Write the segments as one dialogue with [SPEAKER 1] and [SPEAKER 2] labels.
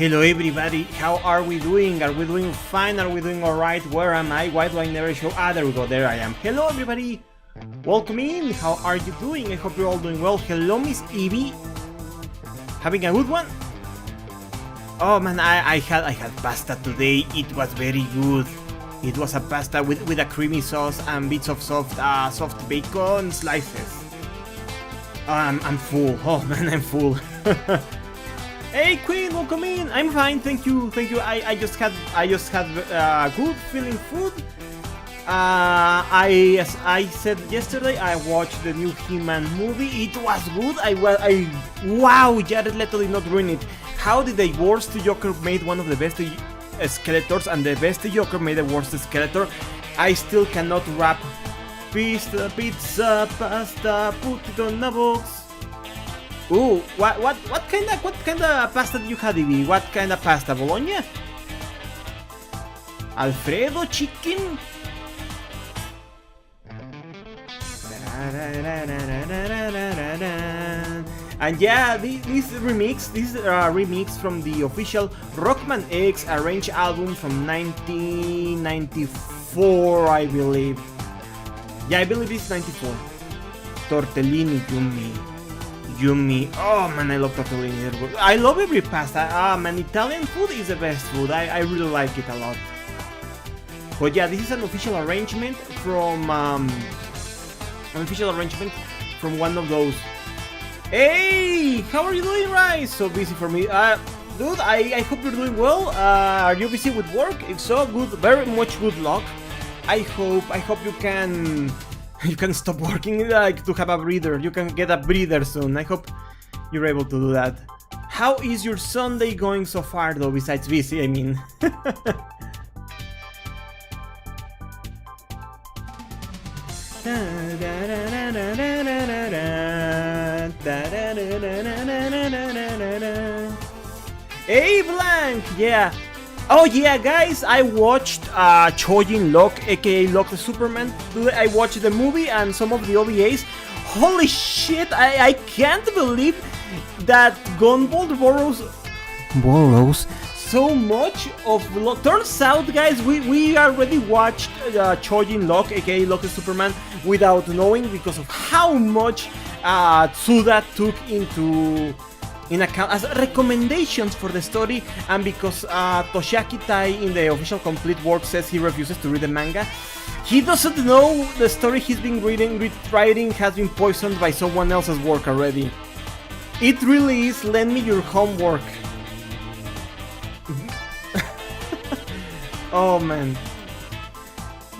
[SPEAKER 1] Hello everybody, how are we doing? Are we doing fine? Are we doing alright? Where am I? Why do I never show? Ah, there we go, there I am. Hello everybody, welcome in, how are you doing? I hope you're all doing well. Hello Miss Evie, having a good one? Oh man, I had pasta today, it was very good. It was a pasta with a creamy sauce and bits of soft bacon slices. I'm full, oh man, I'm full. Hey Queen, welcome in. I'm fine, thank you. I just had good feeling food. As I said yesterday, I watched the new He-Man movie. It was good. Wow, Jared Leto did not ruin it. How did the worst Joker made one of the best Skeletors and the best Joker made the worst Skeletor? I still cannot wrap pizza, pasta, put it on a box. Ooh, what kind of pasta do you have, Ivy? What kind of pasta? Bologna? Alfredo chicken? And yeah, this is a remix from the official Rockman X Arrange album from 1994, I believe. Yeah, I believe it's 94. Tortellini yummy. Oh man, I love tortellini. I love every pasta. Ah man, Italian food is the best food. I really like it a lot. But yeah, this is an official arrangement from one of those. Hey, how are you doing, Rice? So busy for me. Dude, I hope you're doing well. Are you busy with work? If so, very much good luck. I hope you can stop working, like, to have a breather. You can get a breather soon. I hope you're able to do that. How is your Sunday going so far, though, besides busy, I mean? Hey, Blank! Yeah. Oh yeah, guys, I watched Chojin Locke, aka Locke the Superman. I watched the movie and some of the OVAs. Holy shit, I can't believe that Gumball borrows so much of Locke. Turns out, guys, we already watched Chojin Locke, aka Locke the Superman, without knowing, because of how much Tsuda took in account as recommendations for the story, and because Toshiaki Tai in the official complete work says he refuses to read the manga. He doesn't know the story he's been writing has been poisoned by someone else's work already. It really is lend me your homework. Oh man.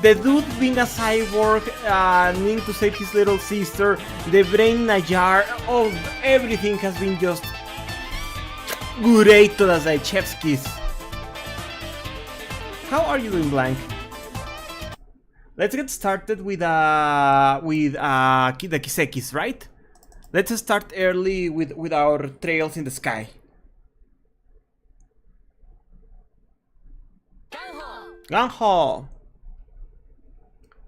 [SPEAKER 1] The dude being a cyborg, needing to save his little sister, the brain in a jar, everything has been just great to the Zaychevskis. How are you doing, Blank? Let's get started with the Kisekis, right? Let's start early with our trails in the sky. Ganho!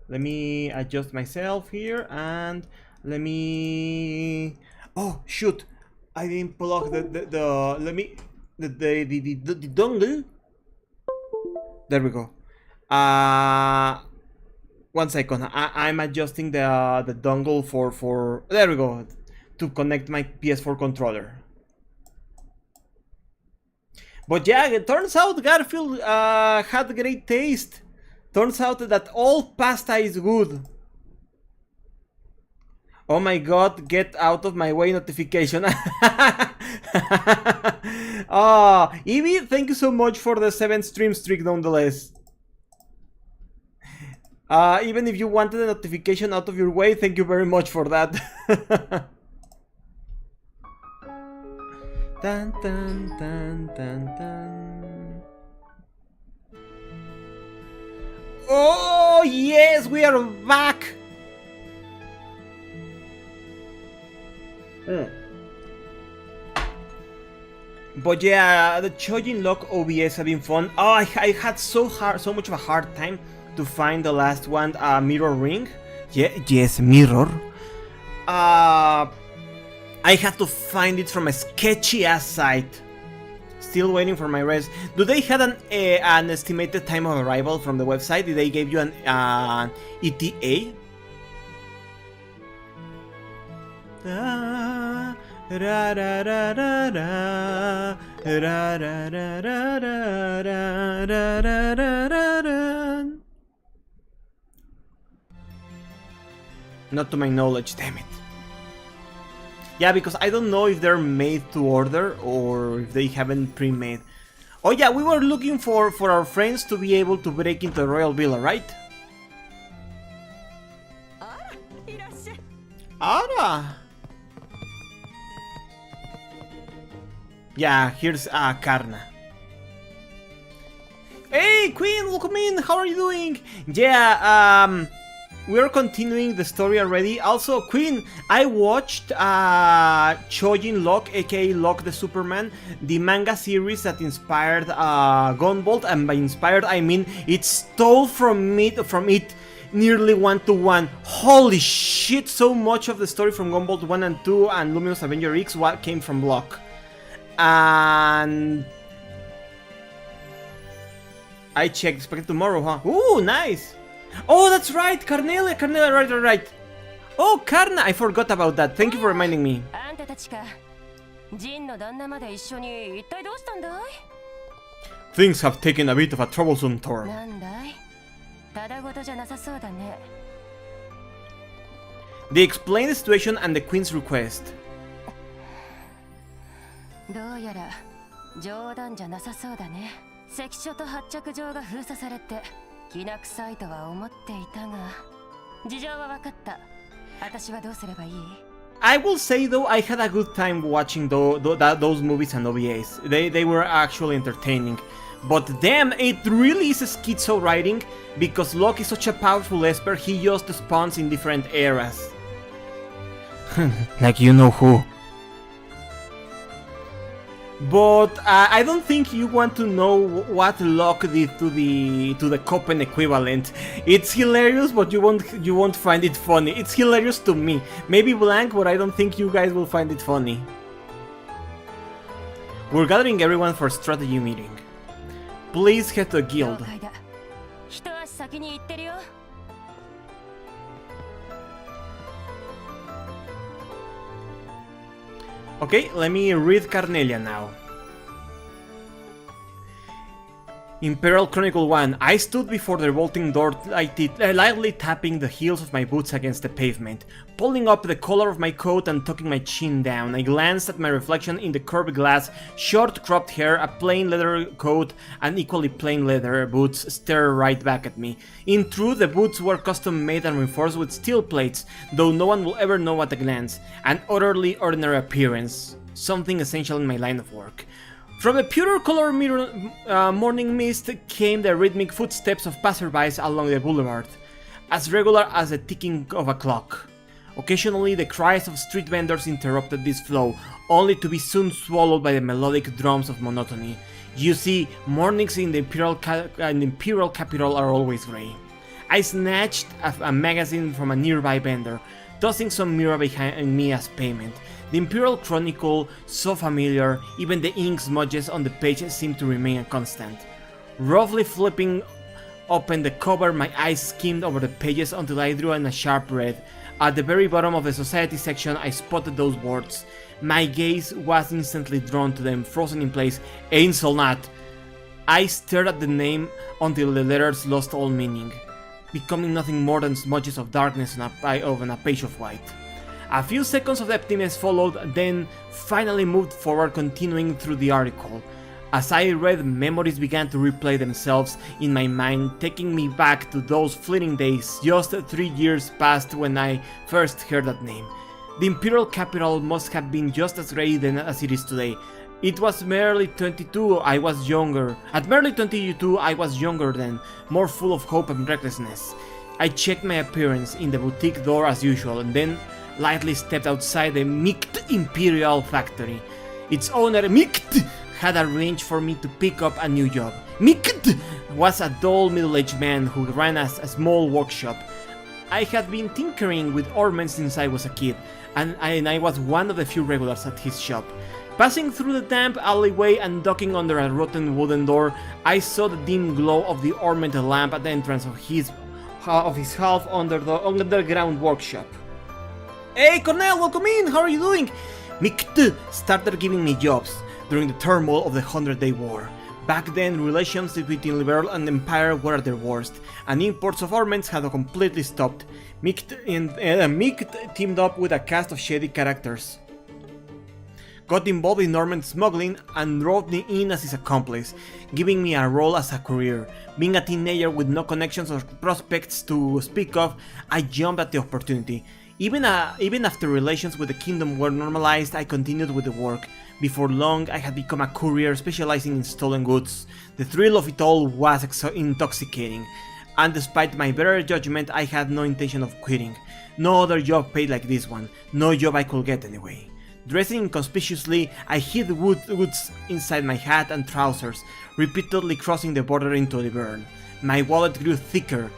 [SPEAKER 1] Let me adjust myself here and let me. Oh shoot! I didn't plug the dongle. There we go. 1 second. I'm adjusting the dongle for there we go, to connect my PS4 controller. But yeah, it turns out Garfield had great taste. Turns out that all pasta is good. Oh my god, get out of my way notification. Oh, Evie, thank you so much for the 7 stream streak nonetheless. Even if you wanted a notification out of your way, thank you very much for that. Dun, dun, dun, dun, dun. Oh yes, we are back. But yeah, the Chojin Locke OVS have been fun. Oh, I had so much of a hard time to find the last one, Mirror Ring. Yeah, yes, Mirror. I had to find it from a sketchy ass site. Still waiting for my rest. Do they have an estimated time of arrival from the website? Did they give you an ETA? Not to my knowledge, damn it. Yeah, because I don't know if they're made to order or if they haven't pre-made. Oh yeah, we were looking for our friends to be able to break into the Royal Villa, right? Ara! Yeah, here's Karna. Hey, Queen, welcome in. How are you doing? Yeah, we're continuing the story already. Also, Queen, I watched Chojin Lock, aka Lock the Superman, the manga series that inspired Gunvolt, and by inspired I mean it stole from it nearly 1-to-1. Holy shit, so much of the story from Gunvolt 1 and 2 and Luminous Avenger X came from Lock. And I checked, expect tomorrow, huh? Ooh, nice! Oh, that's right, Carnelia, right. Oh, Karna, I forgot about that. Thank you for reminding me. Things have taken a bit of a troublesome turn. They explain the situation and the Queen's request. I will say though, I had a good time watching those movies and OVAs. They were actually entertaining. But damn, it really is a schizo writing, because Locke is such a powerful esper, he just spawns in different eras. Like you know who. But I don't think you want to know what Locke did to the Copen equivalent. It's hilarious, but you won't find it funny. It's hilarious to me. Maybe Blank, but I don't think you guys will find it funny. We're gathering everyone for a strategy meeting. Please head to the guild. Okay, let me read Carnelia now. Imperial Chronicle 1. I stood before the revolting door, lightly tapping the heels of my boots against the pavement, pulling up the collar of my coat and tucking my chin down. I glanced at my reflection in the curved glass, short cropped hair, a plain leather coat, and equally plain leather boots stared right back at me. In truth, the boots were custom made and reinforced with steel plates, though no one will ever know at a glance. An utterly ordinary appearance, something essential in my line of work. From the purer color morning mist came the rhythmic footsteps of passerbys along the boulevard, as regular as the ticking of a clock. Occasionally the cries of street vendors interrupted this flow, only to be soon swallowed by the melodic drums of monotony. You see, mornings in the Imperial capital are always grey. I snatched a magazine from a nearby vendor, tossing some mirror behind me as payment. The Imperial Chronicle, so familiar, even the ink smudges on the page seemed to remain a constant. Roughly flipping open the cover, my eyes skimmed over the pages until I drew in a sharp red. At the very bottom of the society section, I spotted those words. My gaze was instantly drawn to them, frozen in place. Ainsolnat. I stared at the name until the letters lost all meaning, becoming nothing more than smudges of darkness on a page of white. A few seconds of emptiness followed, then finally moved forward, continuing through the article. As I read, memories began to replay themselves in my mind, taking me back to those fleeting days, just 3 years past when I first heard that name. The Imperial capital must have been just as great then as it is today. It was merely 22, I was younger. At merely 22, I was younger then, more full of hope and recklessness. I checked my appearance in the boutique door as usual, and then lightly stepped outside the Mikt Imperial factory. Its owner, Mikt, had arranged for me to pick up a new job. Mikt was a dull middle-aged man who ran a small workshop. I had been tinkering with ornaments since I was a kid, and I was one of the few regulars at his shop. Passing through the damp alleyway and ducking under a rotten wooden door, I saw the dim glow of the ornamented lamp at the entrance of his half underground workshop. Hey Cornell, welcome in, how are you doing? Mikt started giving me jobs during the turmoil of the 100-Day War. Back then, relations between Liberal and Empire were at their worst, and imports of armaments had completely stopped. Mikt teamed up with a cast of shady characters, got involved in armament smuggling, and wrote me in as his accomplice, giving me a role as a courier. Being a teenager with no connections or prospects to speak of, I jumped at the opportunity. Even after relations with the kingdom were normalized, I continued with the work. Before long, I had become a courier specializing in stolen goods. The thrill of it all was intoxicating, and despite my better judgment, I had no intention of quitting. No other job paid like this one, no job I could get anyway. Dressing inconspicuously, I hid goods inside my hat and trousers, repeatedly crossing the border into the burn. My wallet grew thicker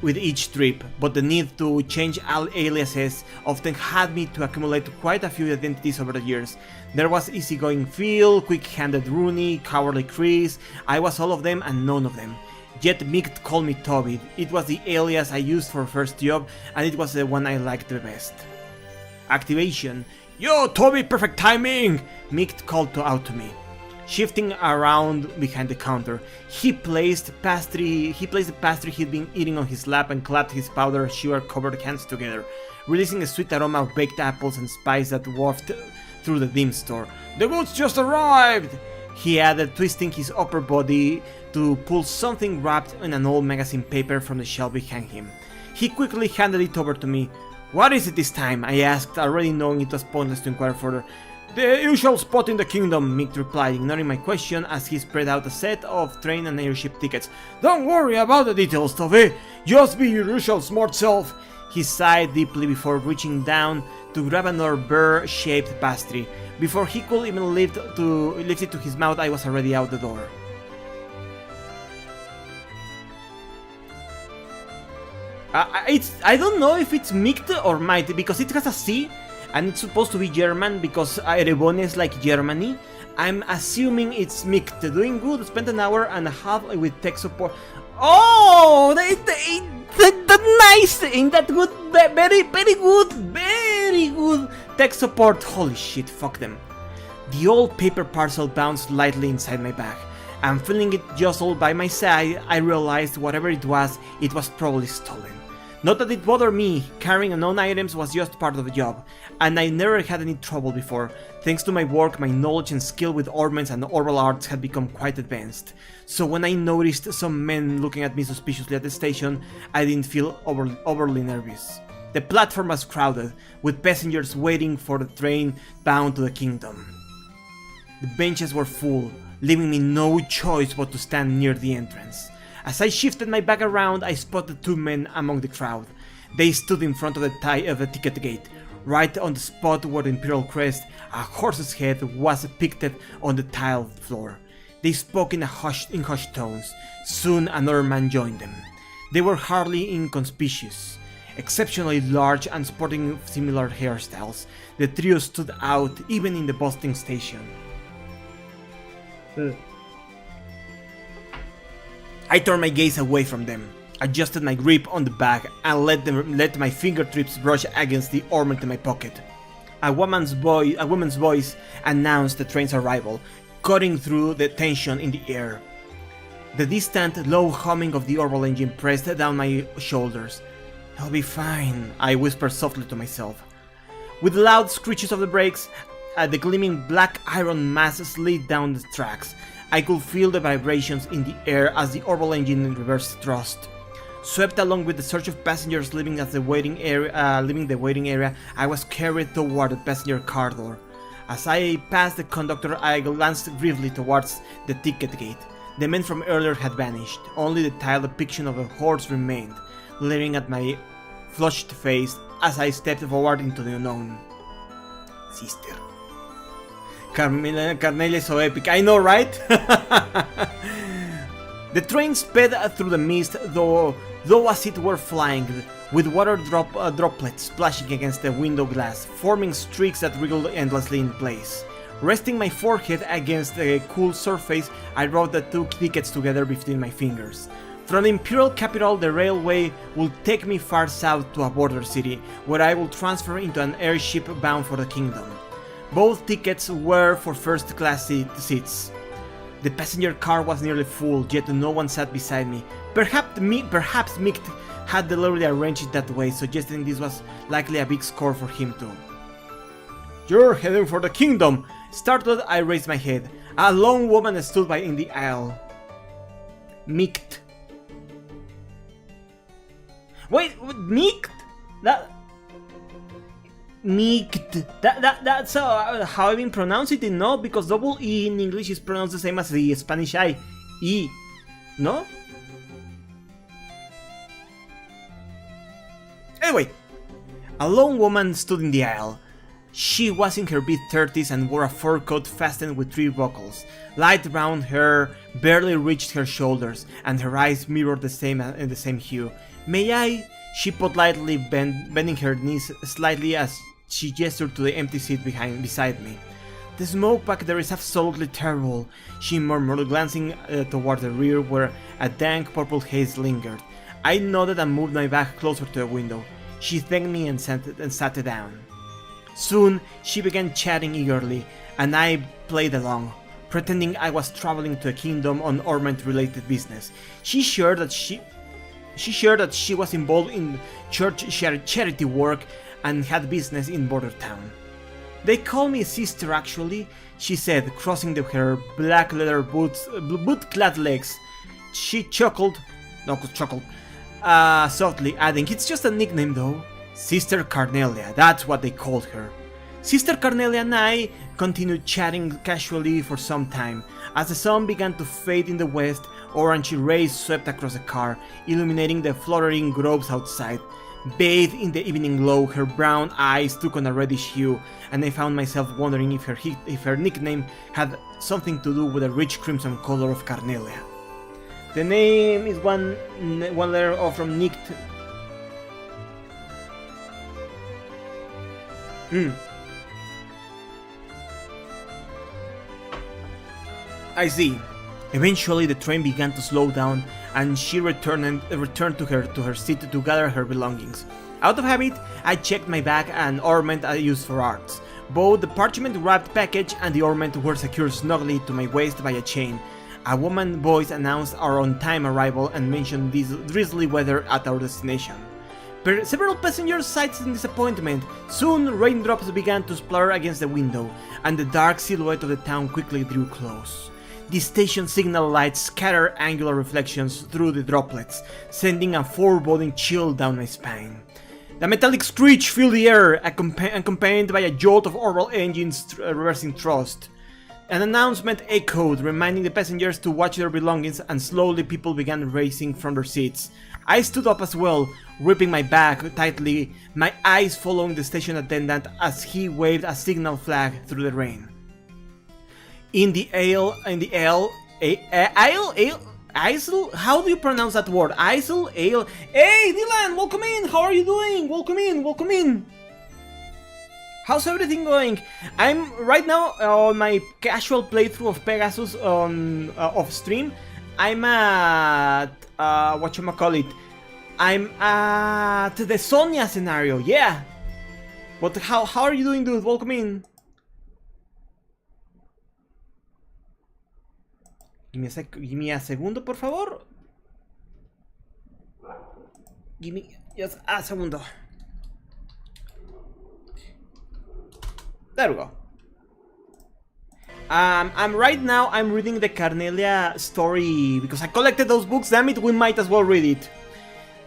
[SPEAKER 1] with each trip, but the need to change aliases often had me to accumulate quite a few identities over the years. There was easygoing Phil, quick-handed Rooney, cowardly Chris. I was all of them and none of them. Yet Mick called me Toby. It was the alias I used for first job, and it was the one I liked the best. Activation. Yo, Toby, perfect timing! Mick called out to me. Shifting around behind the counter, he placed the pastry he'd been eating on his lap and clapped his powdered sugar-covered hands together, releasing a sweet aroma of baked apples and spice that wafted through the dim store. The goods just arrived! He added, twisting his upper body to pull something wrapped in an old magazine paper from the shelf behind him. He quickly handed it over to me. What is it this time? I asked, already knowing it was pointless to inquire further. The usual spot in the kingdom, Mick replied, ignoring my question as he spread out a set of train and airship tickets. Don't worry about the details, Tove. Just be your usual smart self. He sighed deeply before reaching down to grab another bear-shaped pastry. Before he could even lift it to his mouth, I was already out the door. I don't know if it's Mikt or Might, because it has a C. And it's supposed to be German because Erebone is like Germany. I'm assuming it's Mick. Doing good. Spent an hour and a half with tech support. Oh, that's nice. Ain't that good? Very good tech support. Holy shit, fuck them. The old paper parcel bounced lightly inside my bag. And feeling it jostle by my side, I realized whatever it was probably stolen. Not that it bothered me, carrying unknown items was just part of the job, and I never had any trouble before. Thanks to my work, my knowledge and skill with ornaments and oral arts had become quite advanced. So when I noticed some men looking at me suspiciously at the station, I didn't feel overly nervous. The platform was crowded, with passengers waiting for the train bound to the kingdom. The benches were full, leaving me no choice but to stand near the entrance. As I shifted my back around, I spotted two men among the crowd. They stood in front of the ticket gate, right on the spot where the Imperial crest, a horse's head, was depicted on the tiled floor. They spoke in hushed tones. Soon another man joined them. They were hardly inconspicuous. Exceptionally large and sporting similar hairstyles, the trio stood out even in the bustling station. I turned my gaze away from them, adjusted my grip on the bag, and let my fingertips brush against the ornament in my pocket. A woman's voice announced the train's arrival, cutting through the tension in the air. The distant, low humming of the orbital engine pressed down my shoulders. "I'll be fine," I whispered softly to myself. With loud screeches of the brakes, the gleaming black iron mass slid down the tracks. I could feel the vibrations in the air as the orbital engine in reverse thrust. Swept along with the surge of passengers leaving the waiting area, I was carried toward the passenger car door. As I passed the conductor, I glanced briefly towards the ticket gate. The men from earlier had vanished. Only the tiled depiction of a horse remained, leering at my flushed face as I stepped forward into the unknown. Sister. Carnelia is so epic, I know, right? The train sped through the mist, though as it were flying, with water droplets splashing against the window glass, forming streaks that wriggled endlessly in place. Resting my forehead against the cool surface, I wrote the 2 tickets together between my fingers. From the Imperial capital, the railway will take me far south to a border city, where I will transfer into an airship bound for the kingdom. Both tickets were for first-class seats. The passenger car was nearly full, yet no one sat beside me. Perhaps Mick had deliberately arranged it that way, suggesting this was likely a big score for him too. "You're heading for the kingdom!" Startled, I raised my head. A lone woman stood by in the aisle. Mick. Wait, Mick? Mick. That's how I've been pronouncing it, no? Because double E in English is pronounced the same as the Spanish I. E. No? Anyway, a lone woman stood in the aisle. She was in her mid-30s and wore a fur coat fastened with 3 buckles. Light brown hair barely reached her shoulders, and her eyes mirrored the same hue. "May I?" She politely bending her knees slightly as she gestured to the empty seat beside me. "The smoke back there is absolutely terrible," she murmured, glancing toward the rear where a dank purple haze lingered. I nodded and moved my back closer to the window. She thanked me and sat down. Soon, she began chatting eagerly, and I played along, pretending I was traveling to a kingdom on ornament-related business. She shared that she was involved in church charity work and had business in border town. "They call me sister, actually," she said, crossing her black leather boot-clad legs. She chuckled, softly, adding, "It's just a nickname, though." Sister Carnelia, that's what they called her. Sister Carnelia and I continued chatting casually for some time. As the sun began to fade in the west, orange rays swept across the car, illuminating the fluttering groves outside. Bathed in the evening glow, her brown eyes took on a reddish hue, and I found myself wondering if her nickname had something to do with the rich crimson color of Carnelia. The name is one letter off from Nick. I see. Eventually, the train began to slow down, and she returned to her seat to gather her belongings. Out of habit, I checked my bag and ornament I used for arts. Both the parchment-wrapped package and the ornament were secured snugly to my waist by a chain. A woman's voice announced our on-time arrival and mentioned this drizzly weather at our destination. Several passengers cited disappointment. Soon, raindrops began to splatter against the window, and the dark silhouette of the town quickly drew close. The station signal lights scattered angular reflections through the droplets, sending a foreboding chill down my spine. The metallic screech filled the air, accompanied by a jolt of orbital engines reversing thrust. An announcement echoed, reminding the passengers to watch their belongings, and slowly people began rising from their seats. I stood up as well, gripping my bag tightly, my eyes following the station attendant as he waved a signal flag through the rain. In the aisle, how do you pronounce that word? Aisle? Hey, Dylan, welcome in. How are you doing? Welcome in. How's everything going? I'm right now on my casual playthrough of Pegasus on off stream. I'm at whatchamacallit. I'm at the Sonia scenario, yeah. But how are you doing, dude? Welcome in. Give me a segundo, por favor. Give me just a segundo. There we go. I'm reading the Carnelia story because I collected those books. Damn it, we might as well read it.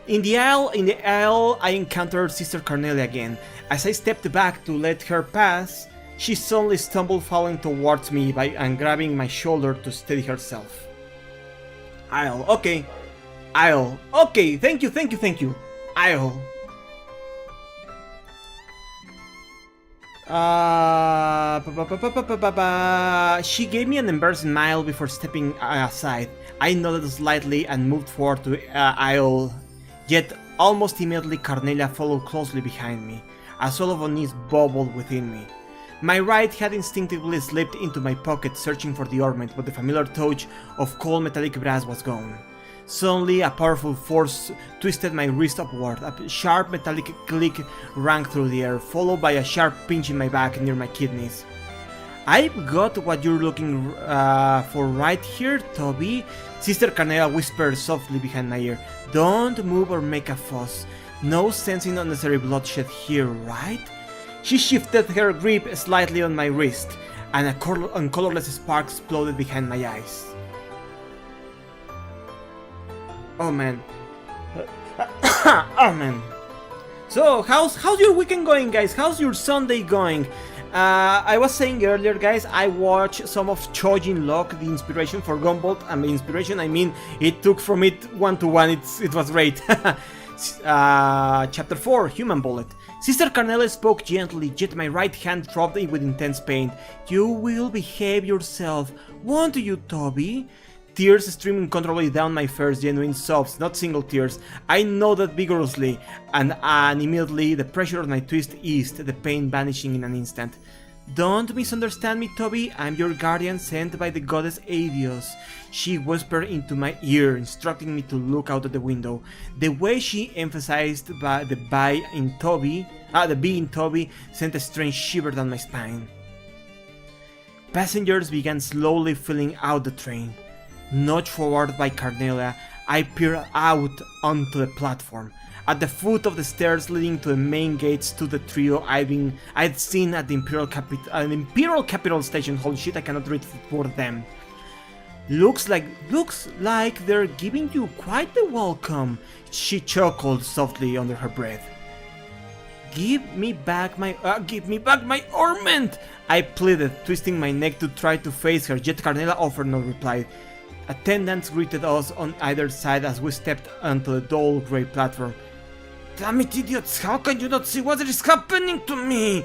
[SPEAKER 1] In the aisle, I encountered Sister Carnelia again. As I stepped back to let her pass, she suddenly stumbled, falling towards me and grabbing my shoulder to steady herself. Aisle, okay. Thank you. Aisle. She gave me an embarrassed smile before stepping aside. I nodded slightly and moved forward to aisle. Yet, almost immediately, Carnelia followed closely behind me. A sort of unease bubbled within me. My right had instinctively slipped into my pocket searching for the ornament, but the familiar touch of cold metallic brass was gone. Suddenly, a powerful force twisted my wrist upward. A sharp metallic click rang through the air, followed by a sharp pinch in my back near my kidneys. "I've got what you're looking for right here, Toby," Sister Carnela whispered softly behind my ear. "Don't move or make a fuss. No sensing unnecessary bloodshed here, right?" She shifted her grip slightly on my wrist, and a colorless spark exploded behind my eyes. Oh man. Oh man. So, how's your weekend going, guys? How's your Sunday going? I was saying earlier, guys, I watched some of Chojin Lock, the inspiration for Gunbolt, and the inspiration, I mean, it took from it 1-to-1, it was great. Chapter 4, Human Bullet. Sister Carnela spoke gently, yet my right hand throbbed with intense pain. "You will behave yourself, won't you, Toby?" Tears streamed uncontrollably down my face, genuine sobs, not single tears. I nodded vigorously, and immediately the pressure of my twist eased, the pain vanishing in an instant. "Don't misunderstand me, Toby. I'm your guardian sent by the goddess Avios," she whispered into my ear, instructing me to look out of the window. The way she emphasized the B in Toby sent a strange shiver down my spine. Passengers began slowly filling out the train. Nudged forward by Carnela, I peered out onto the platform. At the foot of the stairs leading to the main gate stood the trio I'd seen at the Imperial Capital Station. Holy shit, I cannot read for them. Looks like they're giving you quite the welcome," she chuckled softly under her breath. Give me back my ornament," I pleaded, twisting my neck to try to face her, yet Carnela offered no reply. Attendants greeted us on either side as we stepped onto the dull grey platform. "Damn it, idiots! How can you not see what is happening to me?"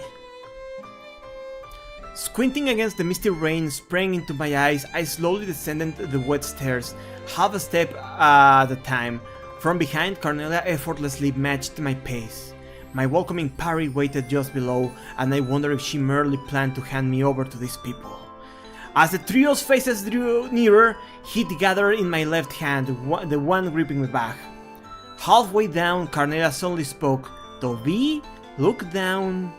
[SPEAKER 1] Squinting against the misty rain spraying into my eyes, I slowly descended the wet stairs, half a step at a time. From behind, Carnela effortlessly matched my pace. My welcoming parry waited just below, and I wondered if she merely planned to hand me over to these people. As the trio's faces drew nearer, heat gathered in my left hand, the one gripping the bag. Halfway down, Carnela suddenly spoke. "Toby, look down."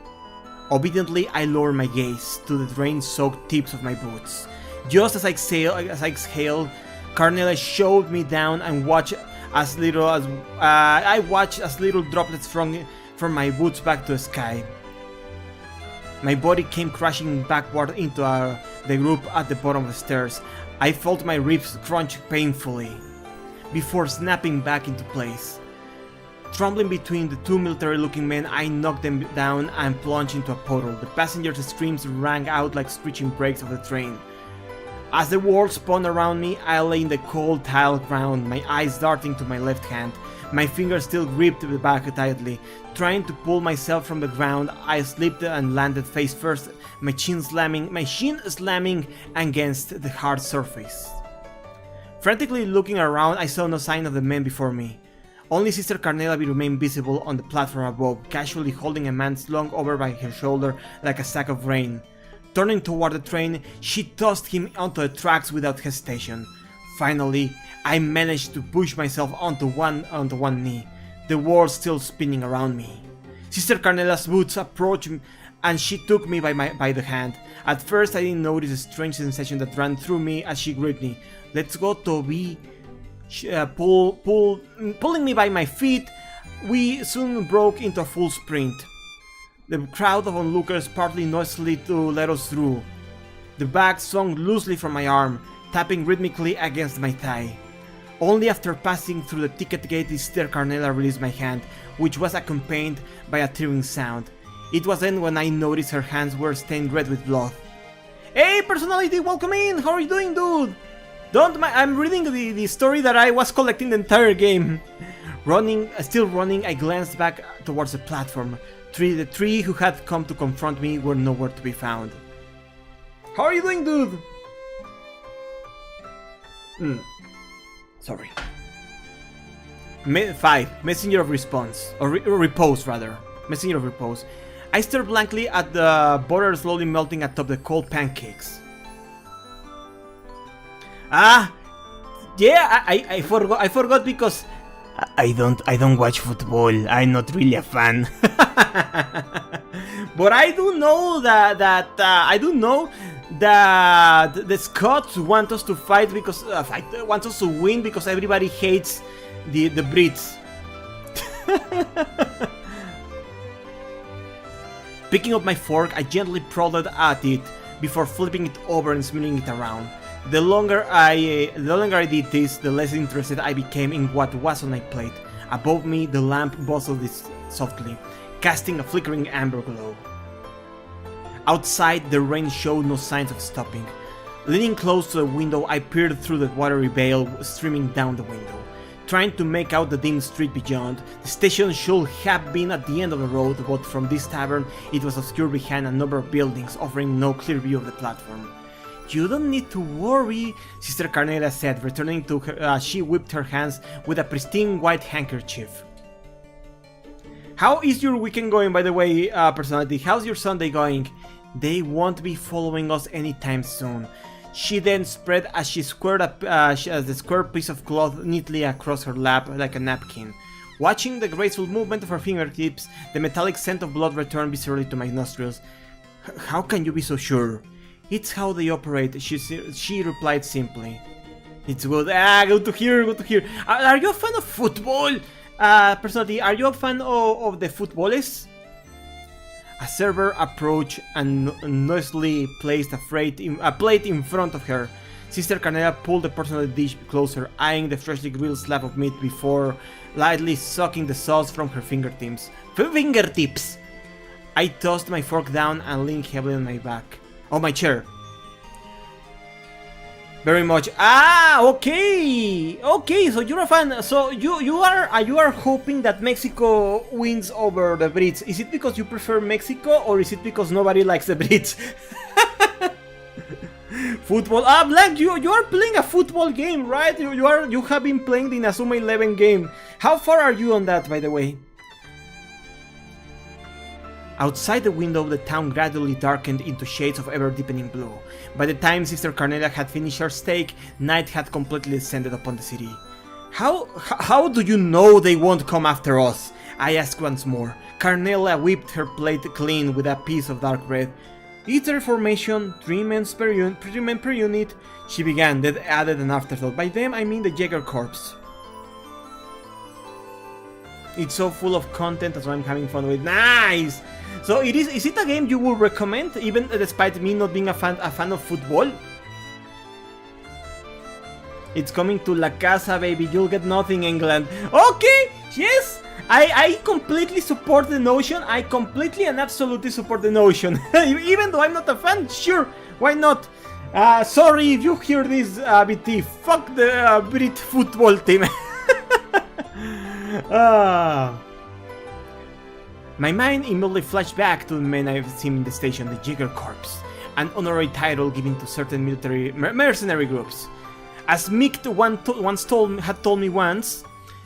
[SPEAKER 1] Obediently, I lowered my gaze to the rain-soaked tips of my boots. Just as I exhaled, Carnela shoved me down and watched as little droplets from my boots back to the sky. My body came crashing backward into the group at the bottom of the stairs. I felt my ribs crunch painfully before snapping back into place. Trembling between the two military-looking men, I knocked them down and plunged into a puddle. The passengers' screams rang out like screeching brakes of the train. As the world spun around me, I lay in the cold tiled ground, my eyes darting to my left hand. My fingers still gripped the bag tightly. Trying to pull myself from the ground, I slipped and landed face first, my shin slamming against the hard surface. Frantically looking around, I saw no sign of the men before me. Only Sister Carnela remained visible on the platform above, casually holding a man slung over by her shoulder like a sack of grain. Turning toward the train, she tossed him onto the tracks without hesitation. Finally, I managed to push myself onto one knee, the world still spinning around me. Sister Carnela's boots approached me and she took me by the hand. At first I didn't notice a strange sensation that ran through me as she gripped me. "Let's go, Toby." Pulling me by my feet, we soon broke into a full sprint. The crowd of onlookers partly noisily to let us through. The bag swung loosely from my arm, tapping rhythmically against my thigh. Only after passing through the ticket gate did Sister Carnela release my hand, which was accompanied by a tearing sound. It was then when I noticed her hands were stained red with blood. "Hey, personality, welcome in! How are you doing, dude?" Don't mind, I'm reading the story that I was collecting the entire game. Still running, I glanced back towards the platform. The three who had come to confront me were nowhere to be found. "How are you doing, dude?" Sorry. 5. Messenger of Response. Or repose, rather. Messenger of Repose. I stare blankly at the butter slowly melting atop the cold pancakes. Ah, yeah, I forgot because I don't watch football. I'm not really a fan. But I do know that the Scots want us to fight because want us to win because everybody hates the Brits. Picking up my fork, I gently prodded at it before flipping it over and spinning it around. The longer I did this, the less interested I became in what was on my plate. Above me, the lamp bustled softly, casting a flickering amber glow. Outside, the rain showed no signs of stopping. Leaning close to the window, I peered through the watery veil streaming down the window. Trying to make out the dim street beyond, the station should have been at the end of the road, but from this tavern, it was obscured behind a number of buildings, offering no clear view of the platform. You don't need to worry, Sister Carnela said, returning to her. She whipped her hands with a pristine white handkerchief. How is your weekend going, by the way, personality? How's your Sunday going? They won't be following us anytime soon. She then spread as she squared the square piece of cloth neatly across her lap like a napkin. Watching the graceful movement of her fingertips, the metallic scent of blood returned viscerally to my nostrils. How can you be so sure? It's how they operate, she replied simply. It's good. Good to hear, good to hear. Are you a fan of football? Personally, are you a fan of the footballers? A server approached and noisily placed a plate in front of her. Sister Carnela pulled the personal dish closer, eyeing the freshly grilled slab of meat before lightly sucking the sauce from her fingertips. I tossed my fork down and leaned heavily on my chair. Very much. Okay, so you're a fan. So you are hoping that Mexico wins over the Brits. Is it because you prefer Mexico, or is it because nobody likes the Brits? Football. Blank, you are playing a football game, right? You have been playing the Inazuma 11 game. How far are you on that, by the way? Outside the window, the town gradually darkened into shades of ever-deepening blue. By the time Sister Carnela had finished her steak, night had completely descended upon the city. How do you know they won't come after us? I asked once more. Carnela whipped her plate clean with a piece of dark bread. It's their formation, 3 men per unit, she began, then added an afterthought. By them, I mean the Jaeger Corps. It's so full of content, that's why I'm having fun with it. Nice! So is it a game you would recommend, even despite me not being a fan of football? It's coming to La Casa, baby. You'll get nothing, England. Okay, yes! I completely support the notion. I completely and absolutely support the notion. Even though I'm not a fan, sure, why not? Sorry if you hear this, BT. Fuck the Brit football team. My mind immediately flashed back to the men I've seen in the station, the Jaeger Corps, an honorary title given to certain military mercenary groups. As Mick had told me once,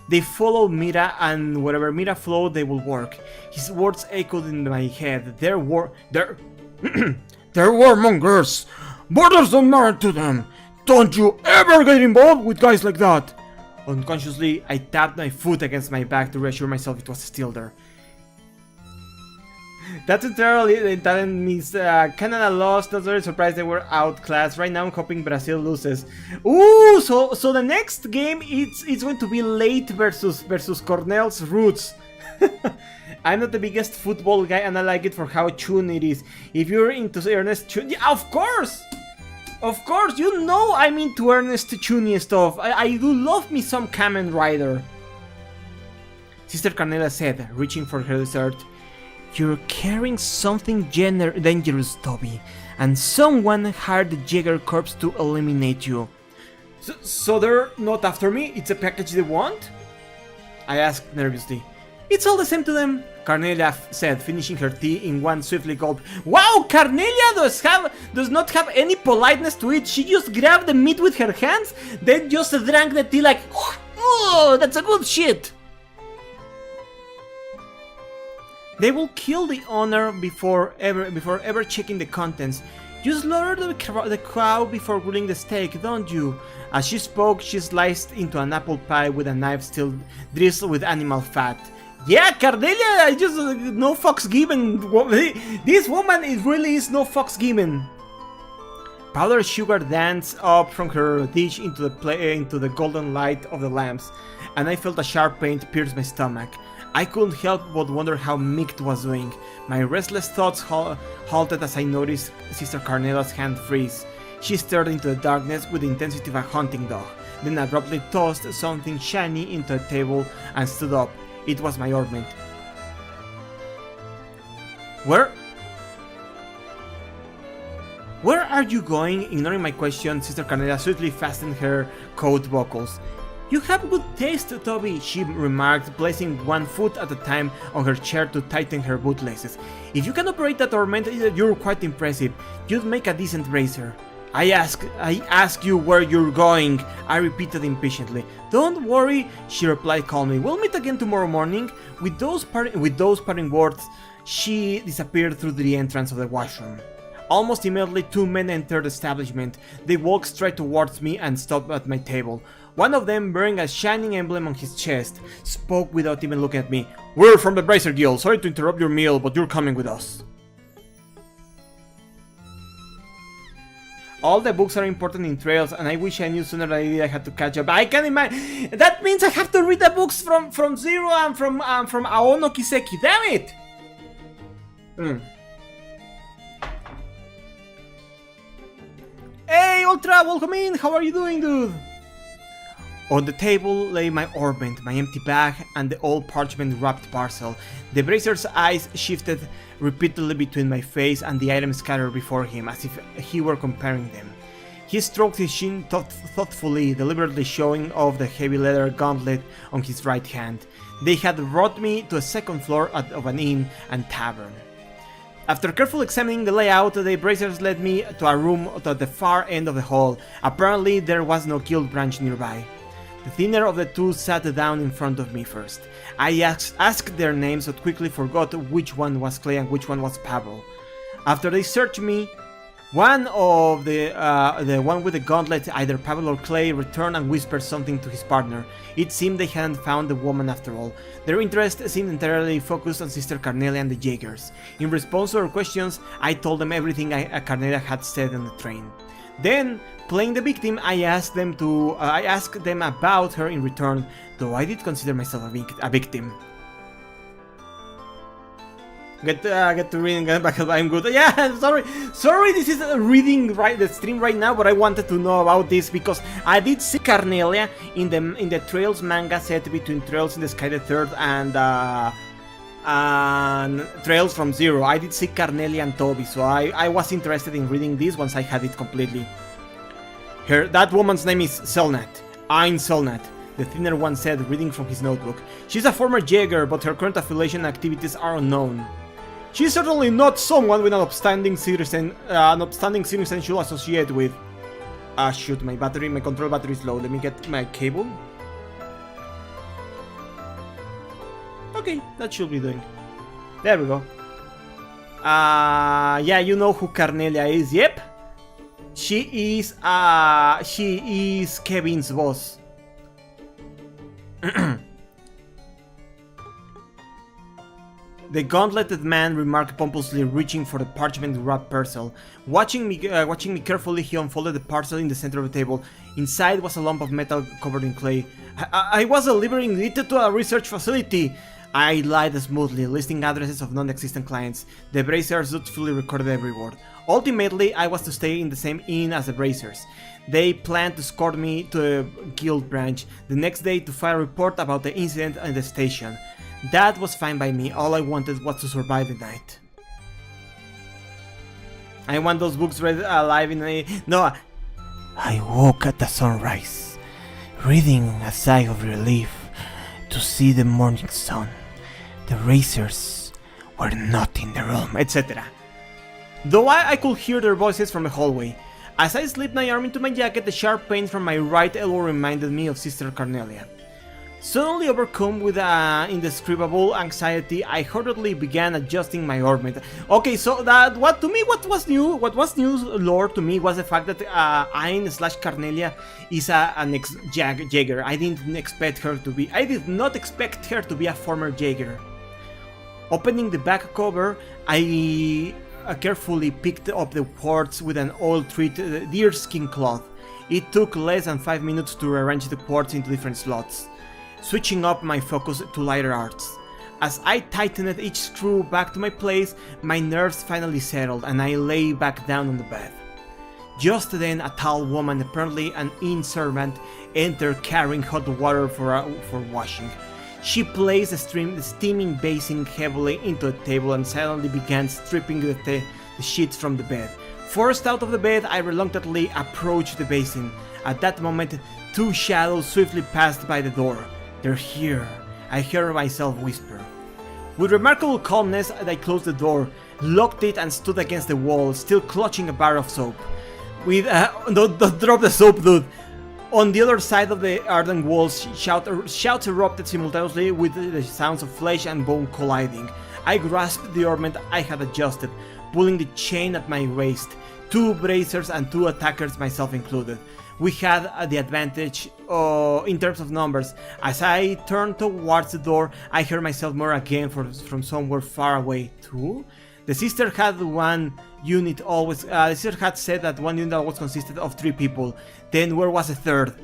[SPEAKER 1] they follow Mira, and wherever Mira flowed, they will work. His words echoed in my head. They're warmongers. Borders don't matter to them. Don't you ever get involved with guys like that. Unconsciously, I tapped my foot against my back to reassure myself it was still there. That's entirely that means Canada lost. Not very surprised they were outclassed. Right now I'm hoping Brazil loses. Ooh, so the next game it's going to be late versus Cornell's Roots. I'm not the biggest football guy, and I like it for how chun it is. If you're into Ernest Chun, yeah, of course, you know I'm into Ernest Chun stuff. I do love me some Kamen Rider. Sister Carnela said, reaching for her dessert. You're carrying something dangerous, Toby, and someone hired the Jaeger Corps to eliminate you. So they're not after me? It's a package they want? I asked nervously. It's all the same to them, Carnelia said, finishing her tea in one swiftly gulp. Wow, Carnelia does not have any politeness to it. She just grabbed the meat with her hands, then just drank the tea like, oh, that's a good shit. They will kill the owner before ever checking the contents. You slaughter the cow before grilling the steak, don't you? As she spoke, she sliced into an apple pie with a knife still drizzled with animal fat. Yeah, Cordelia, I just no fucks given. This woman really is no fucks given. Powdered sugar danced up from her dish into the golden light of the lamps, and I felt a sharp pain pierce my stomach. I couldn't help but wonder how Mick was doing. My restless thoughts halted as I noticed Sister Carnelia's hand freeze. She stared into the darkness with the intensity of a hunting dog, then abruptly tossed something shiny into a table and stood up. It was my ointment. Where are you going? Ignoring my question, Sister Carnelia swiftly fastened her coat buckles. You have good taste, Toby, she remarked, placing one foot at a time on her chair to tighten her bootlaces. If you can operate that ornament, you're quite impressive. You'd make a decent racer. I ask you where you're going, I repeated impatiently. Don't worry, she replied calmly. We'll meet again tomorrow morning. With those parting words, she disappeared through the entrance of the washroom. Almost immediately, two men entered the establishment. They walked straight towards me and stopped at my table. One of them, bearing a shining emblem on his chest, spoke without even looking at me. We're from the Bracer Guild. Sorry to interrupt your meal, but you're coming with us. All the books are important in Trails, and I wish I knew sooner than I did. I had to catch up. I can't imagine. That means I have to read the books from Zero and from Aono Kiseki. Damn it! Hey, Ultra, welcome in. How are you doing, dude? On the table lay my ornament, my empty bag, and the old parchment-wrapped parcel. The Bracer's eyes shifted repeatedly between my face and the items scattered before him, as if he were comparing them. He stroked his chin thoughtfully, deliberately showing off the heavy leather gauntlet on his right hand. They had brought me to a second floor of an inn and tavern. After carefully examining the layout, the Bracers led me to a room at the far end of the hall. Apparently, there was no guild branch nearby. The thinner of the two sat down in front of me first. I asked their names but quickly forgot which one was Clay and which one was Pablo. After they searched me, one of the one with the gauntlet, either Pablo or Clay, returned and whispered something to his partner. It seemed they hadn't found the woman after all. Their interest seemed entirely focused on Sister Carnelia and the Jaegers. In response to their questions, I told them everything Carnelia had said on the train. Then, playing the victim, I asked them about her in return, though I did consider myself a victim. Get to reading back. I'm good. Yeah, sorry. This is reading the stream right now, but I wanted to know about this because I did see Carnelia in the Trails manga set between Trails in the Sky the Third and Trails from Zero. I did see Carnelia and Toby, so I was interested in reading this once I had it completely. That woman's name is Selnat. Ein Selnat, the thinner one said, reading from his notebook. She's a former Jaeger, but her current affiliation and activities are unknown. She's certainly not someone with an upstanding citizen should associate with. Shoot, my control battery is low. Let me get my cable. Okay, that should be doing. There we go. Yeah, you know who Carnelia is. Yep. She is Kevin's boss. The gauntleted man remarked pompously, reaching for the parchment-wrapped parcel. Watching me carefully, he unfolded the parcel in the center of the table. Inside was a lump of metal covered in clay. I was delivering it to a research facility. I lied smoothly, listing addresses of non-existent clients. The Bracers dutifully recorded every word. Ultimately, I was to stay in the same inn as the Bracers. They planned to escort me to a guild branch the next day to file a report about the incident at the station. That was fine by me. All I wanted was to survive the night. I want those books read alive in a... No. I woke at the sunrise, reading a sigh of relief to see the morning sun. The racers were not in the room, etc. Though I could hear their voices from the hallway. As I slipped my arm into my jacket, the sharp pain from my right elbow reminded me of Sister Carnelia. Suddenly overcome with indescribable anxiety, I hurriedly began adjusting my orbit. Okay, so what was new, lore to me was the fact that Ayn/Carnelia is an ex-Jaeger. I did not expect her to be a former Jaeger. Opening the back cover, I carefully picked up the quartz with an oil-treated deerskin cloth. It took less than 5 minutes to arrange the quartz into different slots, switching up my focus to lighter arts. As I tightened each screw back to my place, my nerves finally settled and I lay back down on the bed. Just then, a tall woman, apparently an inn servant, entered carrying hot water for washing. She placed the steaming basin heavily into a table and silently began stripping the sheets from the bed. Forced out of the bed, I reluctantly approached the basin. At that moment, 2 shadows swiftly passed by the door. "They're here," I heard myself whisper. With remarkable calmness, I closed the door, locked it and stood against the wall, still clutching a bar of soap. Don't drop the soap, dude! On the other side of the ardent walls, shouts erupted simultaneously with the sounds of flesh and bone colliding. I grasped the ornament I had adjusted, pulling the chain at my waist. 2 bracers and 2 attackers, myself included. We had the advantage in terms of numbers. As I turned towards the door, I heard myself murmur again from somewhere far away. 2? The sister had said that one unit always consisted of 3 people. Then where was the 3rd?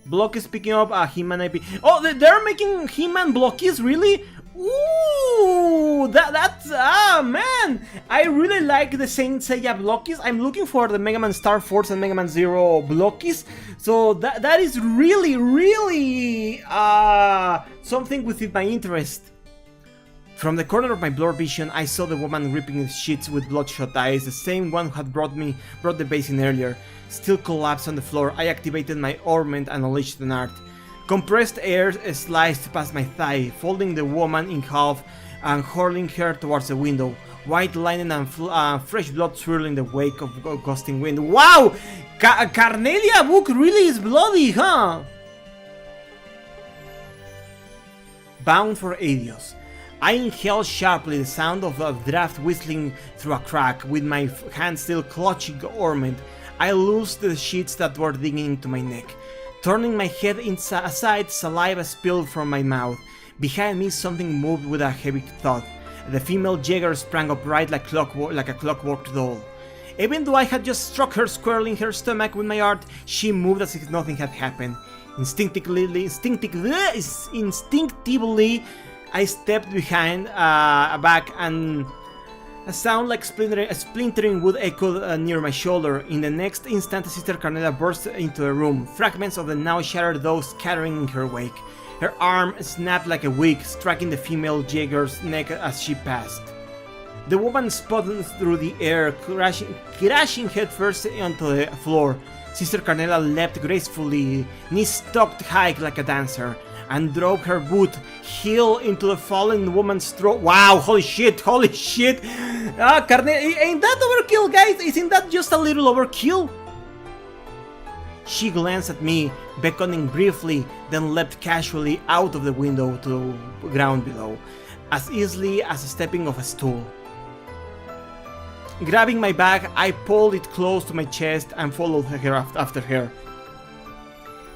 [SPEAKER 1] Block is picking up a He-Man IP. Oh, they're making He-Man blockies, really? Ooh, that's man! I really like the Saint Seiya blockies. I'm looking for the Mega Man Star Force and Mega Man Zero blockies. So that is really something within my interest. From the corner of my blurred vision, I saw the woman ripping the sheets with bloodshot eyes, the same one who had brought the basin earlier. Still collapsed on the floor, I activated my ornament and unleashed an art. Compressed air sliced past my thigh, folding the woman in half and hurling her towards the window. White linen and fresh blood swirling the wake of a gusting wind. Wow! Carnelia book really is bloody, huh? Bound for Adios. I inhaled sharply, the sound of a draft whistling through a crack. With my hand still clutching the ornament, I loosed the sheets that were digging into my neck. Turning my head aside, saliva spilled from my mouth. Behind me, something moved with a heavy thud. The female Jaeger sprang upright like a clockwork doll. Even though I had just struck her squarely in her stomach with my art, she moved as if nothing had happened. Instinctively, I stepped back, and a sound like splintering wood echoed near my shoulder. In the next instant, Sister Carnelia burst into the room, fragments of the now shattered dough scattering in her wake. Her arm snapped like a wig, striking the female Jaeger's neck as she passed. The woman sputtered through the air, crashing headfirst onto the floor. Sister Carnelia leapt gracefully, knees stocked high like a dancer, and drove her boot heel into the fallen woman's throat. Wow, holy shit! Carnelia, ain't that overkill, guys? Isn't that just a little overkill? She glanced at me, beckoning briefly, then leapt casually out of the window to the ground below, as easily as stepping off a stool. Grabbing my bag, I pulled it close to my chest and followed her after her.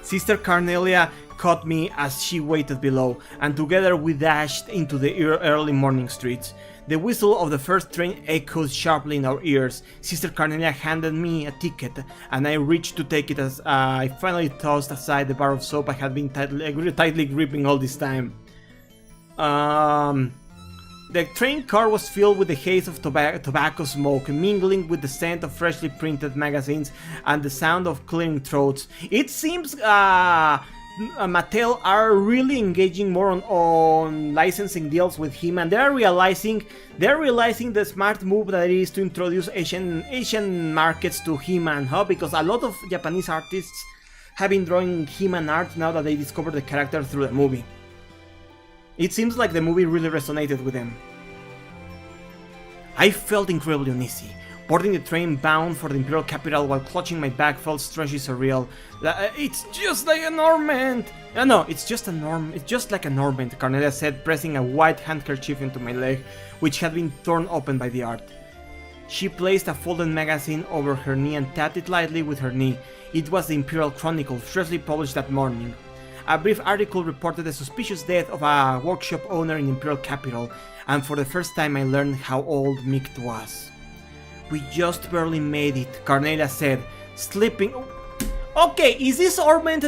[SPEAKER 1] Sister Carnelia caught me as she waited below, and together we dashed into the early morning streets. The whistle of the first train echoed sharply in our ears. Sister Carnelia handed me a ticket, and I reached to take it as I finally tossed aside the bar of soap I had been tightly gripping all this time. The train car was filled with the haze of tobacco smoke, mingling with the scent of freshly printed magazines and the sound of clearing throats. It seems Mattel are really engaging more on licensing deals with him, and they're realizing the smart move that it is to introduce Asian markets to He-Man, huh? Because a lot of Japanese artists have been drawing He-Man art now that they discovered the character through the movie. It seems like the movie really resonated with them. I felt incredibly uneasy. Boarding the train bound for the Imperial capital while clutching my bag felt strangely surreal. It's just like a Normand! No, it's just like a Normand, Cornelia said, pressing a white handkerchief into my leg, which had been torn open by the art. She placed a folded magazine over her knee and tapped it lightly with her knee. It was the Imperial Chronicle, freshly published that morning. A brief article reported the suspicious death of a workshop owner in the Imperial capital, and for the first time I learned how old Mikt was. We just barely made it, Cornelia said, slipping... Okay, is this ornament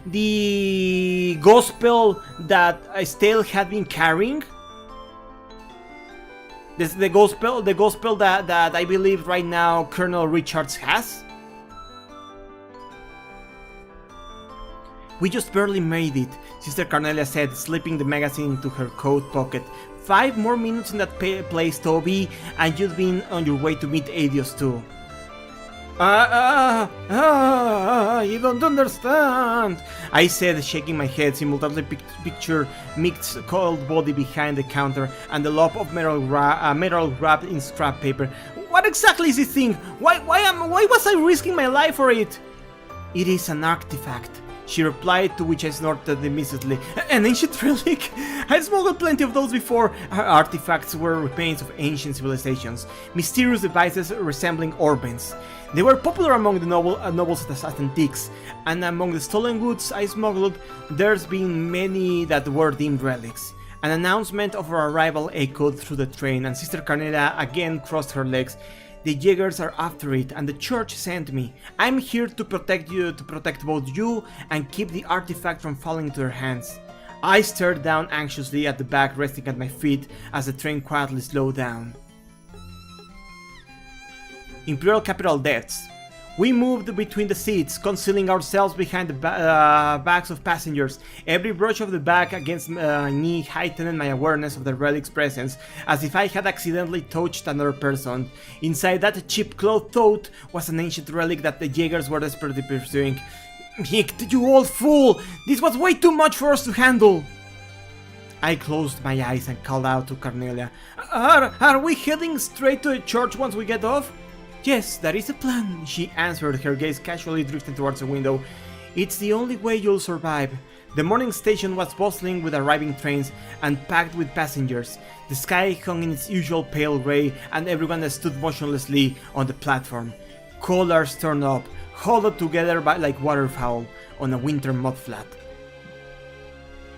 [SPEAKER 1] the gospel that Estelle had been carrying? This is the gospel that I believe right now Colonel Richards has? We just barely made it, Sister Cornelia said, slipping the magazine into her coat pocket. 5 more minutes in that place, Toby, and you'd been on your way to meet Adios too. You don't understand, I said, shaking my head, simultaneously picture Mikt's cold body behind the counter and the lump of metal wrapped in scrap paper. What exactly is this thing? Why was I risking my life for it? It is an artifact, she replied, to which I snorted dismissively. An ancient relic? I smuggled plenty of those before. Artifacts were remains of ancient civilizations, mysterious devices resembling orbens. They were popular among the nobles as antiques, and among the stolen goods I smuggled, there's been many that were deemed relics. An announcement of our arrival echoed through the train, and Sister Cornelia again crossed her legs. The Jaegers are after it, and the church sent me. I'm here to protect both you and keep the artifact from falling into their hands. I stared down anxiously at the bag resting at my feet as the train quietly slowed down. Imperial capital deaths. We moved between the seats, concealing ourselves behind the backs of passengers. Every brush of the bag against my knee heightened my awareness of the relic's presence, as if I had accidentally touched another person. Inside that cheap-clothed thought was an ancient relic that the Jaegers were desperately pursuing. Mikt, you old fool! This was way too much for us to handle! I closed my eyes and called out to Cornelia. Are we heading straight to the church once we get off? Yes, that is the plan, she answered, her gaze casually drifting towards the window. It's the only way you'll survive. The morning station was bustling with arriving trains and packed with passengers. The sky hung in its usual pale grey, and everyone stood motionlessly on the platform. Collars turned up, huddled together like waterfowl on a winter mudflat.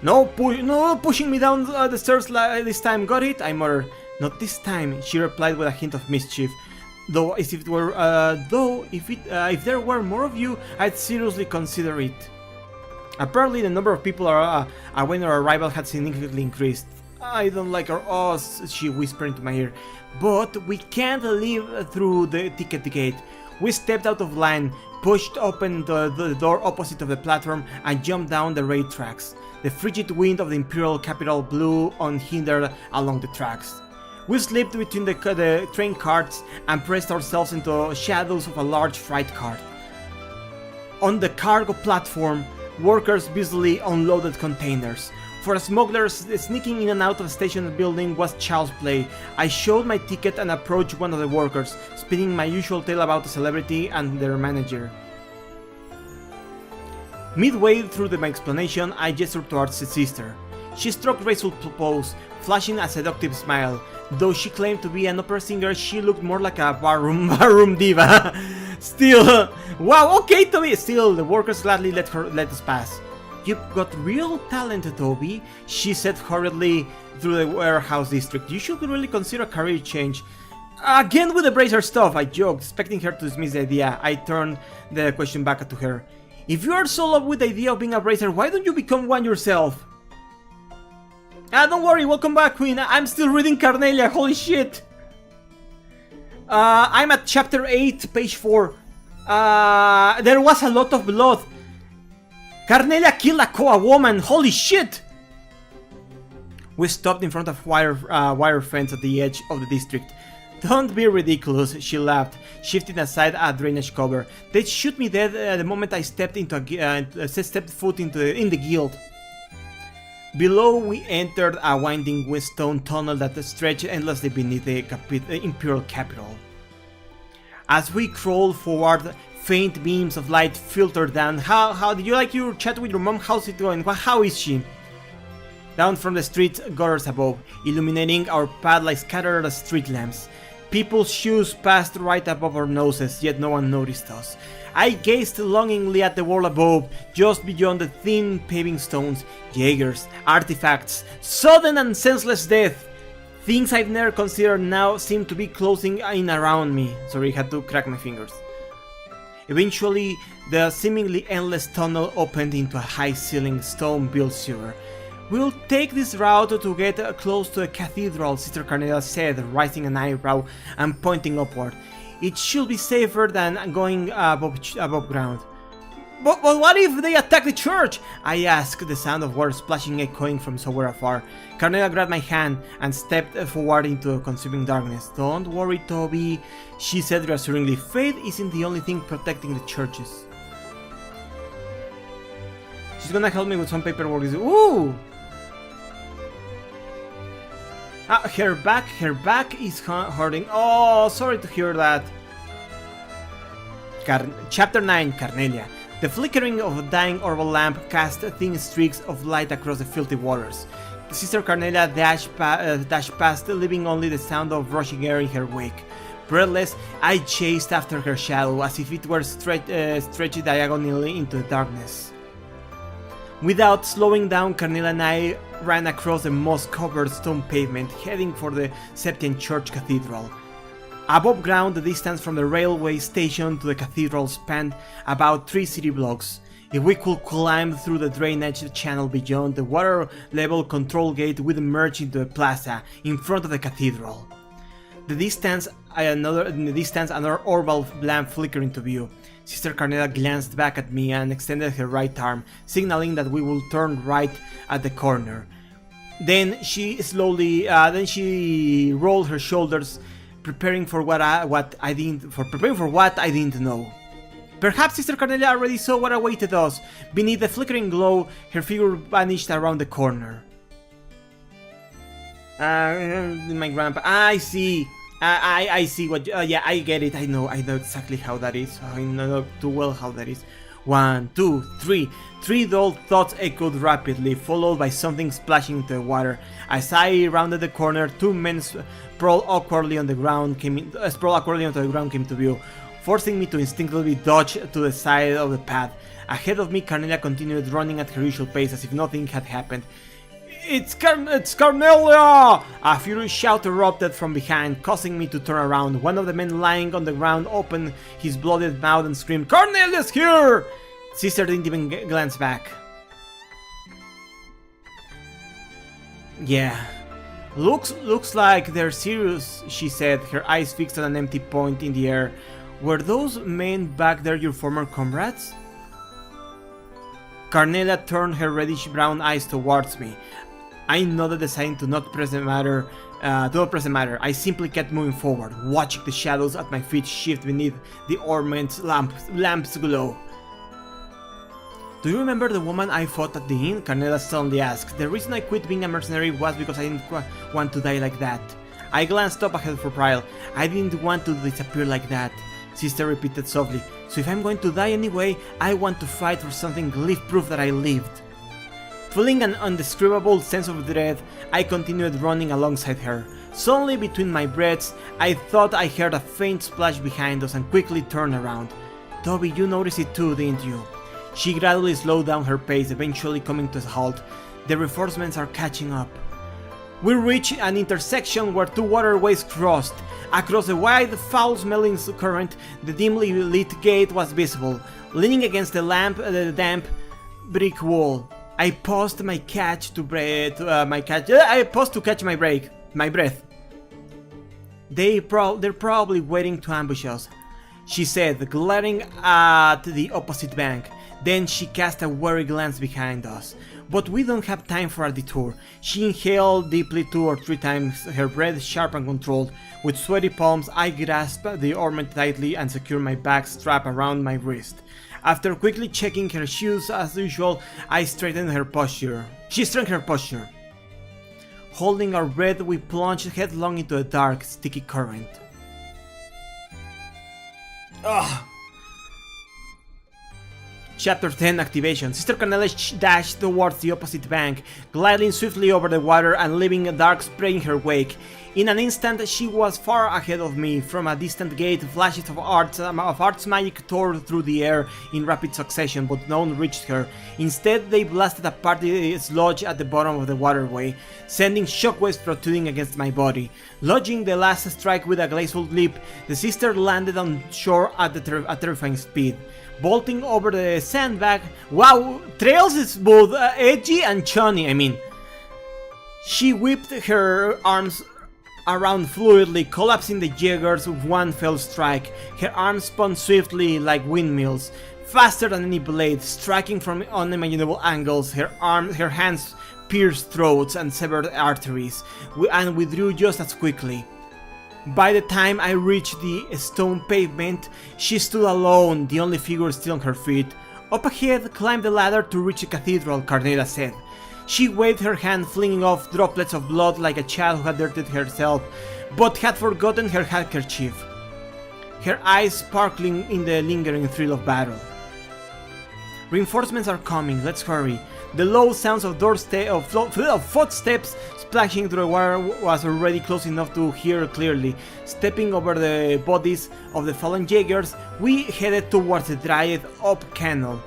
[SPEAKER 1] No pushing me down the stairs this time, got it? I muttered. Not this time, she replied with a hint of mischief. Though if there were more of you, I'd seriously consider it. Apparently the number of people awaiting our arrival had significantly increased. I don't like our odds, she whispered into my ear. But we can't leave through the ticket gate. We stepped out of line, pushed open the door opposite of the platform, and jumped down the rail tracks. The frigid wind of the Imperial capital blew unhindered along the tracks. We slipped between the train carts and pressed ourselves into the shadows of a large freight cart. On the cargo platform, workers busily unloaded containers. For smugglers, sneaking in and out of the station building was child's play. I showed my ticket and approached one of the workers, spinning my usual tale about the celebrity and their manager. Midway through my explanation, I gestured towards his sister. She struck graceful pose, flashing a seductive smile. Though she claimed to be an opera singer, she looked more like a barroom diva. Still, wow, okay, Toby. Still, the workers gladly let us pass. You've got real talent, Toby, she said hurriedly through the warehouse district. You should really consider a career change. Again with the bracer stuff, I joked, expecting her to dismiss the idea. I turned the question back to her. If you are so in love with the idea of being a bracer, why don't you become one yourself? Don't worry, welcome back, Queen. I'm still reading Cornelia, holy shit. I'm at chapter 8, page 4. There was a lot of blood. Cornelia killed a woman, holy shit. We stopped in front of wire fence at the edge of the district. Don't be ridiculous, she laughed, shifting aside a drainage cover. They'd shoot me dead the moment I stepped foot in the guild. Below, we entered a winding stone tunnel that stretched endlessly beneath the imperial capital. As we crawled forward, faint beams of light filtered down. How did you like your chat with your mom? How's it going? How is she? Down from the street gutters above, illuminating our path like scattered street lamps. People's shoes passed right above our noses, yet no one noticed us. I gazed longingly at the wall above, just beyond the thin paving stones, Jaegers, artifacts, sudden and senseless death. Things I've never considered now seemed to be closing in around me. Sorry, I had to crack my fingers. Eventually, the seemingly endless tunnel opened into a high-ceilinged stone-built sewer. "We'll take this route to get close to the cathedral," Sister Carnella said, raising an eyebrow and pointing upward. "It should be safer than going above ground." But what if they attack the church?" I asked, the sound of water splashing echoing from somewhere afar. Carnella grabbed my hand and stepped forward into the consuming darkness. "Don't worry, Toby," she said reassuringly. "Faith isn't the only thing protecting the churches." She's gonna help me with some paperwork. Ooh! Her back is hurting. Oh, sorry to hear that. Chapter 9, Carnelia. The flickering of a dying orbital lamp cast thin streaks of light across the filthy waters. Sister Carnelia dashed past, leaving only the sound of rushing air in her wake. Breathless, I chased after her shadow as if it were stretched diagonally into the darkness. Without slowing down, Carnella and I ran across the moss-covered stone pavement, heading for the Septian Church Cathedral. Above ground, the distance from the railway station to the cathedral spanned about 3 city blocks. If we could climb through the drainage channel beyond the water level control gate, we'd emerge into the plaza in front of the cathedral. In the distance, another orbital lamp flickered into view. Sister Carnella glanced back at me and extended her right arm, signaling that we would turn right at the corner. Then she rolled her shoulders, preparing for what I didn't know. Perhaps Sister Carnelia already saw what awaited us. Beneath the flickering glow, her figure vanished around the corner. My grandpa. I see. I see what. Yeah, I get it. I know exactly how that is. I know too well how that is. 1, 2, 3. 3 dull thoughts echoed rapidly, followed by something splashing into the water. As I rounded the corner, 2 men sprawled awkwardly onto the ground came to view, forcing me to instinctively dodge to the side of the path. Ahead of me, Carnelia continued running at her usual pace as if nothing had happened. It's Carnelia! A furious shout erupted from behind, causing me to turn around. One of the men lying on the ground opened his bloodied mouth and screamed, "Carnelia's here!" Sister didn't even glance back. "Yeah, looks like they're serious," she said, her eyes fixed on an empty point in the air. "Were those men back there your former comrades?" Carnelia turned her reddish-brown eyes towards me. I nodded, deciding to not press the matter. I simply kept moving forward, watching the shadows at my feet shift beneath the ornament lamp's glow. "Do you remember the woman I fought at the inn?" Carnelia suddenly asked. "The reason I quit being a mercenary was because I didn't want to die like that." I glanced up ahead for Prial. "I didn't want to disappear like that," Sister repeated softly. "So if I'm going to die anyway, I want to fight for something, live proof that I lived." Feeling an undescribable sense of dread, I continued running alongside her. Suddenly, between my breaths, I thought I heard a faint splash behind us and quickly turned around. "Toby, you noticed it too, didn't you?" She gradually slowed down her pace, eventually coming to a halt. "The reinforcements are catching up." We reached an intersection where 2 waterways crossed. Across the wide, foul-smelling current, the dimly lit gate was visible, leaning against the damp brick wall. I paused to catch my breath. They're probably waiting to ambush us, she said, glaring at the opposite bank. Then she cast a wary glance behind us. "But we don't have time for a detour." She inhaled deeply 2 or 3 times, her breath sharp and controlled. With sweaty palms, I grasped the ornament tightly and secured my back strap around my wrist. After quickly checking her shoes as usual, I straightened her posture. She straightened her posture. Holding our breath, we plunged headlong into a dark, sticky current. Ugh. Chapter 10 Activation. Sister Carnelia dashed towards the opposite bank, gliding swiftly over the water and leaving a dark spray in her wake. In an instant, she was far ahead of me. From a distant gate, flashes of arts magic tore through the air in rapid succession, but none reached her. Instead, they blasted apart the sludge at the bottom of the waterway, sending shockwaves protruding against my body. Lodging the last strike with a graceful leap, the sister landed on shore at a terrifying speed. Bolting over the sandbag, wow, Trails is both edgy and chunny, I mean. She whipped her arms around fluidly, collapsing the Jaegers with one fell strike. Her arms spun swiftly like windmills, faster than any blade, striking from unimaginable angles. Her hands pierced throats and severed arteries, and withdrew just as quickly. By the time I reached the stone pavement, she stood alone, the only figure still on her feet. Up ahead, climbed the ladder to reach the cathedral, Carnelia said. She waved her hand, flinging off droplets of blood like a child who had dirtied herself, but had forgotten her handkerchief. Her eyes sparkling in the lingering thrill of battle. Reinforcements are coming, let's hurry. The low sounds of footsteps splashing through the water was already close enough to hear clearly. Stepping over the bodies of the fallen Jaegers, we headed towards the dried up canal.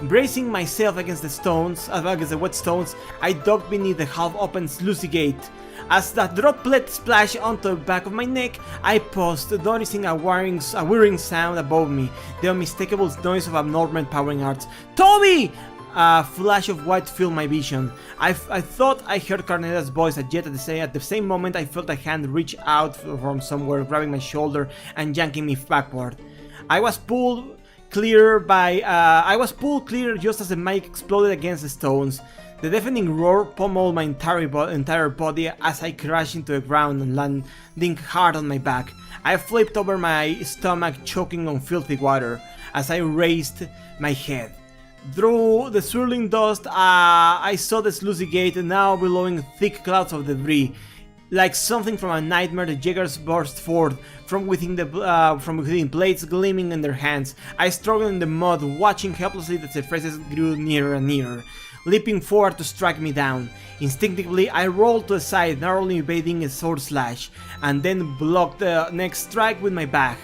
[SPEAKER 1] Bracing myself against the wet stones, I ducked beneath the half-open sluice gate. As that droplet splashed onto the back of my neck, I paused, noticing a whirring sound above me, the unmistakable noise of abnormal powering arts. Toby! A flash of white filled my vision. I thought I heard Carnelia's voice, yet at the same moment I felt a hand reach out from somewhere, grabbing my shoulder and yanking me backward. I was pulled clear just as the mic exploded against the stones. The deafening roar pummeled my entire body as I crashed into the ground and landing hard on my back. I flipped over my stomach, choking on filthy water as I raised my head. Through the swirling dust, I saw the sluice gate, now billowing thick clouds of debris. Like something from a nightmare, the Jaegers burst forth from within blades gleaming in their hands. I struggled in the mud, watching helplessly as their faces grew nearer and nearer, leaping forward to strike me down. Instinctively, I rolled to the side, narrowly evading a sword slash, and then blocked the next strike with my back.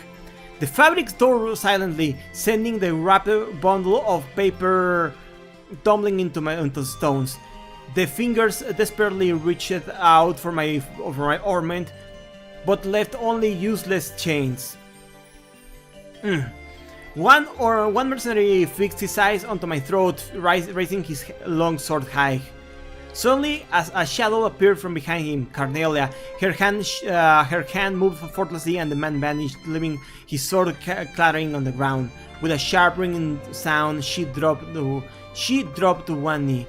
[SPEAKER 1] The fabric tore silently, sending the wrapped bundle of paper tumbling into the stones. The fingers desperately reached out for my ornament, but left only useless chains. One mercenary fixed his eyes onto my throat, raising his long sword high. Suddenly, as a shadow appeared from behind him, Carnelia, her hand moved effortlessly and the man vanished, leaving his sword clattering on the ground. With a sharp ringing sound, she dropped to one knee.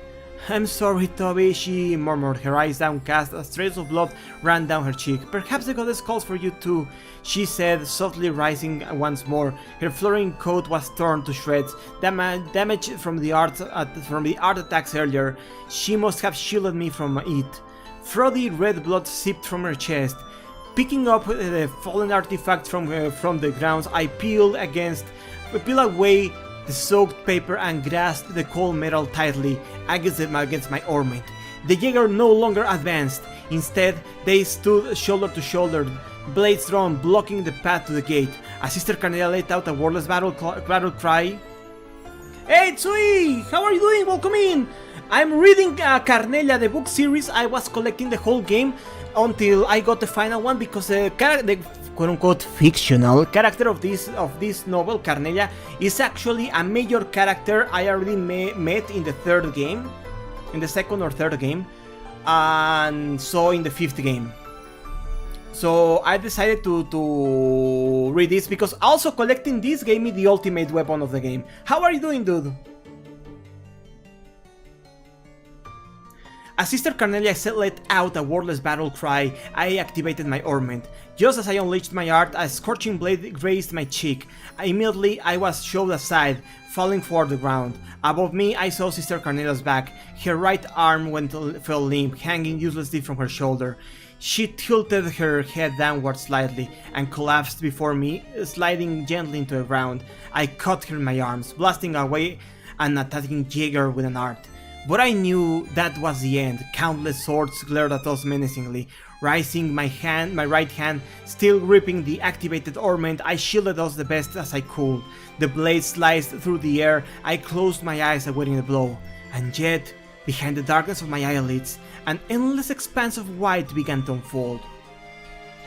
[SPEAKER 1] "I'm sorry, Toby," she murmured, her eyes downcast as trails of blood ran down her cheek. "Perhaps the goddess calls for you too," she said, softly rising once more. Her flowing coat was torn to shreds, damage from the art attacks earlier. She must have shielded me from it. Frothy red blood seeped from her chest. Picking up the fallen artifact from the ground, I peeled away the soaked paper and grasped the cold metal tightly against my ornament. The Jaeger no longer advanced. Instead, they stood shoulder to shoulder, blades drawn, blocking the path to the gate. As Sister Carnelia let out a wordless battle cry. "Hey, Tsui! How are you doing? Welcome in! I'm reading Carnelia, the book series. I was collecting the whole game until I got the final one because the quote-unquote fictional character of this novel, Carnelia, is actually a major character I already met in the second or third game, and so in the fifth game. So I decided to read this because also collecting this gave me the ultimate weapon of the game. How are you doing, dude? As Sister Carnelia let out a wordless battle cry, I activated my ornament. Just as I unleashed my art, a scorching blade grazed my cheek. Immediately, I was shoved aside, falling toward the ground. Above me, I saw Sister Carnelia's back. Her right arm fell limp, hanging uselessly from her shoulder. She tilted her head downward slightly and collapsed before me, sliding gently into the ground. I caught her in my arms, blasting away and attacking Jaeger with an art. But I knew that was the end. Countless swords glared at us menacingly. Raising my right hand, still gripping the activated ornament, I shielded us the best as I could. The blade sliced through the air. I closed my eyes awaiting the blow. And yet, behind the darkness of my eyelids, an endless expanse of white began to unfold.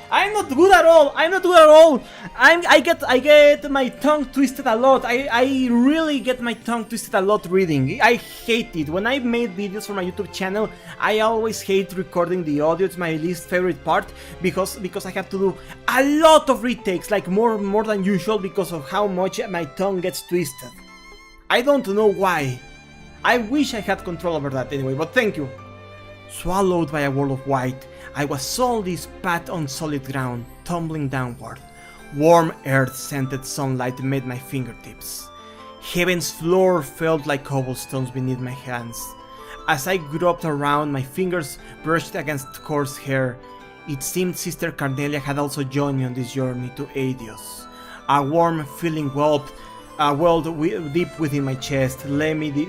[SPEAKER 1] I'm not good at all. I get my tongue twisted a lot. I really get my tongue twisted a lot reading. I hate it. When I made videos for my YouTube channel, I always hate recording the audio. It's my least favorite part because I have to do a lot of retakes, like more than usual, because of how much my tongue gets twisted. I don't know why. I wish I had control over that anyway, but thank you. Swallowed by a wall of white, I was solidly spat on solid ground, tumbling downward. Warm earth-scented sunlight met my fingertips. Heaven's floor felt like cobblestones beneath my hands. As I groped around, my fingers brushed against coarse hair. It seemed Sister Carnelia had also joined me on this journey to Aedios. A warm feeling welled deep within my chest. Let me the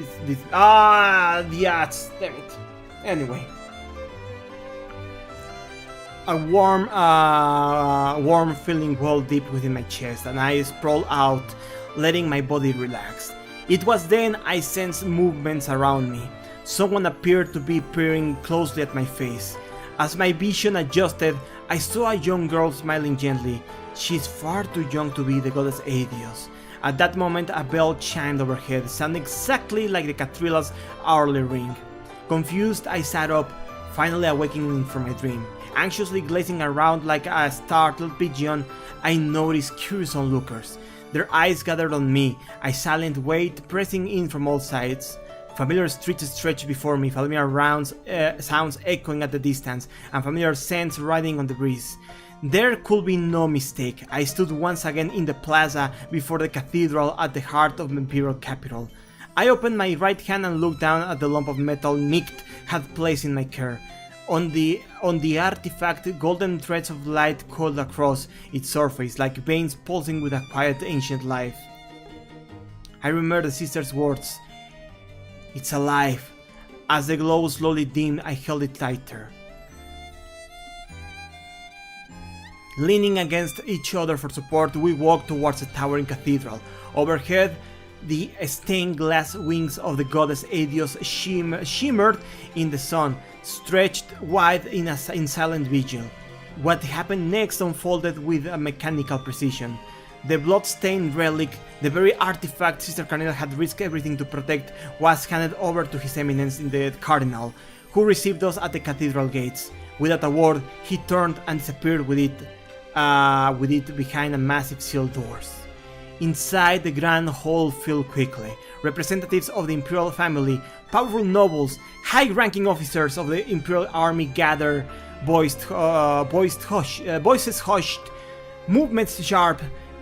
[SPEAKER 1] ass, damn it. Anyway, a warm feeling welled deep within my chest, and I sprawled out, letting my body relax. It was then I sensed movements around me. Someone appeared to be peering closely at my face. As my vision adjusted, I saw a young girl smiling gently. She's far too young to be the goddess Aedios. At that moment, a bell chimed overhead, sounding exactly like the Catrilla's hourly ring. Confused, I sat up, finally awakening from my dream. Anxiously gazing around like a startled pigeon, I noticed curious onlookers. Their eyes gathered on me, a silent weight pressing in from all sides. Familiar streets stretched before me, familiar sounds echoing at the distance, and familiar scents riding on the breeze. There could be no mistake. I stood once again in the plaza before the cathedral at the heart of the imperial capital. I opened my right hand and looked down at the lump of metal Nikt had placed in my care. On the artifact, golden threads of light coiled across its surface, like veins pulsing with a quiet ancient life. I remembered the sister's words. It's alive. As the glow slowly dimmed, I held it tighter. Leaning against each other for support, we walked towards the towering cathedral. Overhead, the stained glass wings of the goddess Aedios shimmered in the sun, stretched wide in silent vigil. What happened next unfolded with a mechanical precision. The blood-stained relic, the very artifact Sister Carnelia had risked everything to protect, was handed over to His Eminence the Cardinal, who received us at the cathedral gates. Without a word, he turned and disappeared with it behind a massive sealed doors. Inside, the grand hall filled quickly. Representatives of the imperial family, powerful nobles, high-ranking officers of the imperial army gathered, voices hushed, movements sharp.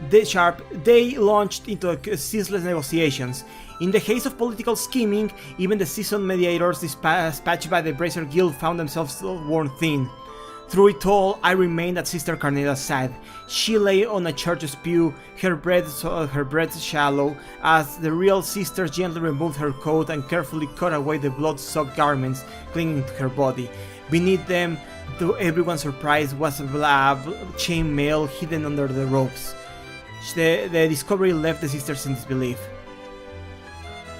[SPEAKER 1] They launched into ceaseless negotiations. In the haze of political scheming, even the seasoned mediators dispatched by the Bracer Guild found themselves worn thin. Through it all, I remained at Sister Carnelia's side. She lay on a church's pew, her breath shallow, as the real sisters gently removed her coat and carefully cut away the blood-soaked garments clinging to her body. Beneath them, to everyone's surprise, was a chainmail hidden under the robes. The discovery left the sisters in disbelief.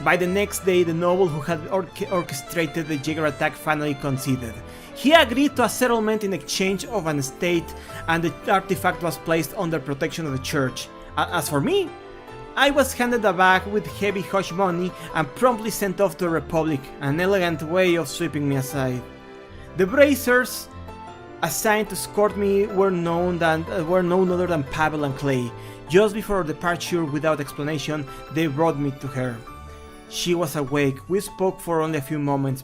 [SPEAKER 1] By the next day, the noble who had orchestrated the Jaeger attack finally conceded. He agreed to a settlement in exchange of an estate, and the artifact was placed under protection of the church. As for me, I was handed a bag with heavy hush money and promptly sent off to the Republic, an elegant way of sweeping me aside. The bracers assigned to escort me were none other than Pavel and Clay. Just before departure, without explanation, they brought me to her. She was awake. We spoke for only a few moments,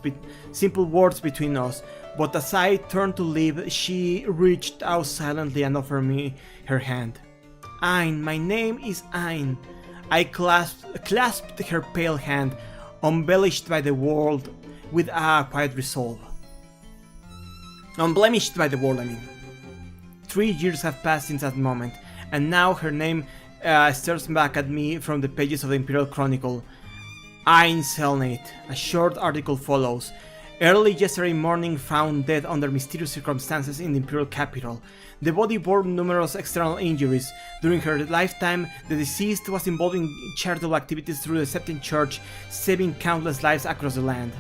[SPEAKER 1] simple words between us, but as I turned to leave, she reached out silently and offered me her hand. Ein, my name is Ein. I clasped her pale hand, embellished by the world with a quiet resolve. Unblemished by the world, I mean. 3 years have passed since that moment, and now her name stares back at me from the pages of the Imperial Chronicle. Ein Selnate. A short article follows. Early yesterday morning found dead under mysterious circumstances in the Imperial capital. The body bore numerous external injuries. During her lifetime, the deceased was involved in charitable activities through the Septine Church, saving countless lives across the land.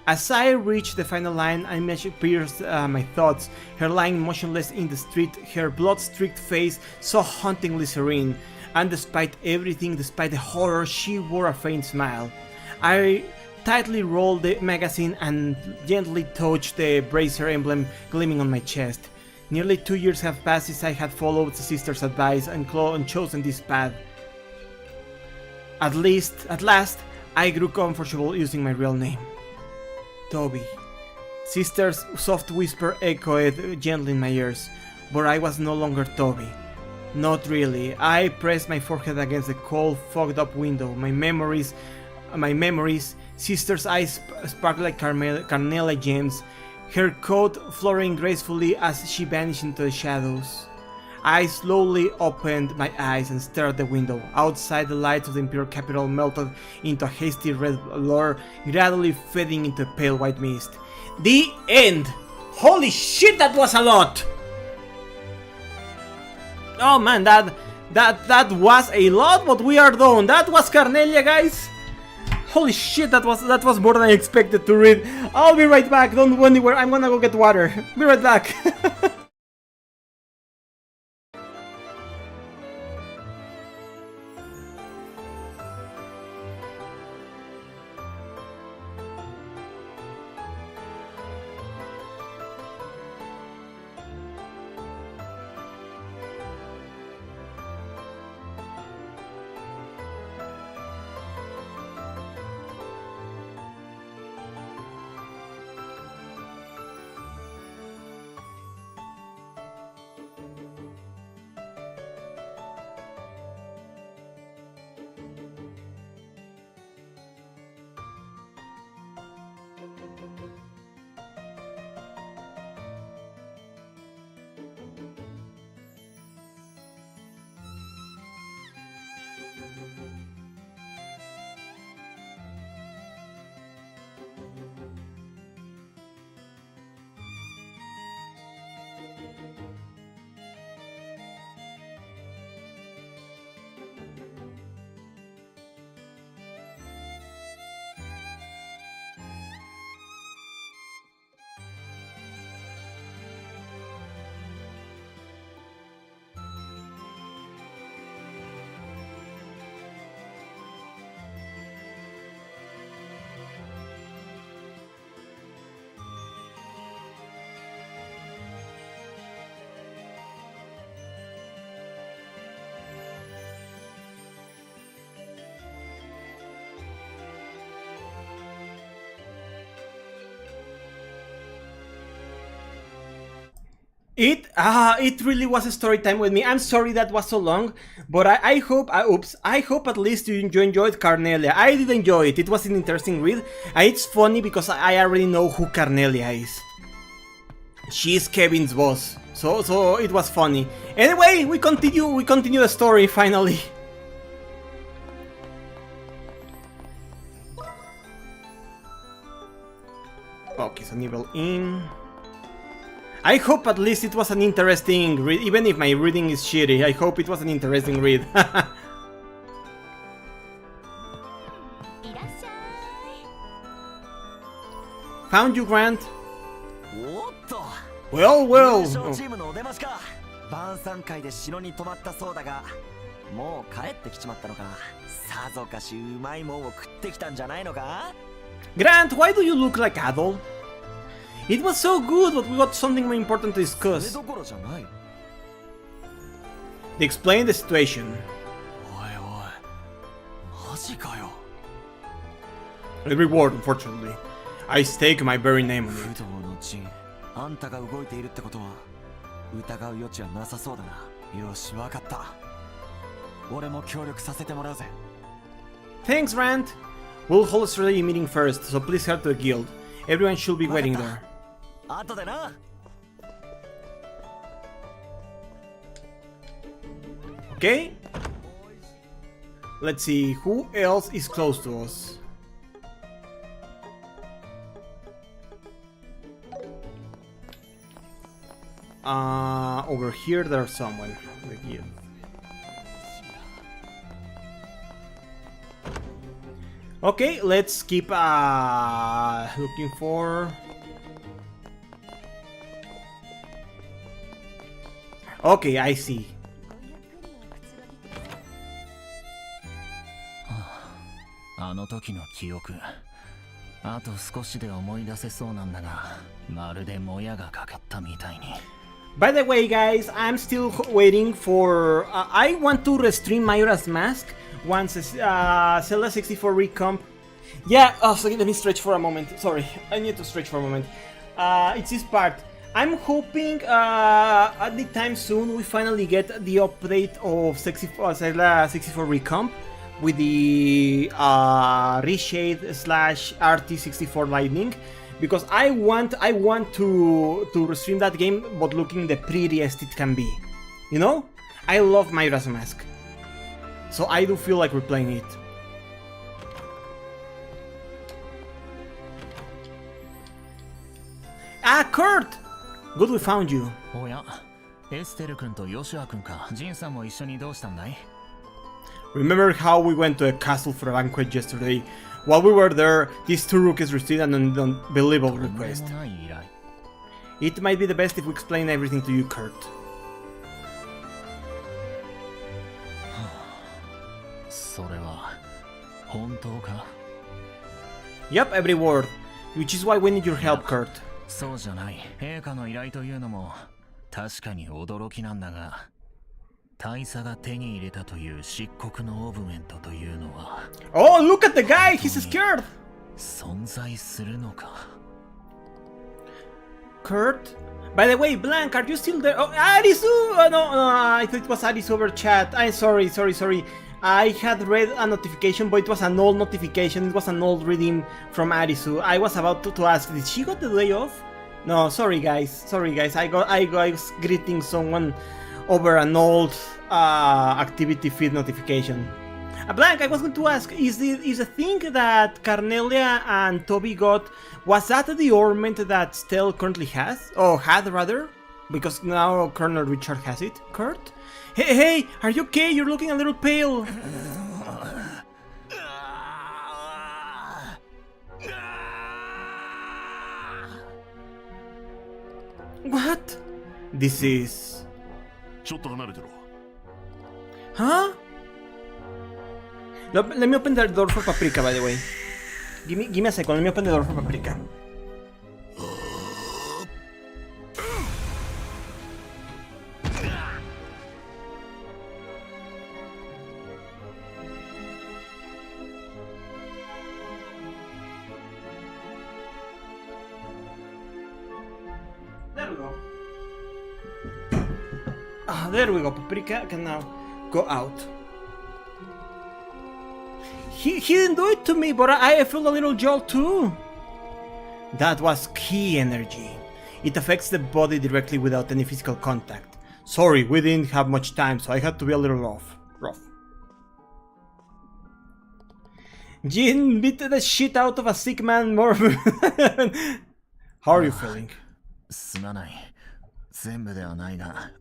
[SPEAKER 1] As I reached the final line, I pierced my thoughts, her lying motionless in the street, her blood-streaked face so hauntingly serene, and despite everything, despite the horror, she wore a faint smile. I tightly rolled the magazine and gently touched the bracer emblem gleaming on my chest. Nearly 2 years have passed since I had followed the sister's advice and chosen this path. At last, I grew comfortable using my real name. Toby. Sister's soft whisper echoed gently in my ears, but I was no longer Toby. Not really. I pressed my forehead against the cold, fogged-up window. My memories. Sister's eyes sparkled like carnelian gems, her coat fluttering gracefully as she vanished into the shadows. I slowly opened my eyes and stared at the window. Outside, the lights of the Imperial capital melted into a hasty red blur, gradually fading into a pale white mist. The end! Holy shit, that was a lot! Oh man, that was a lot, but we are done. That was Carnelia, guys. Holy shit, that was more than I expected to read. I'll be right back. Don't go anywhere. I'm gonna go get water. Be right back. It really was a story time with me. I'm sorry that was so long, but I hope at least you enjoyed Carnelia. I did enjoy it. It was an interesting read, and it's funny because I already know who Carnelia is. She's Kevin's boss, so it was funny. Anyway, we continue the story finally. Okay, so Nibble in. I hope at least it was an interesting read, even if my reading is shitty. I hope it was an interesting read. Found you, Grant? Well. Oh. Grant, why do you look like Adol? It was so good, but we got something more important to discuss. They explained the situation. The reward, unfortunately. I stake my very name on it.
[SPEAKER 2] 不動の陣、あんたが動いているってことは疑う余地はなさそうだな。よし、わかった。俺も協力させてもらうぜ。
[SPEAKER 1] Thanks, Rand. We'll hold a strategy meeting first, so please head to the guild. Everyone should be waiting there.
[SPEAKER 2] 後でな。
[SPEAKER 1] Okay. Let's see, who else is close to us? Over here there's someone. Like you. Okay, let's keep looking for... Okay, I see.
[SPEAKER 2] あの時の記憶、あと少しで思い出せそうなんだが、まるでもやがかかったみたいに。
[SPEAKER 1] By the way, guys, I'm still waiting for... I want to restream Majora's Mask once Zelda 64 recomp. Yeah, so let me stretch for a moment. Sorry, I need to stretch for a moment. It's this part. I'm hoping at the time soon we finally get the update of Zelda 64 recomp with the reshade / RT64 Lightning, because I want to restream that game, but looking the prettiest it can be. You know, I love Majora's Mask, so I do feel like replaying it. Ah, Kurt! Good, we found you.
[SPEAKER 2] おや、エステル君とヨシュア君か。ジンさんも一緒にどうしたんだい？
[SPEAKER 1] Remember how we went to a castle for a banquet yesterday? While we were there, these two rookies received an unbelievable request. It might be the best if we explain everything to you, Kurt.
[SPEAKER 2] それは本当か？
[SPEAKER 1] Yep, every word. Which is why we need your help, Kurt.
[SPEAKER 2] そうじゃない。陛下の依頼というのも確かに驚きなんだが、大佐が手に入れたという漆黒のオーブメントというのは。
[SPEAKER 1] Oh, look at the guy! He's scared!
[SPEAKER 2] 存在するのか。
[SPEAKER 1] Kurt? By the way, Blank, are you still there? Oh, Arisu! Oh, no, I thought it was Arisu over chat. I'm sorry. I had read a notification, but it was an old notification. It was an old reading from Arisu. I was about to ask, did she got the day off? No, sorry guys. I was greeting someone over an old activity feed notification. Blank, I was going to ask, is the thing that Carnelia and Toby got, was that the ornament that Stell currently has? Or had rather? Because now Colonel Richard has it. Kurt? Hey, are you okay? You're looking a little pale. What? This is... Huh? Let me open the door for Paprika, by the way. Give me a second, let me open the door for Paprika. There we go. There we go. Paprika can now go out. He didn't do it to me, but I feel a little jolt too. That was key energy. It affects the body directly without any physical contact. Sorry, we didn't have much time, so I had to be a little rough. Jin beat the shit out of a sick man more. How are you feeling?
[SPEAKER 2] すまない。全部ではないが、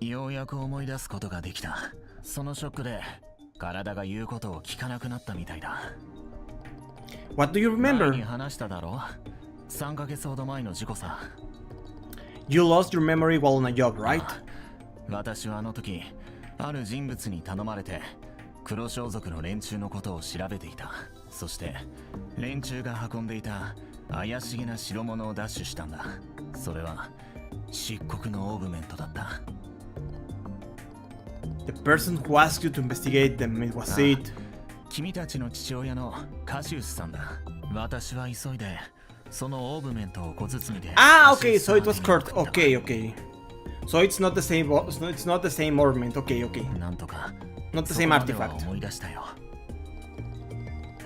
[SPEAKER 2] ようやく思い出すことができた。そのショックで体が言うことを聞かなくなったみたいだ。
[SPEAKER 1] What do you remember?
[SPEAKER 2] 前に話しただろ？3ヶ月ほど前の事故さ。
[SPEAKER 1] You lost your memory while on a job, right?
[SPEAKER 2] 私はあの時、ある人物に頼まれて黒装束の連中のことを調べていた。そして連中が運んでいた怪しげな代物を奪取したんだ。それは漆黒のオーブメントだった。
[SPEAKER 1] The person who asked you to investigate them, it was it.
[SPEAKER 2] 君たちの父親のカシウスさんだ。私は急いでそのオーブメントを小包で。
[SPEAKER 1] Ah, okay, so it was Kurt. Okay, okay. So it's not the same. It's not the same ornament. Okay, okay.
[SPEAKER 2] なんとか
[SPEAKER 1] Not the
[SPEAKER 2] そこ
[SPEAKER 1] same
[SPEAKER 2] までは
[SPEAKER 1] artifact.
[SPEAKER 2] 思い出したよ。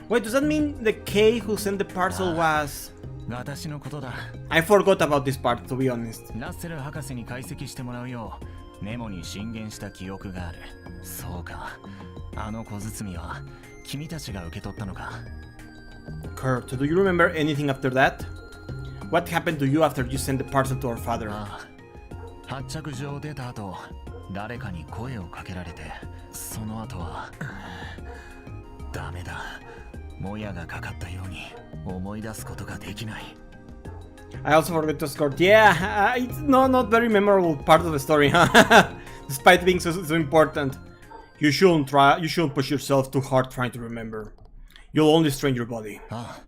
[SPEAKER 1] Wait, does that mean the K who sent the parcel was?
[SPEAKER 2] 私のことだ。
[SPEAKER 1] I forgot about this part, to be honest.
[SPEAKER 2] ラッセル博士に解析してもらうようメモに進言した記憶がある。そうか、あの小包は君たちが受け取ったのか。
[SPEAKER 1] Kurt, do you remember anything after that? What happened to you after you sent the parcel to our father?
[SPEAKER 2] ああ、発着場を出た後、誰かに声をかけられて、その後はダメだ。もやがかかったように思い出すことができない。
[SPEAKER 1] I also forgot to score. Yeah, it's not very memorable part of the story, huh? Despite being so important. You shouldn't push yourself too hard trying to remember. You'll only strain your body.
[SPEAKER 2] あ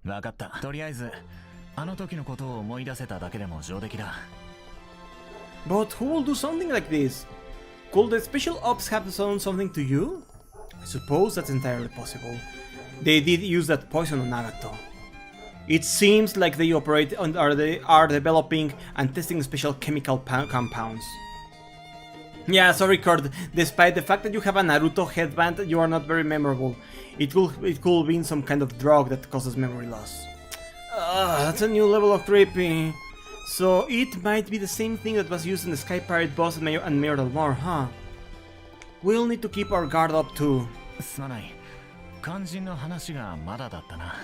[SPEAKER 2] あ、わかった。とりあえず、あの時のことを思い出せただけでも上出来だ。
[SPEAKER 1] But who will do something like this? Could the special ops have done something to you? I suppose that's entirely possible. They did use that poison on Nagato. It seems like they operate and are developing and testing special chemical compounds. Yeah, sorry Kurt, despite the fact that you have a Naruto headband, you are not very memorable. It could be some kind of drug that causes memory loss. That's a new level of creepy. So it might be the same thing that was used in the Sky Pirate boss and Mayor Dalmor, huh? We'll need to keep our guard up too.
[SPEAKER 2] すまない。肝心の話がまだだったな。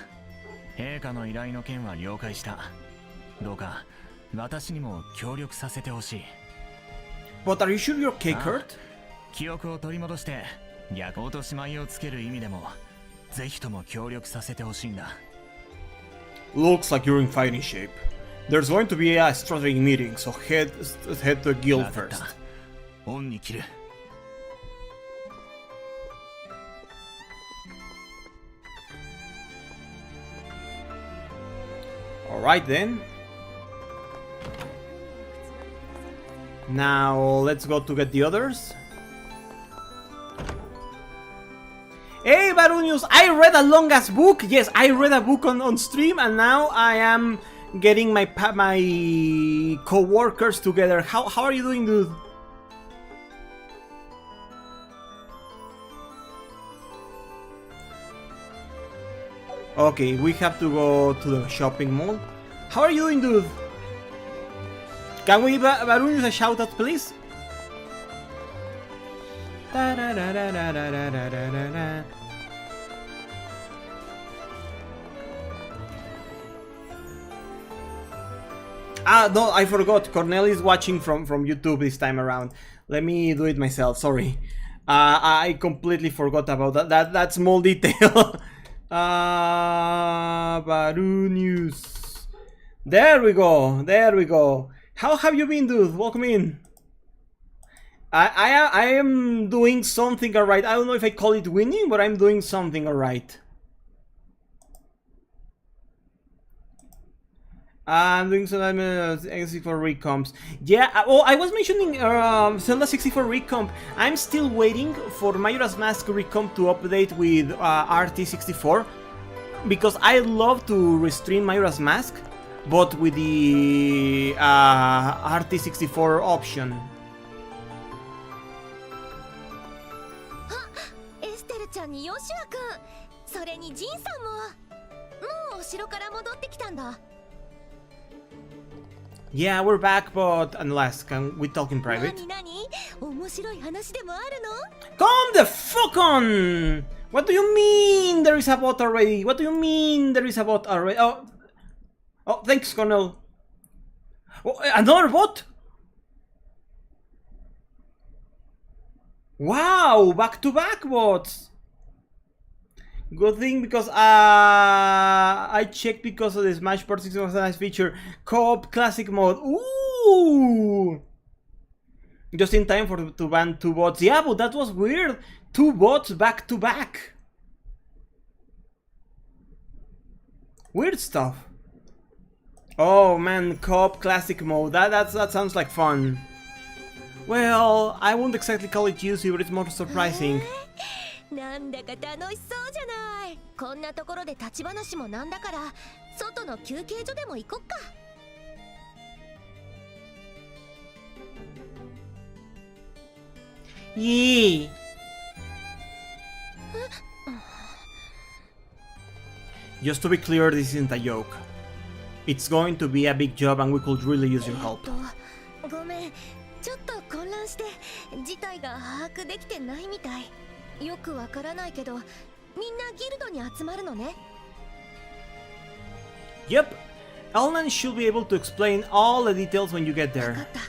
[SPEAKER 2] 陛下の依頼の件は了解した。どうか私にも協力させてほしい。
[SPEAKER 1] But are you sure you're okay, Kurt?
[SPEAKER 2] 記憶を取り戻して逆落とし前をつける意味でもぜひとも協力させてほしいんだ。
[SPEAKER 1] Looks like you're in fighting shape. There's going to be a strategy meeting, so head to the guild
[SPEAKER 2] わかった。
[SPEAKER 1] first.
[SPEAKER 2] オンに切る。
[SPEAKER 1] Alright then. Now let's go to get the others. Hey Barunius, I read a long ass book. Yes, I read a book on stream and now I am getting my co-workers together. How are you doing, dude? Okay, we have to go to the shopping mall. How are you doing, dude? Can we Barunius a shout out, please? Ah, no, I forgot. Cornel is watching from YouTube this time around. Let me do it myself. Sorry, I completely forgot about that small detail. Barunius. There we go. There we go. How have you been, dude? Welcome in. I am doing something alright. I don't know if I call it winning, but I'm doing something alright. I'm doing some N64 recomps. Yeah, oh, I was mentioning Zelda 64 recomp. I'm still waiting for Majora's Mask recomp to update with RT64 because I love to restream Majora's Mask, but with the RT64 option.
[SPEAKER 3] エステルちゃんにヨシュア君、それにジンさんももうお城から戻ってきたんだ。
[SPEAKER 1] Yeah, we're back, but unless can we talk in private?
[SPEAKER 3] 何面白い話でもあるの？
[SPEAKER 1] Come the fuck on! What do you mean there is a bot already? What do you mean there is a bot already? Oh, thanks, Cornel. Oh, another bot? Wow, back-to-back bots. Good thing because I checked because of the Smash Bros. Was a nice feature. Co-op classic mode. Ooh! Just in time to ban 2 bots. Yeah, but that was weird. 2 bots back to back. Weird stuff. Oh man, co-op classic mode. That sounds like fun. Well, I won't exactly call it juicy, but it's more surprising.
[SPEAKER 3] なんだか楽しそうじゃない。こんなところで立ち話もなんだから、外の休憩所でも行こっか。
[SPEAKER 1] Yeah. Just to be clear, this isn't a joke. It's going to be a big job and we could really use your help.
[SPEAKER 3] ごめん、ちょっと混乱して事態が把握できてないみたい。よくわからないけど、みんなギルドに集まるのね。
[SPEAKER 1] Yep. Elnan should be able to explain all the details when you get
[SPEAKER 3] わ
[SPEAKER 1] there.
[SPEAKER 3] かった。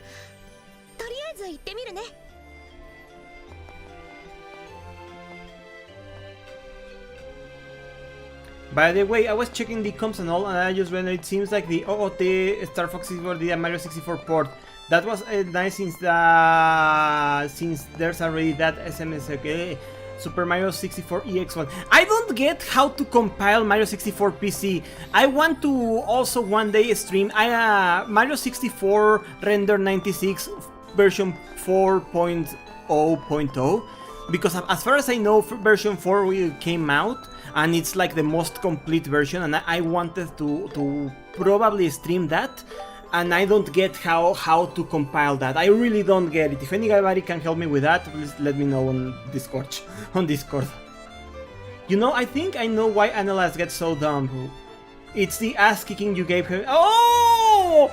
[SPEAKER 3] とりあえず行ってみるね。
[SPEAKER 1] By the way, I was checking the comps and all, and I just read it seems like the OOT Star Fox 64 did a Mario 64 port. That was nice since there's already that SMS. Okay. Super Mario 64 EX1. I don't get how to compile Mario 64 PC. I want to also one day stream Mario 64 Render 96 version 4.0.0 because as far as I know version 4 came out and it's like the most complete version, and I wanted to probably stream that. And I don't get how to compile that. I really don't get it. If anybody can help me with that, please let me know on Discord. You know, I think I know why Anelas gets so dumb. It's the ass kicking you gave him. Oh,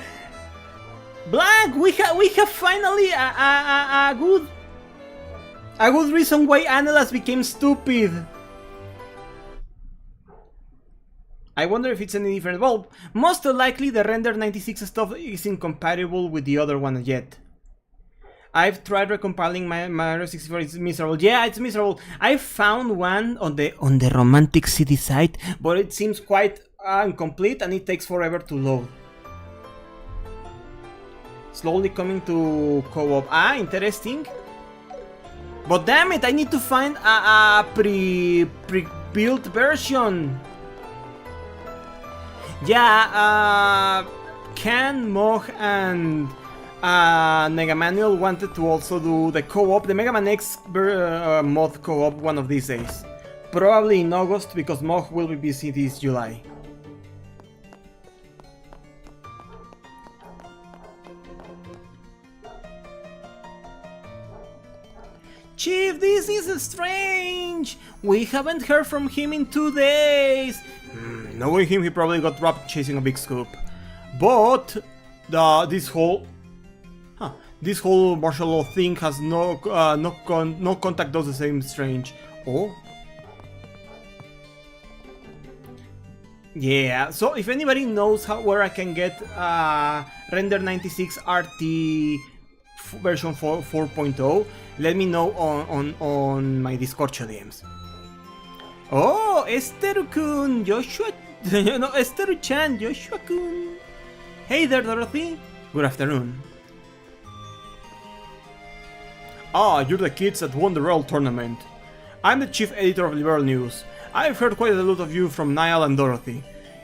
[SPEAKER 1] Blank! We have finally a good reason why Anelas became stupid. I wonder if it's any different. Well, most likely the Render 96 stuff is incompatible with the other one yet. I've tried recompiling my Mario 64. It's miserable. Yeah, it's miserable. I found one on the Romantic City site, but it seems quite incomplete and it takes forever to load. Slowly coming to co-op. Ah, interesting. But damn it, I need to find a pre-built version. Yeah, Ken, Mog, and Mega Manuel wanted to also do the co-op, the Mega Man X mod co-op one of these days. Probably in August, because Mog will be busy this July. Chief, this is strange! We haven't heard from him in 2 days! Knowing him, he probably got robbed chasing a big scoop. But this whole martial law thing has no contact does the same strange. Oh? Yeah, so if anybody knows where I can get Render 96 RT version 4.0, let me know on my Discord DMs. Oh, Esther-kun, Joshua... no, Esther-chan, Joshua-kun. Hey there, Dorothy. Good afternoon. Ah, you're the kids that won the Royal Tournament. I'm the chief editor of Liberal News. I've heard quite a lot of you from Niall and Dorothy.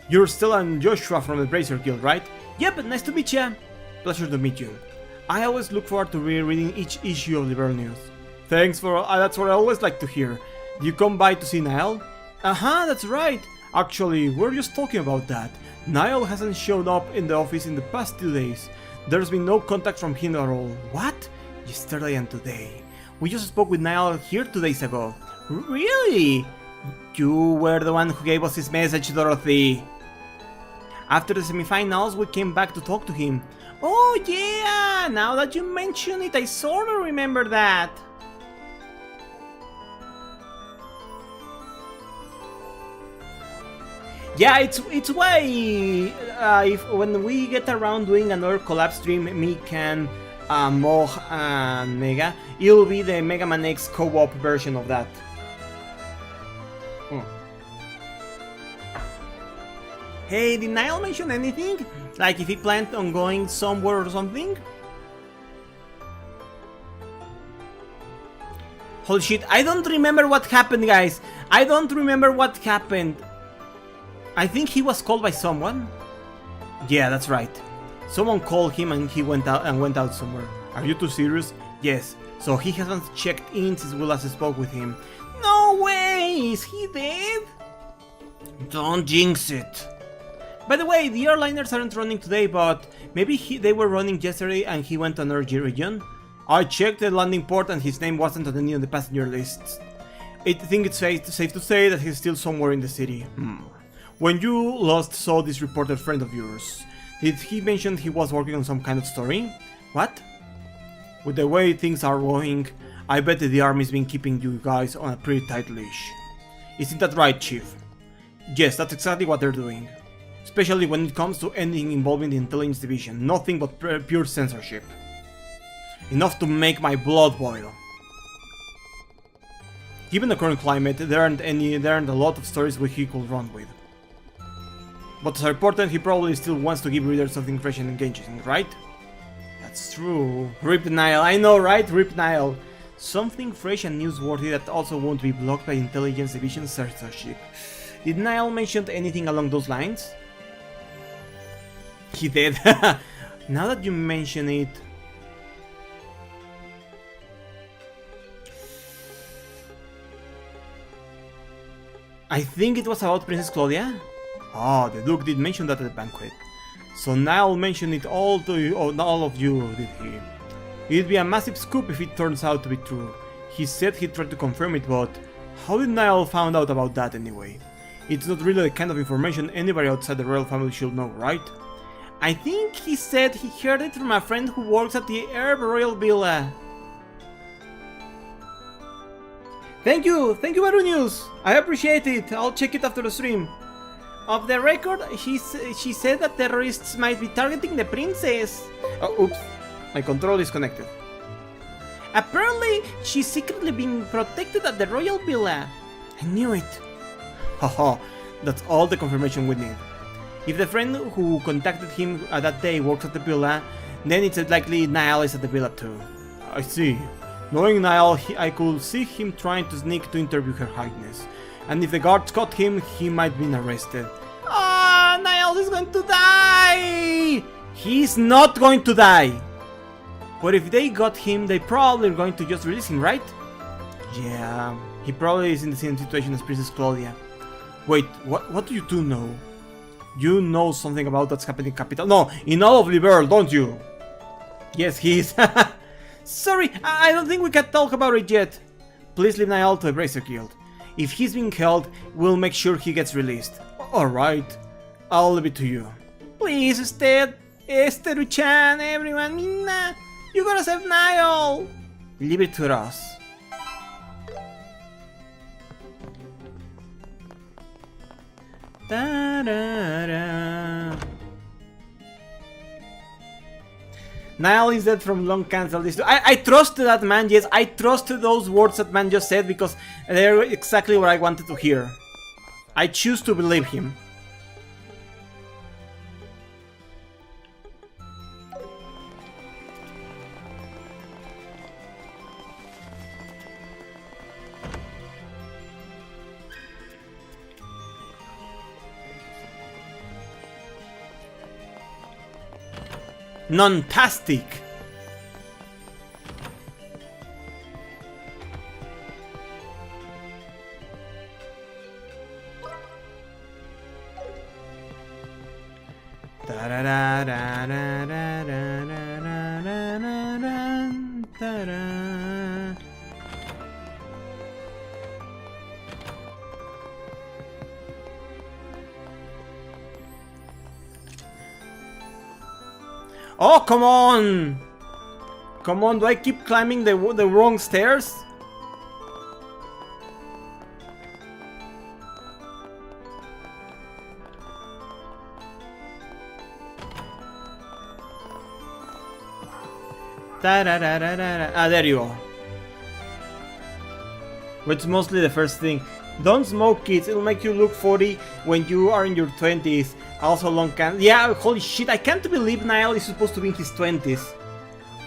[SPEAKER 1] You're Stella and Joshua from the Bracer Guild, right? Yep, nice to meet ya. Pleasure to meet you. I always look forward to rereading each issue of Liberal News. Thanks for... that's what I always like to hear. Do you come by to see Niall? That's right. Actually, we're just talking about that. Niall hasn't shown up in the office in the past 2 days. There's been no contact from him at all. What? Yesterday and today. We just spoke with Niall here 2 days ago. Really? You were the one who gave us his message, Dorothy. After the semifinals, we came back to talk to him. Oh yeah! Now that you mention it, I sorta remember that. Yeah, it's why if when we get around doing another collab stream, me, Ken, Mog, and Mega, it'll be the Mega Man X co-op version of that. Hey, did Niall mention anything? Like if he planned on going somewhere or something? Holy shit, I don't remember what happened, guys. I don't remember what happened. I think he was called by someone. Yeah, that's right. Someone called him and he went out somewhere. Are you too serious? Yes. So he hasn't checked in since we last spoke with him. No way! Is he dead? Don't jinx it. By the way, the airliners aren't running today, but maybe they were running yesterday and he went to another region? I checked the landing port and his name wasn't on any of the passenger lists. I think it's safe to say that he's still somewhere in the city. When you last saw this reporter friend of yours, did he mention he was working on some kind of story? What? With the way things are going, I bet the army's been keeping you guys on a pretty tight leash. Isn't that right, Chief? Yes, that's exactly what they're doing. Especially when it comes to anything involving the intelligence division. Nothing but pure censorship. Enough to make my blood boil. Given the current climate, there aren't a lot of stories he could run with. But as a reporter, he probably still wants to give readers something fresh and engaging, right? That's true. Rip Nile, I know, right? Rip Nile. Something fresh and newsworthy that also won't be blocked by Intelligence Division censorship. Did Nile mention anything along those lines? He did. Now that you mention it... I think it was about Princess Claudia? Ah, the Duke did mention that at the banquet. So Niall mentioned it all to all of you, did he? It'd be a massive scoop if it turns out to be true. He said he'd try to confirm it, but how did Niall find out about that anyway? It's not really the kind of information anybody outside the royal family should know, right? I think he said he heard it from a friend who works at the Herb Royal Villa. Thank you Barunius! I appreciate it, I'll check it after the stream. Off the record, she said that terrorists might be targeting the princess. Oh, oops, my control is connected. Apparently, she's secretly being protected at the Royal Villa. I knew it. Haha, that's all the confirmation we need. If the friend who contacted him that day works at the villa, then it's likely Niall is at the villa too. I see. Knowing Niall, I could see him trying to sneak to interview Her Highness. And if the guards caught him, he might be arrested. Ah, Niall is going to die! He's not going to die! But if they got him, they probably are going to just release him, right? Yeah, he probably is in the same situation as Princess Claudia. Wait, what do you two know? You know something about what's happening in Capital? No, in all of Liberl, don't you? Yes, he is. Sorry, I don't think we can talk about it yet. Please leave Niall to a Bracer Guild. If he's being held, we'll make sure he gets released. Alright, I'll leave it to you. Please, Esteru-chan, everyone, Minna, you gotta save Niall. Leave it to us. Da-da-da. Niall is dead from lung cancer. I trust that man, yes, I trust those words that man just said because they're exactly what I wanted to hear. I choose to believe him. Nontastic! Oh, come on! Come on, do I keep climbing the wrong stairs? Ah, there you go. It's mostly the first thing. Don't smoke, kids, it'll make you look 40 when you are in your 20s. Also long cancer. Yeah, holy shit, I can't believe Niall is supposed to be in his 20s.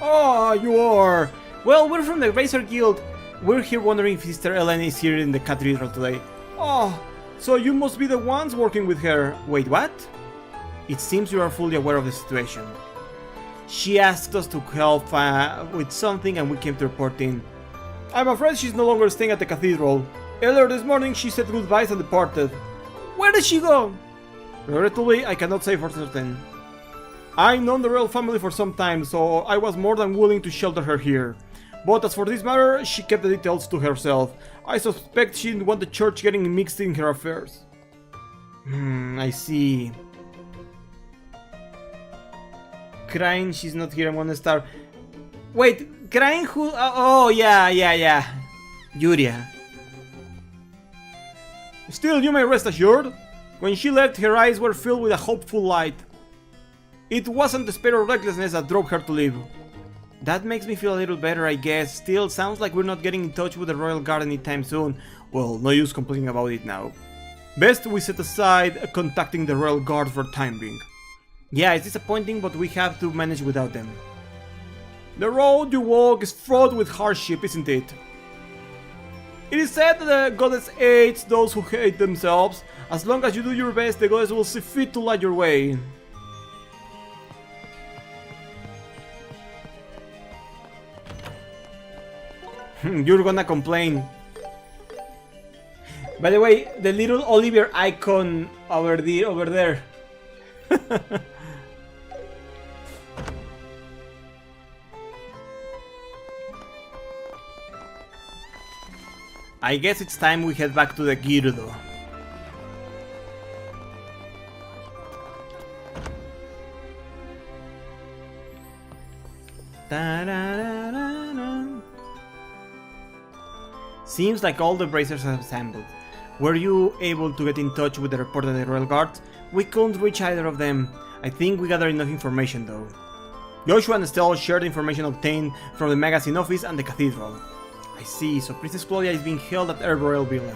[SPEAKER 1] Oh, you are. Well, we're from the Racer Guild. We're here wondering if Sister Ellen is here in the cathedral today. Oh, so you must be the ones working with her. Wait, what? It seems you are fully aware of the situation. She asked us to help with something and we came to report in. I'm afraid she's no longer staying at the cathedral. Earlier this morning she said goodbyes and departed. Where did she go? Regrettably, I cannot say for certain. I've known the royal family for some time, so I was more than willing to shelter her here. But as for this matter, she kept the details to herself. I suspect she didn't want the church getting mixed in her affairs. I see. Crying, she's not here, I'm gonna start. Wait, crying who? Oh, yeah. Yuria. Still, you may rest assured. When she left, her eyes were filled with a hopeful light. It wasn't despair or recklessness that drove her to leave. That makes me feel a little better, I guess. Still, sounds like we're not getting in touch with the Royal Guard anytime soon. Well, no use complaining about it now. Best we set aside contacting the Royal Guard for time being. Yeah, it's disappointing, but we have to manage without them. The road you walk is fraught with hardship, isn't it? It is said that the goddess aids those who hate themselves. As long as you do your best, the goddess will see fit to light your way. You're gonna complain. By the way, the little Oliver icon over there. I guess it's time we head back to the Girdo. Seems like all the bracers have assembled. Were you able to get in touch with the report of the Royal Guards? We couldn't reach either of them. I think we gathered enough information though. Joshua and Estelle shared information obtained from the magazine office and the cathedral. I see, so Princess Claudia is being held at Air Royal Villa.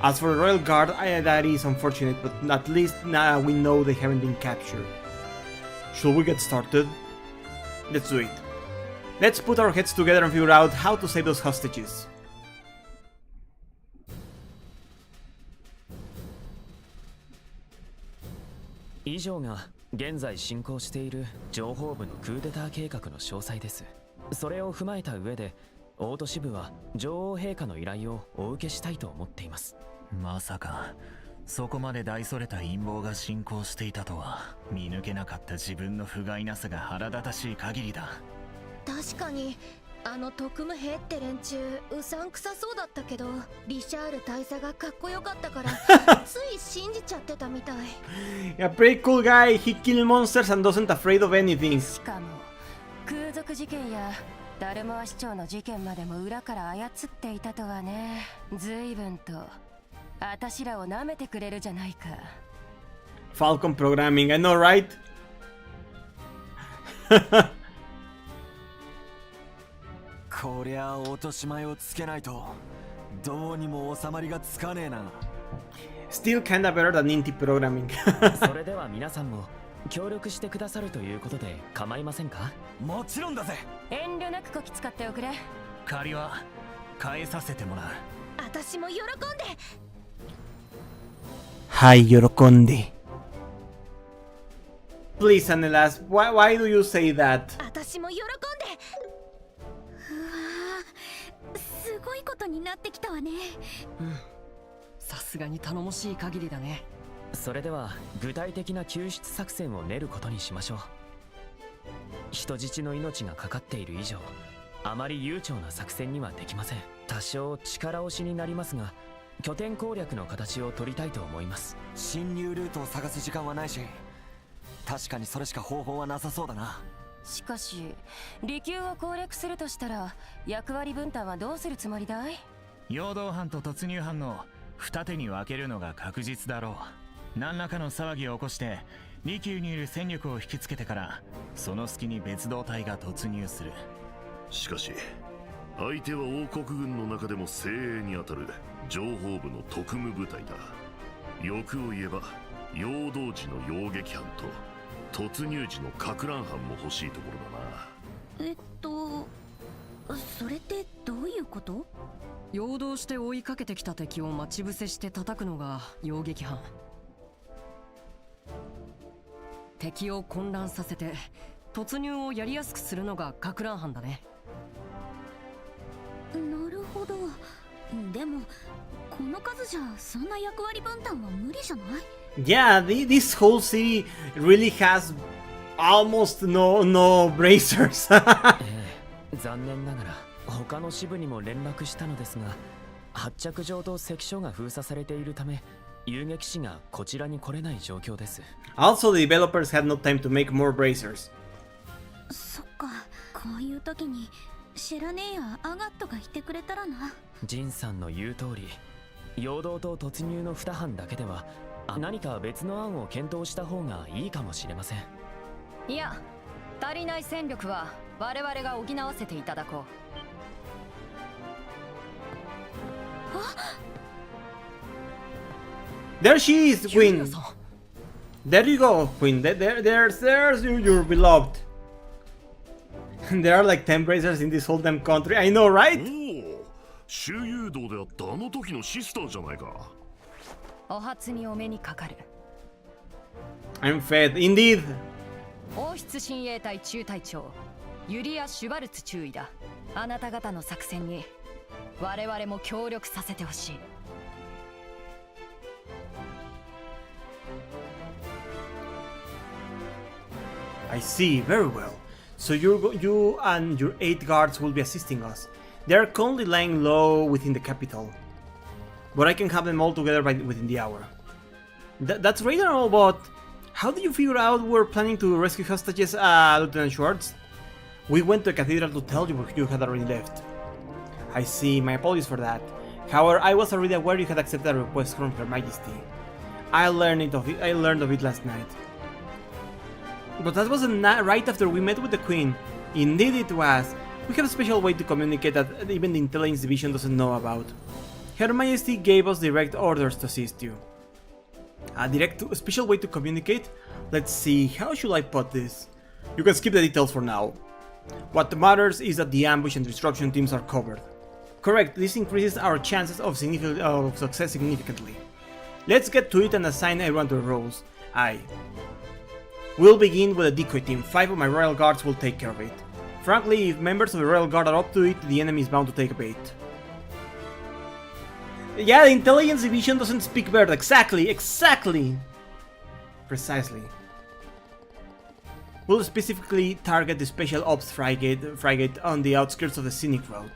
[SPEAKER 1] As for the Royal Guard, that is unfortunate, but at least now we know they haven't been captured. Should we get started? Let's do it. Let's put our heads together and figure out how to save those hostages.
[SPEAKER 4] 以上が現在進行している情報部のクーデター計画の詳細です。それを踏まえた上で、大都市部は女王陛下の依頼をお受けしたいと思っています。
[SPEAKER 2] まさかそこまで大それた陰謀が進行していたとは見抜けなかった自分の不甲斐なさが腹立たしい限りだ。
[SPEAKER 3] 確かにあの特務兵って連中うさんくさそうだったけど、リシャール大佐がかっこよかったからつい信じちゃってたみたい。
[SPEAKER 1] A pretty cool guy, he kills monsters and doesn't afraid of anything.
[SPEAKER 5] しかも空賊事件やダルモア市長の事件までも裏から操っていたとはね。随分とあたしらを舐めてくれるじゃないか。
[SPEAKER 1] Falcon programming, I know, right?
[SPEAKER 6] こりゃ落とし前をつけないとどうにも収まりがつかねえな。
[SPEAKER 1] Still kinda better than Inti programming.
[SPEAKER 4] それでは皆さんも協力してくださるということで構いませんか？
[SPEAKER 6] もちろんだぜ。
[SPEAKER 5] 遠慮なくこき使っておくれ。
[SPEAKER 2] 借りは返させてもらう。
[SPEAKER 3] 私も喜んで。
[SPEAKER 1] はい、喜んで。Please, Anelas, why do you say that?
[SPEAKER 3] 私も喜んで。
[SPEAKER 5] すごいことになってきたわね。
[SPEAKER 7] さすがに頼もしい限りだね。
[SPEAKER 4] それでは具体的な救出作戦を練ることにしましょう。人質の命がかかっている以上、あまり悠長な作戦にはできません。多少力押しになりますが、拠点攻略の形を取りたいと思います。
[SPEAKER 6] 侵入ルートを探す時間はないし、確かにそれしか方法はなさそうだな。
[SPEAKER 5] しかし離宮を攻略するとしたら役割分担はどうするつもりだい？
[SPEAKER 2] 陽動班と突入班を二手に分けるのが確実だろう。何らかの騒ぎを起こして離宮にいる戦力を引きつけてからその隙に別動隊が突入する。
[SPEAKER 8] しかし相手は王国軍の中でも精鋭にあたる情報部の特務部隊だ。欲を言えば陽動時の陽撃班と突入時の撹乱班も欲しいところだな。
[SPEAKER 5] それってどういうこと？
[SPEAKER 7] 陽動して追いかけてきた敵を待ち伏せして叩くのが陽撃班。敵を混乱させて突入をやりやすくするのが撹乱班だね。
[SPEAKER 5] なるほど。でも
[SPEAKER 3] この数じゃそんな役割分担は無理じゃない？
[SPEAKER 1] Yeah, this whole city really has almost no bracers.
[SPEAKER 4] 残念ながら他の支部にも連絡したのですが、発着場と関所が封鎖されているため遊撃士がこちらに来れない状況です。
[SPEAKER 1] Also, the developers had no time to make more bracers.
[SPEAKER 3] そっか、こういう時に知らねえやアガットがいてくれたらな。
[SPEAKER 4] ジンさんの言う通り、陽動と突入の2班だけでは何か別の案を検討した方がいいかもしれません。
[SPEAKER 7] いや、足りない戦力は我々が補わせていただこう。
[SPEAKER 1] There she is, Queen. There you go, Queen. There's your beloved. There are like 10 bracers in this whole damn country. I know, right?
[SPEAKER 8] おお、周遊道であったあの時のシスターじゃないか。
[SPEAKER 7] お初にお目にかかる。
[SPEAKER 1] I'm fed, indeed.
[SPEAKER 7] 王室親衛隊中隊長ユリア・シュバルツ中尉だ。あなた方の作戦に我々も協力させてほしい。
[SPEAKER 1] I see, very well. So you and your 8 guards will be assisting us. They are currently lying low within the capital, but I can have them all together within the hour. That's great and all, but how did you figure out we're planning to rescue hostages, Lieutenant Schwartz? We went to the cathedral to tell you you had already left. I see, my apologies for that. However, I was already aware you had accepted a request from Her Majesty. I learned of it last night. But that wasn't right after we met with the Queen. Indeed it was. We have a special way to communicate that even the intelligence division doesn't know about. Her Majesty gave us direct orders to assist you. A special way to communicate? Let's see, how should I put this? You can skip the details for now. What matters is that the ambush and disruption teams are covered. Correct, this increases our chances of success significantly. Let's get to it and assign everyone to their roles. We'll begin with a decoy team. 5 of my royal guards will take care of it. Frankly, if members of the royal guard are up to it, the enemy is bound to take a bait. Yeah, the intelligence division doesn't speak bird. Exactly. Precisely. We'll specifically target the Special Ops frigate on the outskirts of the scenic route.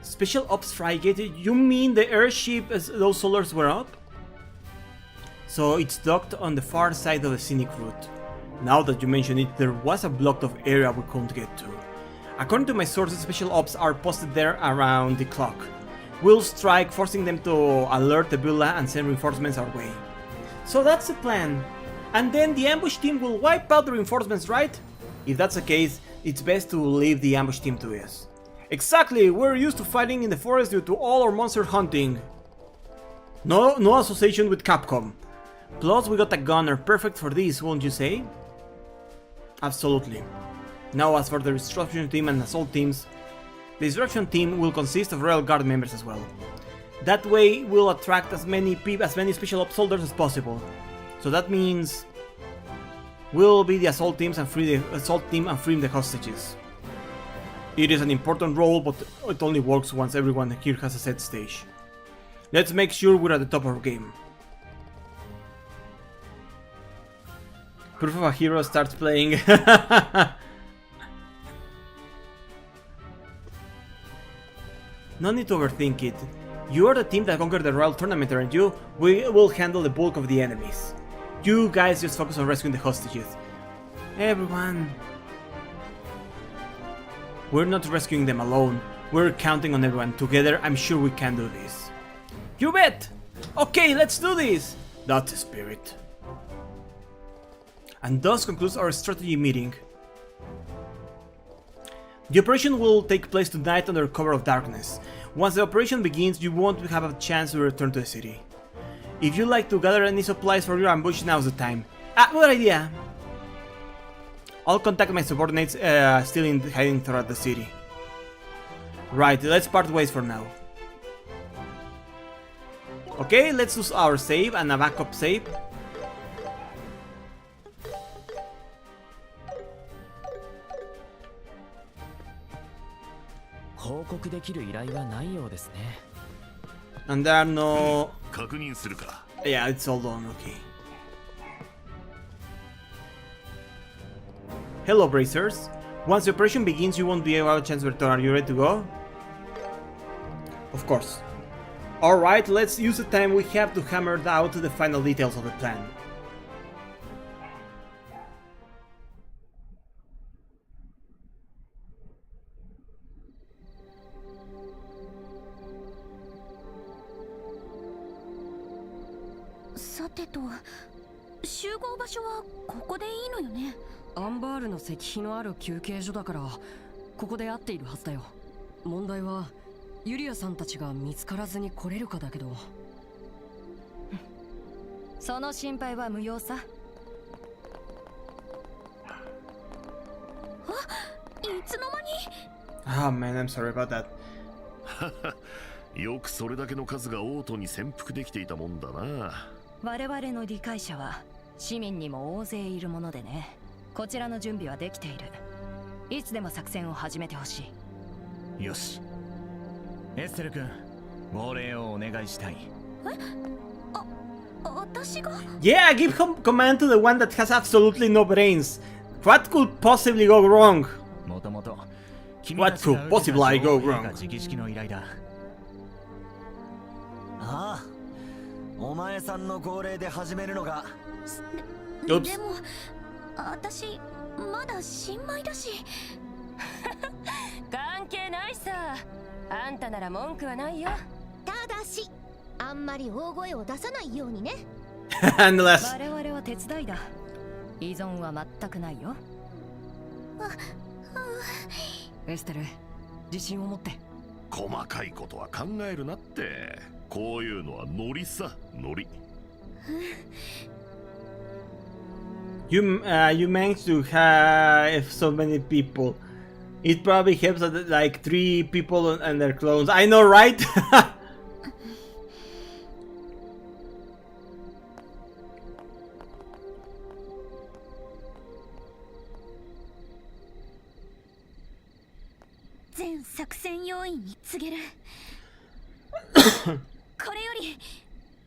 [SPEAKER 1] Special Ops frigate? You mean the airship as those soldiers were up? So it's docked on the far side of the scenic route. Now that you mention it, there was a blocked off area we couldn't get to. According to my sources, Special Ops are posted there around the clock. We'll strike, forcing them to alert the Bula and send reinforcements our way. So that's the plan. And then the ambush team will wipe out the reinforcements, right? If that's the case, it's best to leave the ambush team to us. Exactly, we're used to fighting in the forest due to all our monster hunting. No association with Capcom. Plus, we got a gunner perfect for this, won't you say? Absolutely. Now, as for the destruction team and assault teams, the destruction team will consist of Royal Guard members as well. That way, we'll attract as many special ops soldiers as possible. So that means we'll be the assault team and free the hostages. It is an important role, but it only works once everyone here has a set stage. Let's make sure we're at the top of our game. Proof of a Hero starts playing. No need to overthink it. You are the team that conquered the Royal Tournament, aren't you? We will handle the bulk of the enemies. You guys just focus on rescuing the hostages. Everyone. We're not rescuing them alone. We're counting on everyone. Together, I'm sure we can do this. You bet! Okay, let's do this! That's the spirit. And thus concludes our strategy meeting. The operation will take place tonight under cover of darkness. Once the operation begins, you won't have a chance to return to the city. If you'd like to gather any supplies for your ambush, now's the time. Good idea! I'll contact my subordinates still hiding throughout the city. Right, let's part ways for now. Okay, let's use our save and a backup save. And there are no...
[SPEAKER 8] 確認するか。
[SPEAKER 1] Yeah, it's all done, okay. Hello, Bracers. Once the operation begins, you won't be able to chance to return. Are you ready to go? Of course. Alright, let's use the time we have to hammer out the final details of the plan.
[SPEAKER 3] Sateto, 集合場所はここでいいのよね。
[SPEAKER 7] アンバールの石碑のある休憩所だからここで合っているはずだよ。問題はユリアさんたちが見つからずに来れるかだけど。その心配は無用さ。
[SPEAKER 3] いつの間に。
[SPEAKER 1] Oh man, I'm sorry about that.
[SPEAKER 8] よくそれだけの数がオートに潜伏できていたもんだな。
[SPEAKER 7] 我々の理解者は市民にも大勢いるものでね。こちらの準備はできている。いつでも作戦を始めてほしい。
[SPEAKER 2] よし。エステル君、号令をお願いしたい。
[SPEAKER 3] 私が。
[SPEAKER 1] Yeah, give command to the one that has absolutely no brains. What could possibly go wrong?
[SPEAKER 2] もともと
[SPEAKER 1] What could possibly go wrong?
[SPEAKER 2] 直々の依頼だ。
[SPEAKER 6] ああ、お前さんの号令で始めるのが。
[SPEAKER 3] でも私まだ新米だし。
[SPEAKER 5] 関係ないさ。あんたなら文句はないよ。
[SPEAKER 3] ただしあんまり大声を出さないようにね。
[SPEAKER 1] Unless...
[SPEAKER 7] 我々は手伝いだ。依存は全くないよ。エステル、自信を持って。
[SPEAKER 8] 細かいことは考えるなって。こういうのはノリさ、ノリ。
[SPEAKER 1] You managed to have so many people. It probably helps that like 3 people and their clones. I know, right?
[SPEAKER 3] 「全作戦要員に告げる」これより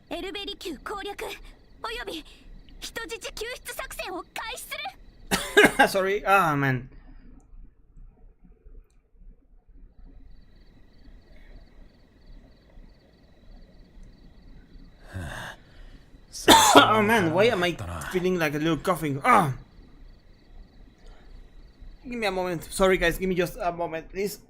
[SPEAKER 3] エルベリ級攻略および人質救出作戦を開始する。
[SPEAKER 1] Sorry. Ah, man. Oh man, why am I feeling like a little coughing? Ah! Give me a moment. Sorry guys, give me just a moment, please.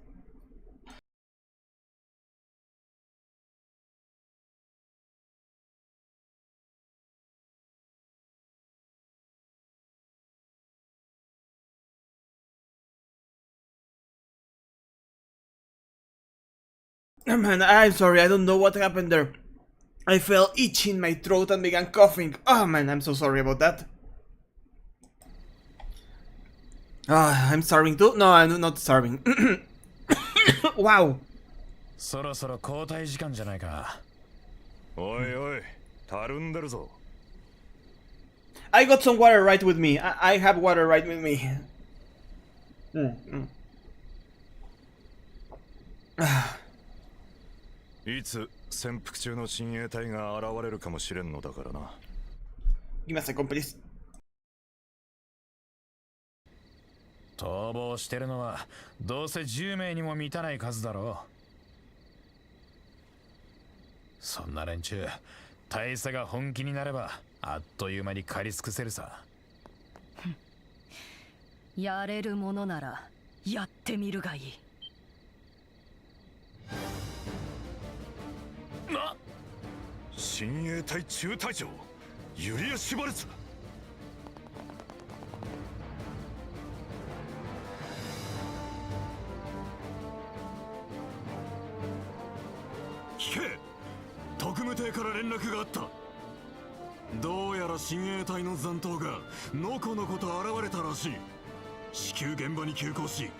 [SPEAKER 1] Oh man, I'm sorry, I don't know what happened there. I felt itchy in my throat and began coughing. Oh man, I'm so sorry about that. I'm starving too? No, I'm not starving. Wow.
[SPEAKER 9] そろそろ交代時間じゃないか。おいおい、たるんでるぞ。
[SPEAKER 1] I got some water right with me. I have water right with me. Ah.
[SPEAKER 9] いつ潜伏中の親衛隊が現れるかもしれんのだからな。
[SPEAKER 1] Give me a second, please.
[SPEAKER 9] 逃亡してるのはどうせ10名にも満たない数だろう。そんな連中、大佐が本気になればあっという間に狩り尽くせるさ。
[SPEAKER 7] やれるものならやってみるがいい。
[SPEAKER 9] な、親衛隊中隊長ユリア・シュバルツ。聞け、特務艇から連絡があった。どうやら親衛隊の残党がのこのこと現れたらしい。至急現場に急行し、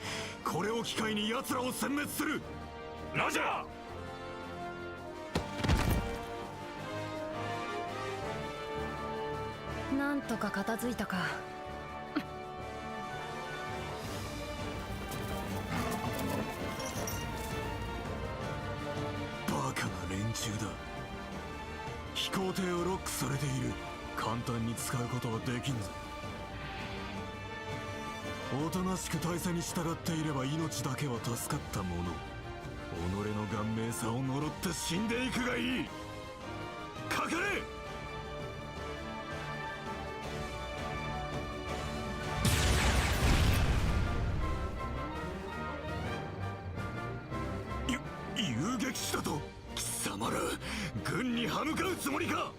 [SPEAKER 9] これを機会に奴らを殲滅する。ラジャ
[SPEAKER 7] ー。なんとか片付いたか。
[SPEAKER 9] バカな連中だ。飛行艇をロックされている。簡単に使うことはできんぞ。おとなしく大佐に従っていれば命だけは助かったもの。己の顔面さを呪って死んでいくがいい。かかれ。遊撃士だと。貴様ら軍に歯向かうつもりか。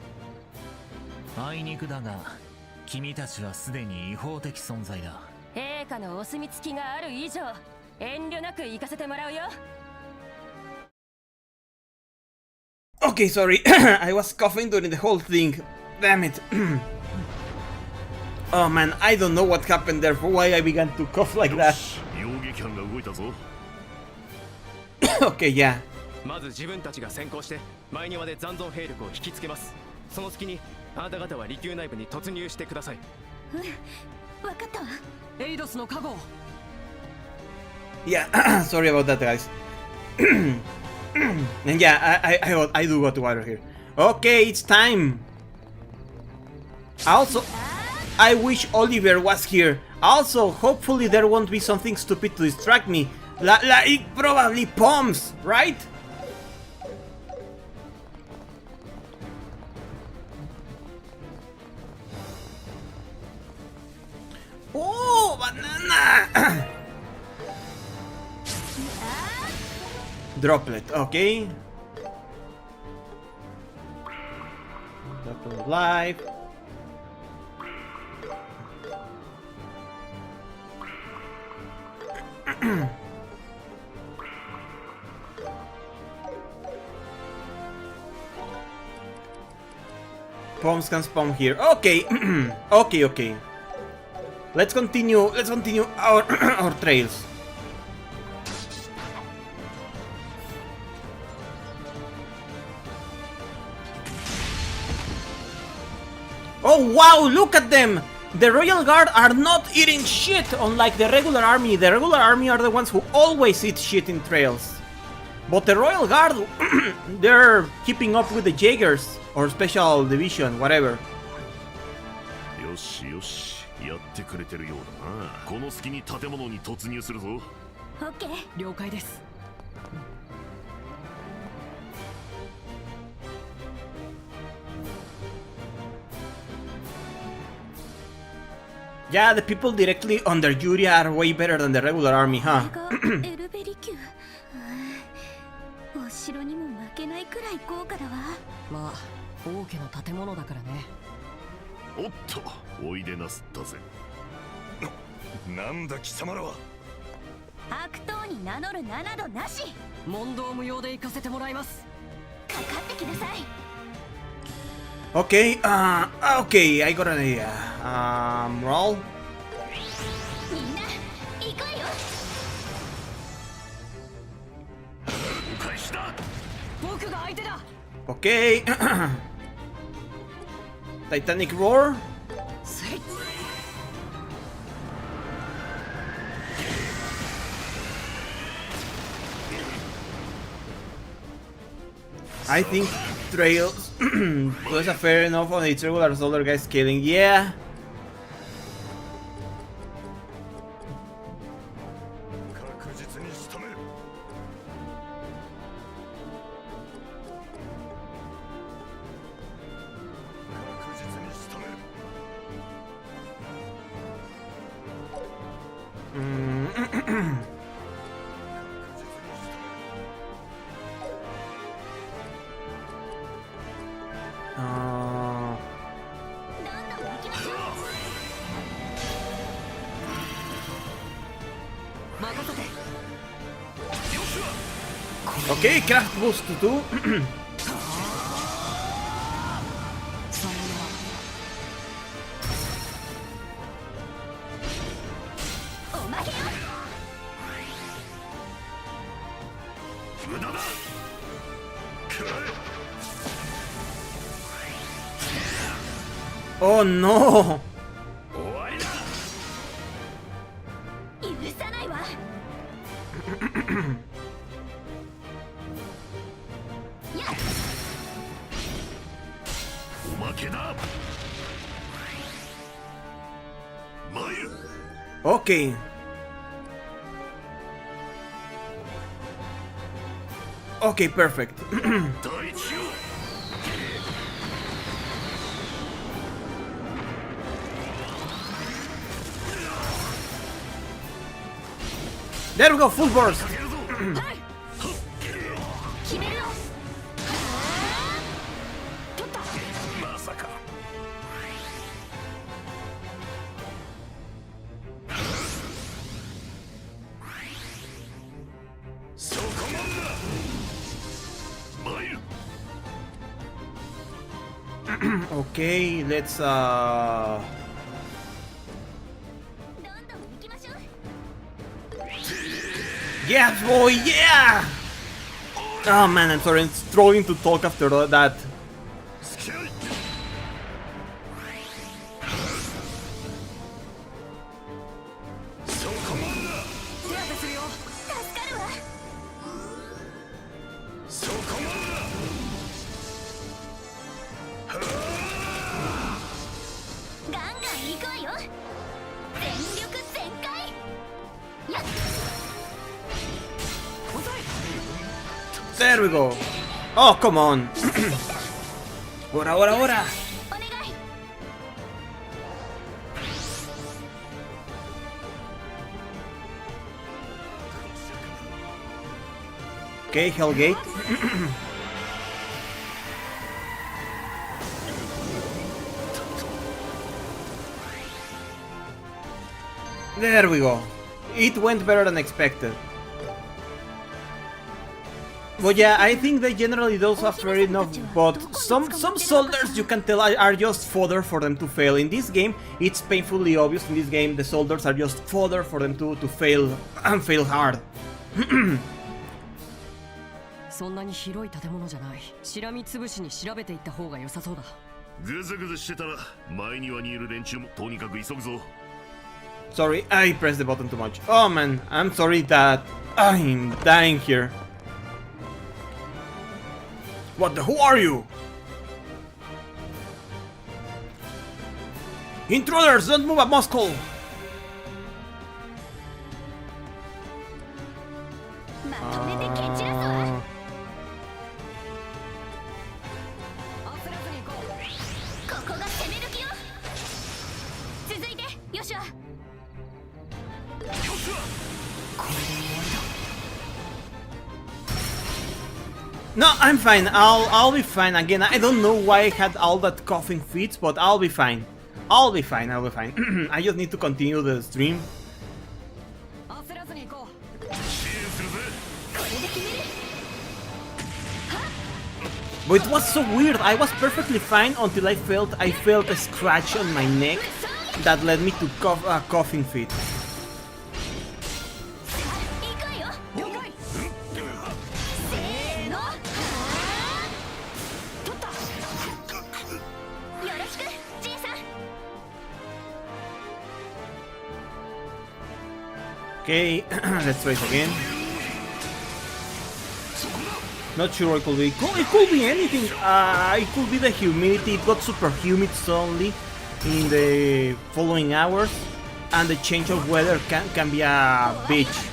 [SPEAKER 2] あいにくだが君たちはすでに違法的存在だ。
[SPEAKER 5] 陛下のお墨付きがある以上遠慮なく行かせてもらうよ。
[SPEAKER 1] Okay, sorry. I was coughing during the whole thing. Damn it. Oh man, I don't know what happened there, for why I began to cough like that.
[SPEAKER 8] 遊撃班が動いたぞ。
[SPEAKER 1] Okay, yeah.
[SPEAKER 4] まず自分たちが先行して前庭で残存兵力を引きつけます。その隙にあなた方は離宮内部に突入してください。
[SPEAKER 3] 分かったわ。
[SPEAKER 7] エイドスの加護。
[SPEAKER 1] Yeah, sorry about that, guys. And yeah, I do got water here. Okay, it's time. Also, I wish Oliver was here. Also, hopefully there won't be something stupid to distract me. Like probably bombs, right? Oh, banana! Droplet, okay. Droplet live. Bombs can spawn here. Okay. Okay. Let's continue our our trails. Oh wow, look at them! The Royal Guard are not eating shit, unlike the regular army. The regular army are the ones who always eat shit in trails. But the Royal Guard, they're keeping up with the Jaegers, or Special Division, whatever.
[SPEAKER 8] よしよし、やってくれてるようだな。この隙に建物に突入するぞ。
[SPEAKER 3] オッケー。
[SPEAKER 7] 了解です。
[SPEAKER 1] Yeah, the people directly under Yuri are way better than the regular army, huh?
[SPEAKER 3] エルベリ宮。お城にも負けないくらい豪華だわ。
[SPEAKER 7] まあ王家の建物だからね。
[SPEAKER 8] おっと、おいでなすったぜ。
[SPEAKER 9] なんだ貴様らは。
[SPEAKER 3] 悪党に名乗る名などなし。
[SPEAKER 7] 問答無用で行かせてもらいます。
[SPEAKER 3] かかってきなさい。
[SPEAKER 1] Okay, okay, I got an idea. Roll.
[SPEAKER 3] みんな行こうよ。
[SPEAKER 8] 開始だ。
[SPEAKER 7] 僕が相手だ。
[SPEAKER 1] Okay. Titanic Roar. I think Trails was a fair enough on its regular solar guy scaling, yeah. Okay, craft boost too.
[SPEAKER 3] おまけよ。
[SPEAKER 8] 無駄だ。
[SPEAKER 1] Oh no!
[SPEAKER 8] 終わりだ。
[SPEAKER 3] 許さないわ。やっ。
[SPEAKER 8] おまけだ。眉。
[SPEAKER 1] Okay. Okay, perfect.
[SPEAKER 8] 第一を。
[SPEAKER 1] There we go, full burst.
[SPEAKER 3] 決めるよ。
[SPEAKER 8] まさか。そこまでだ。眉。
[SPEAKER 1] Okay, let's
[SPEAKER 3] どんどん行きましょう。
[SPEAKER 1] yeah, boy, yeah! Oh man, I'm sorry, it's struggling to talk after that.
[SPEAKER 8] 付き合い。そこまでだ。
[SPEAKER 3] 手当てするよ。助かるわ。
[SPEAKER 8] そこまでだ。
[SPEAKER 3] ガンガン行くわよ。全力全開。やっ。
[SPEAKER 1] There we go. Oh, come on. Ahora, ahora, ahora.
[SPEAKER 3] お願い。
[SPEAKER 1] Okay, Hellgate. There we go. It went better than expected. But yeah, I think they generally don't have fair enough, but some soldiers you can tell are just fodder for them to fail. In this game, it's painfully obvious. In this game, the soldiers are just fodder for them to fail and fail hard.
[SPEAKER 7] そんなに広い建物じゃない。しらみつぶしに調べていった方が良さそうだ。
[SPEAKER 8] ぐずぐずしてたら前庭にいる連中もとにかく急ぐぞ。
[SPEAKER 1] Sorry, I pressed the button too much. Oh man, I'm sorry that I'm dying here. What the? Who are you? Intruders, don't move a muscle.
[SPEAKER 3] まとめて蹴散らすわ。
[SPEAKER 7] 焦らずに行こう。
[SPEAKER 3] ここが攻め時よ。続いてヨシュア。
[SPEAKER 1] No, I'm fine. I'll be fine. Again, I don't know why I had all that coughing fits, but I'll be fine. I'll be fine. I'll be fine. I just need to continue the stream.
[SPEAKER 7] 焦らずに行こう。
[SPEAKER 1] But it was so weird. I was perfectly fine until I felt a scratch on my neck that led me to cough a coughing fit.
[SPEAKER 3] 行くわよ。
[SPEAKER 7] 了解。
[SPEAKER 3] せーの。
[SPEAKER 7] 取った。
[SPEAKER 3] よろしく、じいさん。
[SPEAKER 1] Okay, let's try it again. Not sure it could be. It could be anything. It could be the humidity. It got super humid suddenly in the following hours, and the change of weather can be a bitch.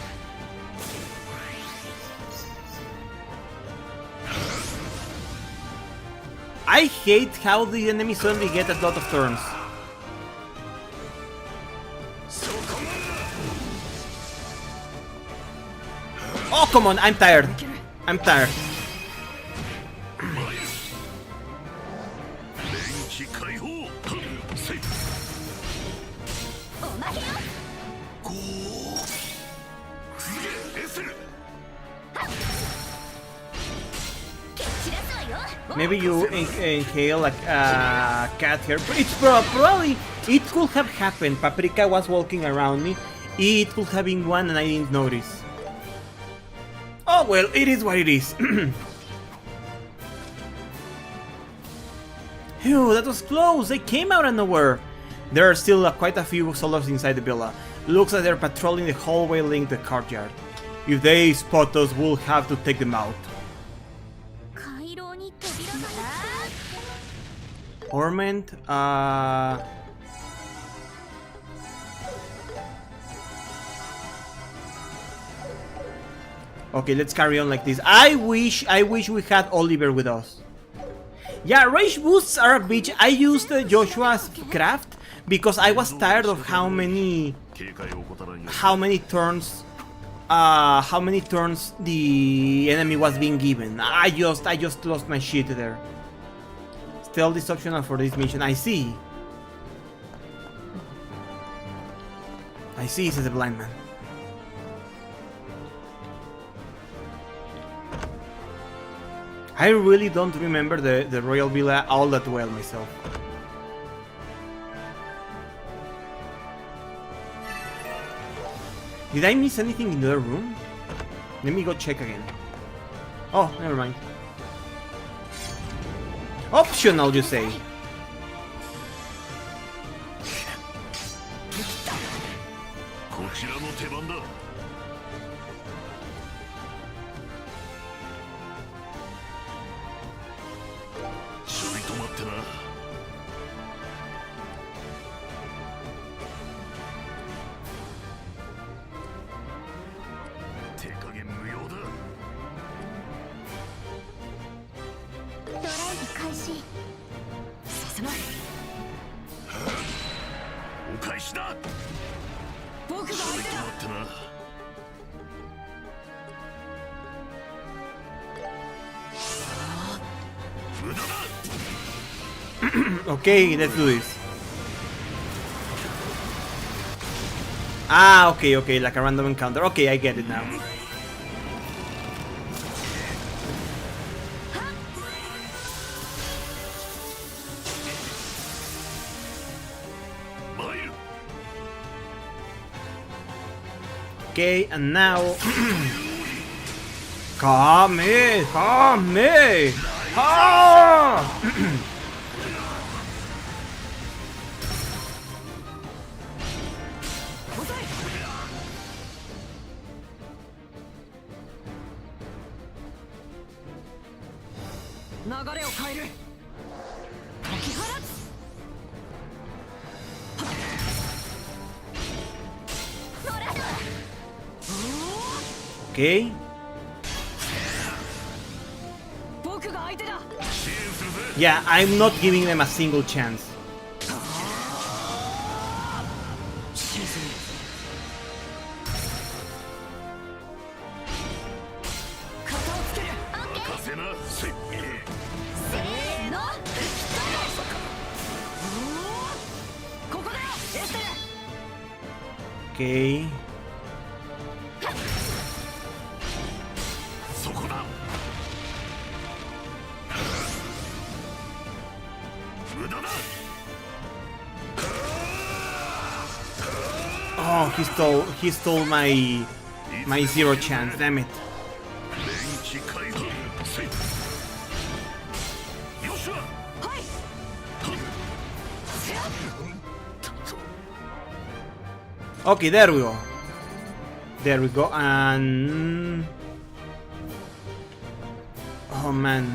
[SPEAKER 1] I hate how the enemy suddenly get a lot of turns. Oh, come on, I'm tired. I'm tired.
[SPEAKER 8] 電気解放。せい。
[SPEAKER 3] おまけよ。
[SPEAKER 8] すげえエスル。
[SPEAKER 3] 蹴散らすわよ。
[SPEAKER 1] Maybe you inhale like a cat here. It's probably it could have happened. Paprika was walking around me. It could have been one and I didn't notice. Oh well, it is what it is. Phew, that was close. They came out of nowhere. There are still quite a few soldiers inside the villa. Looks like they're patrolling the hallway linked to the courtyard. If they spot us, we'll have to take them out.
[SPEAKER 3] 回廊に扉が。
[SPEAKER 1] Torment. Okay, let's carry on like this. I wish we had Oliver with us. Yeah, rage boosts are a bitch. I used Joshua's craft because I was tired of how many turns the enemy was being given. I just lost my shit there. Stealth is optional for this mission. I see, says the blind man. I really don't remember the Royal Villa all that well myself. Did I miss anything in the other room? Let me go check again. Oh, never mind. Optional, you say? Okay, let's do this. Ah, okay, like a random encounter. Okay, I get it now. Okay, and now... Kame! Ah! Okay. Yeah, I'm not giving them a single chance. Okay. Oh, he stole my zero chance, damn it. Okay, there we go. There we go, and... Oh man.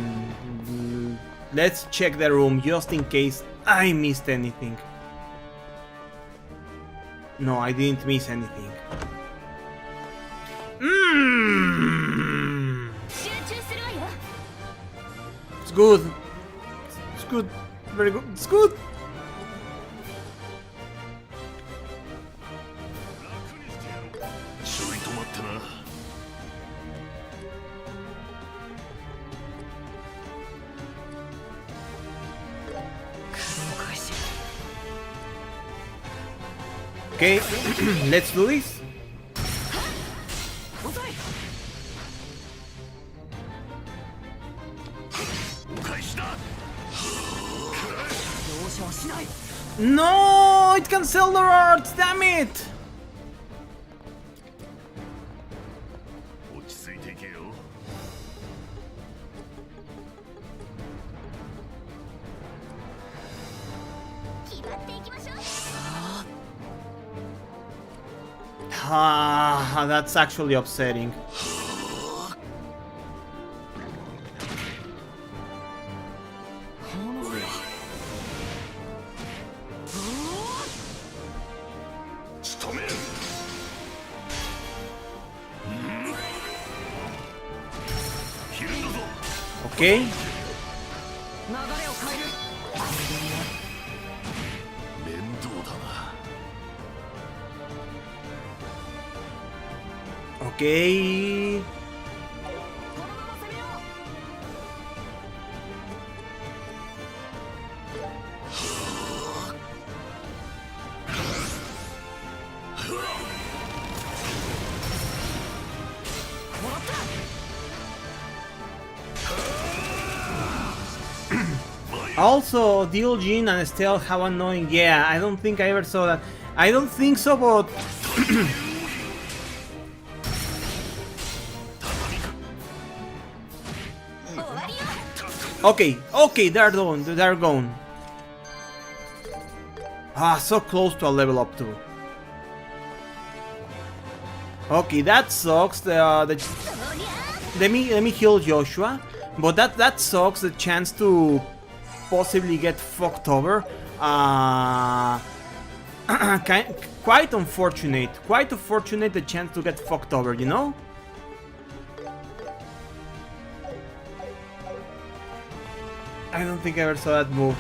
[SPEAKER 1] Let's check the room just in case I missed anything. No, I didn't miss anything. It's good. It's good. Very good. It's good. Okay, let's do this. No, it canceled the arts, damn it! Ah, that's actually upsetting. Okay.
[SPEAKER 7] 流れを変える。
[SPEAKER 8] 面倒だな。
[SPEAKER 1] Okay. Also, Diljin and Estelle, how annoying. Yeah, I don't think I ever saw that. I don't think so, but... okay, okay, they're gone, they're gone. Ah, so close to a level up too. Okay, that sucks. Let me heal Joshua, but that sucks. The chance to possibly get fucked over. Quite unfortunate. Quite unfortunate the chance to get fucked over. You know. I don't think I ever saw that move.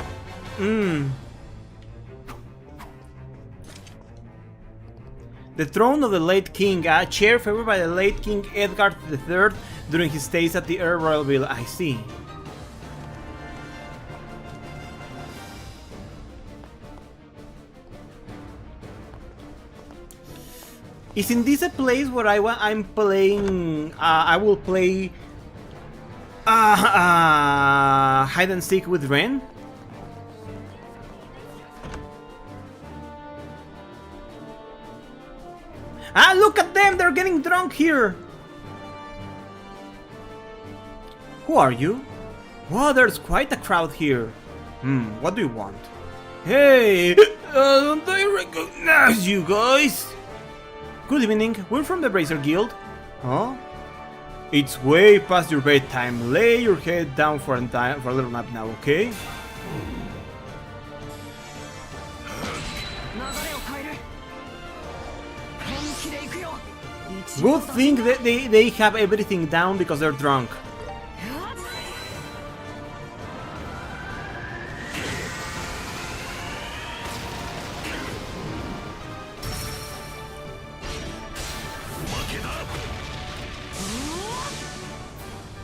[SPEAKER 1] The throne of the late king, a chair favored by the late King Edgar III during his stays at the Air Royal Villa. I see. Isn't this a place where I'm playing? I will play hide and seek with Ren. Ah, look at them! They're getting drunk here! Who are you? Wow, there's quite a crowd here. What do you want? Hey! Don't I recognize you guys? Good evening, we're from the Bracer Guild. Huh? It's way past your bedtime. Lay your head down for a little nap now, okay? Good thing that they have everything down because they're drunk.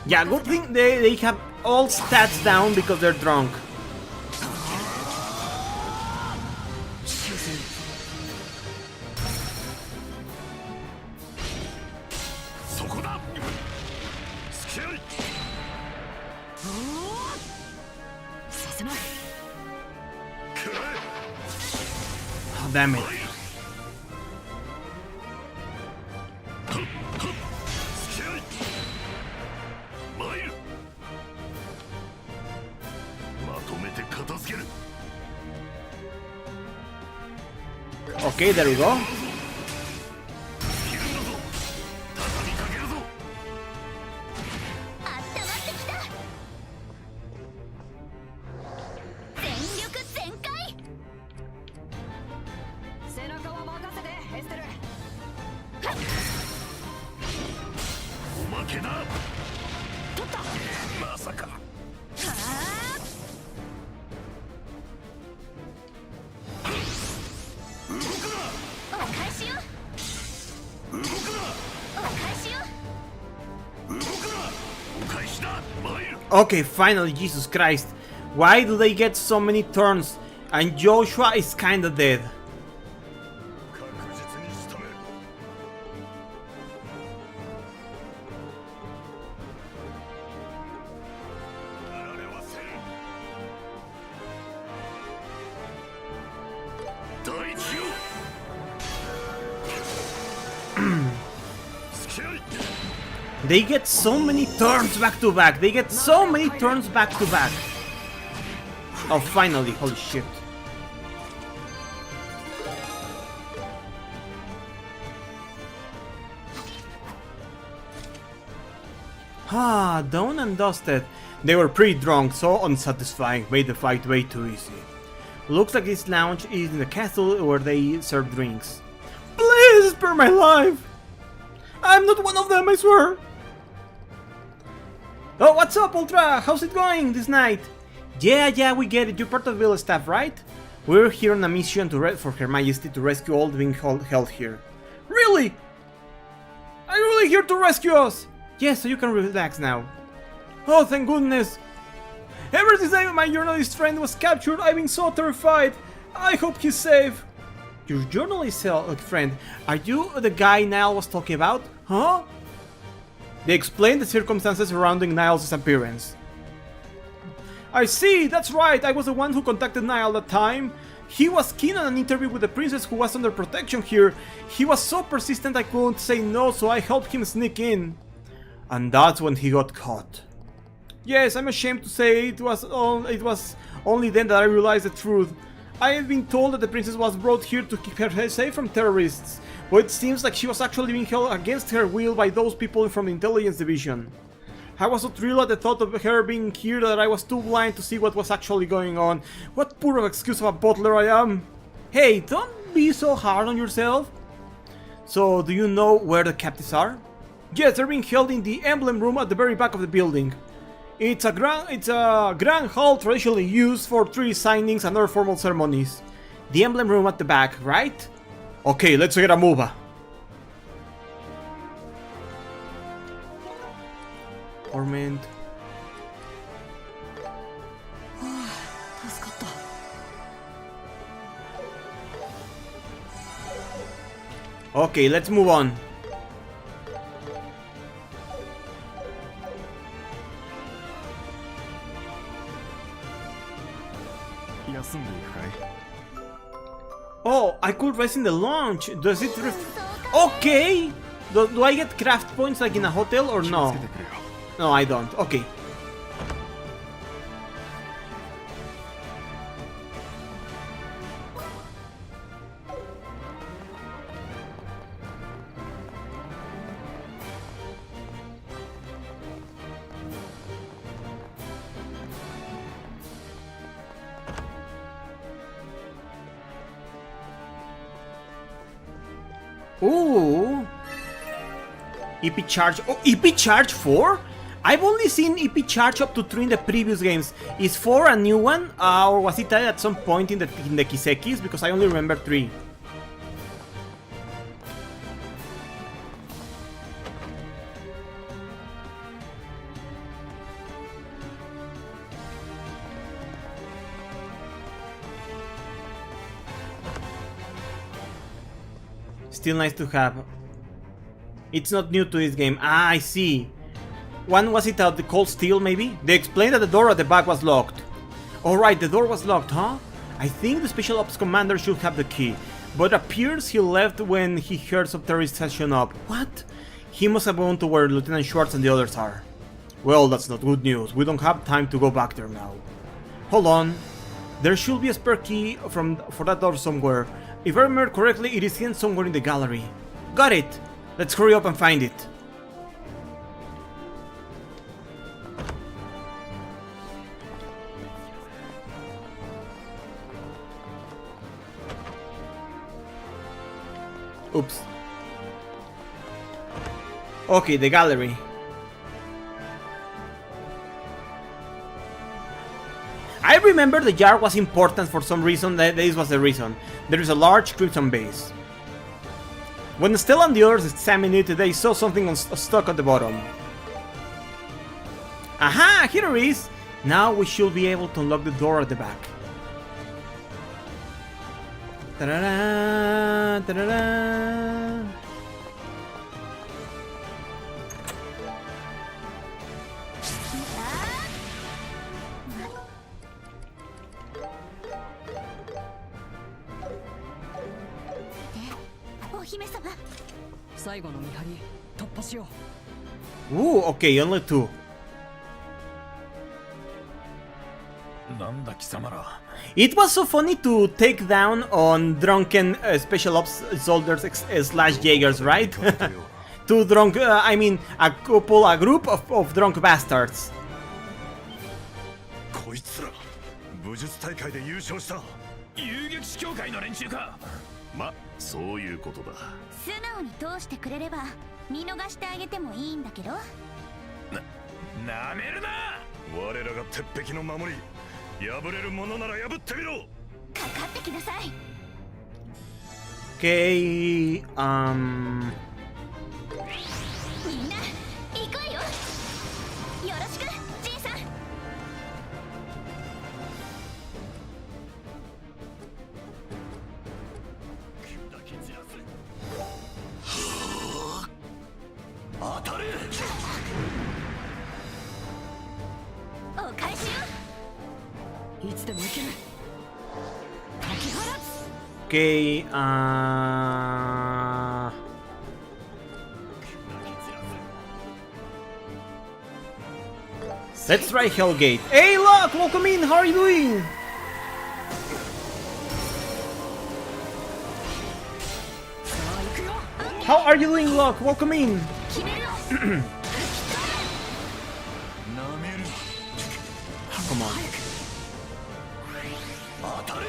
[SPEAKER 1] Yeah, good thing they have all stats down because they're drunk. Oh, damn it. Okay, there we go. Okay, finally, Jesus Christ. Why do they get so many turns? And Joshua is kinda dead. They get so many turns back to back. They get so many turns back to back. Oh, finally. Holy shit. Ah, done and dusted. They were pretty drunk, so unsatisfying. Made the fight way too easy. Looks like this lounge is in the castle where they serve drinks. Please spare my life. I'm not one of them, I swear. Oh, what's up, Ultra? How's it going this night? Yeah, we get it. You're part of Villa staff, right? We're here on a mission for Her Majesty to rescue all the being held here. Really? Are you really here to rescue us? Yes, so you can relax now. Oh, thank goodness. Ever since my journalist friend was captured, I've been so terrified. I hope he's safe. Your journalist friend? Are you the guy Niall was talking about? Huh? They explained the circumstances surrounding Niall's disappearance. I see, that's right, I was the one who contacted Niall at the time. He was keen on an interview with the princess who was under protection here. He was so persistent I couldn't say no, so I helped him sneak in. And that's when he got caught. Yes, I'm ashamed to say it was only then that I realized the truth. I had been told that the princess was brought here to keep her safe from terrorists, but it seems like she was actually being held against her will by those people from the intelligence division. I was so thrilled at the thought of her being here that I was too blind to see what was actually going on. What poor excuse of a butler I am. Hey, don't be so hard on yourself. So, do you know where the captives are? Yes, they're being held in the emblem room at the very back of the building. It's a grand hall traditionally used for treaty signings and other formal ceremonies. The emblem room at the back, right? Okay, let's get a move. Torment. Okay, let's move on. Oh, I could rest in the lounge. Does it okay? Do I get craft points like in a hotel or no? No, I don't. Okay. Ooh. EP charge. Oh, EP charge 4? I've only seen EP charge up to 3 in the previous games. Is 4 a new one? Or was it added at some point in the Kisekis? Because I only remember 3. Still nice to have. It's not new to this game. Ah, I see. One was it out the cold steel maybe? They explained that the door at the back was locked. Alright, the door was locked, huh? I think the special ops commander should have the key. But it appears he left when he heard some terrorists had shown up. What? He must have gone to where Lieutenant Schwartz and the others are. Well, that's not good news. We don't have time to go back there now. Hold on. There should be a spare key for that door somewhere. If I remember correctly, it is hidden somewhere in the gallery. Got it! Let's hurry up and find it. Oops. Okay, the gallery. I remember the jar was important for some reason. This was the reason. There is a large crimson base. When Stella and the others examined it, they saw something stuck at the bottom. Aha! Here it is! Now we should be able to unlock the door at the back. Ta-da-da, ta-da-da. Ooh, okay, only 2. It was so funny to take down on drunken special ops soldiers slash Jaegers, right? Two drunk, I mean, a group of drunk bastards.
[SPEAKER 9] こいつら武術大会で優勝した遊撃士協会の連中か。
[SPEAKER 8] ま、そういうことだ。
[SPEAKER 3] 素直に通してくれれば見逃してあげてもいいんだけど。
[SPEAKER 9] なめるな。我らが鉄壁の守り、破れるものなら破ってみろ。
[SPEAKER 3] かかってきなさい。
[SPEAKER 1] Okay,
[SPEAKER 3] みんな行くわよ。よろしくじいさん。
[SPEAKER 9] 当たれ。
[SPEAKER 3] お返しよ。
[SPEAKER 7] いつでも行ける。解き放つ。
[SPEAKER 1] okay, let's try Hellgate. Hey, Locke, welcome in. How are you doing? How are you doing, Locke? Welcome in.
[SPEAKER 3] 決めるの。
[SPEAKER 1] Come on.
[SPEAKER 9] 当たれ。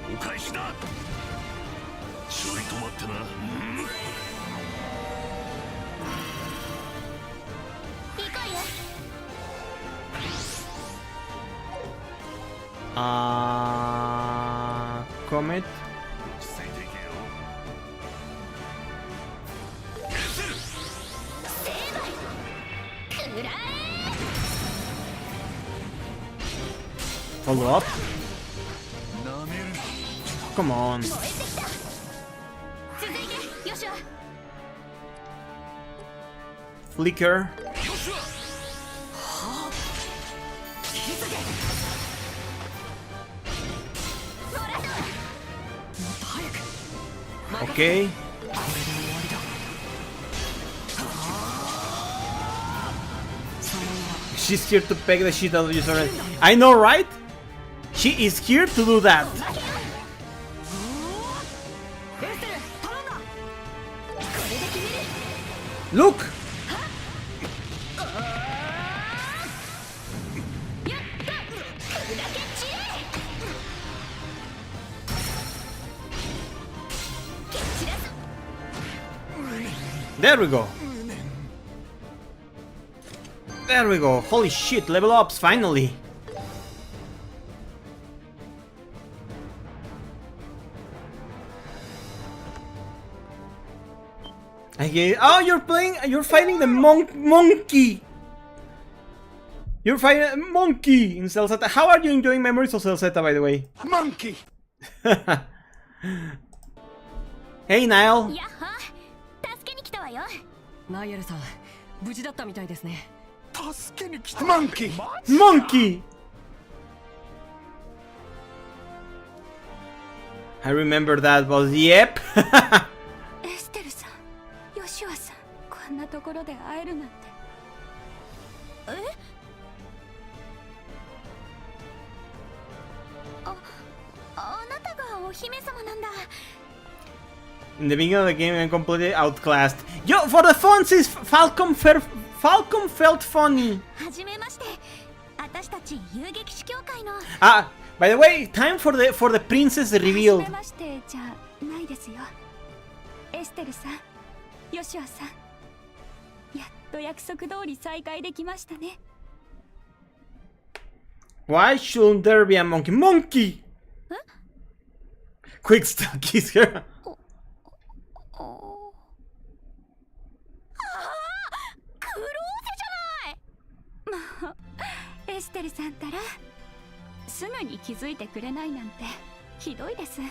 [SPEAKER 9] お返しだ。ちょい止まってな。
[SPEAKER 3] 行こうよ。
[SPEAKER 1] Comet.
[SPEAKER 9] ついていけよ。
[SPEAKER 3] くらえ。
[SPEAKER 1] Follow up.
[SPEAKER 9] なめるな。
[SPEAKER 1] Come on.
[SPEAKER 3] 燃えてきた。続いてよしわ。
[SPEAKER 1] Flicker.
[SPEAKER 3] もらったわ。
[SPEAKER 1] Okay. She's here to peg the shit out of you, sorry. I know, right? She is here to do that.
[SPEAKER 3] 負けよ。
[SPEAKER 7] エステル頼んだ。
[SPEAKER 3] これで決める。
[SPEAKER 1] Look!
[SPEAKER 3] やった。砕け散れ。蹴散らす。
[SPEAKER 1] There we go. There we go. Holy shit, level ups, finally. Oh, you're fighting the monkey. You're fighting a monkey in Cell Zeta. How are you enjoying Memories of Cell Zeta, by the way?
[SPEAKER 9] Monkey.
[SPEAKER 1] Hey, Niall.
[SPEAKER 3] やっほ。助けに来たわよ。
[SPEAKER 7] ナイエルさん、無事だったみたいですね。
[SPEAKER 9] 助けに来た。Monkey.
[SPEAKER 1] Monkey! I remember that, but yep.
[SPEAKER 3] エステルさん、ヨシュアさん、こんなところで会えるなんて。あなたがお姫様なんだ。
[SPEAKER 1] In the beginning of the game, I'm completely outclassed. Yo, for the funsies, Falcon felt funny.
[SPEAKER 3] はじめまして。私たち遊撃士協会の。
[SPEAKER 1] Ah, by the way, time for the princess
[SPEAKER 3] はじ
[SPEAKER 1] reveal.
[SPEAKER 3] めましてじゃないですよ。エステルさん、ヨシュアさん、やっと約束通り再会できましたね。
[SPEAKER 1] Why shouldn't there be a monkey? Monkey! Quick, still kiss her.
[SPEAKER 3] クローゼじゃない。もうエステルさんったらすぐに気づいてくれないなんてひどいです。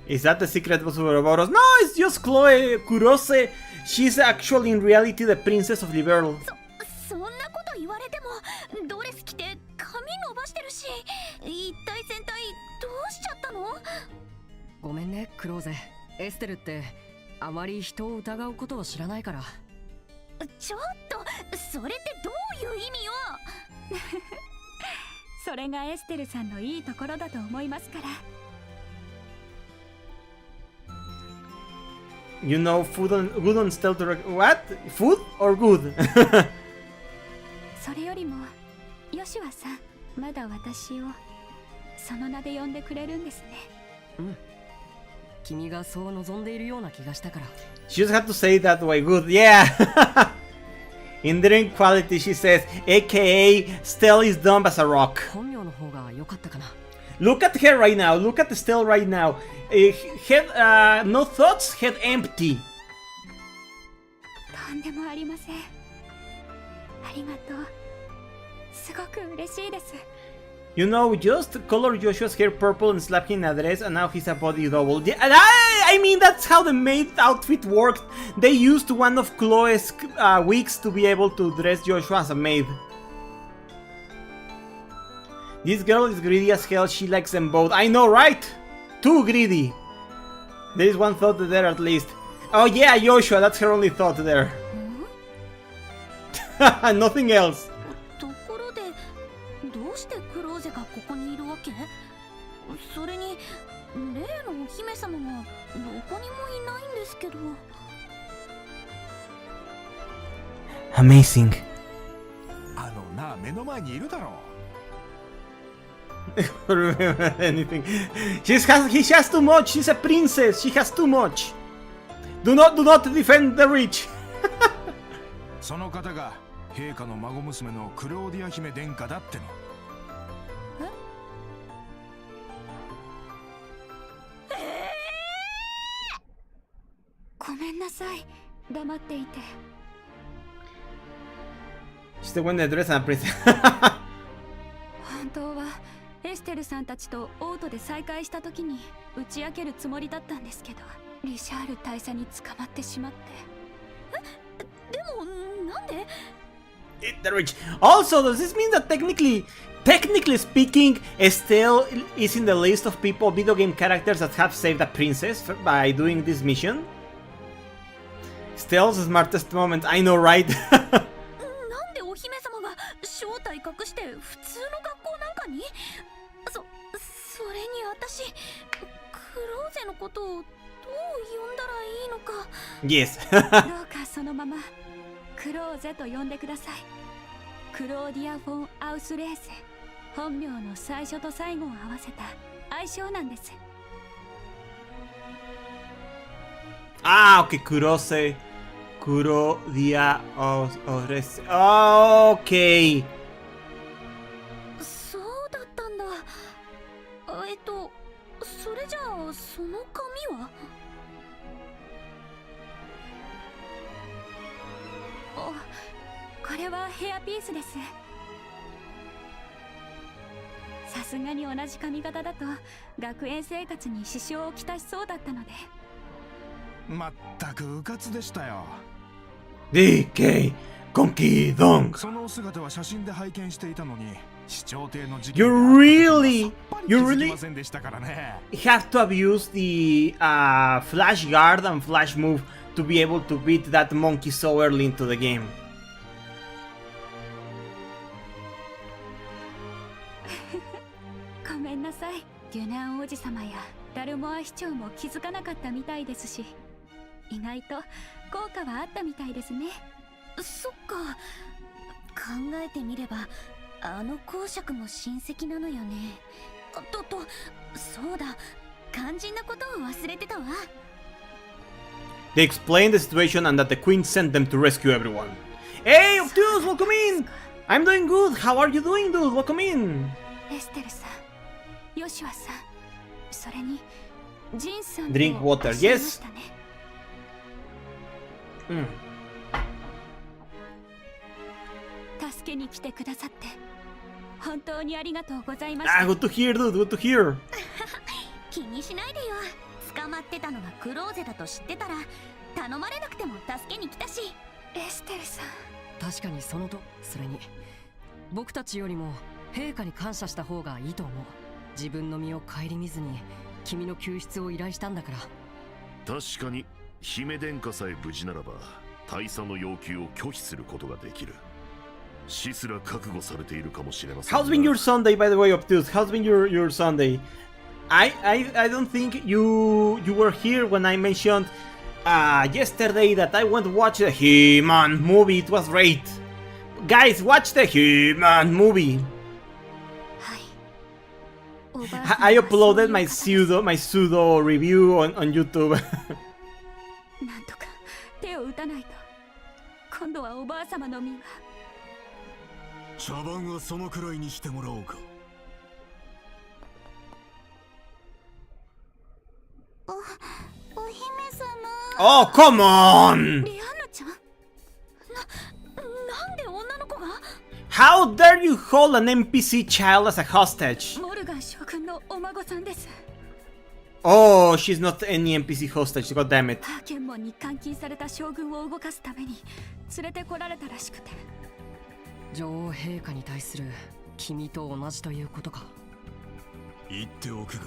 [SPEAKER 1] Is that the secret of Ouroboros? No, it's just Chloe Kurose. She's actually in reality the princess of Liberl.
[SPEAKER 3] そんなこと言われてもドレス着て髪伸ばしてるし、一体全体どうしちゃったの？
[SPEAKER 7] ごめんね、クローゼ。エステルってあまり人を疑うことを知らないから。
[SPEAKER 3] ちょっとそれってどういう意味よ。それがエステルさんのいいところだと思いますから。
[SPEAKER 1] You know, good on stealth. What? Food or good?
[SPEAKER 3] それよりもヨシュアさん、まだ私をその名で呼んでくれるんですね。
[SPEAKER 7] 君がそう望んでいるような気がしたから。
[SPEAKER 1] She just had to say it that way. Good, yeah. In dream quality, she says, aka Stell is dumb as a rock.
[SPEAKER 7] 本名の方が良かったかな。
[SPEAKER 1] Look at her right now. Look at Stell right now. Head, no thoughts, head empty.
[SPEAKER 3] とんでもありません。ありがとう。すごく嬉しいです。
[SPEAKER 1] You know, just color Joshua's hair purple and slap him in a dress, and now he's a body double. Yeah, I mean, that's how the maid outfit worked. They used one of Chloe's wigs to be able to dress Joshua as a maid. This girl is greedy as hell. She likes them both. I know, right? Too greedy. There is one thought there at least. Oh yeah, Joshua, that's her only thought there. Nothing else.
[SPEAKER 3] ところで、どうしてクローゼがここにいるわけ？それに、例のお姫様がどこにもいないんですけど。
[SPEAKER 1] Amazing.
[SPEAKER 9] あのな、目の前にいるだろう。
[SPEAKER 1] Remember anything? He has too much. She's a princess. She has too much. Do not defend the rich.
[SPEAKER 9] その方が陛下の孫娘のクローディア姫殿下だっての。
[SPEAKER 3] ごめんなさい。黙っていて。
[SPEAKER 1] She's the one that dressed as a princess.
[SPEAKER 3] 本当はエステルさんたちとオートで再会した時に打ち明けるつもりだったんですけど、リシャール大佐に捕まってしまって。でもなんで？
[SPEAKER 1] The rich. Also, does this mean that technically speaking, Estelle is in the list of video game characters that have saved a princess by doing this mission? Estelle's smartest moment, I know, right?
[SPEAKER 3] なんでお姫様が正体隠して普通の学校なんかに？それに私、クローゼのことをどう呼んだらいいのか。
[SPEAKER 1] Yes.
[SPEAKER 3] どうかそのままクローゼと呼んでください。クローディア・フォン・アウスレーセ。本名の最初と最後を合わせた愛称なんです。
[SPEAKER 1] Ah, okay, Kurose. Kurodia Ores. Okay.
[SPEAKER 3] そうだったんだ。それじゃあその紙は？これはヘアピースです。さすがに同じ髪型だと学園生活に支障をきたしそうだったので。
[SPEAKER 9] まったくうかつでしたよ。
[SPEAKER 1] DK Conky Dong.
[SPEAKER 9] その姿は写真で拝見していたのに、視聴艇の事
[SPEAKER 1] You
[SPEAKER 9] 件
[SPEAKER 1] really
[SPEAKER 9] ませんでしたからね。
[SPEAKER 1] have to abuse the flash guard and flash move to be able to beat that monkey so early into the game.
[SPEAKER 3] ごめんなさい。デュナン王子様やダルモア市長も気づかなかったみたいですし、意外と効果はあったみたいですね。そっか。考えてみればあの公爵も親戚なのよね。そうだ、肝心なことを忘れてたわ。
[SPEAKER 1] They explained the situation and that the queen sent them to rescue everyone. Hey, Obtuse, welcome in! I'm doing good. How are you doing, dude? Welcome in.
[SPEAKER 3] エステルさん、ヨシュアさん、それにジンさんと
[SPEAKER 1] Drink water,
[SPEAKER 3] おっしゃいま
[SPEAKER 1] yes.
[SPEAKER 3] したね。助けに来てくださって本当にありがとうございました。
[SPEAKER 1] Ah, good to hear, dude. Good to hear.
[SPEAKER 3] 気にしないでよ。捕まってたのがクローゼだと知ってたら頼まれなくても助けに来たし。エステルさん、
[SPEAKER 7] 確かにそれに僕たちよりも陛下に感謝した方がいいと思う。自分の身を顧みずに君の救出を依頼したんだから。
[SPEAKER 8] 確かに姫殿下さえ無事ならば大佐の要求を拒否することができる。死すら覚悟されているかもしれません。
[SPEAKER 1] How's been your Sunday, by the way, Obtuse? How's been your Sunday? I don't think you were here when I mentioned yesterday that I went to watch the He-Man movie. It was great. Guys, watch the He-Man movie.
[SPEAKER 3] はい。
[SPEAKER 1] I uploaded my pseudo review on YouTube.
[SPEAKER 3] なんとか手を打たないと。今度はおばあ様の身が。
[SPEAKER 9] 茶番はそのくらいにしてもらおうか。
[SPEAKER 3] お姫様。
[SPEAKER 1] Oh, come on!
[SPEAKER 3] リアンナちゃん。なんで女の子が？
[SPEAKER 1] How dare you hold an NPC child as a hostage?
[SPEAKER 3] モルガン将軍のお孫さんです。
[SPEAKER 1] Oh, she's not any NPC hostage, god damn it.
[SPEAKER 3] ハーケン門に監禁された将軍を動かすために連れてこられたらしくて。
[SPEAKER 10] 女王陛下に対する君と同じということか。
[SPEAKER 9] 言っておくが、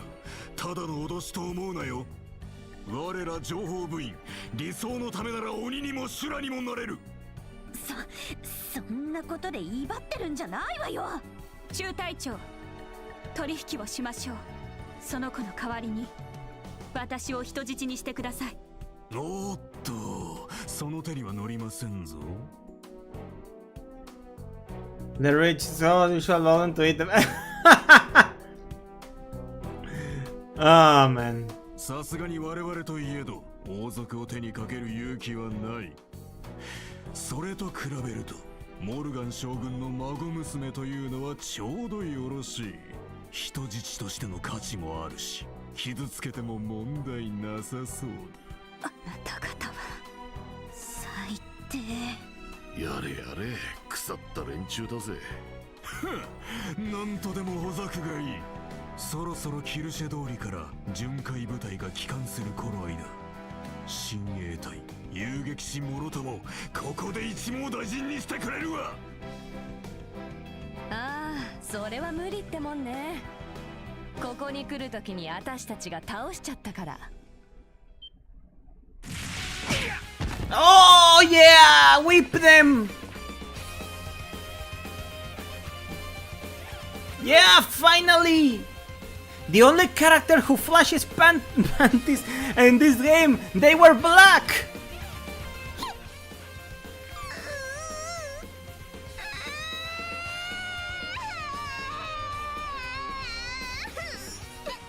[SPEAKER 9] ただの脅しと思うなよ。我ら情報部員、理想のためなら鬼にも修羅にもなれる。
[SPEAKER 3] そんなことで言い張ってるんじゃないわよ。中隊長、取引をしましょう。その子の代わりに私を人質にしてください。
[SPEAKER 9] おっと、その手には乗りませんぞ。
[SPEAKER 1] The rich so you shall alone to eat them. Oh man.
[SPEAKER 9] さすがに我々といえど王族を手にかける勇気はない。それと比べるとモルガン将軍の孫娘というのはちょうどよろしい。人質としての価値もあるし、傷つけても問題なさそうだ。
[SPEAKER 3] あなた方は最低。
[SPEAKER 8] やれやれ、腐った連中だぜ。
[SPEAKER 9] なんとでもほざくがいい。そろそろキルシェ通りから巡回部隊が帰還する頃合いだ。親衛隊、遊撃士もろともここで一網打尽にしてくれるわ。
[SPEAKER 5] ああ、それは無理ってもんね。ここに来るときに私たちが倒しちゃったから。
[SPEAKER 1] Oh yeah! Whip them! Yeah, finally! The only character who flashes panties in this game, they were black!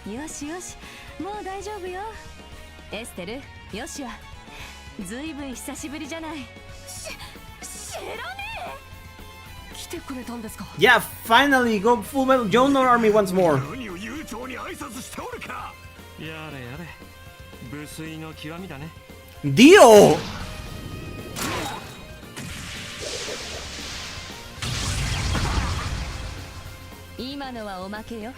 [SPEAKER 5] よしよし、もう大丈夫よ。エステル、ヨシュア、ずいぶん久しぶりじゃない。知らね
[SPEAKER 10] え。来てくれたんですか。
[SPEAKER 1] Yeah, finally go full metal Jonor army once more.
[SPEAKER 9] 何を悠長に挨拶しておるか。
[SPEAKER 11] やれやれ、無粋の極みだね。
[SPEAKER 1] Dio!
[SPEAKER 5] 今のはおまけよ。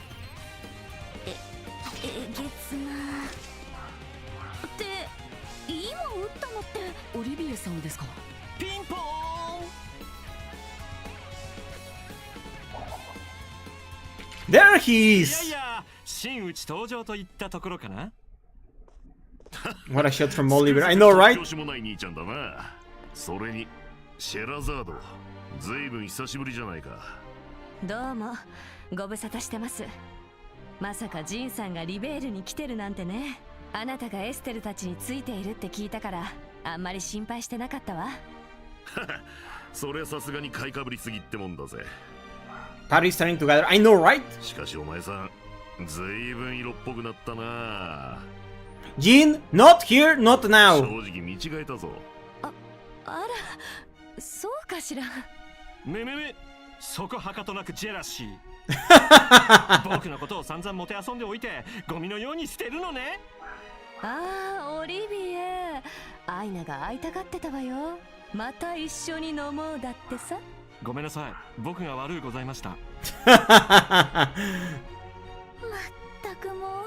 [SPEAKER 3] えげつなって今撃ったのって
[SPEAKER 10] オリビエさんですか。
[SPEAKER 11] ピンポーン。
[SPEAKER 1] There he
[SPEAKER 11] い
[SPEAKER 1] is!
[SPEAKER 11] やいや、真打ち登場といったところかな。
[SPEAKER 1] What a shot from Oliver. I know, right?
[SPEAKER 8] 調子もない兄ちゃんだな。それにシェラザード、ずいぶん久しぶりじゃないか。
[SPEAKER 5] どうも、ご無沙汰してます。まさかジンさんがリベールに来てるなんてね。あなたがエステルたちについているって聞いたからあんまり心配してなかったわ。
[SPEAKER 8] それさすがに買いかぶりすぎってもんだぜ。
[SPEAKER 1] Party starting together. I know, right?
[SPEAKER 8] しかしお前さん、ずいぶん色っぽくなったな。
[SPEAKER 1] Jin, not here, not
[SPEAKER 8] 正
[SPEAKER 1] now.
[SPEAKER 8] 直見違えたぞ。
[SPEAKER 5] あら、そうかしら。
[SPEAKER 11] めめめ、そこはかとなくジェラシー。僕のことを散々もてあそんでおいてゴミのように捨てるのね。
[SPEAKER 5] ああ、オリビエ、アイナが会いたがってたわよ。また一緒に飲もうだってさ。
[SPEAKER 11] ごめんなさい、僕が悪うございました。
[SPEAKER 3] まったくも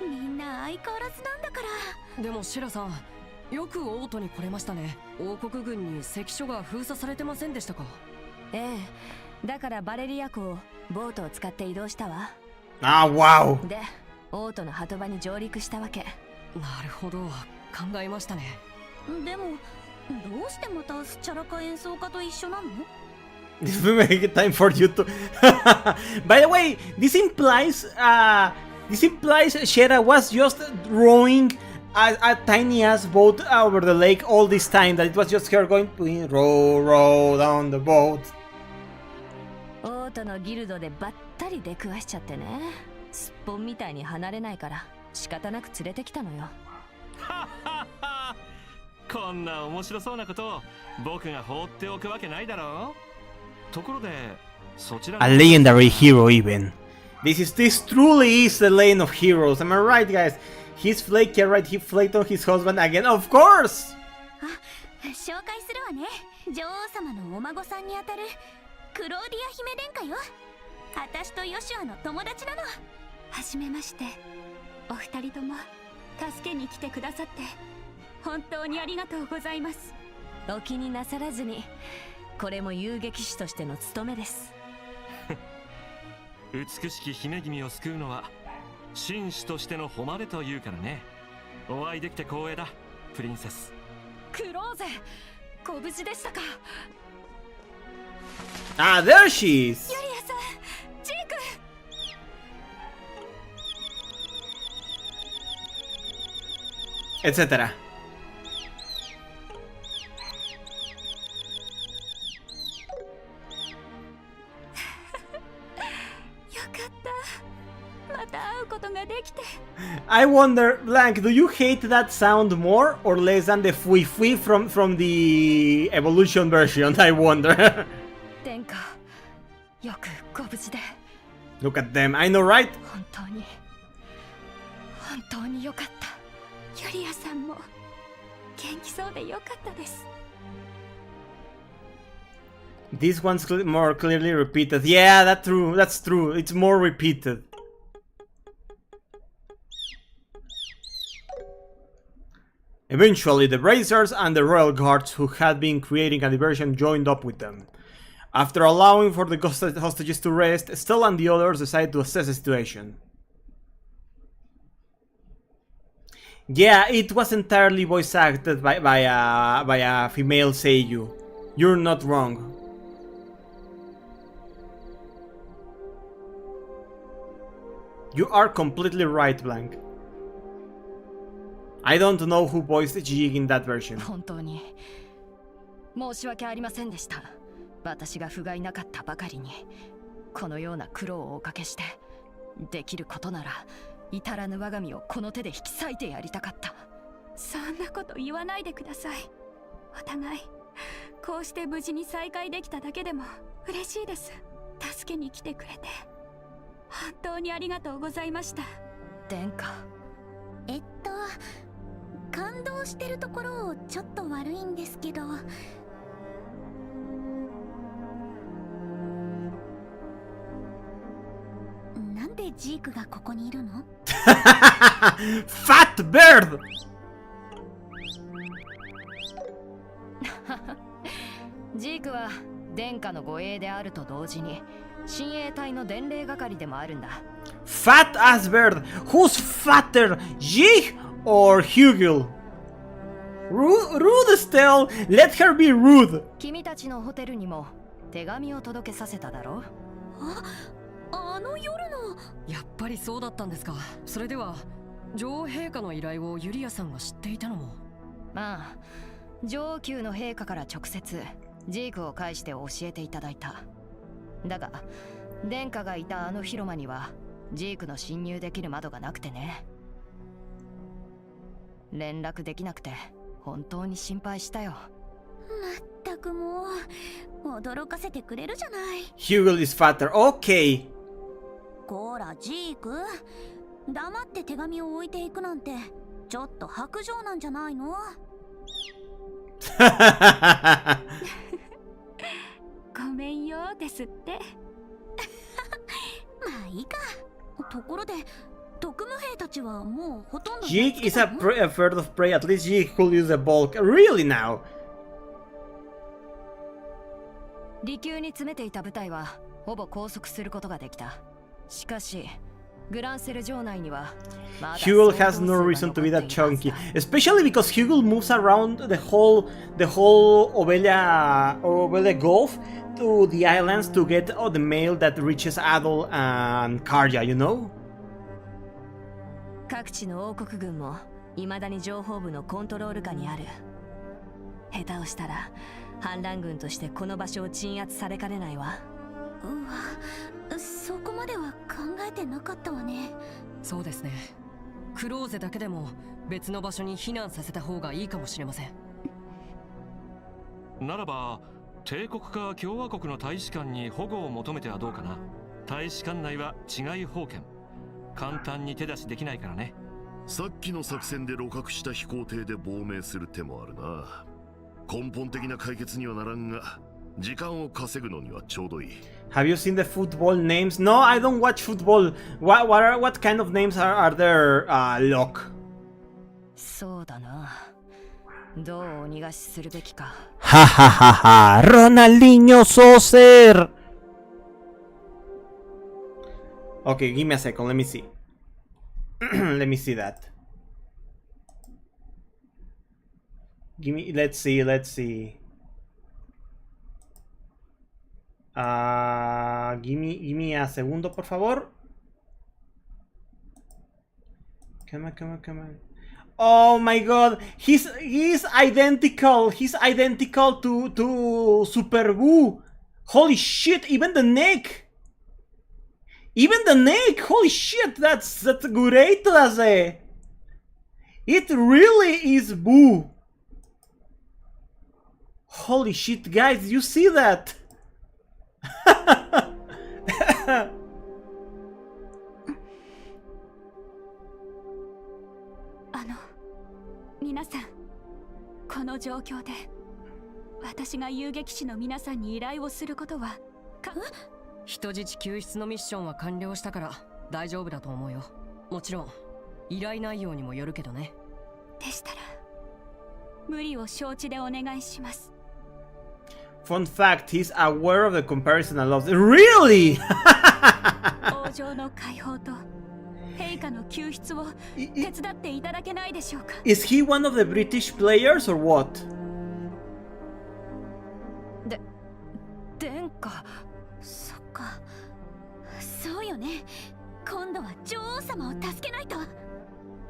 [SPEAKER 3] うみんな相変わらずなんだから。
[SPEAKER 10] でもシェラさん、よくオートに来れましたね。王国軍に関所が封鎖されてませんでしたか。
[SPEAKER 5] ええ、だからバレリア湖をボートを使って移動したわ。
[SPEAKER 1] Ah, wow.
[SPEAKER 5] で、オートの鳩場に上陸したわけ。
[SPEAKER 10] なるほど、考えましたね。
[SPEAKER 3] でもどうしてまたスチャラカ演奏家と一緒なの？
[SPEAKER 1] This will make it time for you to. By the way, this implies Shera was just rowing a tiny ass boat over the lake all this time. That it was just her going to row down the boat.
[SPEAKER 5] オートのギルドでばったり出くわしちゃってね。すっぽんみたいに離れないから仕方なく連れてきたのよ。
[SPEAKER 11] こんな面白そうなことを僕が放っておくわけないだろう。ところでそちらの
[SPEAKER 1] A legendary hero even. This truly is the lane of heroes. Am I right, guys? He's flaky, right? He flaked on his husband again. Of course!
[SPEAKER 3] 紹介するわね。女王様のお孫さんにあたるクローディア姫殿下よ。私とヨシュアの友達なの。はじめまして。お二人とも助けに来てくださって本当にありがとうございます。
[SPEAKER 5] お気になさらずに。これも遊撃士としての務めです。
[SPEAKER 11] 美しき姫君を救うのは紳士としての誉れというからね。お会いできて光栄だ、プリンセス。
[SPEAKER 10] クローゼ、ご無事でしたか。
[SPEAKER 1] Ah, there she is!
[SPEAKER 3] ユリアさん、ジーク。
[SPEAKER 1] Etc.
[SPEAKER 3] よかった。また会うことができて。
[SPEAKER 1] I wonder, Blank, do you hate that sound more or less than the fui fui from the evolution version? I wonder.
[SPEAKER 10] 殿下、よくご無事で。
[SPEAKER 1] Look at them, I know, right?
[SPEAKER 10] 本当によかった。
[SPEAKER 3] ユリアさんも元気そうでよかったです。
[SPEAKER 1] This one's more clearly repeated. Yeah, that's true. It's more repeated. Eventually, the Bracers and the Royal Guards who had been creating a diversion joined up with them. After allowing for the hostages to rest, Stella and the others decided to assess the situation. Yeah, it was entirely voice acted by a female seiyuu. You're not wrong. You are completely right, Blank. I don't know who voiced Jig in that version.
[SPEAKER 10] 本当に申し訳ありませんでした。私が不甲斐なかったばかりにこのような苦労をおかけして、できることなら至らぬ我が身をこの手で引き裂いてやりたかった。
[SPEAKER 3] そんなこと言わないでください。お互いこうして無事に再会できただけでも嬉しいです。助けに来てくれて本当にありがとうございました。
[SPEAKER 10] 殿下、
[SPEAKER 3] 感動してるところをちょっと悪いんですけど、なんでジークがここにいるの？
[SPEAKER 1] Fat bird!
[SPEAKER 7] ジークは殿下の護衛であると同時に親衛隊の伝令係でもあるんだ。
[SPEAKER 1] Fat ass bird! Who's fatter, Jig or Hugel? Rude Estelle! Let her be rude!
[SPEAKER 7] 君たちのホテルにも手紙を届けさせただろう。
[SPEAKER 3] あの夜の。
[SPEAKER 10] やっぱりそうだったんですか。それでは女王陛下の依頼をユリアさんが知っていたのも。
[SPEAKER 7] まあ上級の陛下から直接ジークを介して教えていただいた。だが殿下がいたあの広間にはジークの侵入できる窓がなくてね。連絡できなくて本当に心配したよ。
[SPEAKER 3] まったくもう驚かせてくれるじゃない。
[SPEAKER 1] Hugel is fatter, okay.
[SPEAKER 3] こらジーク、黙って手紙を置いていくなんてちょっと薄情なんじゃないの？ごめんよですって。まあいいか。ところで特務兵たちはもうほとんど。
[SPEAKER 1] Jig is a bird of prey. At least Jig could use a bulk. Really now?
[SPEAKER 7] 離宮に詰めていた部隊はほぼ拘束することができた。しかしグランセル城内には
[SPEAKER 1] Hugel has no reason to be that chunky, especially because Hugel moves around the whole Ovelia Gulf to the islands to get the mail that reaches Adol and Karja, you know?
[SPEAKER 5] 各地の王国軍も未だに情報部のコントロール下にある。下手をしたら反乱軍としてこの場所を鎮圧されかねないわ。
[SPEAKER 3] うわ、そこまでは考ええてなかったわね。
[SPEAKER 12] そうですね。クローゼだけでも別の場所に避難させた方がいいかもしれません。
[SPEAKER 11] ならば帝国か共和国の大使館に保護を求めてはどうかな。大使館内は違い法権、簡単に手出しできないからね。
[SPEAKER 8] さっきの作戦で露獲した飛行艇で亡命する手もあるな。根本的な解決にはならんが、時間を稼ぐのにはちょうどいい。
[SPEAKER 1] Have you seen the football names? No, I don't watch football. What kind of names are there, Locke?
[SPEAKER 7] そうだな。どうお逃がしするべきか。
[SPEAKER 1] Ha ha ha ha! Ronaldinho Saucer! Okay, give me a second, let me see. Let me see that. Let's see. Give me a segundo, por favor. Come on. Oh my god, he's identical. He's identical to Super Boo. Holy shit, even the neck. Holy shit, that's great, It really is Boo. Holy shit, guys, you see that?
[SPEAKER 3] 皆さん、この状況で私が遊撃士の皆さんに依頼をすることは
[SPEAKER 12] 人質救出のミッションは完了したから大丈夫だと思うよ。もちろん依頼内容にもよるけどね。
[SPEAKER 3] でしたら無理を承知でお願いします。
[SPEAKER 1] Fun fact, he's aware of the comparison and loves it. Really?
[SPEAKER 3] 王城の解放と陛下の救出を手伝っていただけないでしょうか。
[SPEAKER 1] Is he one of the British players or what?
[SPEAKER 7] 殿下。
[SPEAKER 3] そっか、そうよね。今度は女王様を助けないと。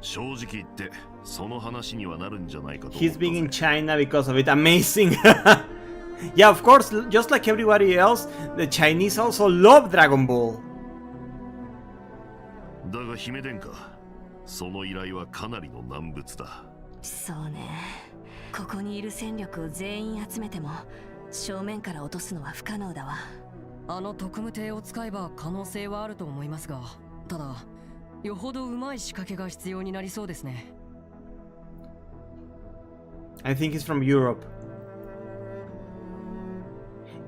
[SPEAKER 8] 正直言ってその話にはなるんじゃないかと。
[SPEAKER 1] He's being in China because of it. Amazing. Yeah, of course, just like everybody else, the Chinese also love Dragon Ball.
[SPEAKER 8] だが姫殿下、その依頼はかなりの難物だ。
[SPEAKER 5] そうね。ここにいる戦力を全員集めても正面から落とすのは不可能だわ。
[SPEAKER 12] あの特務艇を使えば可能性はあると思いますが、ただよほどうまい仕掛けが必要になりそうですね。
[SPEAKER 1] I think he's from Europe.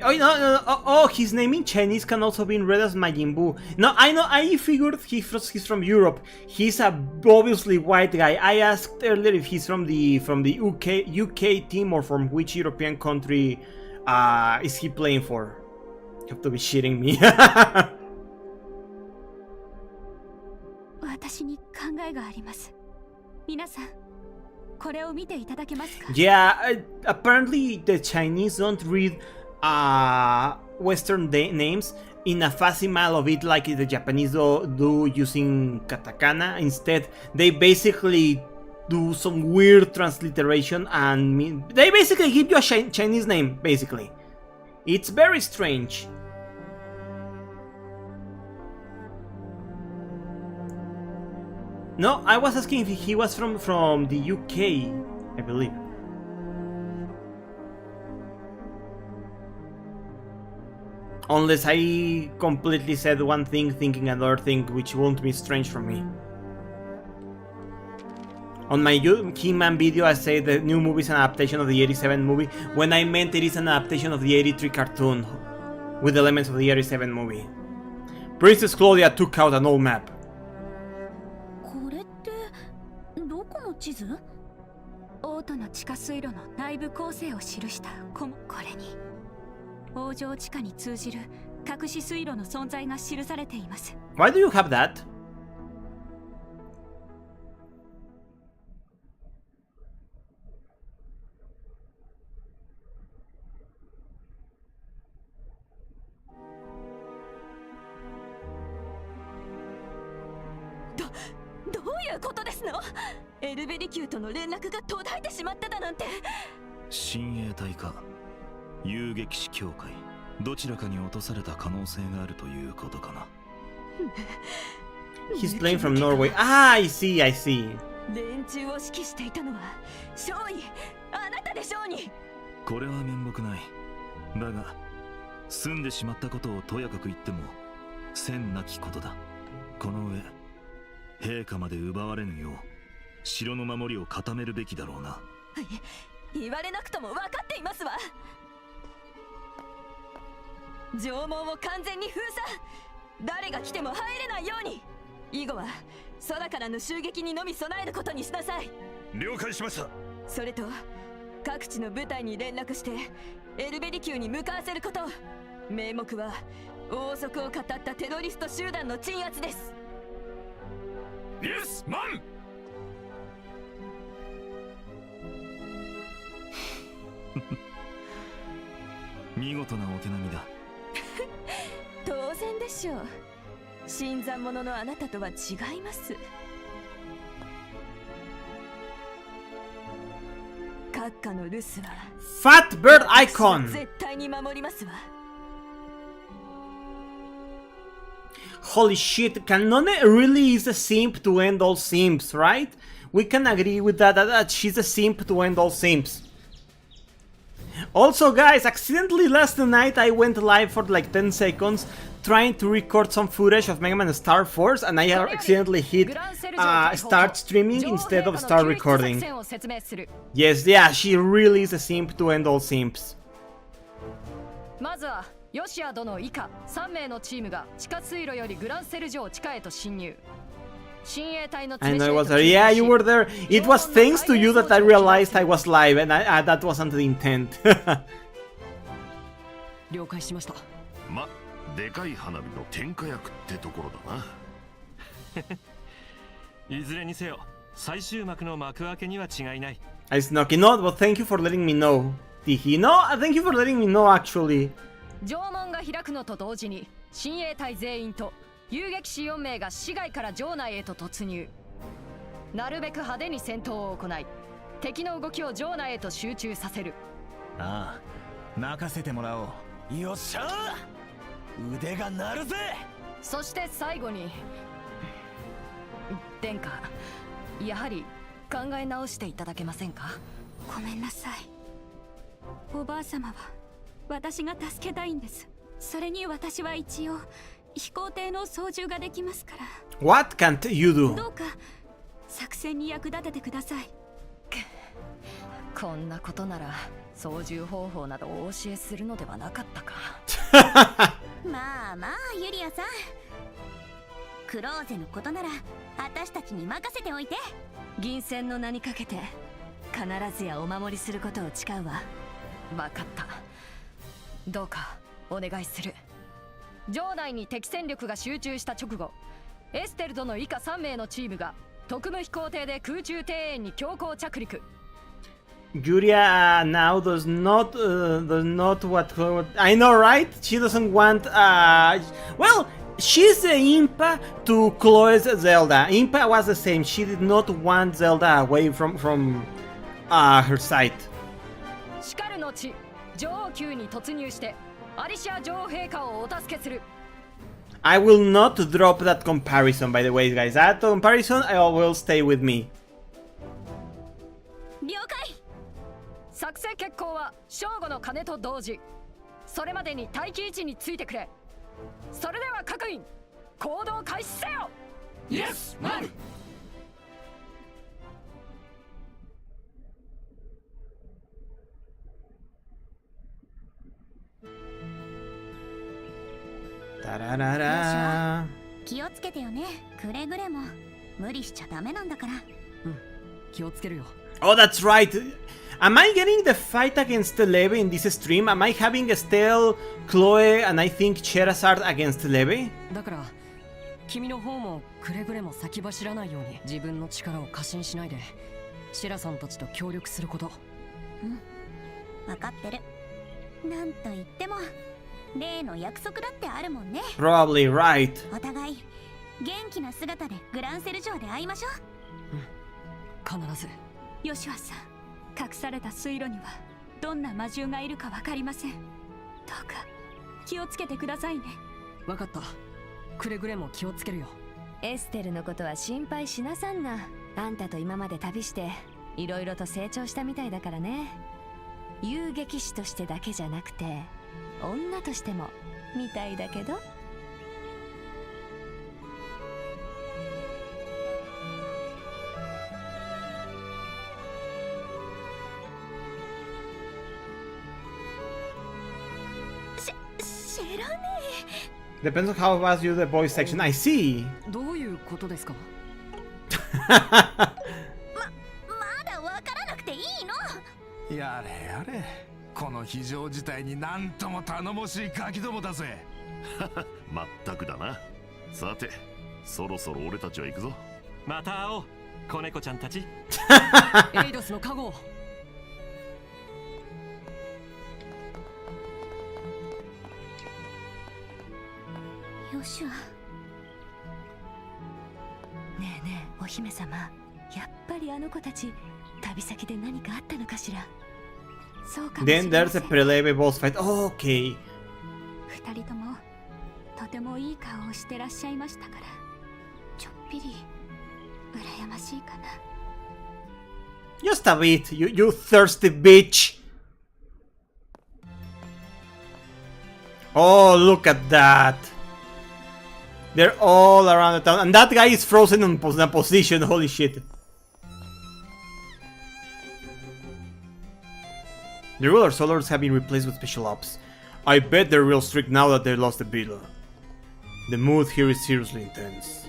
[SPEAKER 1] Oh, no. Oh, his name in Chinese can also be read as Majin Buu. No, I know. I figured he's from Europe. He's a obviously white guy. I asked earlier if he's from the UK team or from which European country is he playing for. You have to be shitting me.
[SPEAKER 3] 私に考えがあります。皆さん、これを見ていただけますか？
[SPEAKER 1] Yeah, apparently the Chinese don't read Western names in a facsimile of it like the Japanese do using katakana. Instead, they basically do some weird transliteration and they basically give you a Chinese name, basically. It's very strange. No, I was asking if he was from the UK, I believe. Unless I completely said one thing, thinking another thing, which won't be strange for me. On my He-Man video, I say the new movie is an adaptation of the 87 movie, when I meant it is an adaptation of the 83 cartoon, with elements of the 87 movie. Princess Claudia took out an old map.
[SPEAKER 3] これってどこの地図？王都の地下水路の内部構成を記したこれに王城地下に通じる隠し水路の存在が記されています。
[SPEAKER 1] Why do you have that?
[SPEAKER 5] どういうことですの？エルベリ級との連絡が途絶えてしまっただなんて。
[SPEAKER 2] 親衛隊か遊撃士協会、どちらかに落とされた可能性があるということかな。
[SPEAKER 1] He's playing from Norway. Ah, I see, I see.
[SPEAKER 5] 連中を指揮していたのは少尉あなたでしょうに。
[SPEAKER 6] これは面目ない。だが済んでしまったことをとやかく言っても千なきことだ。この上陛下まで奪われぬよう城の守りを固めるべきだろうな。
[SPEAKER 5] 言われなくとも分かっていますわ。城門を完全に封鎖。誰が来ても入れないように。以後は空からの襲撃にのみ備えることにしなさい。
[SPEAKER 9] 了解しました。
[SPEAKER 5] それと各地の部隊に連絡してエルベリ宮に向かわせること。名目は王族を語ったテロリスト集団の鎮圧です。
[SPEAKER 9] イエスマン。
[SPEAKER 6] 見事なお手並みだ。
[SPEAKER 5] 当然でしょう。新参者のあなたとは違います。閣下の留守は
[SPEAKER 1] Fat bird icon.
[SPEAKER 5] 絶対に守りますわ。
[SPEAKER 1] Holy shit, Canone really is a simp to end all simps, right? We can agree with that she's a simp to end all simps. Also guys, accidentally last night I went live for like 10 seconds trying to record some footage of Mega Man Star Force and I accidentally hit start streaming instead of start recording. Yes, yeah, she really is a simp to end all simps.
[SPEAKER 10] まずはヨシア殿以下3名のチームが地下水路よりグランセル城地下へと侵入。
[SPEAKER 1] I know I was there. Yeah, you were there. It was thanks to you that I realized I was live, and that wasn't the intent.
[SPEAKER 12] 了解しました。
[SPEAKER 8] ま、でかい花火の点火役ってところだな。
[SPEAKER 11] いずれにせよ、最終幕の幕開けには違いない。
[SPEAKER 1] I snuck in, but thank you for letting me know. Did he know? Thank you for letting me know, actually.
[SPEAKER 10] 城門が開くのと同時に親衛隊全員と遊撃士4名が市街から城内へと突入。なるべく派手に戦闘を行い、敵の動きを城内へと集中させる。
[SPEAKER 2] ああ、任せてもらおう。
[SPEAKER 6] よっしゃー、腕が鳴るぜ。
[SPEAKER 10] そして最後に殿下、やはり考え直していただけませんか。
[SPEAKER 3] ごめんなさい。おばあ様は私が助けたいんです。それに私は一応飛行艇の操縦ができますから。
[SPEAKER 1] What can't you do?
[SPEAKER 3] どうか作戦に役立ててください。
[SPEAKER 10] こんなことなら操縦方法などお教えするのではなかったか。
[SPEAKER 3] まあまあユリアさん、クローゼのことなら私たちに任せておいて。
[SPEAKER 5] 銀線の名にかけて必ずやお守りすることを誓うわ。
[SPEAKER 10] 分かった。どうかお願いする。城内に敵戦力が集中した直後、エステル殿以下3名のチームが特務飛行艇で空中庭園に強行着陸。
[SPEAKER 1] Yuria now does not what I know, right? She doesn't want well, she's the Impa to Chloe's Zelda. Impa was the same. She did not want Zelda away from her sight.
[SPEAKER 10] しかるの地女王宮に突入してアリシア女王陛下をお助けする。
[SPEAKER 1] I will not drop that comparison, by the way, guys. That comparison will stay with me.
[SPEAKER 3] 了解。
[SPEAKER 10] 作戦決行は正午の鐘と同時。それまでに待機位置についてくれ。それでは各員行動開始せよ。
[SPEAKER 9] イエスマン。
[SPEAKER 1] タラララ。
[SPEAKER 3] 気をつけてよね、くれぐれも。無理しちゃダメなんだから。
[SPEAKER 12] 気をつけるよ。
[SPEAKER 1] Oh, that's right. Am I getting the fight against Leve in this stream? Am I having Estelle, Chloe, and I think Cherazard against Leve?
[SPEAKER 12] だから君の方もくれぐれも先走らないように自分の力を過信しないでシェラさんたちと協力すること。
[SPEAKER 3] 分かってる。なんと言っても例の約束だってあるもんね。
[SPEAKER 1] Probably right.
[SPEAKER 3] お互い元気な姿でグランセル城で会いましょう。
[SPEAKER 12] 必ず。
[SPEAKER 3] ヨシュアさん、隠された水路にはどんな魔獣がいるか分かりません。どうか気をつけてくださいね。
[SPEAKER 12] 分かった。くれぐれも気をつけるよ。
[SPEAKER 5] エステルのことは心配しなさんな。あんたと今まで旅していろいろと成長したみたいだからね。遊撃士としてだけじゃなくて女としてもみたいだけど。
[SPEAKER 3] 知らね
[SPEAKER 1] Depends on how fast you do the voice section. I see.
[SPEAKER 12] どういうことですか？
[SPEAKER 3] まだわからなくていいの。
[SPEAKER 13] やれやれ、この非常事態になんとも頼もしいガキどもだぜ。
[SPEAKER 8] まったくだな。さて、そろそろ俺たちは行くぞ。
[SPEAKER 11] また会おう、子猫ちゃんたち。
[SPEAKER 12] エイドスの加護。
[SPEAKER 3] ヨシュア。
[SPEAKER 5] ねえねえお姫様、やっぱりあの子たち旅先で何かあったのかしら。
[SPEAKER 3] そうかもしれ
[SPEAKER 1] Then
[SPEAKER 3] ま
[SPEAKER 1] there's
[SPEAKER 3] せ
[SPEAKER 1] a
[SPEAKER 3] ん。
[SPEAKER 1] preliminary boss fight. Okay.
[SPEAKER 3] 二人ともとてもいい顔をしてらっしゃいましたから、ちょっぴり羨ましいかな。
[SPEAKER 1] Just a bit, you thirsty bitch. Oh, look at that. They're all around the town. And that guy is frozen in a position. Holy shit. The ruler soldiers have been replaced with special ops. I bet they're real strict now that they lost the battle. The mood here is seriously intense.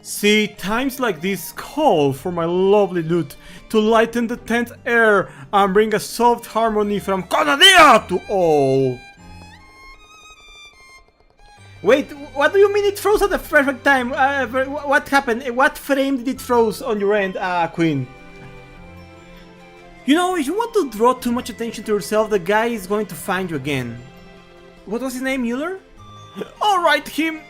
[SPEAKER 1] See, times like this call for my lovely lute to lighten the tense air and bring a soft harmony from Canada to all. Wait, what do you mean it froze at the perfect time? What happened? What frame did it froze on your end, Queen? You know, if you want to draw too much attention to yourself, the guy is going to find you again. What was his name, Mueller? Alright, him!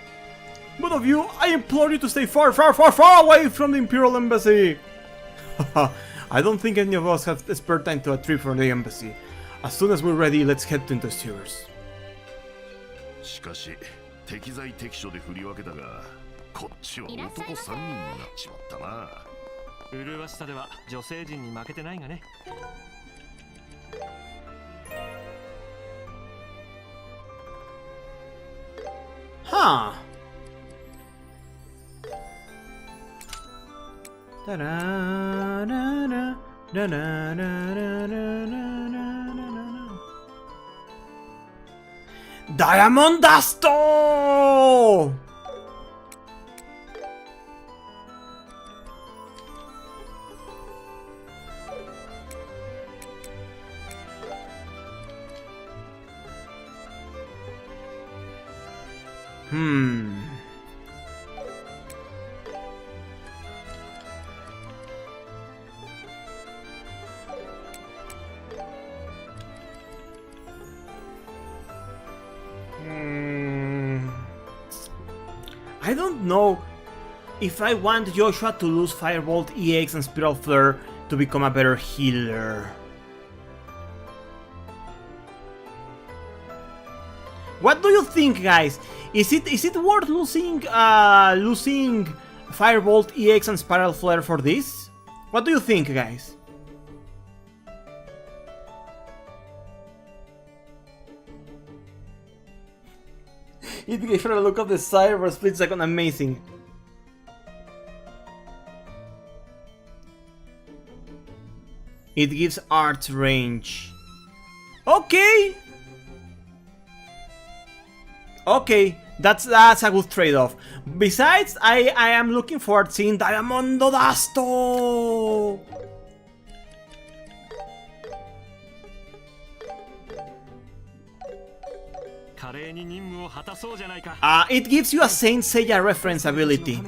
[SPEAKER 1] Both of you, I implore you to stay far, far, far, far away from the Imperial Embassy! I don't think any of us have spare time to a trip from the embassy. As soon as we're ready, let's head to the sewers.
[SPEAKER 8] しかし適材適所で振り分けたが、こっちは男3人になっちまったな。
[SPEAKER 11] 麗しさでは女性陣に負けてないがね。
[SPEAKER 1] Huh. Da-da-da-da, da-da-da-da-da-da-da-da-da. Diamond Dusto! I don't know if I want Joshua to lose Firebolt, EX, and Spiral Flare to become a better healer. What do you think, guys? Is it worth losing Firebolt, EX, and Spiral Flare for this? What do you think, guys? It gave her a look of desire for a split second. Amazing. It gives art range. Okay. Okay, that's a good trade-off. Besides, I am looking forward to seeing Diamondo Dasto. It gives you a Saint Seiya reference ability.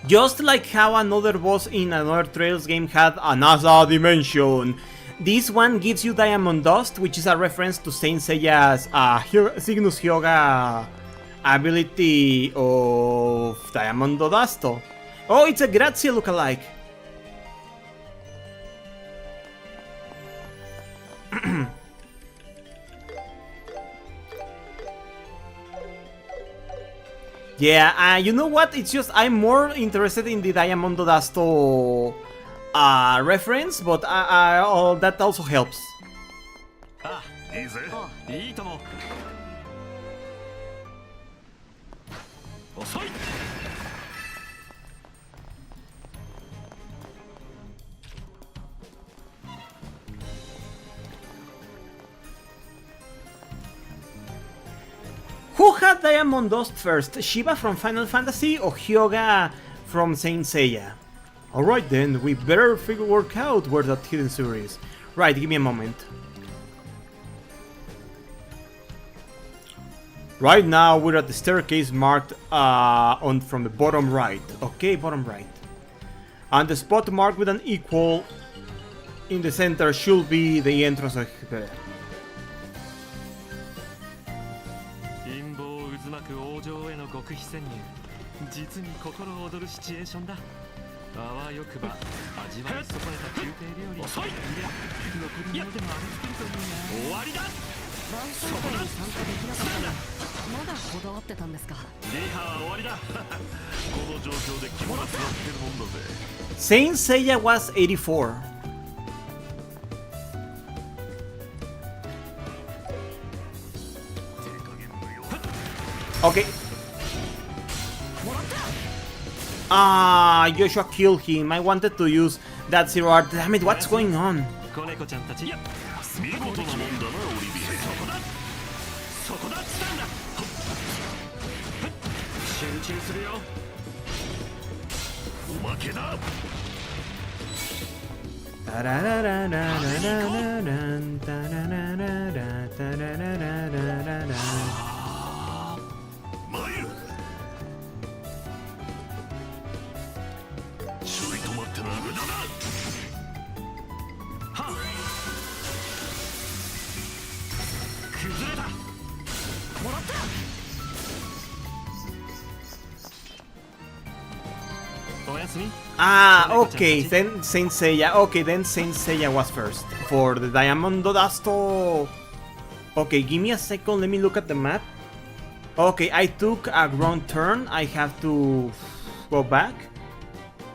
[SPEAKER 1] Just like how another boss in another Trails game had another dimension. This one gives you Diamond Dust, which is a reference to Saint Seiya's Cygnus Hyoga ability of Diamondo Dasto. Oh, it's a Grazie lookalike. Yeah, you know what? It's just I'm more interested in the Diamondo Dasto reference, but that also helps.
[SPEAKER 11] Ah,
[SPEAKER 8] いいぜ。
[SPEAKER 11] いいとも。遅い。
[SPEAKER 1] Who had Diamond Dust first, Shiva from Final Fantasy or Hyoga from Saint Seiya? Alright then, we better work out where that hidden sewer is. Right, give me a moment. Right now we're at the staircase marked from the bottom right. Okay, bottom right. And the spot marked with an equal in the center should be the entrance of the...
[SPEAKER 11] 極秘潜入実に心躍るシチュエーションだあわよくば味わい損ねた宮廷料理遅いいや残り物でもありつけるといいな終わりだ
[SPEAKER 12] 晩餐会に参加できなかったらまだこだわってたんですか
[SPEAKER 8] リハは終わりだこの状況で肝が座ってるもんだぜ
[SPEAKER 1] Saint Seiya was 84. Okay. Joshua killed him. I wanted to use that zero art. Damn it, what's going on?
[SPEAKER 11] 子猫ちゃんたち
[SPEAKER 8] 見事なもんだなオリビエそこだチタンだ
[SPEAKER 11] 集中するよ
[SPEAKER 8] おまけだ眉ちょい止まってな無駄だはっ崩れたもらった
[SPEAKER 11] おやすみ
[SPEAKER 1] Okay, then Saint Seiya. Okay, then Saint Seiya was first for the Diamondo Dasto. Okay, give me a second. Let me look at the map. Okay, I took a wrong turn. I have to go back.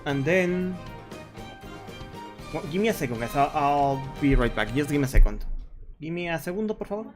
[SPEAKER 1] And then... Well, give me a second, guys. I'll be right back. Just give me a second. Give me a segundo, por favor.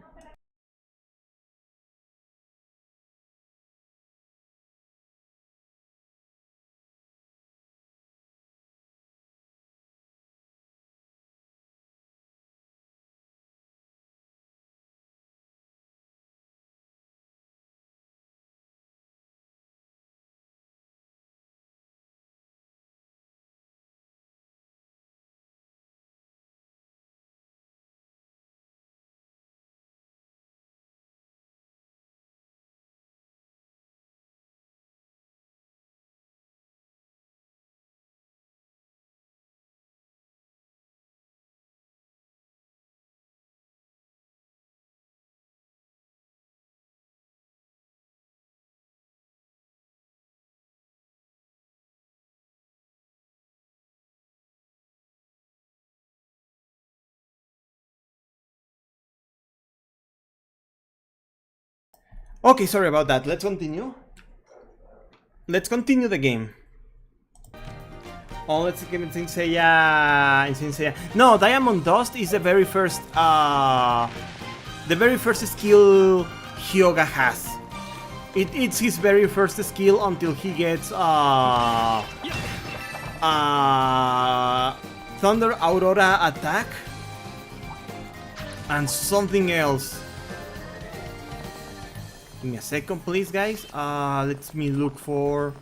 [SPEAKER 1] Okay, sorry about that. Let's continue. Let's continue the game. Oh, let's give it Saint Seiya. No, Diamond Dust is the very first skill Hyoga has. It's his very first skill until he gets Thunder Aurora attack and something else. Give me a second, please, guys. Let me look for...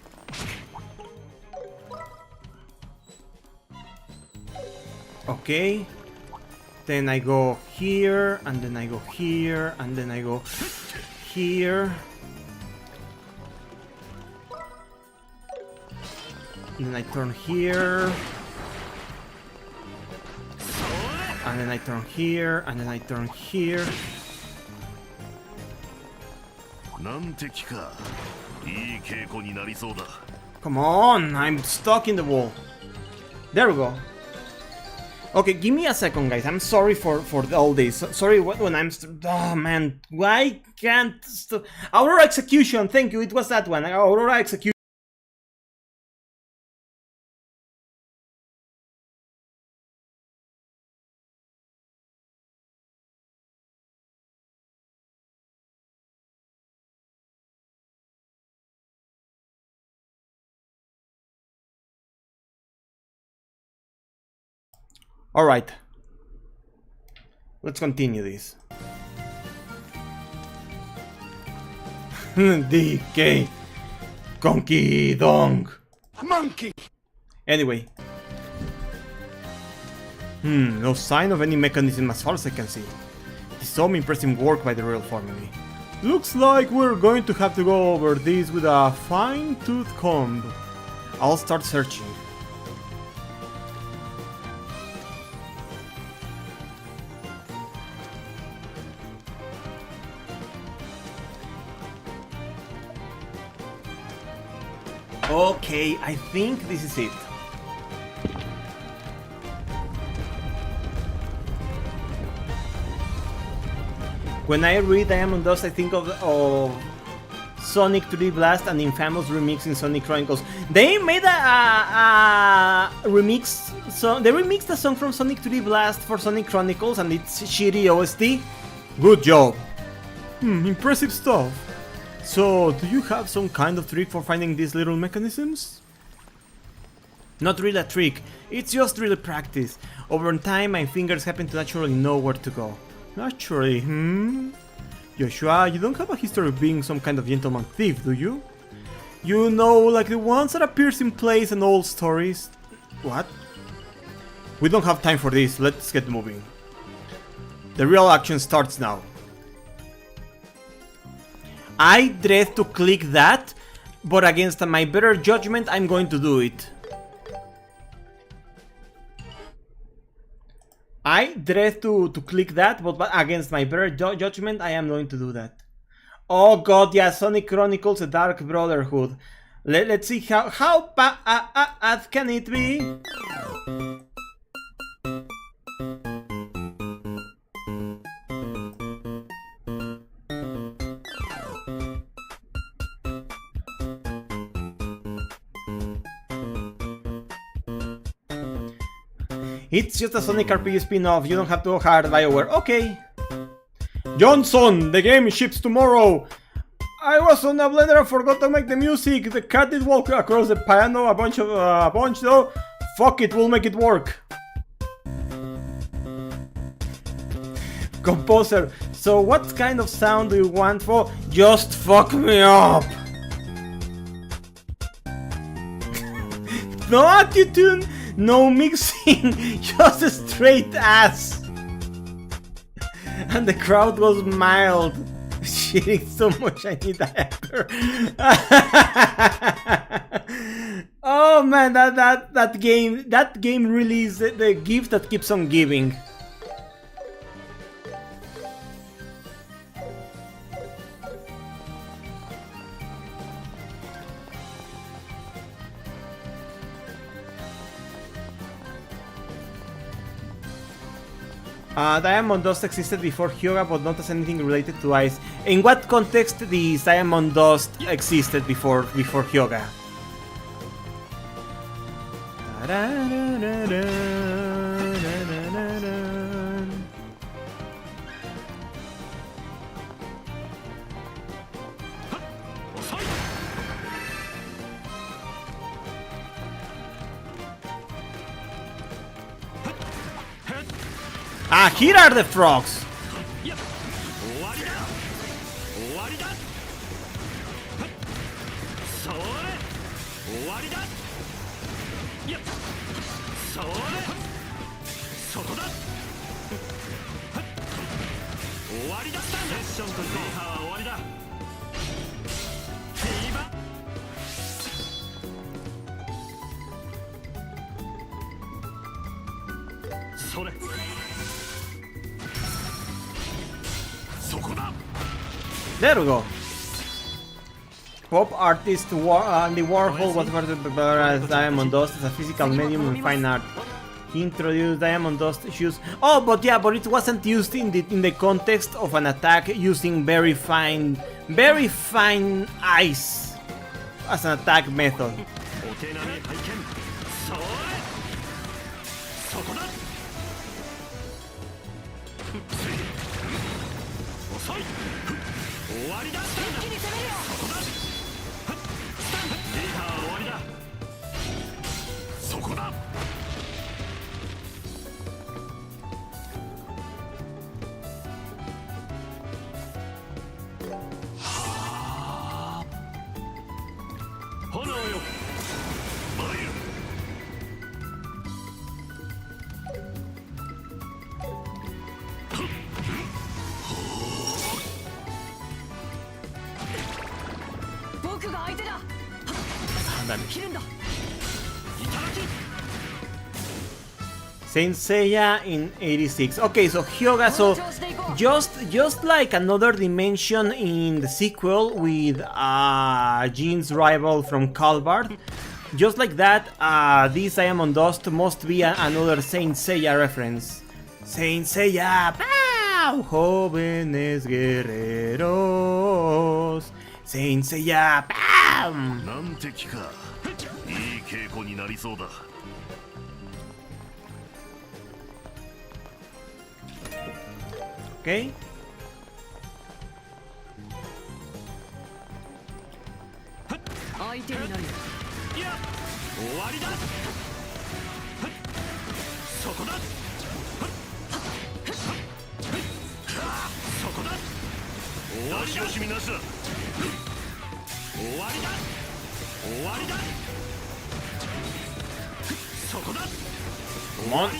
[SPEAKER 1] Okay. Then I go here, and then I go here, and then I go here. And then I turn here. And then I turn here, and then I turn here.
[SPEAKER 8] なんて気かいい稽古になりそうだ
[SPEAKER 1] Come on, I'm stuck in the wall. There we go. Okay, give me a second, guys. I'm sorry for all this. Sorry when I'm... Oh, man. Why can't... Aurora Execution. Thank you. It was that one. Aurora Execution. Alright. Let's continue this. DK. Conky Dong. Monkey. Anyway. No sign of any mechanism as far as I can see. It's some impressive work by the royal family. Looks like we're going to have to go over this with a fine-tooth comb. I'll start searching. Okay, I think this is it. When I read Diamond Dust, I think of Sonic 3D Blast and Infamous remix in Sonic Chronicles. They made a remix song. They remixed a song from Sonic 3D Blast for Sonic Chronicles, and it's shitty OST. Good job. Impressive stuff. So, do you have some kind of trick for finding these little mechanisms? Not really a trick, it's just really practice. Over time, my fingers happen to naturally know where to go. Naturally, Joshua, you don't have a history of being some kind of gentleman thief, do you? You know, like the ones that appears in plays and old stories. What? We don't have time for this, let's get moving. The real action starts now. I dread to click that, but against my better judgment, I'm going to do it. I dread to click that, but against my better judgment, I am going to do that. Oh god, yeah, Sonic Chronicles: A Dark Brotherhood. Let's see how bad can it be? It's just a Sonic RPG spin-off, you don't have to go hard, BioWare. Okay. Johnson, the game ships tomorrow. I was on a blender and forgot to make the music. The cat did walk across the piano a bunch though. Fuck it, we'll make it work. Composer, so what kind of sound do you want for? Just fuck me up. No autotune. No mixing, just a straight ass. And the crowd was mild. Shitting so much I need a hacker. Oh man, that game really is the gift that keeps on giving. Diamond Dust existed before Hyoga, but not as anything related to ice. In what context does Diamond Dust existed before Hyoga? Ah, here are the frogs! There we go. Pop artist Andy Warhol was part of Diamond Dust as a physical medium in fine art. He introduced Diamond Dust shoes. Oh, but yeah, but it wasn't used in the context of an attack using very fine ice as an attack method. Saint Seiya in 86. Okay, so Hyoga, so just like another dimension in the sequel with Jin's rival from Calvard, just like that, this Diamond Dust must be another Saint Seiya reference. Saint Seiya, ¡Pow! Jóvenes guerreros. Saint Seiya, ¡Pam! Okay. Come on.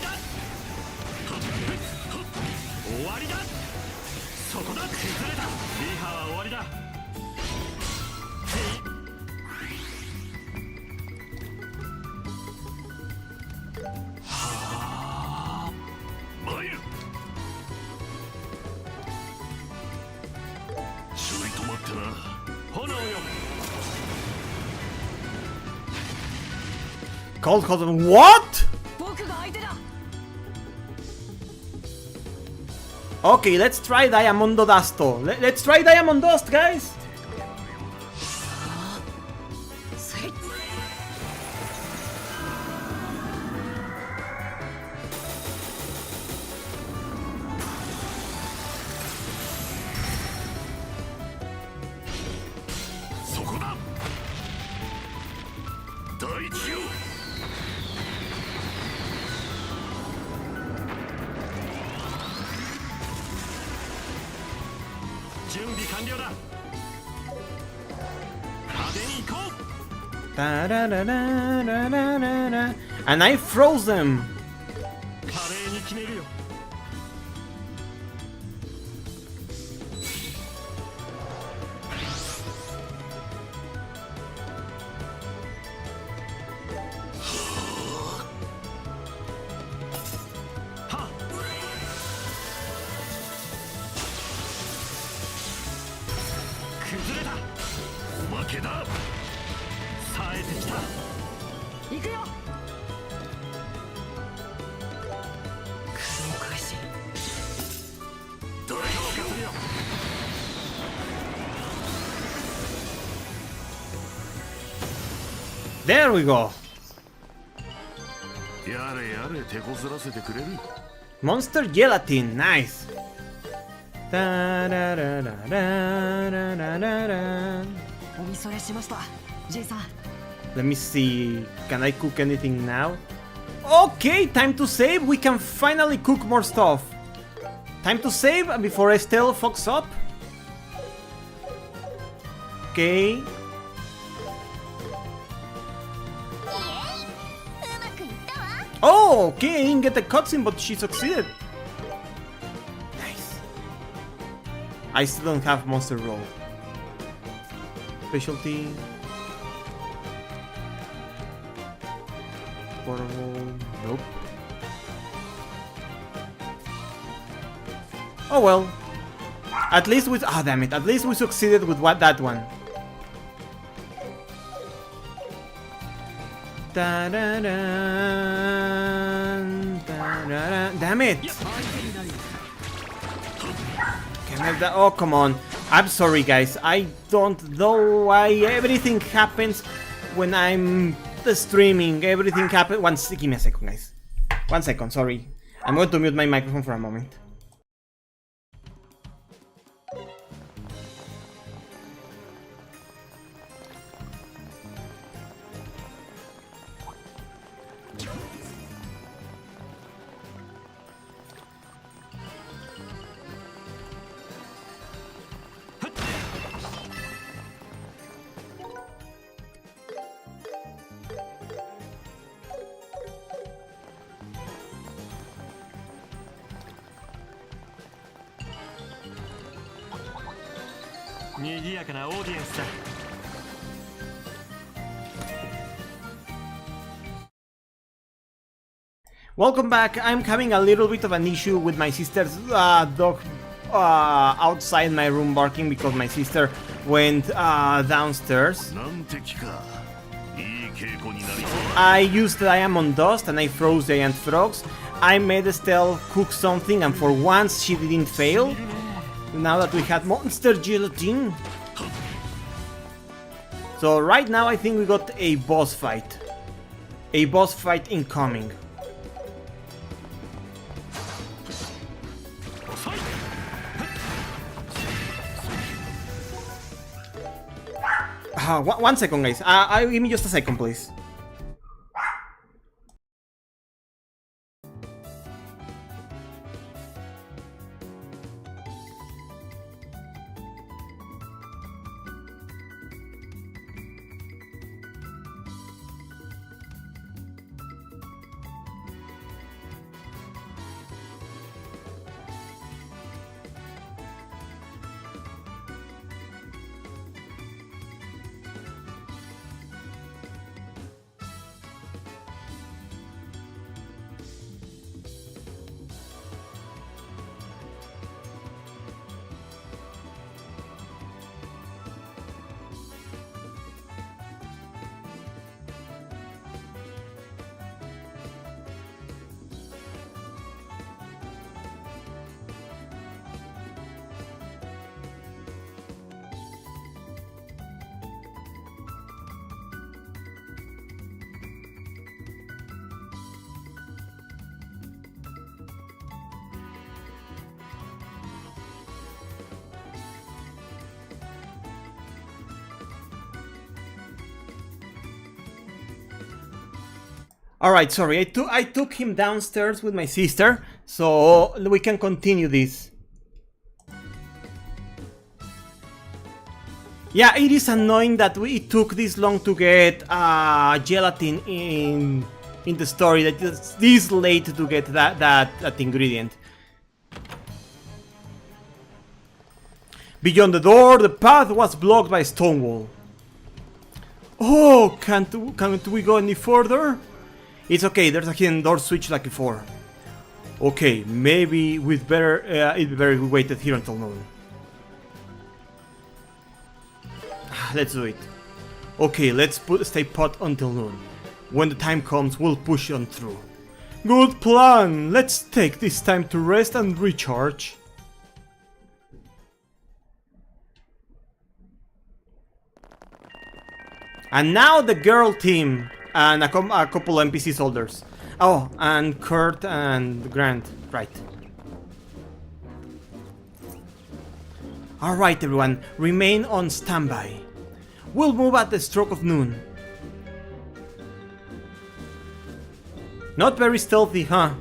[SPEAKER 1] Cold Cotton, what? Okay, let's try Diamondo Dusto. Let's try Diamond Dust, guys. And I froze them. There we go. Monster Gelatin, nice. Let me see. Can I cook anything now? Okay, time to save. We can finally cook more stuff. Time to save before Estelle fucks up. Okay. Oh, okay, I didn't get the cutscene, but she succeeded. Nice. I still don't have Monster Roll. Specialty. Portable. Nope. Oh well. At least we... Ah, damn it. At least we succeeded with that one. Ta-da-dun, ta-da-dun. Damn it! Oh, come on. I'm sorry, guys. I don't know why everything happens when I'm streaming. Everything happens. Give me a second, guys. 1 second, sorry. I'm going to mute my microphone for a moment. Welcome back. I'm having a little bit of an issue with my sister's dog outside my room barking because my sister went downstairs. I used diamond dust and I froze giant frogs. I made Estelle cook something and for once she didn't fail. Now that we had monster gelatin. So right now I think we got a boss fight. A boss fight incoming. One second, guys. Give me just a second, please. Alright, sorry, I took him downstairs with my sister, so we can continue this. Yeah, it is annoying that it took this long to get gelatin in the story, that it's this late to get that ingredient. Beyond the door, the path was blocked by a stone wall. Oh, can't we go any further? It's okay, there's a hidden door switch like before. Okay, maybe it'd be better we waited here until noon. Let's do it. Okay, let's stay put until noon. When the time comes, we'll push on through. Good plan! Let's take this time to rest and recharge. And now the girl team. And a couple NPC soldiers. Oh, and Kurt and Grant, right. Alright everyone, remain on standby. We'll move at the stroke of noon. Not very stealthy, huh?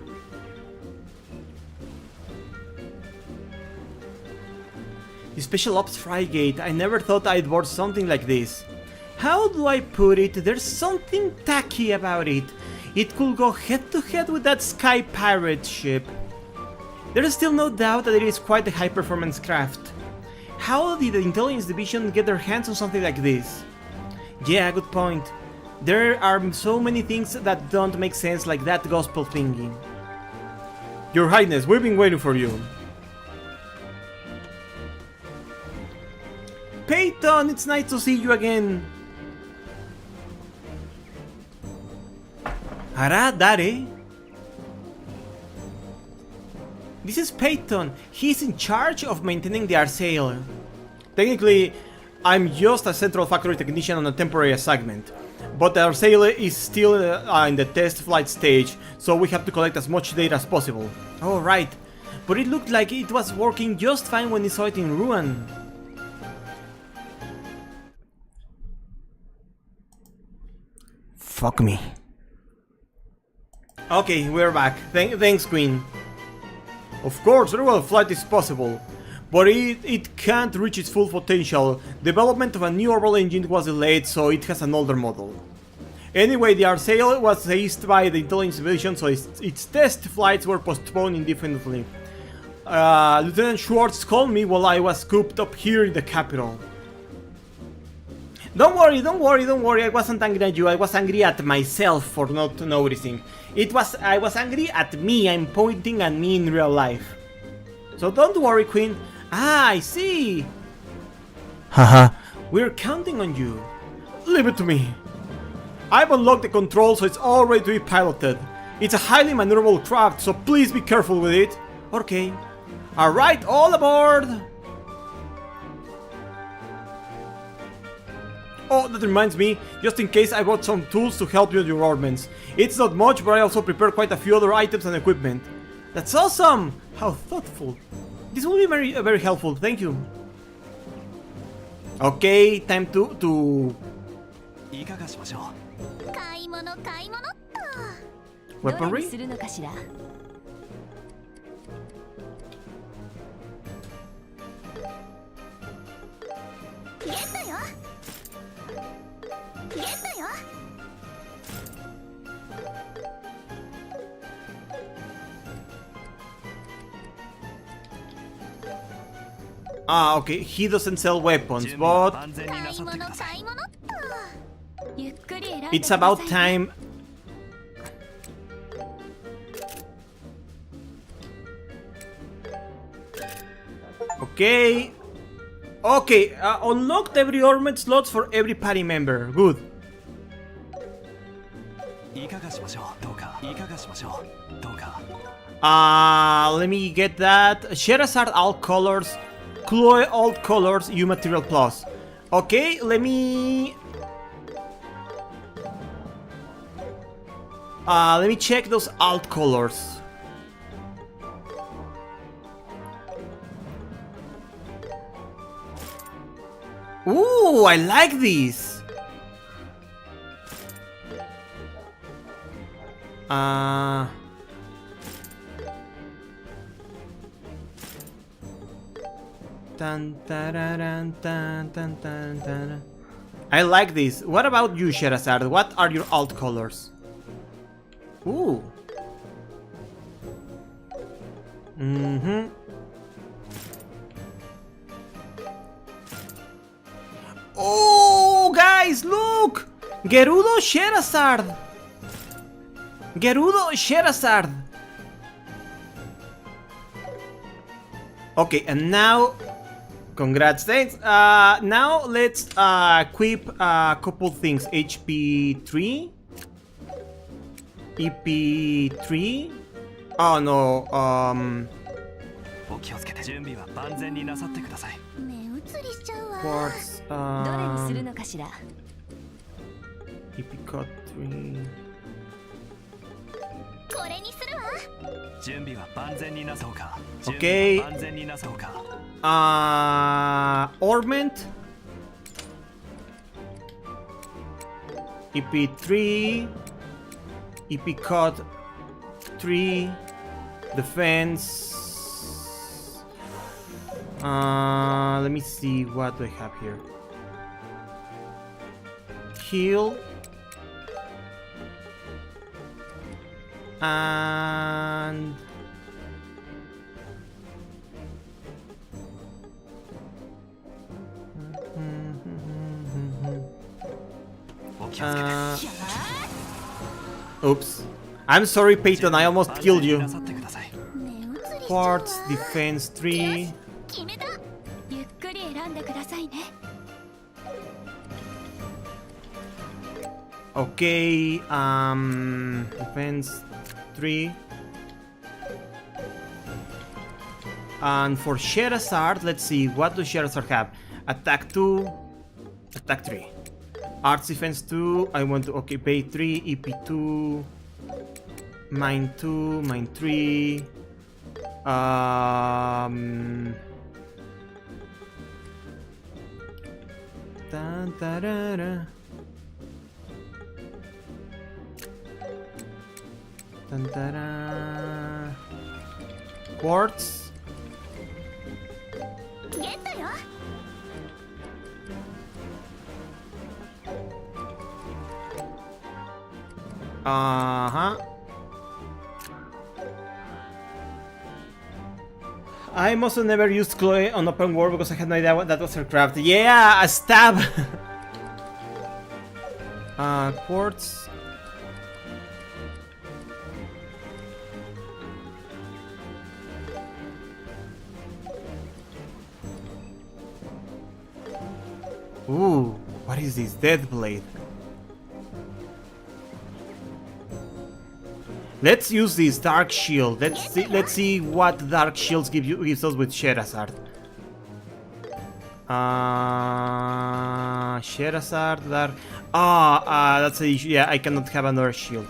[SPEAKER 1] The Special Ops Frigate, I never thought I'd board something like this. How do I put it? There's something tacky about it. It could go head to head with that Sky Pirate ship. There is still no doubt that it is quite a high-performance craft. How did the Intelligence Division get their hands on something like this? Yeah, good point. There are so many things that don't make sense, like that gospel thingy. Your Highness, we've been waiting for you. Peyton, it's nice to see you again. Hará Dare? This is Peyton. He's in charge of maintaining the Arsail. Technically, I'm just a central factory technician on a temporary assignment. But the Arsail is still in the test flight stage, so we have to collect as much data as possible. Oh, right. But it looked like it was working just fine when we saw it in ruin. Fuck me. Okay, we're back. Thanks, Queen. Of course, regular flight is possible, but it can't reach its full potential. Development of a new orbital engine was delayed, so it has an older model. Anyway, the Arsail was seized by the intelligence division, so its test flights were postponed indefinitely. Lieutenant Schwartz called me while I was cooped up here in the capital. Don't worry, I wasn't angry at you, I was angry at myself for not noticing. I was angry at me, I'm pointing at me in real life. So don't worry, Queen. Ah, I see. Haha, we're counting on you. Leave it to me. I've unlocked the control, so it's all ready to be piloted. It's a highly maneuverable craft, so please be careful with it. Okay. Alright, all aboard! Oh, that reminds me, just in case I brought some tools to help you with your armaments. It's not much, but I also prepared quite a few other items and equipment. That's awesome! How thoughtful. This will be very helpful, thank you. Okay, time to... Weaponry? Ah, okay, he doesn't sell weapons, but... It's about time... Okay... Okay, unlocked every ornament slots for every party member. Good. Let me get that. Sherazard all colors, Chloe all colors, U material plus. Okay, let me check those alt colors. Ooh, I like these. I like this. What about you, Sherazard? What are your alt colors? Ooh. Oh, guys, look! Gerudo Sherazard! Gerudo Sherazard! Okay, and now... Congrats, thanks! Now let's equip a couple things. HP 3? EP 3? Oh no, quartz, EP cut 3... Okay. Ornament. EP3. EP cut 3. Defense. Let me see what do I have here. Heal. And oops. I'm sorry, Peyton, I almost killed you. Quartz, defense 3. Okay, defense 3. And for Sherazard, let's see, what does Sherazard have? Attack 2, attack 3. Arts defense 2, I want to, okay, pay 3, EP 2, mine 2, mine 3. Dun, da, da, da. Dun, da, da. Quartz. Uh-huh. I must have never used Chloe on open world because I had no idea what that was her craft. Yeah, a stab! Quartz. Ooh, what is this? Death Blade. Let's use this Dark Shield. Let's see what Dark Shields gives us with Sherazard. Sherazard, Dark. That's the issue. Yeah, I cannot have another shield.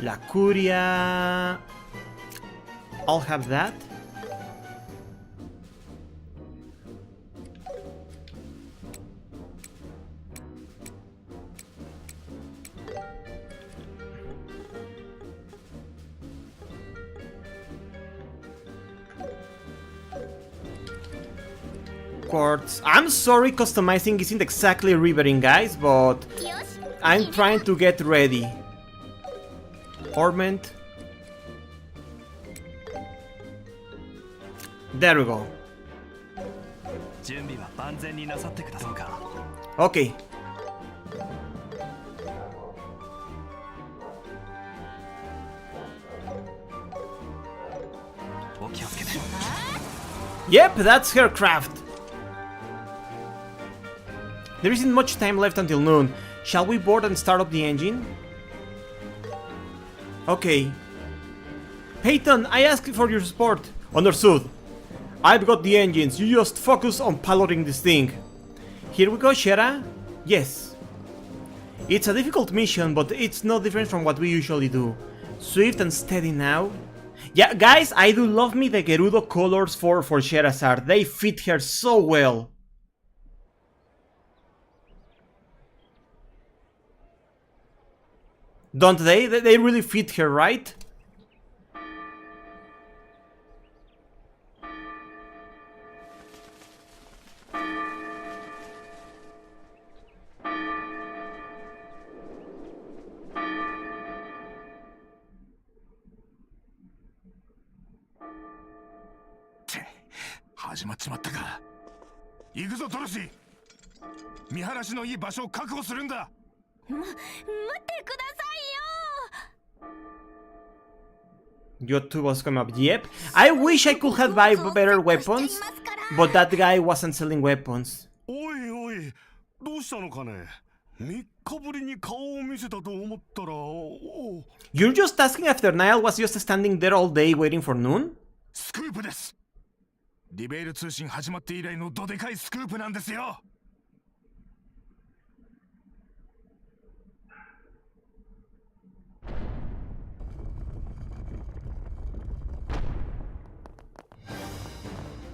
[SPEAKER 1] La Curia. I'll have that. Quartz. I'm sorry, customizing isn't exactly riveting, guys, but I'm trying to get ready. Ornament. There we go. Okay. Yep, that's her craft. There isn't much time left until noon. Shall we board and start up the engine? Okay. Peyton, I asked for your support. Understood. I've got the engines. You just focus on piloting this thing. Here we go, Shera. Yes. It's a difficult mission, but it's no different from what we usually do. Swift and steady now. Yeah, guys, I do love me the Gerudo colors for Sherazard. They fit her so well. Don't they? They really fit her, right? Your two was coming up. Yep. I wish I could have buy better weapons, but that guy wasn't selling weapons. You're just asking after Niall was just standing there all day waiting for noon?
[SPEAKER 13] スクープです。リベール通信始まって以来のどでかいスクープなんですよ。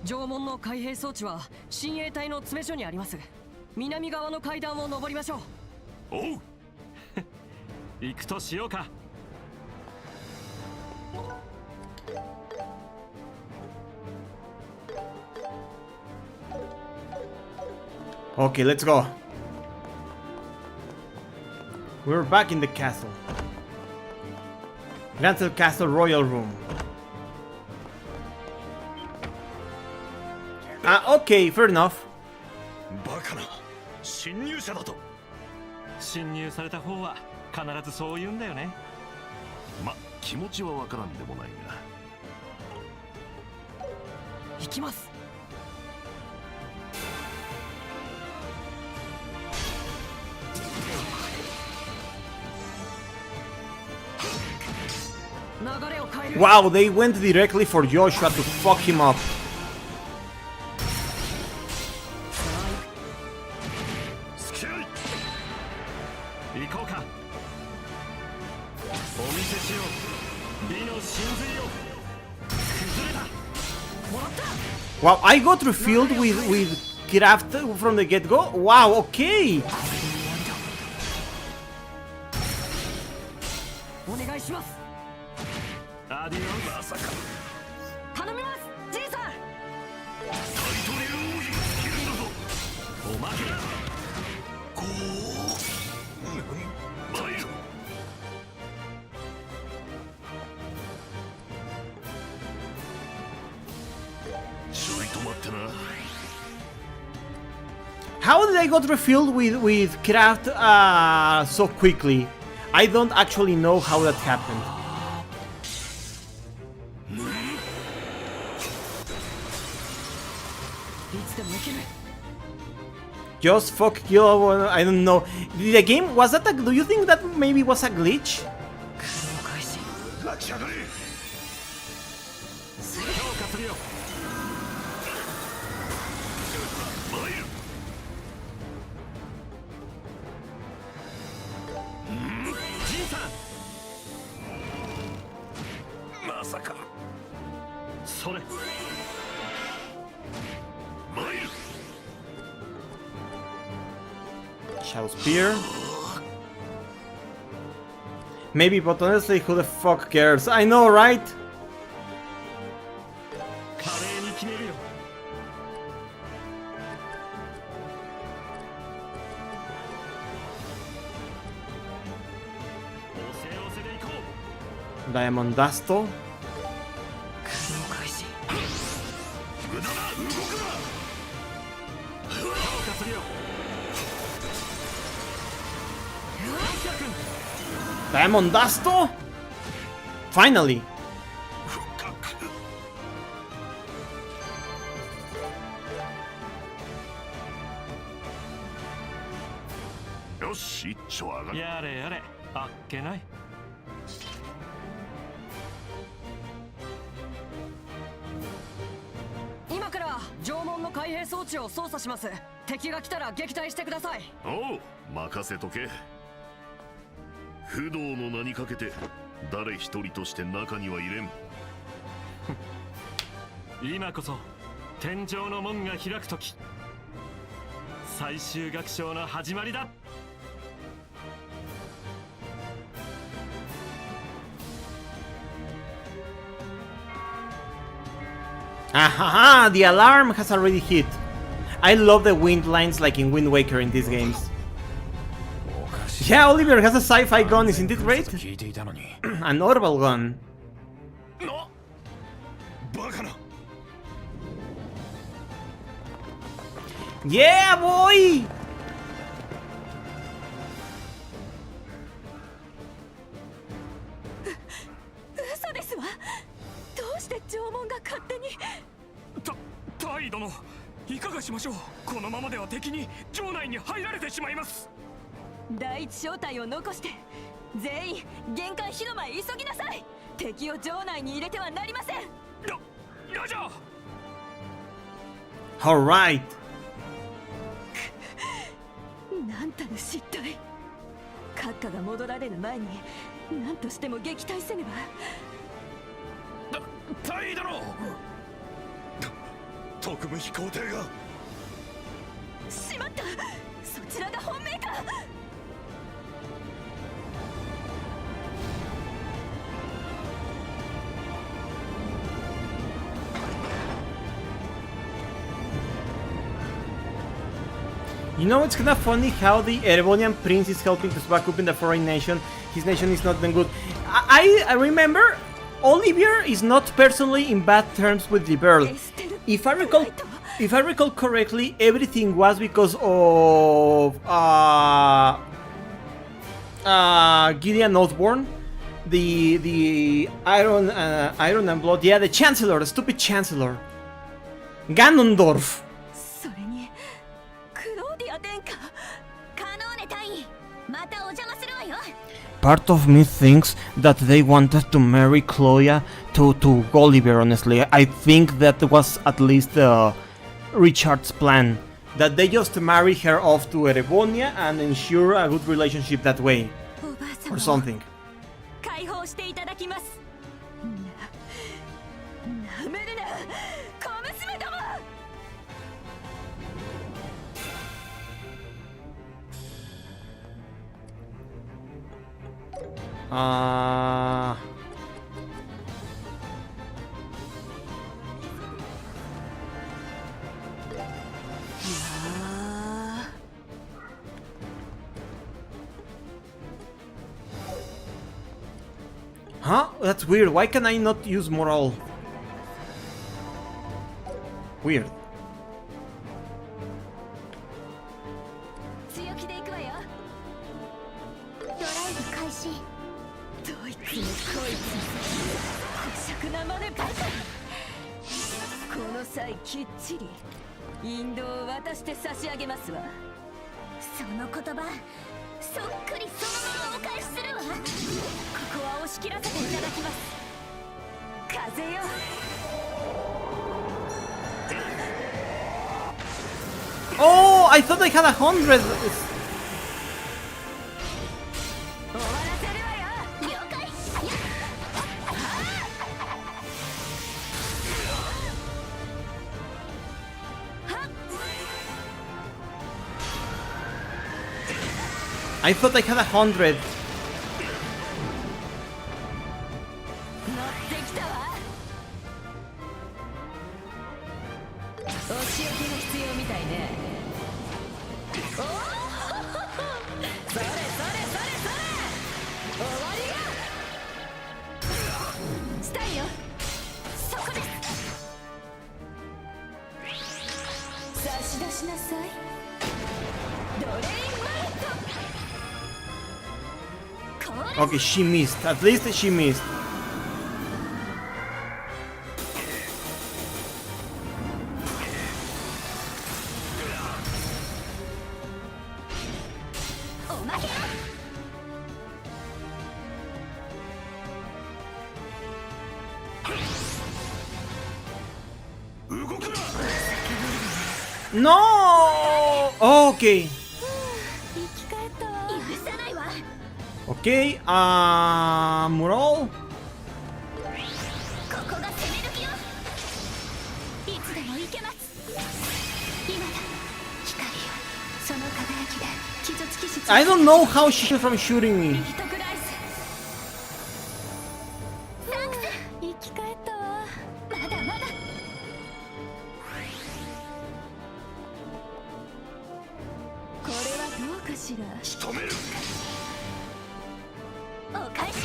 [SPEAKER 12] 城門の開閉装置は親衛隊の詰め所にあります。南側の階段を上りましょう。
[SPEAKER 11] おう行くとしようか。
[SPEAKER 1] Okay, let's go. We're back in the castle. Grantel Castle Royal Room. Okay, fair enough.
[SPEAKER 9] バカな、侵入者だと。
[SPEAKER 11] 侵入された方は必ずそう言うんだよね。
[SPEAKER 8] ま、気持ちはわからんでもないが。
[SPEAKER 12] 行きます。
[SPEAKER 1] Wow, they went directly for Joshua to fuck him up.
[SPEAKER 11] 行こうか。お見せしよう。美の真髄を。崩れた。もらった。
[SPEAKER 1] Wow, I got refilled with craft from the get-go. Wow, okay.
[SPEAKER 12] お願いします。
[SPEAKER 11] アディオン。まさか。
[SPEAKER 12] 頼みます、じいさん。
[SPEAKER 8] タイトレル王妃がつけるんだぞ。
[SPEAKER 11] おまけだ。
[SPEAKER 8] こう。参る。ちょいと待ってな。
[SPEAKER 1] How did I got refilled with craft so quickly? I don't actually know how that happened. Just fuck you, I don't know. The game, was that a, do you think that maybe was a glitch?
[SPEAKER 8] 立ち上がれ。
[SPEAKER 11] 強化するよ。
[SPEAKER 8] 参る。
[SPEAKER 11] ジンさん。
[SPEAKER 8] まさか。
[SPEAKER 11] それ。
[SPEAKER 8] 参る。
[SPEAKER 1] Shadow Spear. Maybe, but honestly, who the fuck cares? I know, right?
[SPEAKER 11] 華麗に決めるよ。押せ押せでいこう。
[SPEAKER 1] Diamond Dusto.
[SPEAKER 8] 無駄だ。動くな。
[SPEAKER 11] 強化するよ。
[SPEAKER 1] Diamond Dusto? Finally.
[SPEAKER 8] よし、一丁上がる。
[SPEAKER 11] やれやれ、あっけない。
[SPEAKER 12] 今から縄文の開閉装置を操作します。敵が来たら撃退してください。
[SPEAKER 8] おう、任せとけ。不動の名にかけて誰一人として中には入れん。
[SPEAKER 11] 今こそ天井の門が開くとき、最終楽章の始まりだ。
[SPEAKER 1] Ahaha, the alarm has already hit. I love the wind lines like in Wind Waker in these games. Yeah, Oliver has a sci-fi gun, isn't it great? An orbital gun. Yeah, boy!
[SPEAKER 3] 嘘ですわ。どうして縄文が勝手に。
[SPEAKER 9] タイ殿、いかがしましょう。このままでは敵に城内に入られてしまいます。
[SPEAKER 3] 第一小隊を残して全員玄関広間へ急ぎなさい。敵を城内に入れてはなりません。
[SPEAKER 9] ラジャー。
[SPEAKER 1] Alright.
[SPEAKER 3] なんたる失態。閣下が戻られる前に何としても撃退せねば。
[SPEAKER 9] タイ殿、特務飛行艇が。
[SPEAKER 3] しまった、そちらが本命か。
[SPEAKER 1] You know, it's kind of funny how the Erebonian prince is helping to back up in the foreign nation. His nation is not that good. I remember Olivier is not personally in bad terms with the Earl. If I recall correctly, everything was because of Gideon Osborne, the Iron and Blood. Yeah, the Chancellor, the stupid Chancellor, Ganondorf.
[SPEAKER 3] それにクローディア殿下、カノーネ隊員、またお邪魔するわよ。
[SPEAKER 1] Part of me thinks that they wanted to marry Chloe to Gulliver, honestly. I think that was at least Richard's plan. That they just marry her off to Erebonia and ensure a good relationship that way.
[SPEAKER 3] おばあさ
[SPEAKER 1] Or
[SPEAKER 3] まを
[SPEAKER 1] something.
[SPEAKER 3] 解放していただきます。なめるな、小娘ども。
[SPEAKER 1] Huh? That's weird. Why can I not use moral? Weird.
[SPEAKER 3] 強気で行くわよ。ドライブ開始。どいつもこいつも姑息なまねばかり。この際きっちり引導を渡して差し上げますわ。その言葉そっくりそのままお返しするわ。ここは押し切らせていただきます。風よ。
[SPEAKER 1] Oh, I thought I had 100.
[SPEAKER 3] 終わらせるわよ。了解。
[SPEAKER 1] I thought I had 100.
[SPEAKER 3] 乗ってきたわ。お仕置きが必要みたいね。おお、それそれそれそれ、終わりよ。スタイよ、そこです。差し出しなさい。ドレインマレット。
[SPEAKER 1] Okay, she missed. At least she missed. No! Okay. Okay, moral.
[SPEAKER 3] ここが攻め時よ。いつでも行けます。今だ、光よ。その輝きで傷つきし。
[SPEAKER 1] I don't know how she's from shooting me.
[SPEAKER 3] リヒトグライス。サンクス。生き返ったわ。まだまだ。これはどうかしら。仕留める。お返しよ。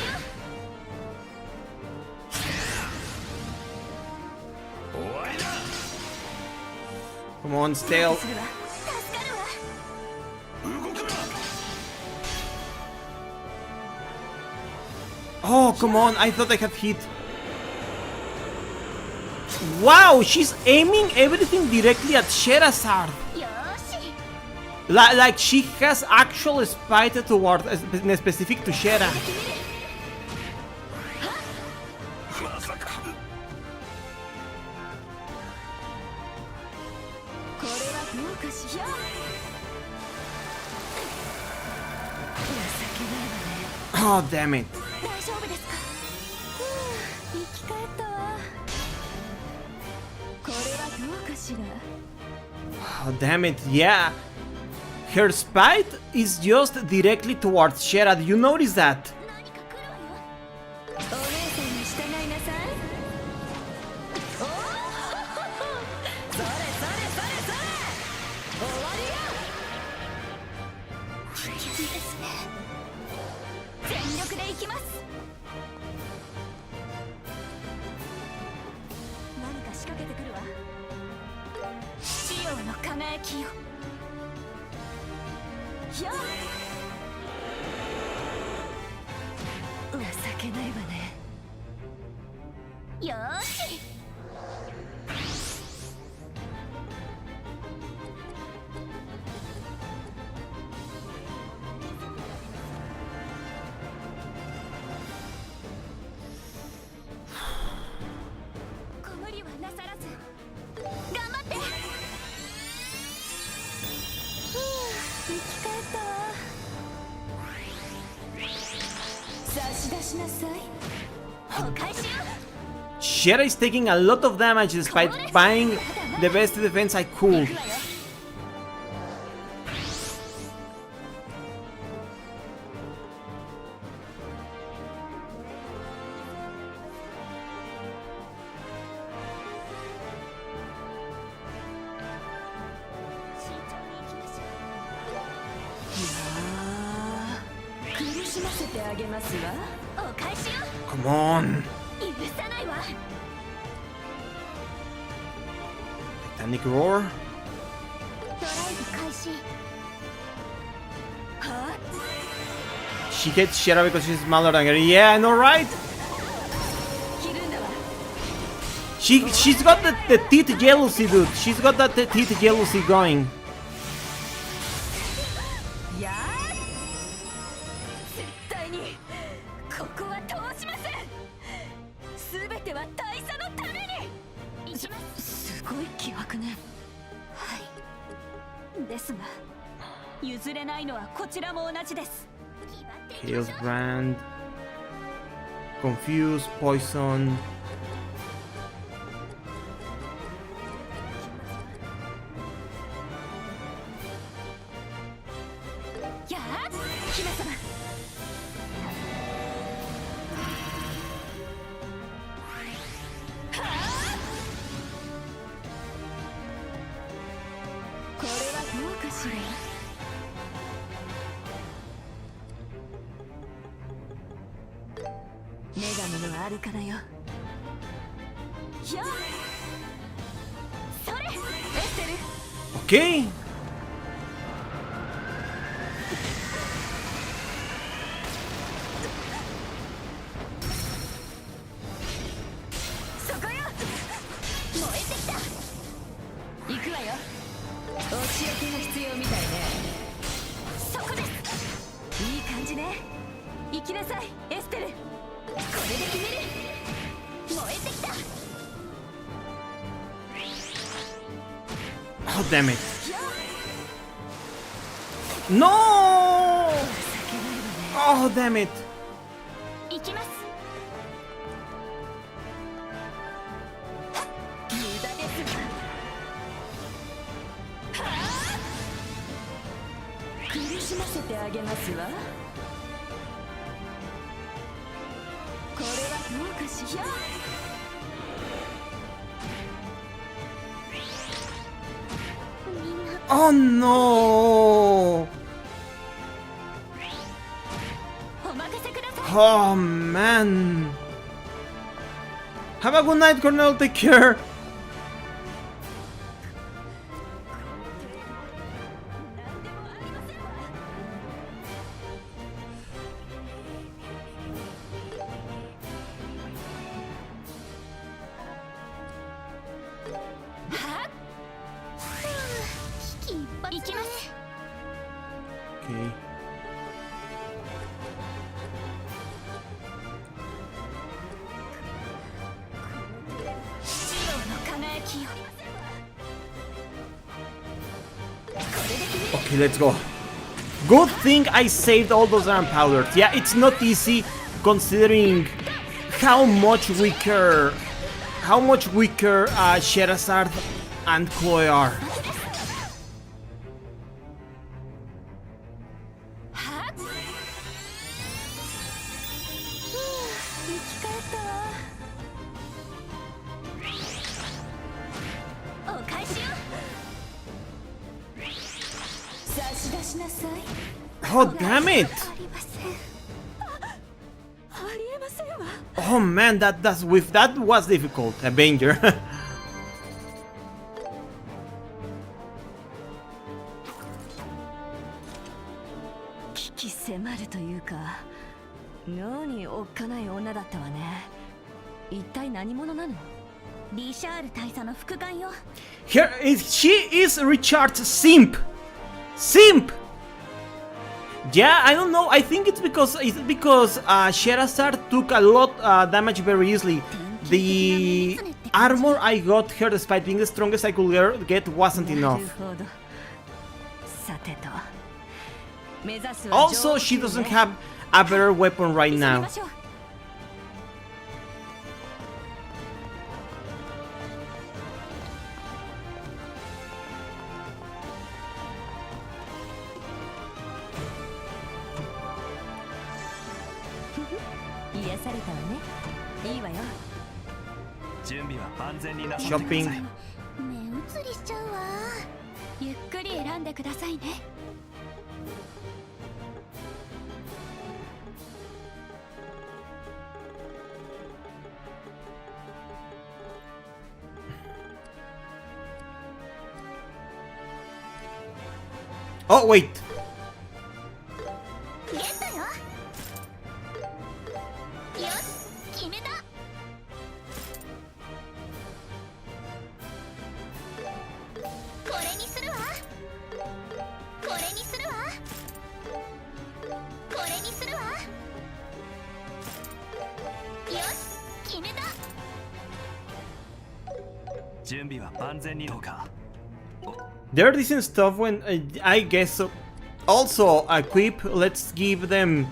[SPEAKER 1] Come on, stale. Oh, come on, I thought I had hit. Wow, she's aiming everything directly at Sherazard. Like she has actual spite toward specific to Shera. Oh, damn it. Oh, damn it, yeah. Her spite is just directly towards Shera. Do you notice that? Shera is taking a lot of damage despite buying the best defense I could. Come on. Titanic roar. She gets Shera because she's smaller than her. Yeah, I know, right? She's got the teeth jealousy, dude. She's got that teeth jealousy going. Chaos Brand, Confuse, Poison. Okay. Oh, damn it. No! Oh, damn it. Oh no! Oh man! Have a good night, Cornell. Take care. Okay. Okay, let's go. Good thing I saved all those iron powders. Yeah, it's not easy considering how much weaker Sherazard and Chloe are. Oh, damn it! Oh man, that was difficult. Avenger. She is Richard's simp. Simp. Yeah, I don't know. I think it's because Sherazard took a lot damage very easily. The armor I got her, despite being the strongest I could get, wasn't enough. Also, she doesn't have a better weapon right
[SPEAKER 3] 急ぎ
[SPEAKER 1] now.
[SPEAKER 3] ましょう。
[SPEAKER 5] 癒されたわね。いいわよ。
[SPEAKER 11] 準備は万全になさってください。
[SPEAKER 1] Shopping.
[SPEAKER 3] 目移りしちゃうわ。ゆっくり選んでくださいね。
[SPEAKER 1] Oh, wait.
[SPEAKER 3] ゲットよ。よし、決めた。これにするわ。これにするわ。これにするわ。よし、決めた。
[SPEAKER 11] 準備は万全にどうか。
[SPEAKER 1] They're decent stuff when I guess so. Also, equip. Let's give them.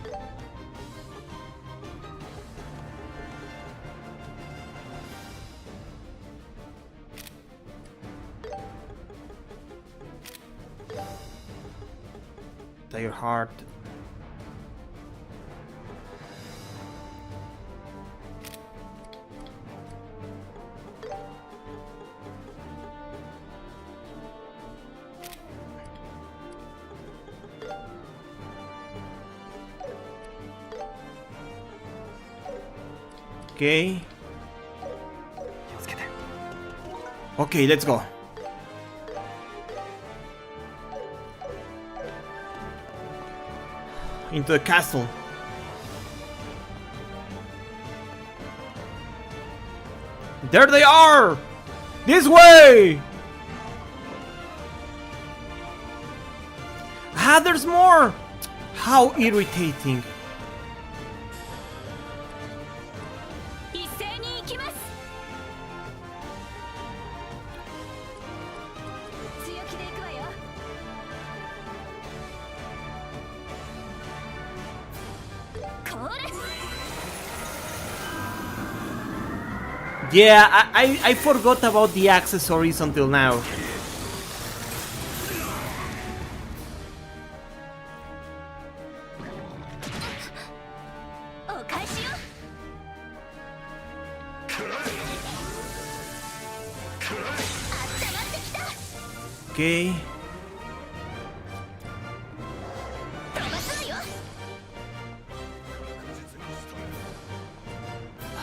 [SPEAKER 1] Tire heart. Okay. Okay, let's go. Into the castle. There they are! This way! Ah, there's more! How irritating.
[SPEAKER 3] 一斉に行きます。強気で行くわよ。これ。
[SPEAKER 1] Yeah, I forgot about the accessories until now. Okay.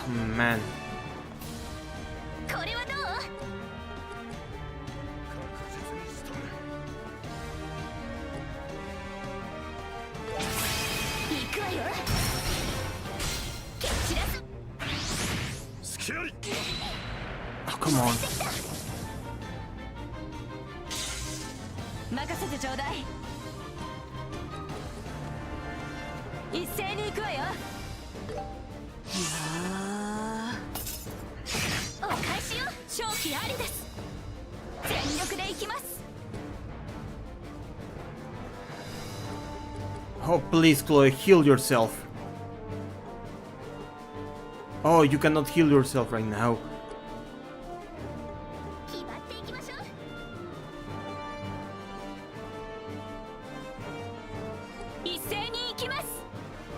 [SPEAKER 1] Oh, man.
[SPEAKER 3] これはどう？行くわよ。蹴散らす。
[SPEAKER 8] 隙あり。
[SPEAKER 1] Oh, come on.
[SPEAKER 5] 任せてちょうだい。一斉に行くわよ。
[SPEAKER 3] お返しよ。勝機ありです。全力で行きます。
[SPEAKER 1] Oh, please, Chloe, heal yourself. Oh, you cannot heal yourself right now.
[SPEAKER 3] 決まっていきましょう。一斉に行きます。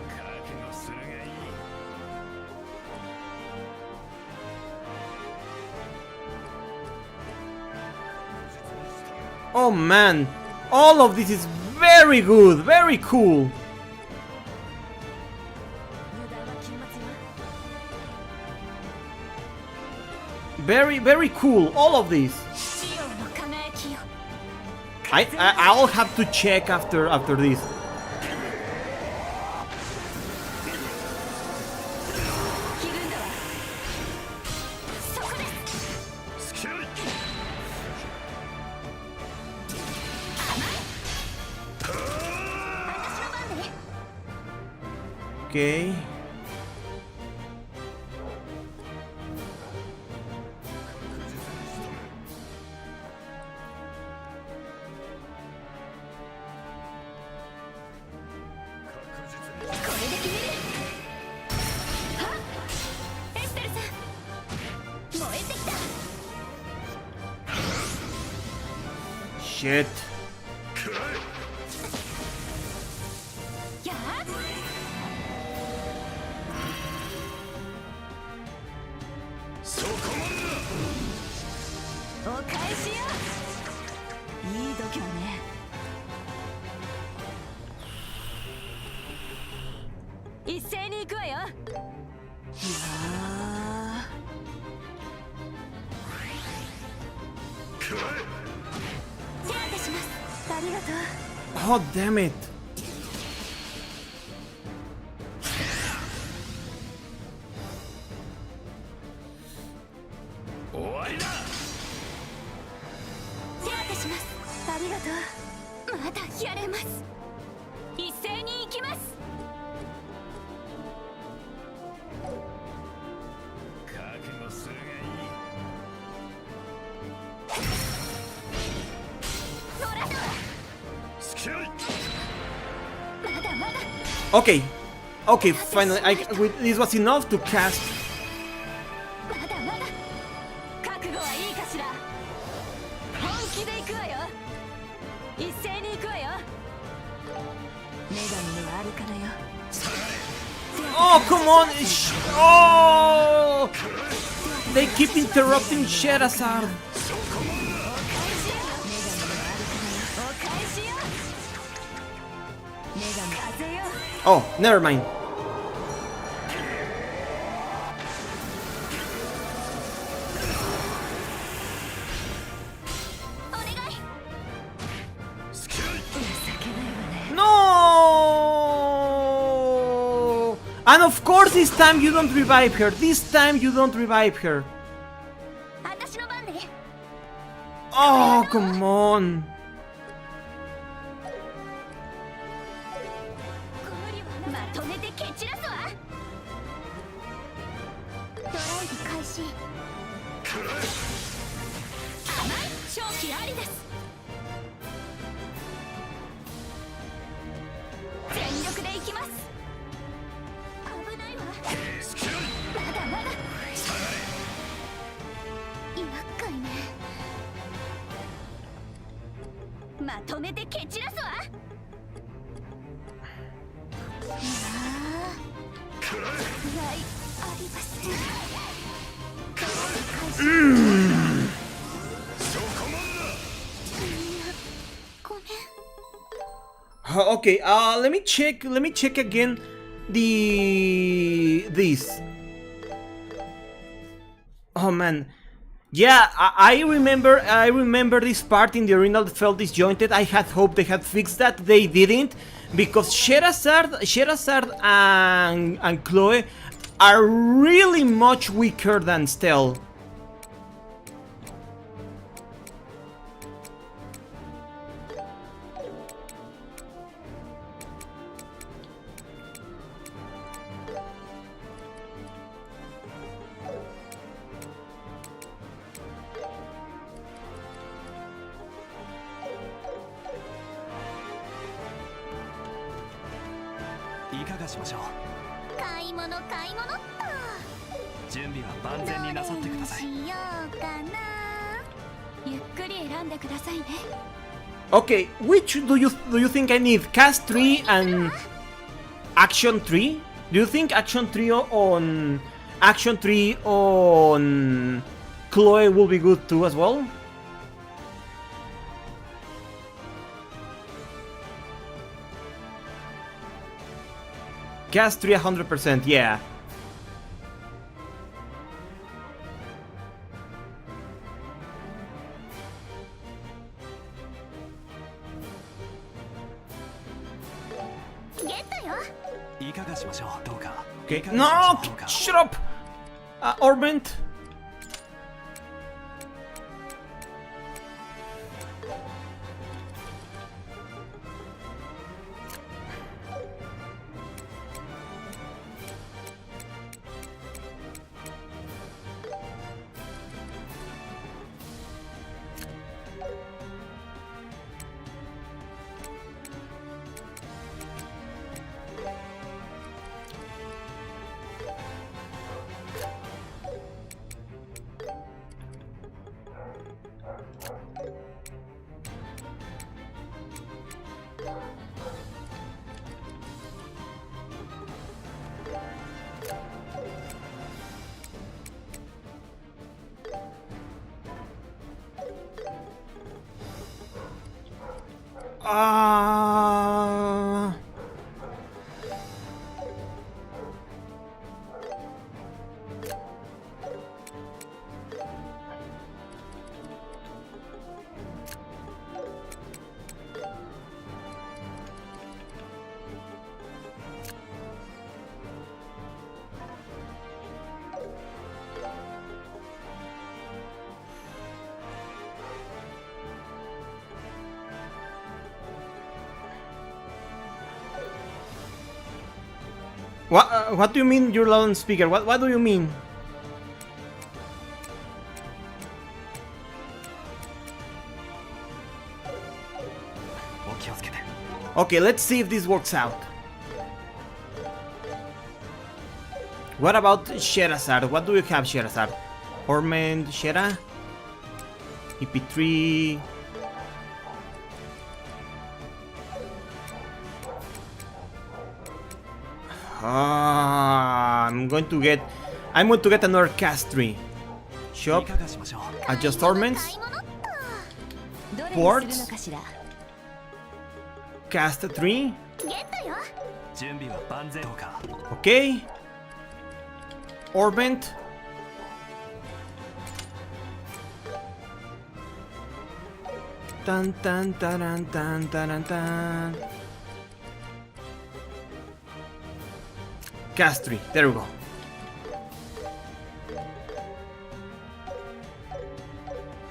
[SPEAKER 8] 覚悟するがいい。
[SPEAKER 1] Oh man, all of this is very good, very cool. Very cool, all of this.
[SPEAKER 3] シオンの輝きよ。
[SPEAKER 1] I'll have to check after this.
[SPEAKER 3] ひるんだわ。そこです。
[SPEAKER 8] 隙あり。
[SPEAKER 3] 私の番ね。
[SPEAKER 1] Okay. shit. Oh, damn it. Okay, okay, finally, this was enough to cast. Oh, come on! Oh! They keep interrupting Sherazard. Oh, never mind. No! And of course this time you don't revive her. This time you don't revive her. Oh, come on. Okay, let me check again this. Oh man. Yeah, I remember this part in the original that felt disjointed. I had hoped they had fixed that. They didn't, because Sherazard and Chloe are really much weaker than Stell. Okay, which do you think I need? Cast 3 and Action 3? Do you think Action 3 on Chloe will be good too as well? Cast 3 100%, yeah. Okay. No! Shut up! Orbent! What do you mean you're loud on speaker? What do you mean? Okay, let's see if this works out. What about Sherazard? What do you have, Sherazard? Ormond, Shera? EP3... I'm going to get another cast tree. Shop. Adjust ornaments. Ports. Cast a tree. Okay. Orbent. Tan tan tan tan tan tan. Cast tree. There we go.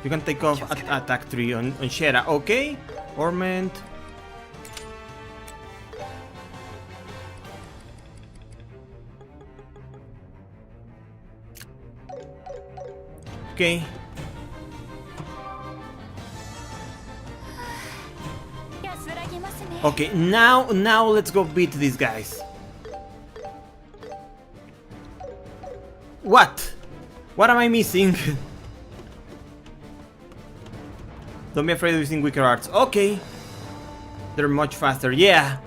[SPEAKER 1] You can take off attack 3 on Shera. Okay. Ornament. Okay. Okay, now let's go beat these guys. What? What am I missing? Don't be afraid of using weaker arts. Okay. They're much faster. Yeah.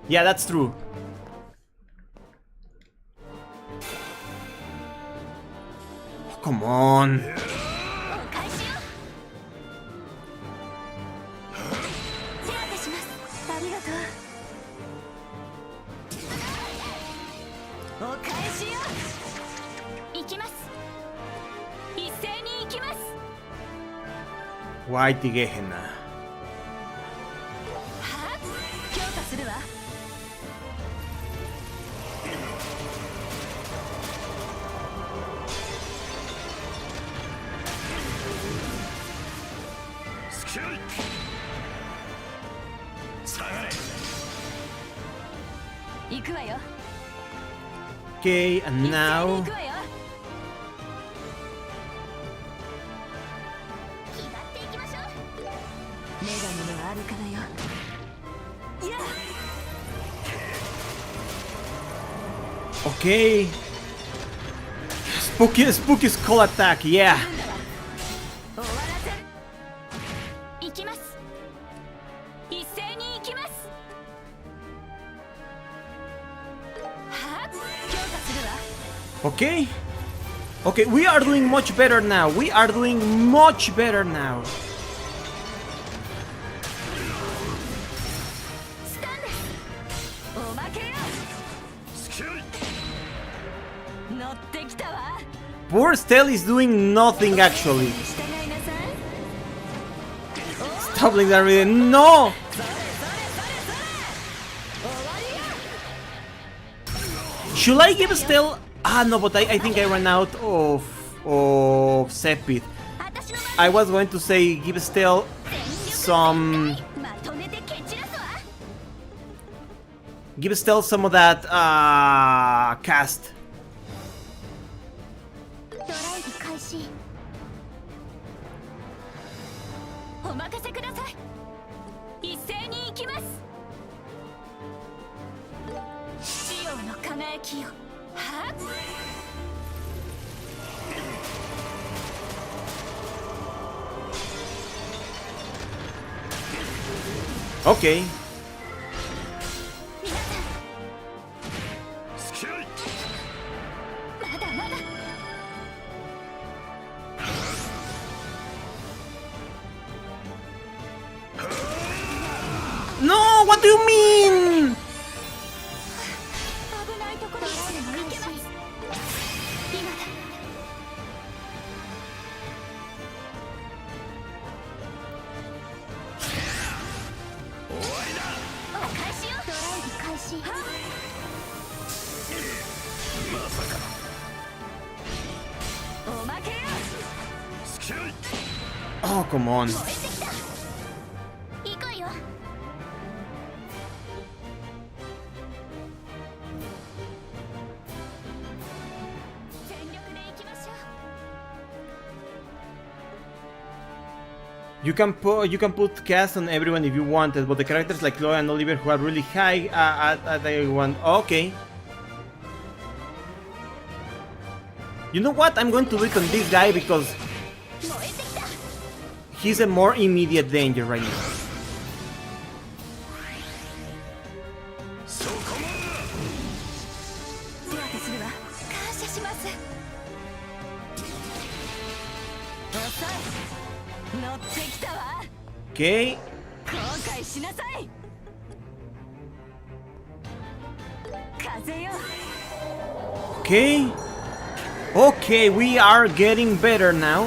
[SPEAKER 1] Yeah, that's true. Oh, come on. Why Tigehena? Okay, and now okay. Spooky skull attack, yeah. Okay. Okay, we are doing much better now. We are doing much better now. Poor Stell is doing nothing actually. Stop like that really. No! Should I give Stell? Ah no, but I think I ran out of Sepith. I was going to say give Stell some. Give Stell some of that cast. Okay. No, what do you mean?
[SPEAKER 3] 危ないところまでも行けます。今だ。お返しよ。ドライブ開始。
[SPEAKER 8] まさか
[SPEAKER 3] おまけよ。
[SPEAKER 8] 付き合い
[SPEAKER 1] Oh, come on.
[SPEAKER 3] 燃えてきた。行くよ。全力で行きましょう。
[SPEAKER 1] You can put cast on everyone if you wanted, but the characters like Chloe and Oliver who are really high at everyone. Okay. You know what? I'm going to do it on this guy because
[SPEAKER 3] 燃えてきた。
[SPEAKER 1] he's a more immediate danger right now.
[SPEAKER 8] そこま
[SPEAKER 3] 手当てするわ。感謝します。
[SPEAKER 5] 遅い。乗ってきたわ。
[SPEAKER 1] Okay.
[SPEAKER 5] 後悔しなさい。風よ。
[SPEAKER 1] Okay. Okay, we are getting better now.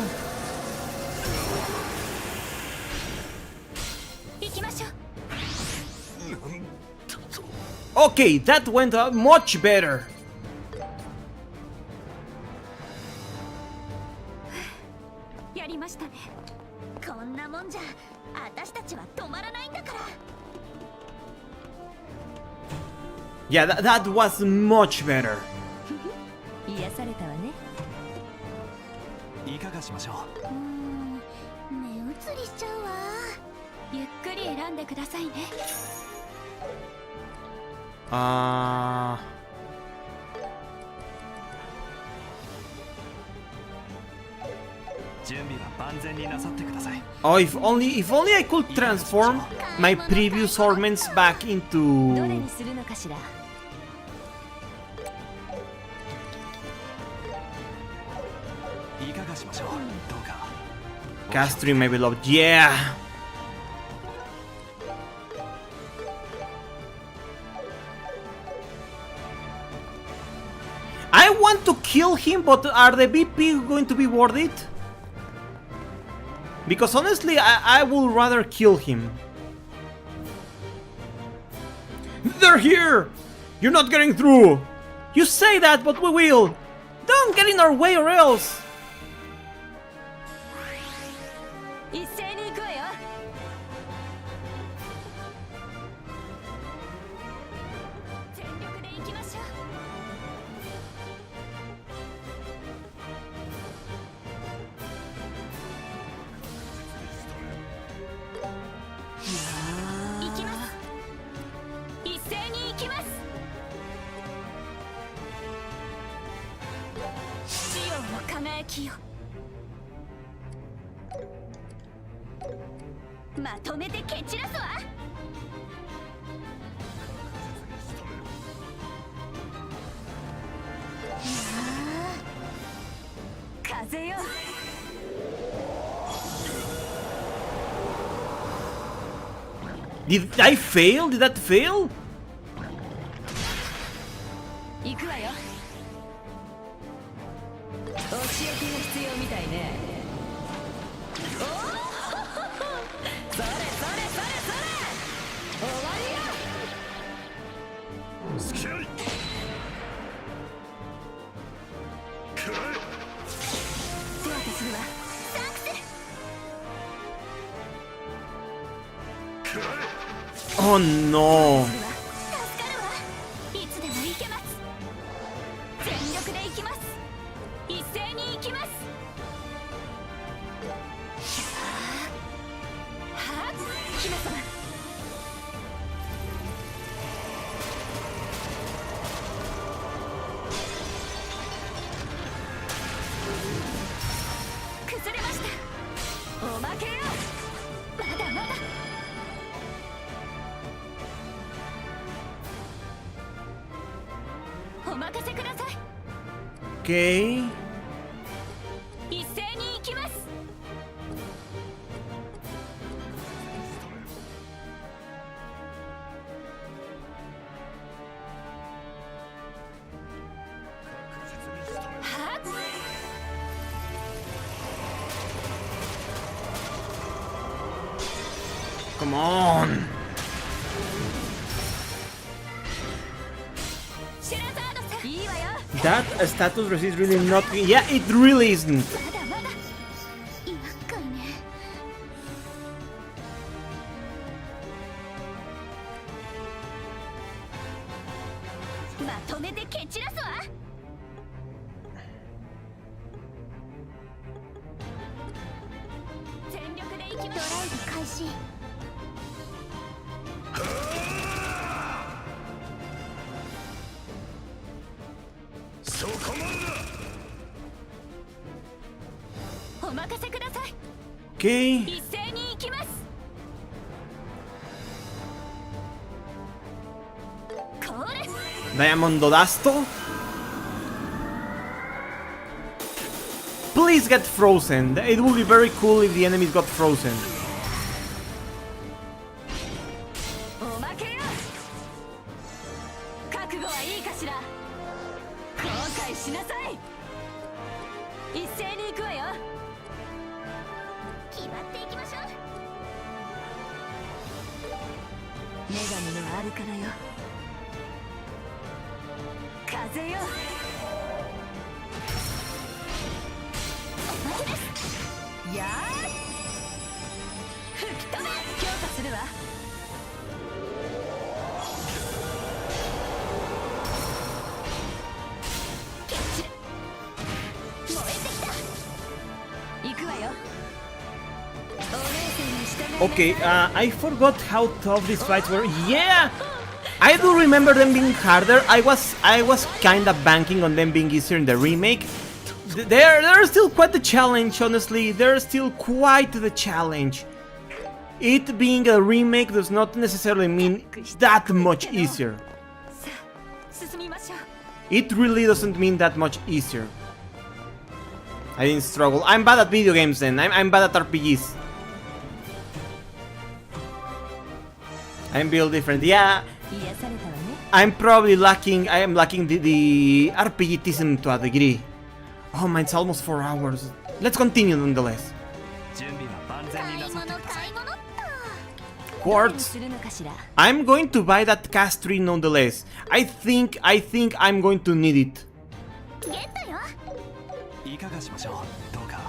[SPEAKER 3] 行きましょう。
[SPEAKER 1] Okay, that went much better.
[SPEAKER 3] やりましたね。こんなもんじゃ私たちは止まらないんだから。
[SPEAKER 1] Yeah, that was much better.
[SPEAKER 5] 癒されたわね。
[SPEAKER 11] いかがしましょ
[SPEAKER 3] 目移りしちゃうわ。ゆっくり選んでくださいね。
[SPEAKER 11] 準備は万全になさってください。
[SPEAKER 1] Oh, if only I could transform my previous ornaments back
[SPEAKER 5] どれ
[SPEAKER 1] into
[SPEAKER 5] にするのかしら。
[SPEAKER 11] いかがしましょう。どうか
[SPEAKER 1] Castry, my beloved. Yeah. I want to kill him, but are the BP going to be worth it? Because honestly, I would rather kill him. They're here! You're not getting through! You say that, but we will! Don't get in our way or else!
[SPEAKER 5] 一斉に行くわよ。
[SPEAKER 3] 全力で行きましょう。 行きます。一斉に行きます。シオンの輝きよ。まとめて蹴散らすわ。
[SPEAKER 5] 風よ。
[SPEAKER 1] Did I fail? Did that fail?
[SPEAKER 5] 行くわよ。お仕置きが必要みたいね。おお、それそれそれそれ、終わりよ。
[SPEAKER 8] 付き合いくらえ
[SPEAKER 3] 手当てするわ。サンクス。
[SPEAKER 8] くらえ
[SPEAKER 1] Oh no.
[SPEAKER 3] 助かるわ。いつでも行けます。全力で行きます。一斉に行きます。はあ、姫様。崩れました。おまけよ。まだまだ。お任せください。
[SPEAKER 1] Okay.
[SPEAKER 3] 一斉に行きます。
[SPEAKER 1] come on. That status resist really not. Yeah, it really isn't.
[SPEAKER 3] 厄介ね。まとめて蹴散らすわ。全力で行きます。ドライブ開始。
[SPEAKER 8] そこまでだ。
[SPEAKER 3] お任せください。
[SPEAKER 1] Okay.
[SPEAKER 3] 一斉に行きます。これ。
[SPEAKER 1] Diamond Dodasto. Please get frozen. It would be very cool if the enemies got frozen.
[SPEAKER 3] おまけよ。覚悟はいいかしら。後悔しなさい。一斉に行くわよ。決まっていきましょう。女神のあるからよ。風よ。おまけです。やー。吹き飛べ。強化するわ。キャッチ。燃えてきた。行くわよ。お姉さんに従いなさい。
[SPEAKER 1] Okay, I forgot how tough these fights were. Yeah, I do remember them being harder. I was kinda banking on them being easier in the remake. They're still quite the challenge, honestly. They're still quite the challenge. It being a remake does not necessarily mean that much easier.
[SPEAKER 3] 進みましょう。
[SPEAKER 1] It really doesn't mean that much easier. I didn't struggle. I'm bad at video games then. I'm bad at RPGs. I'm built different. Yeah,
[SPEAKER 3] 癒されたわね。
[SPEAKER 1] I'm probably lacking. I am lacking the RPGism to a degree. Oh man, it's almost 4 hours. Let's continue nonetheless.
[SPEAKER 4] 準備は万全になさってください。
[SPEAKER 1] Quartz.
[SPEAKER 3] するのかしら。
[SPEAKER 1] I'm going to buy that cast tree nonetheless. I think I'm going to need it.
[SPEAKER 3] ゲットよ。
[SPEAKER 4] いかがしましょう。どうか。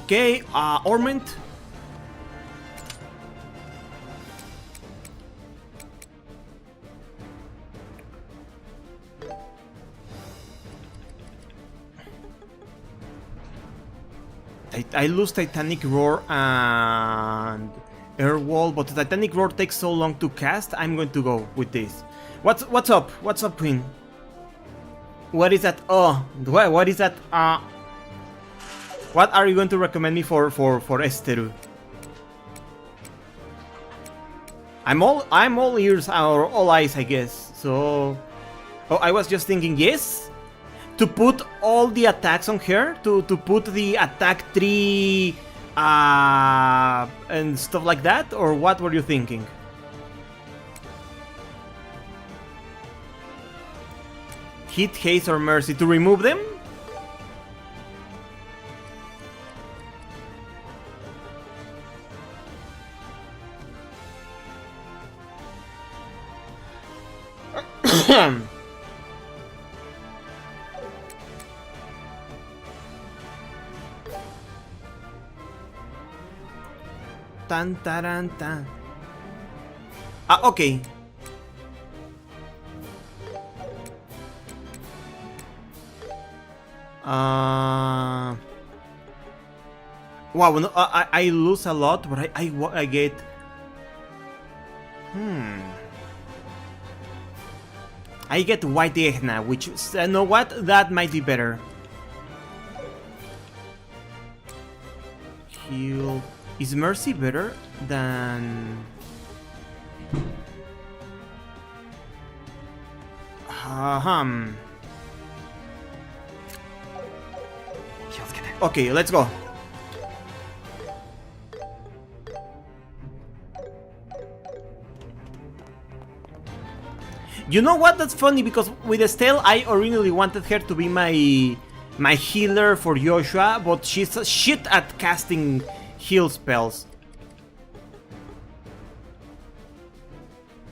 [SPEAKER 1] Okay, Ornament. I lose Titanic Roar and Air Wall, but the Titanic Roar takes so long to cast. I'm going to go with this. What's up? What's up, Queen? What is that? Oh, what is that? What are you going to recommend me for Esteru? I'm all ears or all eyes, I guess. So, oh, I was just thinking, yes, to put all the attacks on her, to put the attack tree and stuff like that, or what were you thinking? Hit, haste, or mercy to remove them? Tan taran tan. Okay. Wow, no, I lose a lot, but I get. I get White Egna, which, you know what? That might be better. Heal. Is Mercy better than... Okay, let's go. You know what? That's funny because with Estelle, I originally wanted her to be my healer for Joshua, but she's shit at casting heal spells.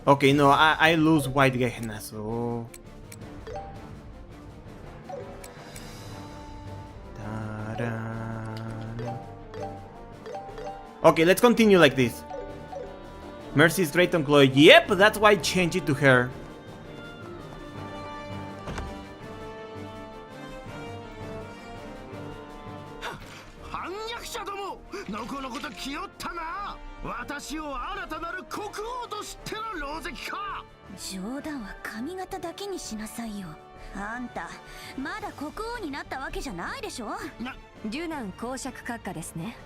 [SPEAKER 1] Okay, no, I lose White Gehenna, so... Okay, let's continue like this. Mercy is great on Chloe. Yep, that's why I changed it to her.
[SPEAKER 5] 柔軟公爵閣下ですね。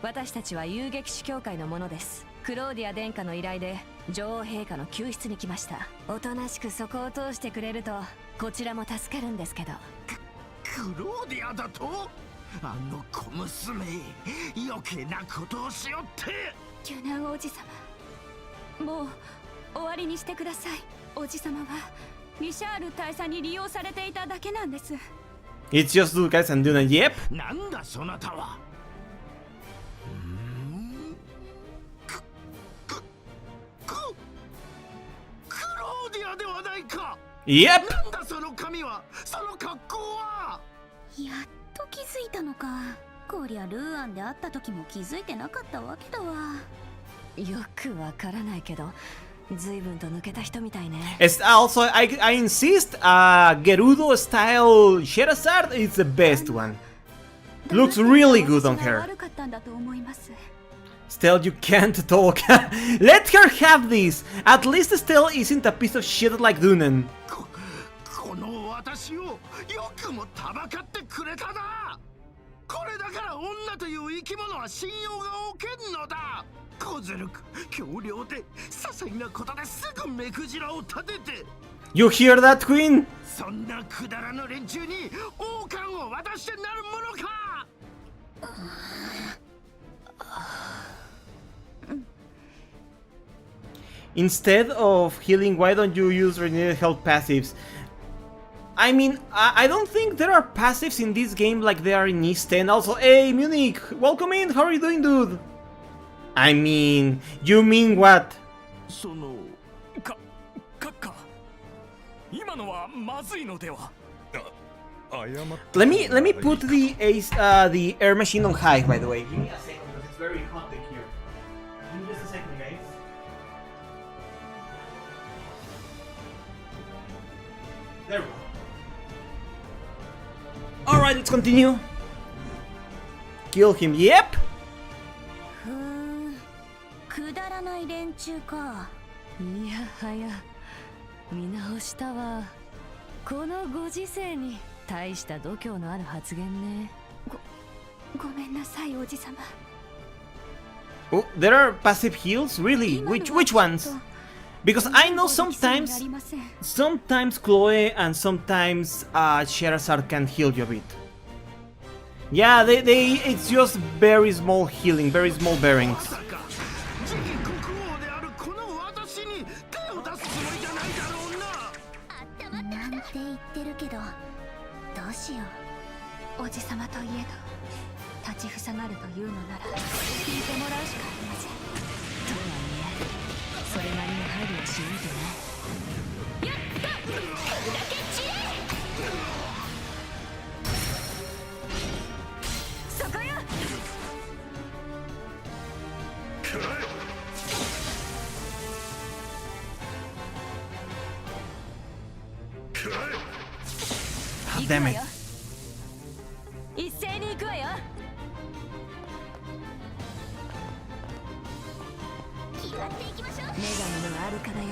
[SPEAKER 5] 私たちは遊撃士協会の者です。クローディア殿下の依頼で女王陛下の救出に来ました。おとなしくそこを通してくれるとこちらも助かるんですけど。
[SPEAKER 14] クローディアだと？あの小娘、余計なことをしよって。
[SPEAKER 3] ギュナン王子様、もう終わりにしてください。王子様はミシャール大佐に利用されていただけなんです。
[SPEAKER 1] It's just two guys and Duna, yep.
[SPEAKER 14] なんだそなたは。クローディアではないか。
[SPEAKER 1] Yep.
[SPEAKER 14] なんだその髪は、その格好は。
[SPEAKER 3] やっと気づいたのか。こりゃルーアンで会った時も気づいてなかったわけだわ。
[SPEAKER 5] よくわからないけど、随分と抜けた人みたいね。
[SPEAKER 1] Also, I insist, Gerudo style Sherazard is the best one. Looks really good on her. Stell, you can't talk. Let her have this. At least Stell isn't a piece of shit like Dunan.
[SPEAKER 14] この私をよくもたばかってくれたな。これだから女という生き物は信用がおけんのだ。小ずるく強量で些細なことですぐ目くじらを立てて。
[SPEAKER 1] You hear that, Queen?
[SPEAKER 14] そんなくだらぬ連中に王冠を渡してなるものか。
[SPEAKER 1] Instead of healing, why don't you use renewed health passives? I mean, I don't think there are passives in this game like they are in East 10. Also, hey, Munich, welcome in. How are you doing, dude? I mean, you mean what?
[SPEAKER 13] その閣下、今のはまずいのでは。
[SPEAKER 1] Let me put the air machine on high, by the way. Give me a second because it's very hot in here. Give me just a second, guys. There we go. Alright, let's continue. Kill him, yep!
[SPEAKER 3] くだらない連中か。
[SPEAKER 5] いやはや、見直したわ。このご時世に大した度胸のある発言ね。
[SPEAKER 3] ごめんなさい、王子様。
[SPEAKER 1] Oh, there are passive heals? Really? Which ones? Because I know sometimes Chloe and sometimes Sherazard can heal you a bit. Yeah, it's just very small healing, very small bearings. Damn it.
[SPEAKER 5] 一斉に行くわよ。
[SPEAKER 3] 気張っていきましょう。
[SPEAKER 5] 女神のアルカだよ。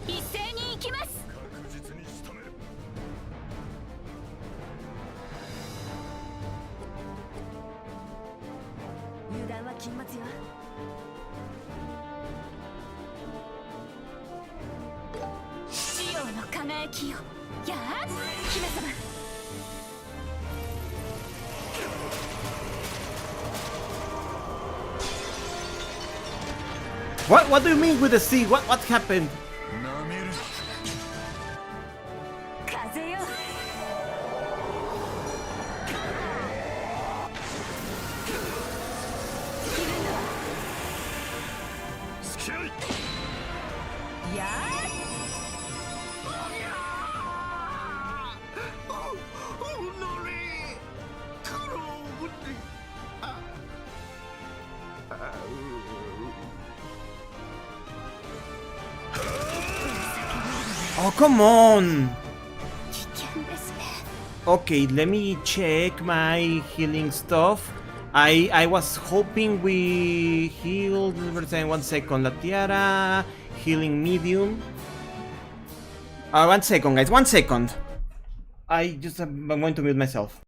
[SPEAKER 3] 一斉に行きます。
[SPEAKER 5] 油断は禁物よ。
[SPEAKER 3] シオの輝きよ。やあ、姫様。
[SPEAKER 1] What do you mean with the sea? What happened?
[SPEAKER 5] 風よ。
[SPEAKER 1] Oh, come on! Okay, let me check my healing stuff. I was hoping we healed. 1 second. La tiara. Healing medium. 1 second, guys. 1 second. I'm going to mute myself.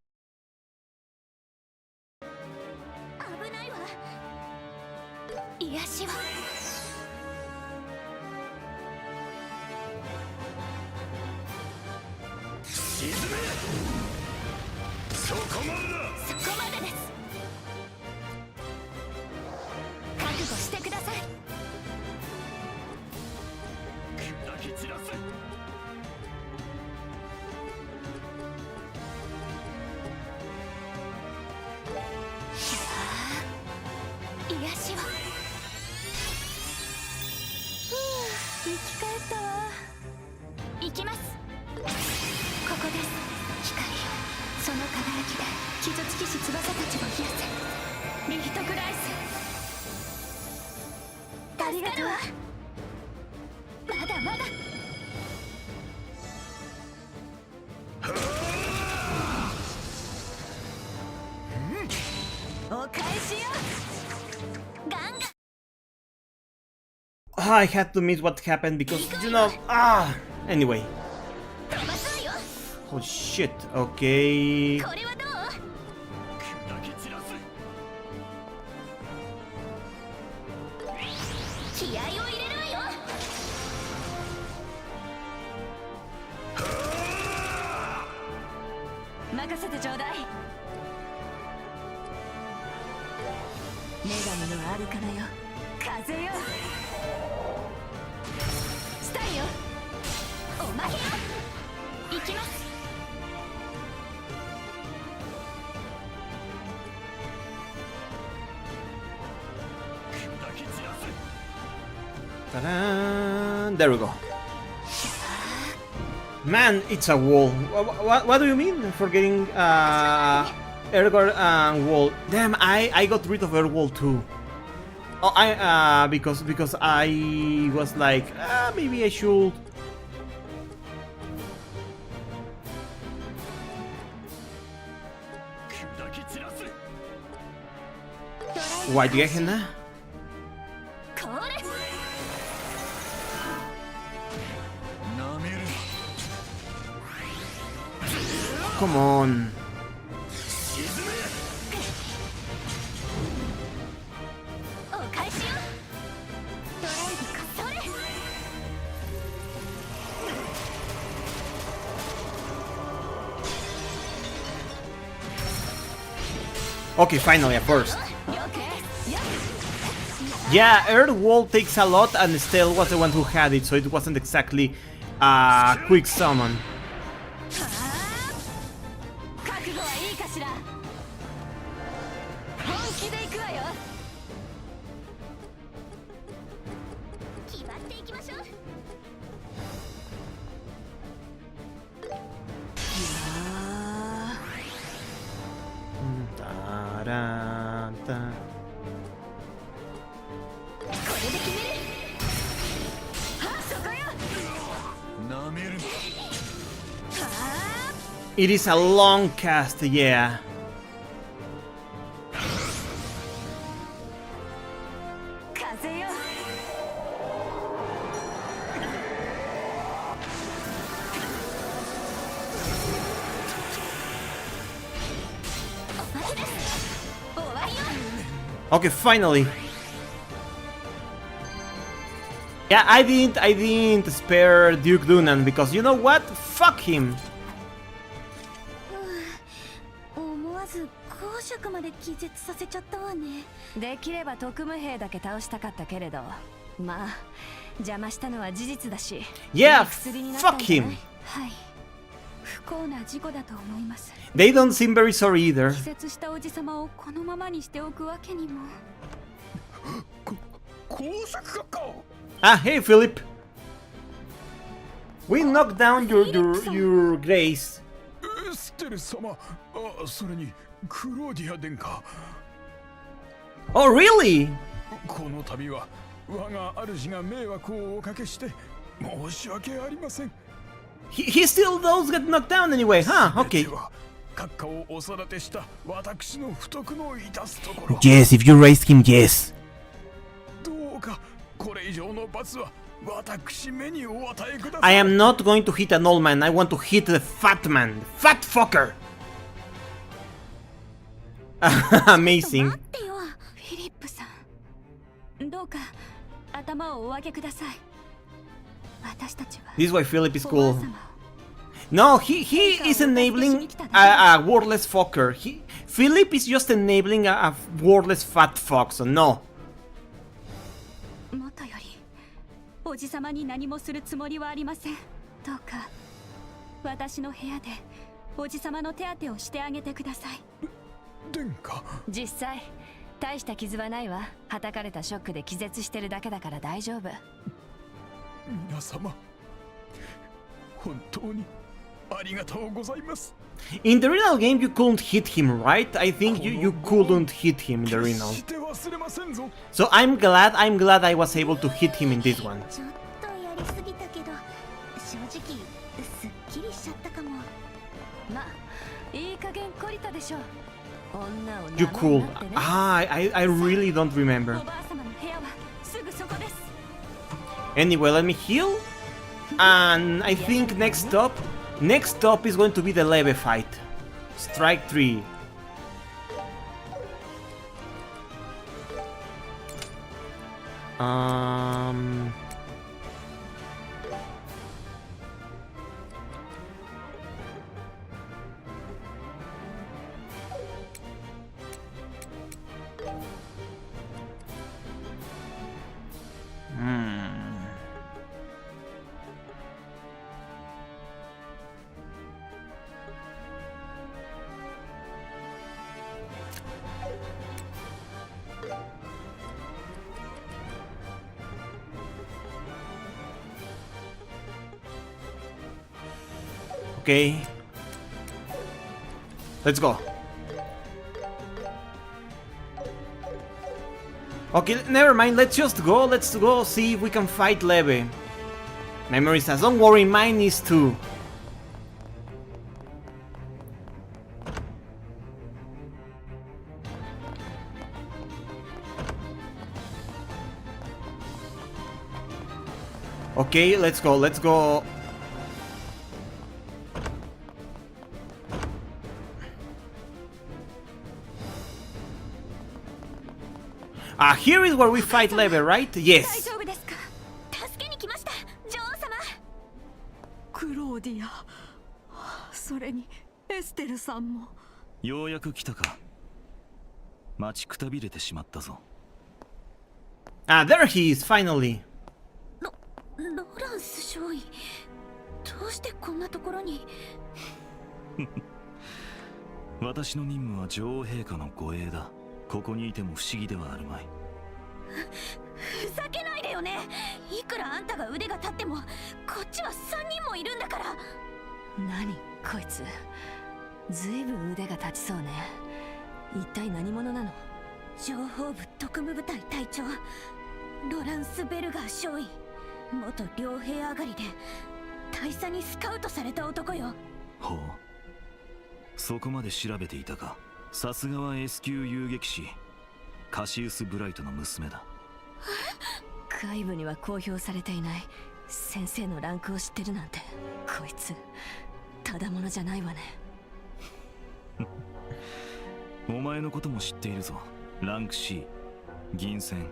[SPEAKER 1] I had to miss what happened because, you know, anyway. Oh shit, okay. Ta-da! There we go. Man, it's a wall. What do you mean? Forgetting Ergor and wall. Damn, I got rid of Ergor too. Oh, because I was like, maybe I should. Why do you get him? Come on. Okay, finally, a burst. Yeah, Earth Wall takes a lot, and Stell was the one who had it, so it wasn't exactly a quick summon. It is a long cast, yeah. Okay, finally. Yeah, I didn't spare Duke Dunan because you know what? Fuck him.
[SPEAKER 5] できれば特務兵だけ倒したかったけれど、まあ邪魔したのは事実だし。
[SPEAKER 1] Yeah, fuck him.
[SPEAKER 3] はい。不幸な事故だと思います。
[SPEAKER 1] They don't seem very sorry either.
[SPEAKER 3] 気絶したおじさまをこのままにしておくわけにも。
[SPEAKER 13] 公爵閣下。
[SPEAKER 1] Hey Philip. We knocked down your grace.
[SPEAKER 13] ステル様、それにクローディア殿下。
[SPEAKER 1] Oh, really?
[SPEAKER 13] この度は我が主が迷惑をおかけして申し訳ありません。
[SPEAKER 1] He still those get knocked down anyway, huh? Okay.
[SPEAKER 13] 閣下をお育てした私の不徳の致すところ。
[SPEAKER 1] Yes, if you raised him, yes.
[SPEAKER 13] どうかこれ以上の罰は私目にお与えください。
[SPEAKER 1] I am not going to hit an old man. I want to hit the fat man. Fat fucker. Amazing.
[SPEAKER 3] フィリップさん、どうか頭をお上げください。私たちは
[SPEAKER 1] This is why Philip is cool. No, he is enabling a wordless fucker. Philip is just enabling a wordless fat fuck, so no.
[SPEAKER 3] もとよりおじさまに何もするつもりはありません。どうか私の部屋でおじさまの手当てをしてあげてください。
[SPEAKER 13] 殿下。
[SPEAKER 5] 実際大した傷はないわ。叩かれたショックで気絶してるだけだから大丈夫。
[SPEAKER 13] 皆様本当にありがとうございます。
[SPEAKER 1] In the original game, you couldn't hit him, right? I think you couldn't hit him in the original. So I'm glad I was able to hit him in this one.
[SPEAKER 3] ちょっとやりすぎたけど、正直すっきりしちゃったかも。
[SPEAKER 5] ま、いい加減懲りたでしょ。女を
[SPEAKER 1] You cool. I really don't remember.
[SPEAKER 3] おばあ様の部屋はすぐそこです。
[SPEAKER 1] Anyway, let me heal. And I think next stop is going to be the Leve fight. Strike 3. Okay. Let's go. Okay, never mind. Let's just go. Let's go see if we can fight Leve. Memory says, don't worry, mine is too. Okay, let's go. Let's go. Here is where we fight Leve, right? Yes.
[SPEAKER 3] 大丈夫ですか？助けに来ました、女王様。
[SPEAKER 12] クローディア、それにエステルさんも。
[SPEAKER 6] ようやく来たか。待ちくたびれてしまったぞ。
[SPEAKER 1] There he is, finally.
[SPEAKER 3] ロランス少尉、どうしてこんなところに？
[SPEAKER 6] 私の任務は女王陛下の護衛だ。ここにいても不思議ではあるまい。
[SPEAKER 3] ふざけないでよね。いくらあんたが腕が立ってもこっちは3人もいるんだから。
[SPEAKER 5] 何こいつ、ずいぶん腕が立ちそうね。一体何者なの？
[SPEAKER 3] 情報部特務部隊隊長ロランス・ベルガー少尉、元両兵上がりで大佐にスカウトされた男よ。
[SPEAKER 6] ほう、そこまで調べていたか。さすがは S 級遊撃士カシウス・ブライトの娘だ。
[SPEAKER 5] 外部には公表されていない先生のランクを知ってるなんて、こいつただものじゃないわね。
[SPEAKER 6] お前のことも知っているぞ。ランク C 銀戦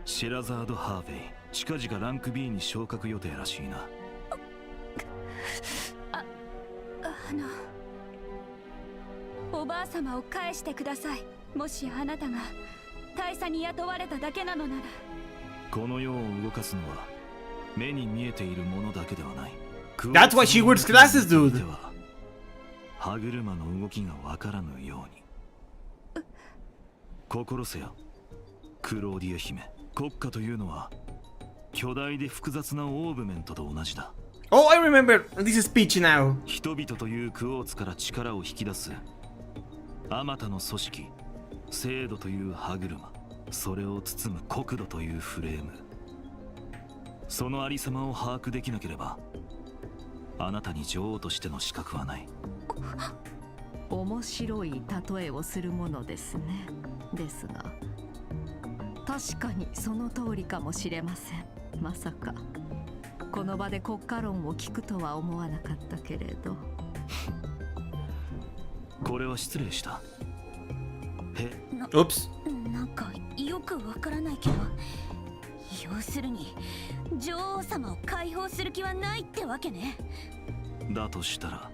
[SPEAKER 6] シェラザード・ハーヴェイ、近々ランク B に昇格予定らしいな。
[SPEAKER 3] おばあ様を返してください。もしあなたが大佐に雇われただけなのなら。
[SPEAKER 6] この世を動かすのは目に見えているものだけではない。
[SPEAKER 1] That's why she wears glasses, dude.
[SPEAKER 6] 歯車の動きがわからぬように。心せよクローディア姫。国家というのは巨大で複雑なオーブメントと同じだ。
[SPEAKER 1] Oh, I remember this speech now.
[SPEAKER 6] 人々というクォーツから力を引き出すあまたの組織、制度という歯車。それを包む国土というフレーム、そのありさまを把握できなければあなたに女王としての資格はない。
[SPEAKER 5] 面白い例えをするものですね。ですが確かにその通りかもしれません。まさかこの場で国家論を聞くとは思わなかったけれど
[SPEAKER 6] これは失礼した。
[SPEAKER 3] なんかよくわからないけど、要するに女王様を解放する気はないってわけね。
[SPEAKER 6] だとしたら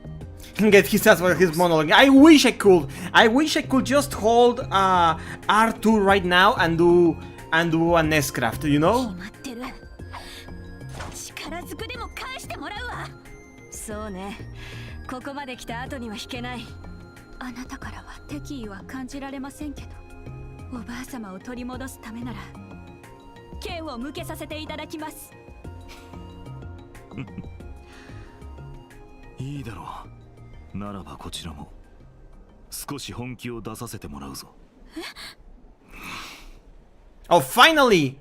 [SPEAKER 1] Get his ass for his monologue. I wish I could. I wish I could just hold R2 right now and do an S-craft, you know?
[SPEAKER 3] 力ずくでも返してもらうわ。
[SPEAKER 5] そうね、ここまで来た後には引けない。
[SPEAKER 3] あなたからは敵意は感じられませんけど、おばあ様を取り戻すためなら剣を向けさせていただきます。
[SPEAKER 6] いいだろう。ならばこちらも少し本気を出させてもらうぞ。
[SPEAKER 1] Oh, finally!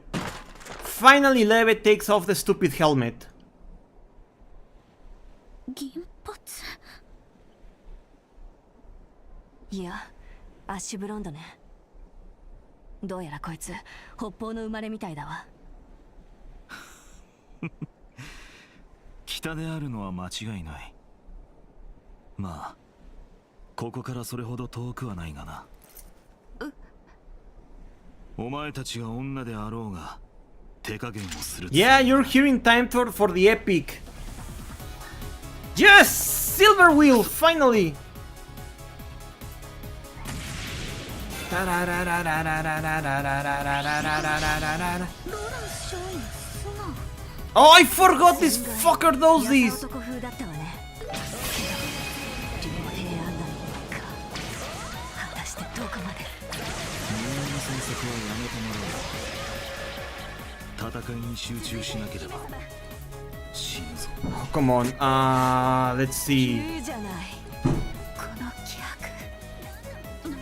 [SPEAKER 1] Finally, Levet takes off the stupid helmet.
[SPEAKER 3] 銀髪。
[SPEAKER 5] いや、アッシュブロンドね。どうやらこいつ北方の生まれみたいだわ。
[SPEAKER 6] 北であるのは間違いない。まあここからそれほど遠くはないがな。お前たちが女であろうが手加減をする。
[SPEAKER 1] Yeah, you're here in time for the epic. Yes! Silver wheel, finally! Oh, I forgot this fucker does this! Oh, come on, let's see.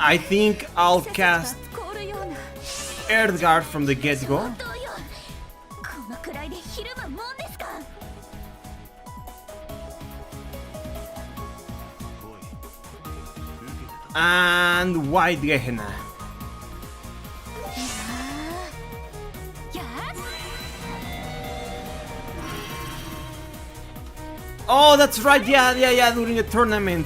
[SPEAKER 1] I think I'll cast Earthguard from the get-go. And White Gehenna. Oh, that's right, yeah, during the tournament.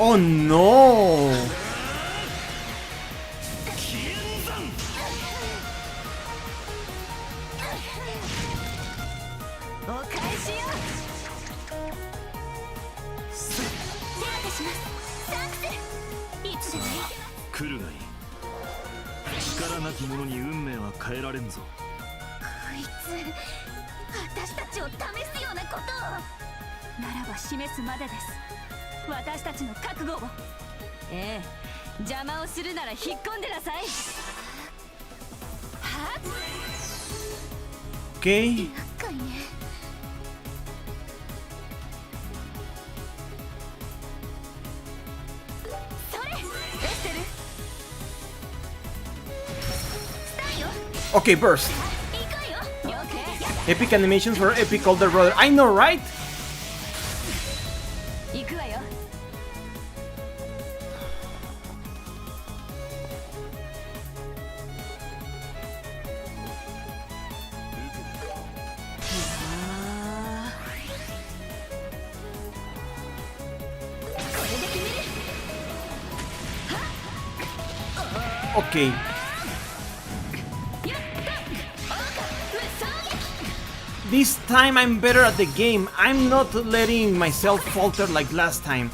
[SPEAKER 1] Oh no! Okay. Okay, burst. Epic animations for epic older brother. I know, right? Okay. This time I'm better at the game. I'm not letting myself falter like last time.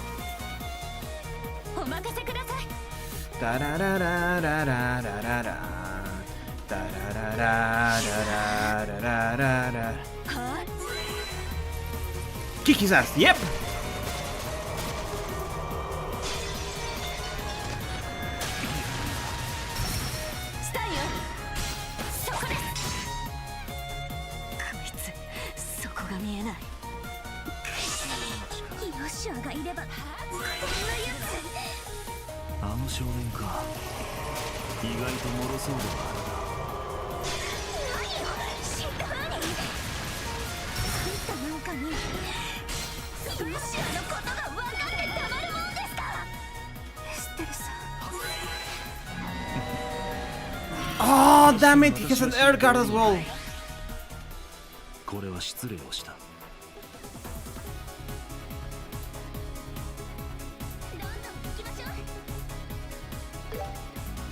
[SPEAKER 1] Kick his ass, yep!
[SPEAKER 3] が見えない。ヨシュアがいればこんなや
[SPEAKER 6] あの少年か。意外と脆そうではある。
[SPEAKER 3] 何よ知ったふうに。あんたなんかにヨシュアのことが分かってたまるもんですか。エステルさん。
[SPEAKER 1] Oh, damn it! He has an air guard as well.
[SPEAKER 6] これは失礼をした。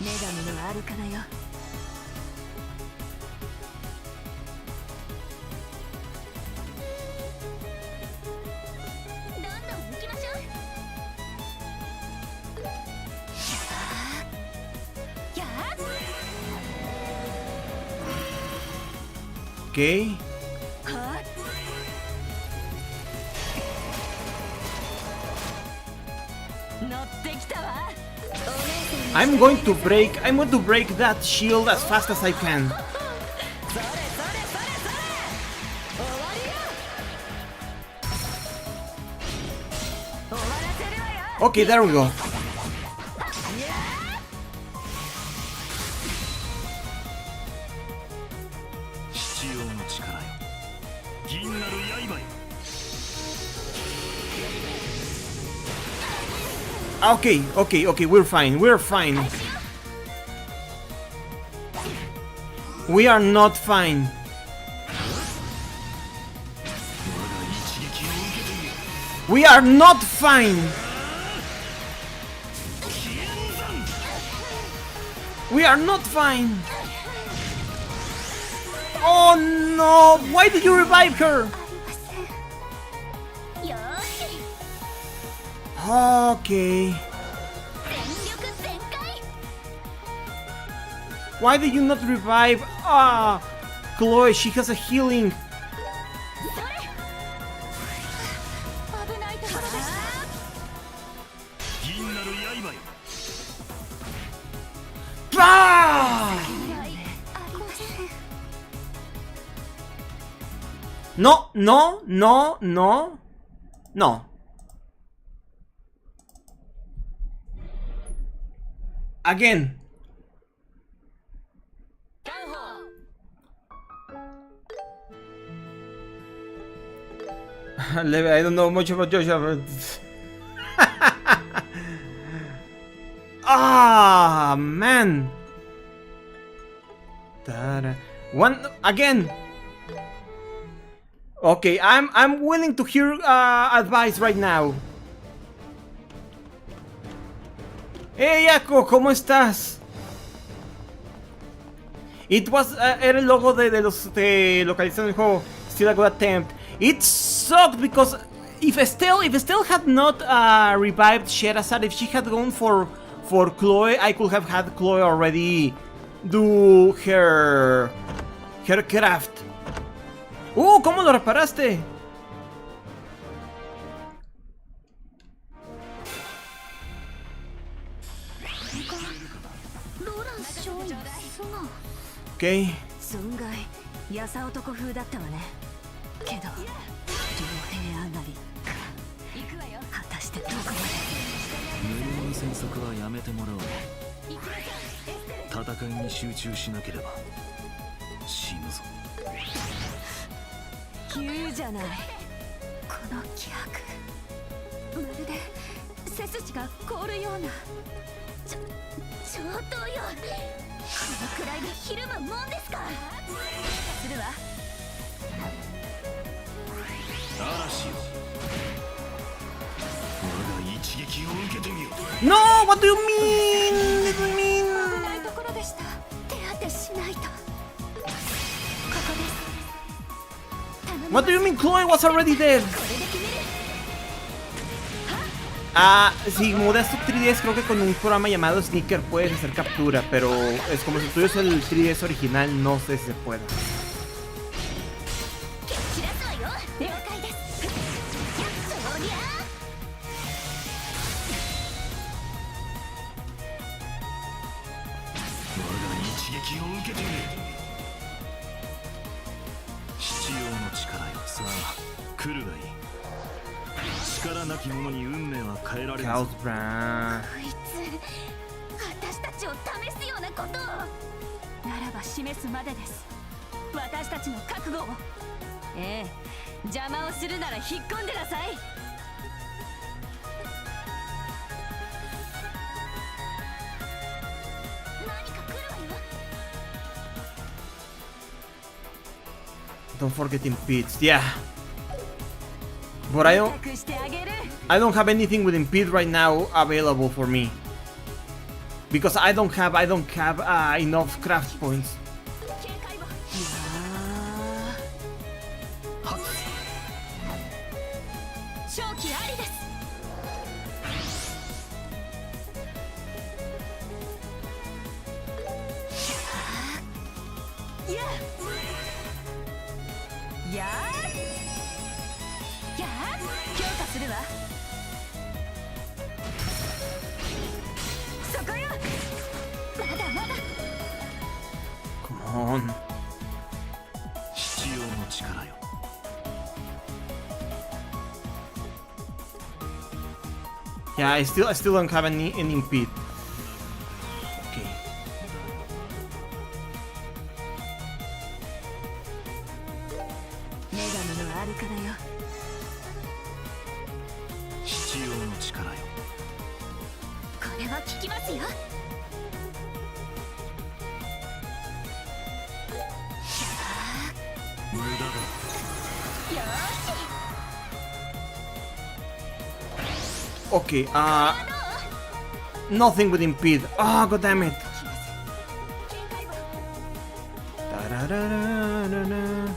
[SPEAKER 5] 女神のアルカナよ。
[SPEAKER 3] どんどん行きましょう。やー
[SPEAKER 1] Okay.
[SPEAKER 5] 乗ってきたわ。
[SPEAKER 1] I'm going to break that shield as fast as I can. Okay, there we go.
[SPEAKER 6] 七葉の力よ。銀なる刃よ。
[SPEAKER 1] Okay, we're fine. We are not fine. We are not fine. We are not fine. Oh no! Why did you revive her? Okay. Why did you not revive? Chloe, she has a healing. No. Again. I don't know much about Joshua, but... man. One again. Okay, I'm willing to hear advice right now. Hey, Ako, ¿cómo estás? It was era el logo de los localizados del juego. Still a good attempt. It sucked because if Estelle had not revived Sherazade, if she had gone for Chloe, I could have had Chloe already do her craft. ¿Cómo lo reparaste? Okay.
[SPEAKER 5] 存外やさ男風だったわね。けど傭兵上がり果たしてどこまで。
[SPEAKER 6] 無用の詮索はやめてもらおう。戦いに集中しなければ死ぬぞ。
[SPEAKER 5] 急じゃない。
[SPEAKER 3] この気迫、まるで背筋が凍るような。上等よ。このくらいでひるむもんですか。
[SPEAKER 5] するわ。
[SPEAKER 6] 嵐よ。我が一撃を受けてみよ。
[SPEAKER 1] No, what do you mean?
[SPEAKER 3] What do you mean? 危ないところでした。手当てしないと。ここです。
[SPEAKER 1] What do you mean? Chloe was already dead. Sí, Modesto 3DS creo que con un programa llamado Sneaker puedes hacer captura, pero es como si tuvieras el 3DS original, no sé si se puede.
[SPEAKER 6] 力よ。さあ来るがいい。力なき者に運命は変えられるぞ。
[SPEAKER 1] Chaos Brand.
[SPEAKER 3] こいつ私たちを試すようなことをならば示すまでです。私たちの覚悟を。
[SPEAKER 5] ええ、邪魔をするなら引っ込んでなさい。
[SPEAKER 3] 何か来るわよ。
[SPEAKER 1] Don't forget impedes. Yeah. But I don't have anything with impede right now available for me. Because I don't have enough craft points.
[SPEAKER 3] 勝機ありです。
[SPEAKER 5] やー強化するわ。そこよ。
[SPEAKER 3] まだまだ。
[SPEAKER 1] Come on.
[SPEAKER 6] 必要の力よ。
[SPEAKER 1] Yeah, I still don't have any impede. Okay.
[SPEAKER 5] 女神のアルカナよ。
[SPEAKER 6] 必要の力よ。
[SPEAKER 3] これは効きますよ。
[SPEAKER 6] 無駄だ。
[SPEAKER 1] Okay, nothing with impede. Oh, god damn it. Da-da-da-da-da-da.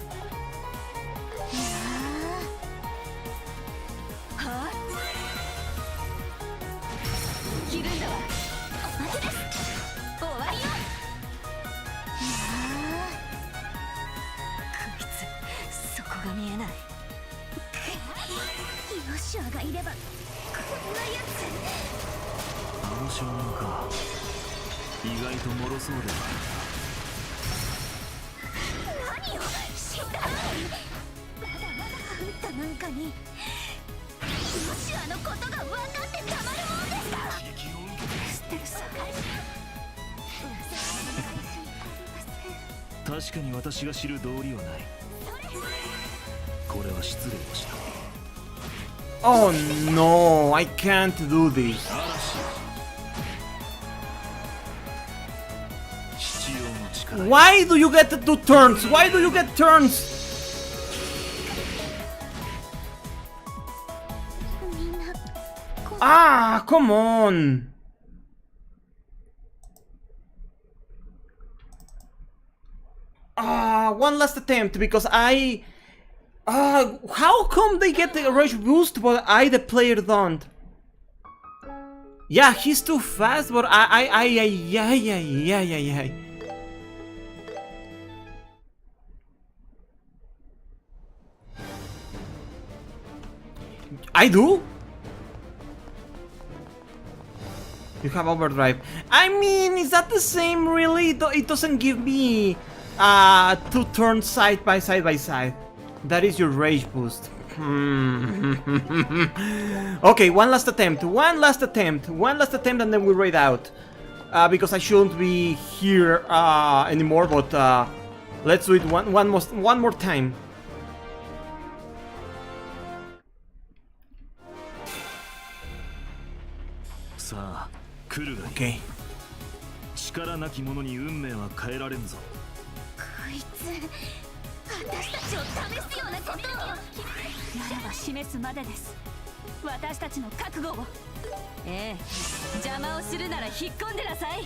[SPEAKER 5] 切るんだわ。終わりよ。こいつそこが見えない。
[SPEAKER 3] ヨシュアがいればこんなやつ。
[SPEAKER 6] あの少年か。意外と脆そうで。
[SPEAKER 3] 何を死んだ。まだまだあんたなんかにヨシュアのことが分かってたまるもんですか。ステルス
[SPEAKER 6] 確かに私が知る道理はない。これは失礼をした。
[SPEAKER 1] Oh no, I can't do this.
[SPEAKER 6] 必要の力。
[SPEAKER 1] Why do you get 2 turns? Why do you get turns?
[SPEAKER 3] みんな
[SPEAKER 1] Ah, come on. One last attempt because I... how come they get the rage boost but I, the player, don't? Yeah, he's too fast, but yeah. I do? You have overdrive. I mean, is that the same really? It doesn't give me 2 turns side by side. That is your rage boost. Okay, one last attempt and then we raid out. Because I shouldn't be here anymore, but let's do it one more time. Okay.
[SPEAKER 6] 力なき者に運命は変えられんぞ。
[SPEAKER 3] こいつ私たちを試すようなことをならば示すまでです。私たちの覚悟を。
[SPEAKER 5] ええ、邪魔をするなら引っ込んでなさい。
[SPEAKER 3] は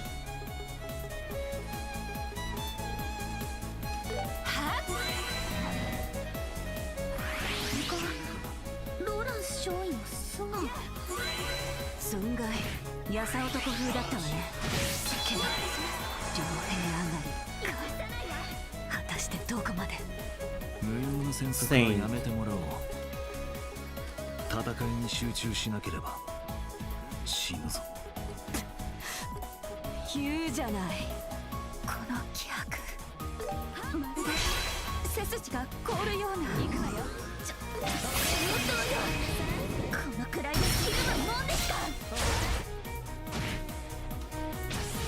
[SPEAKER 3] っ。ローランス少尉の素顔。
[SPEAKER 5] 損害、やさ男風だったわね。けど両兵上がり。果たしてどこまで。
[SPEAKER 6] 無用の戦争はやめてもらおう。戦いに集中しなければ死ぬぞ。
[SPEAKER 5] 言うじゃない。
[SPEAKER 3] この気迫まるで背筋が凍るような。行くわよ。本当よ。このくらいでひるむもんですか。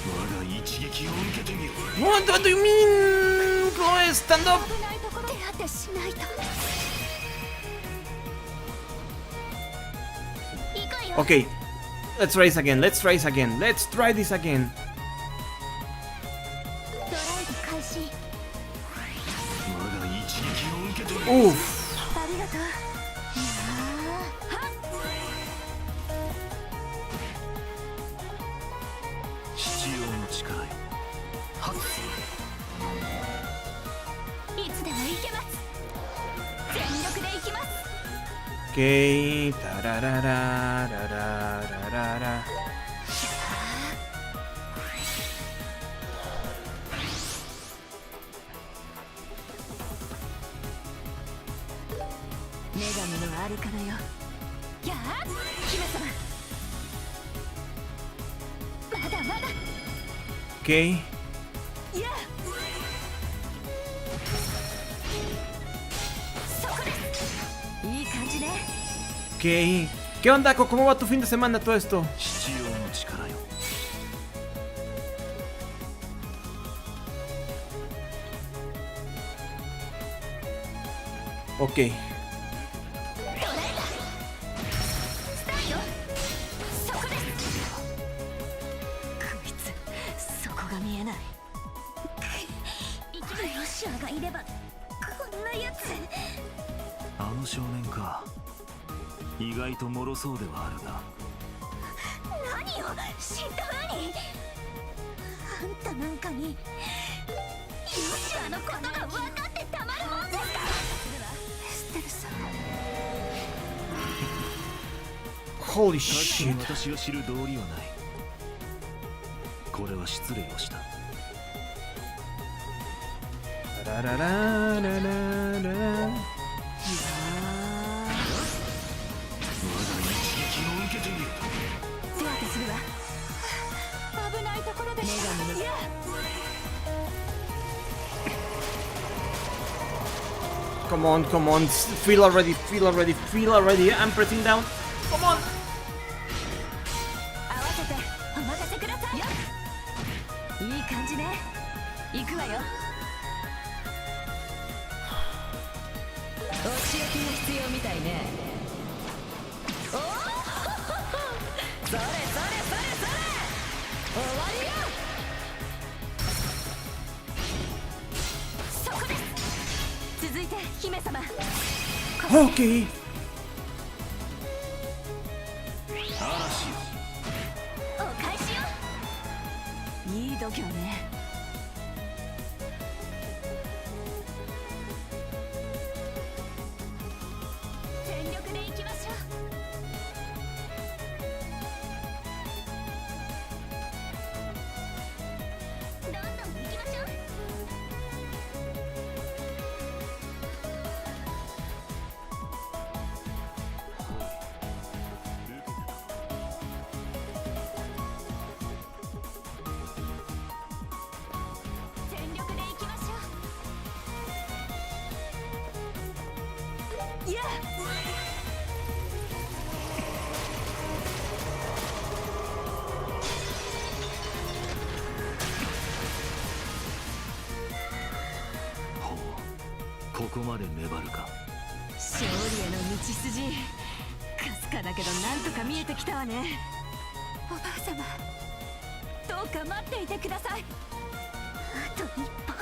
[SPEAKER 8] 我が一撃を受けてみよう。
[SPEAKER 1] What do you mean? Chloe, stand up.
[SPEAKER 3] 危ないところ手当てしないと。行くわよ。
[SPEAKER 1] Okay, let's race again. Let's race again. Let's try this again.
[SPEAKER 3] ドライブ開始。
[SPEAKER 8] 我が一撃を受けてみよう。
[SPEAKER 1] Oof.
[SPEAKER 3] ありがとう。
[SPEAKER 6] 必要の力よ。
[SPEAKER 3] いつでも行けます。全力で行きます。
[SPEAKER 1] Okay. Tararararararara.
[SPEAKER 5] 女神のあれからよ。
[SPEAKER 3] やあ、姫様。まだまだ。
[SPEAKER 1] Okay.
[SPEAKER 3] いや。そこです。
[SPEAKER 5] いい感じね。
[SPEAKER 1] Okay. ¿Qué onda? ¿Cómo va tu fin de semana todo esto?
[SPEAKER 6] 必要の力よ。
[SPEAKER 1] Okay.
[SPEAKER 3] スターよ。そこです。
[SPEAKER 5] こいつそこが見えない。
[SPEAKER 3] ロシアがいればこんなやつ。
[SPEAKER 6] あの少年か。意外と脆そうではあるな。
[SPEAKER 3] 何よ、知ったふうに。あんたなんかにロシアのことが分かってたまるもんですか。エステルさん。
[SPEAKER 1] Holy
[SPEAKER 6] 確か
[SPEAKER 1] shit.
[SPEAKER 6] に私が知る道理はない。これは失礼をした。
[SPEAKER 1] Tarararararara.
[SPEAKER 8] 我が一撃を受けてみよう。
[SPEAKER 5] 手当てするわ。
[SPEAKER 3] 危ないところでした。いや。
[SPEAKER 1] Come on, come on. Feel already, feel already, feel already. I'm pressing down. Come on.
[SPEAKER 3] 合わせてお任せください。
[SPEAKER 5] いい感じね。行くわよ。お仕置きが必要みたいね。おおそれそれそれそれ、終わりよ。
[SPEAKER 3] そこです。続いて姫様。
[SPEAKER 1] Okay.
[SPEAKER 3] お返しよ。
[SPEAKER 5] いい度胸ね。
[SPEAKER 3] 全力で行きましょう。どんどん行きましょう。全力で行きましょう。いや。
[SPEAKER 6] ほう、ここまで粘るか。
[SPEAKER 5] 勝利への道筋かすかだけどなんとか見えてきたわね。
[SPEAKER 3] おばあ様、どうか待っていてください。あと一歩、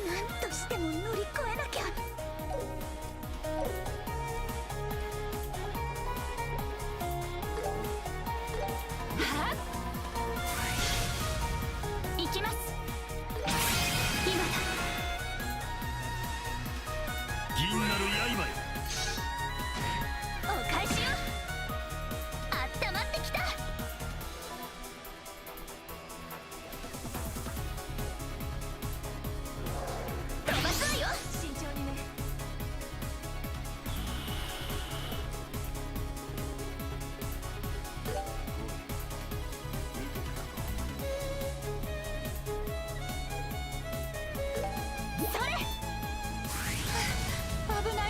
[SPEAKER 3] 何としても乗り越えなきゃ。はっ、行きます。今だ。
[SPEAKER 8] 銀なる刃よ。
[SPEAKER 3] お返しよ。あったまってきた。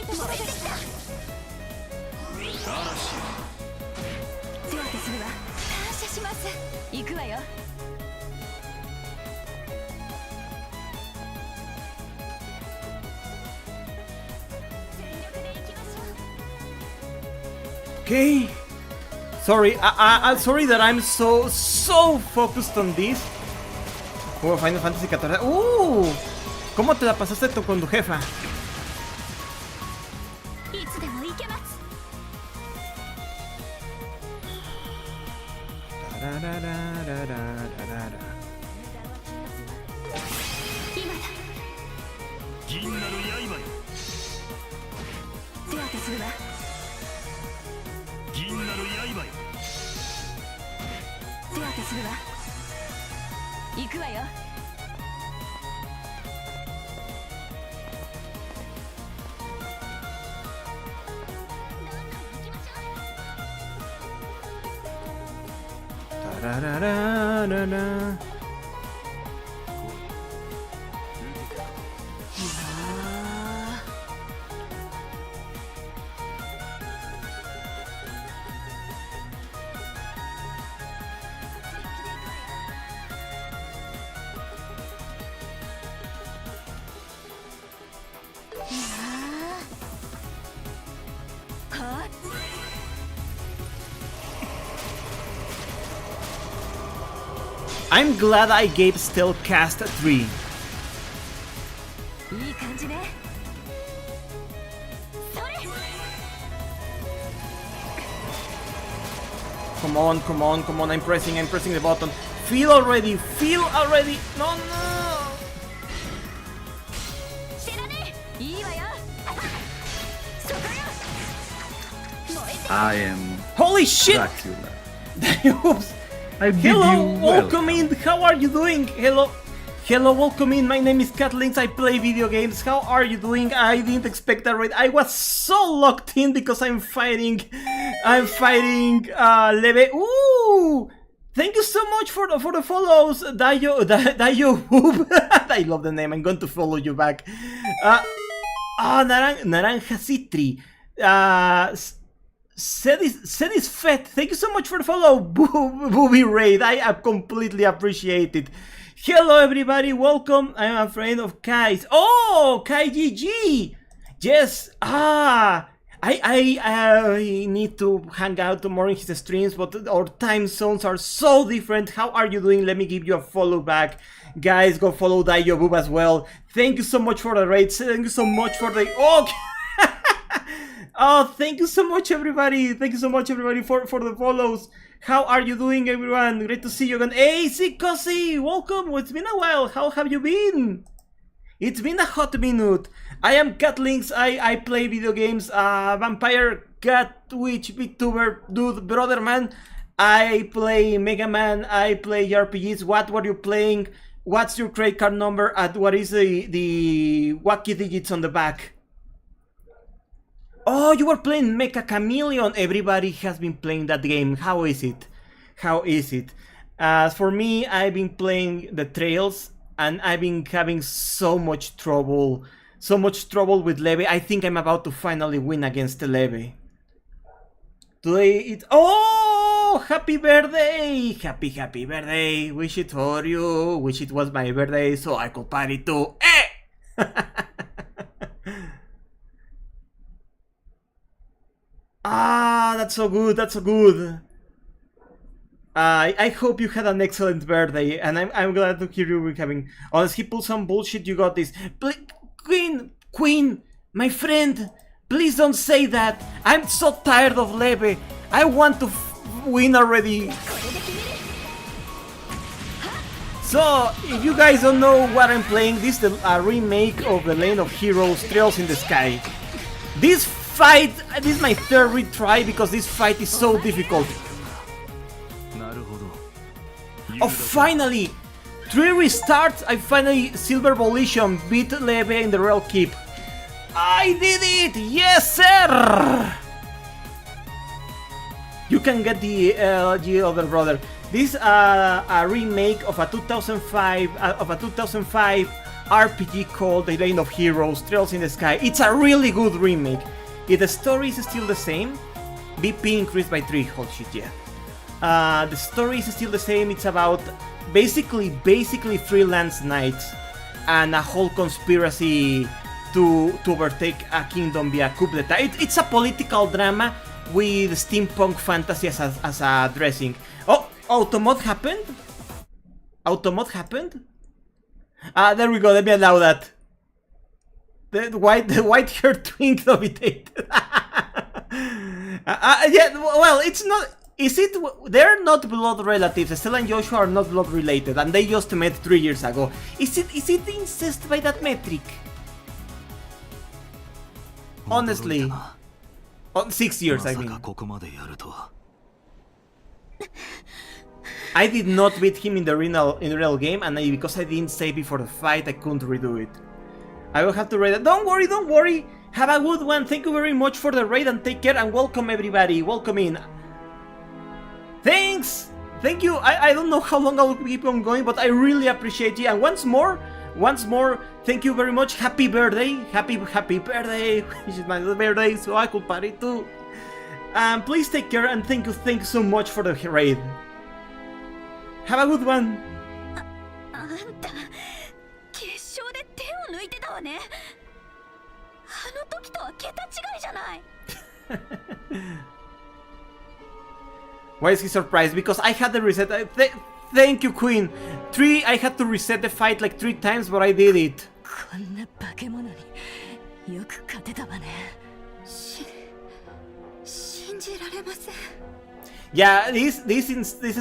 [SPEAKER 3] トも出てきた。手当てするわ。感謝します。
[SPEAKER 5] 行くわよ。
[SPEAKER 1] Okay. Sorry, I'm sorry that I'm so focused on this. Juego Final Fantasy XIV. ¿Cómo te la pasaste tú con tu jefa?
[SPEAKER 3] いつでも行けます。今だ。
[SPEAKER 6] 銀なる刃よ。
[SPEAKER 3] 手当てするわ。
[SPEAKER 6] 銀なる刃よ。
[SPEAKER 3] 手当てするわ。
[SPEAKER 5] 行くわよ。
[SPEAKER 1] タラララララ。I'm glad I gave Still Cast 3.
[SPEAKER 5] いい感じね。
[SPEAKER 1] Come on, come on, come on, I'm pressing the button. Feel already. No.
[SPEAKER 3] 知らねえ。いいわよ。そこよ。燃えて。
[SPEAKER 15] I am
[SPEAKER 1] Holy shit!
[SPEAKER 15] Dracula.
[SPEAKER 1] Oops.
[SPEAKER 15] I bid
[SPEAKER 1] Hello,
[SPEAKER 15] you
[SPEAKER 1] welcome in. How are you doing? Hello, welcome in. My name is Catlinks. I play video games. How are you doing? I didn't expect that raid. I was so locked in because I'm fighting Leve. Ooh! Thank you so much for the follows, Dayo. I love the name. I'm going to follow you back. Naranja Citri. Sedis Fett, thank you so much for the follow, Booby Raid. I completely appreciate it. Hello everybody, welcome. I'm a friend of Kai's. Oh, Kai GG. Yes. I need to hang out more in his streams, but our time zones are so different. How are you doing? Let me give you a follow back. Guys, go follow Daiyobub as well. Thank you so much for the raids. Thank you so much for the... Oh, thank you so much everybody. Thank you so much everybody for the follows. How are you doing everyone? Great to see you again. Hey, Sikosi, welcome. It's been a while. How have you been? It's been a hot minute. I am Catlinks. I play video games. Vampire Cat Twitch VTuber dude brother man. I play Mega Man. I play RPGs. What were you playing? What's your credit card number? And what is the wacky digits on the back? Oh, you were playing Mecha Chameleon. Everybody has been playing that game. How is it? How is it? As for me, I've been playing the Trails, and I've been having so much trouble with Leve. I think I'm about to finally win against Leve. Today it's... Oh! Happy birthday! Happy birthday! Wish it for you. Wish it was my birthday so I could party too. Eh! Ah, that's so good, that's so good. I hope you had an excellent birthday, and I'm glad to hear you were having... Unless he pulled some bullshit, you got this. Queen, my friend, please don't say that. I'm so tired of Leve. I want to win already. So, if you guys don't know what I'm playing, this is a remake of The Lane of Heroes, Trails in the Sky. This fight, this is my third retry because this fight is so difficult. Oh, finally! 3 restarts, I finally Silver Volition beat Leve in the Royal Keep. I did it! Yes, sir! You can get the LG Elder Brother. This is a remake of a 2005 RPG called The Lane of Heroes, Trails in the Sky. It's a really good remake. If the story is still the same, BP increased by 3, holy shit, yeah. The story is still the same, it's about basically freelance knights and a whole conspiracy to overtake a kingdom via coup d'etat. It's a political drama with steampunk fantasy as a dressing. Oh, Automod happened? Automod happened? There we go, let me allow that. The white haired twink dominated. Yeah, well, it's not. Is it? They're not blood relatives. Estelle and Joshua are not blood related, and they just met 3 years ago. Is it incest by that metric? Honestly, 6 years, I mean. I did not beat him in the real game, and because I didn't save before the fight, I couldn't redo it. I will have to raid it. Don't worry. Have a good one. Thank you very much for the raid, and take care, and welcome everybody. Welcome in. Thanks! Thank you. I don't know how long I'll keep on going, but I really appreciate you. And once more, thank you very much. Happy birthday. Happy birthday. Which is my birthday, so I could party too. Please take care, and thank you so much for the raid. Have a good one.
[SPEAKER 3] あんた決勝で手を抜いてたわね。あの時とは桁違いじゃない。
[SPEAKER 1] Why is he surprised? Because I had the reset. Thank you, Queen. I had to reset the fight like 3 times, but I did it.
[SPEAKER 5] こんな化け物によく勝てたわね。
[SPEAKER 3] 信じられません。
[SPEAKER 1] Yeah, this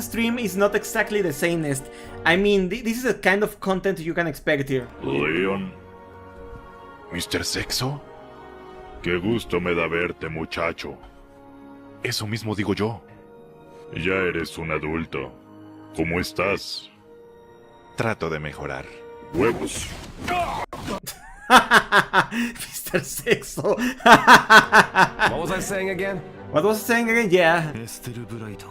[SPEAKER 1] stream is not exactly the sanest. I mean, this is the kind of content you can expect here.
[SPEAKER 15] Leon. ¿Mr. Sexo? Qué gusto me da verte, muchacho. Eso mismo digo yo. Ya eres un adulto. ¿Cómo estás? Trato de mejorar. ¡Huevos!
[SPEAKER 1] Mr. Sexo.
[SPEAKER 16] What was I saying again?
[SPEAKER 1] What was I saying again? Yeah.
[SPEAKER 6] エステル・ブライト。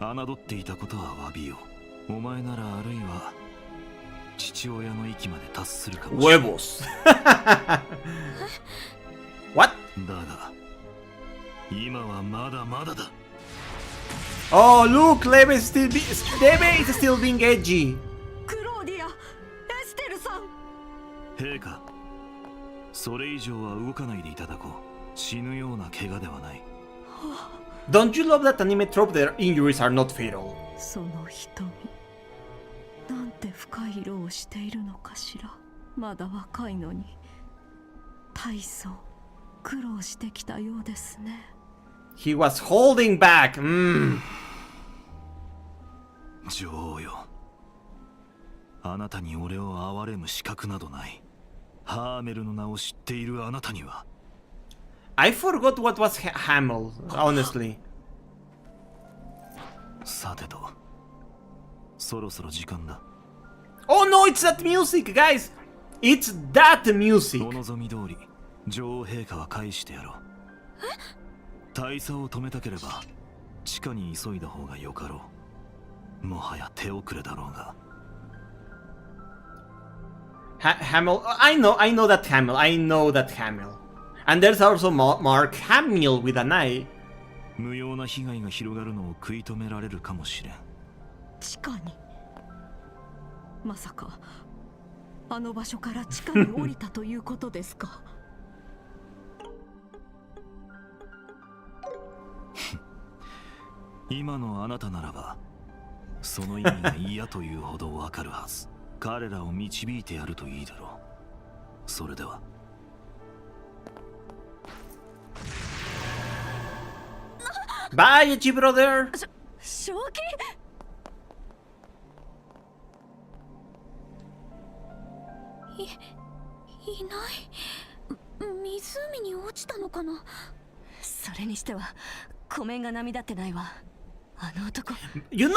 [SPEAKER 6] 侮っていたことは詫びよう。お前ならあるいは父親の域まで達するかもしれない。
[SPEAKER 1] Huevos. What?
[SPEAKER 6] だが今はまだまだだ。
[SPEAKER 1] Oh, look, Leve is still being edgy.
[SPEAKER 12] クローディア、エステルさん。
[SPEAKER 6] 陛下、それ以上は動かないでいただこう。死ぬような怪我ではない。
[SPEAKER 1] Don't you love that anime trope that injuries are not fatal?
[SPEAKER 17] その瞳、なんて深い色をしているのかしら。まだ若いのに、大層苦労してきたようですね。
[SPEAKER 1] He was holding back.
[SPEAKER 6] 女王よ、あなたに俺を憐れむ資格などない。ハーメルの名を知っているあなたには。
[SPEAKER 1] I forgot what was Hamel, honestly.
[SPEAKER 6] さてと、そろそろ時間だ。
[SPEAKER 1] Oh no, it's that music, guys! It's that music!
[SPEAKER 6] お望み通り、女王陛下は返してやろう。大佐を止めたければ、地下に急いだ方がよかろう。もはや手遅れだろうが。
[SPEAKER 1] Hamel, I know that Hamel. And there's also Mark Hamill with an eye.
[SPEAKER 6] 無用な被害が広がるのを食い止められるかもしれん。
[SPEAKER 17] 地下に。まさかあの場所から地下に降りたということですか？
[SPEAKER 6] 今のあなたならば、その意味が嫌というほどわかるはず。彼らを導いてやるといいだろう。それでは。
[SPEAKER 1] Bye, Echi brother.
[SPEAKER 3] 正気？いない。湖に落ちたのかな。
[SPEAKER 5] それにしては湖面が波立ってないわ。あの男。
[SPEAKER 1] You know,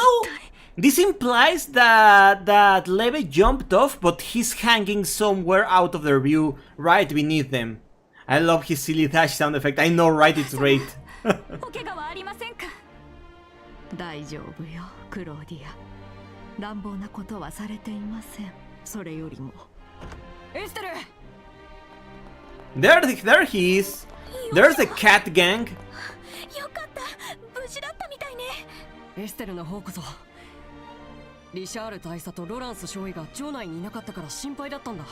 [SPEAKER 1] this implies that Leve jumped off, but he's hanging somewhere out of their view, right beneath them. I love his silly dash sound effect. I know, right? It's great.
[SPEAKER 3] お怪我はありませんか？
[SPEAKER 17] 大丈夫よ、クローディア。乱暴なことはされていません。それよりも
[SPEAKER 12] エステル
[SPEAKER 1] There he is. There's a cat gang.
[SPEAKER 3] よかった、無事だったみたいね。
[SPEAKER 12] エステルの方こそ。リシャール大佐とロランス少尉が城内にいなかったから心配だったんだ。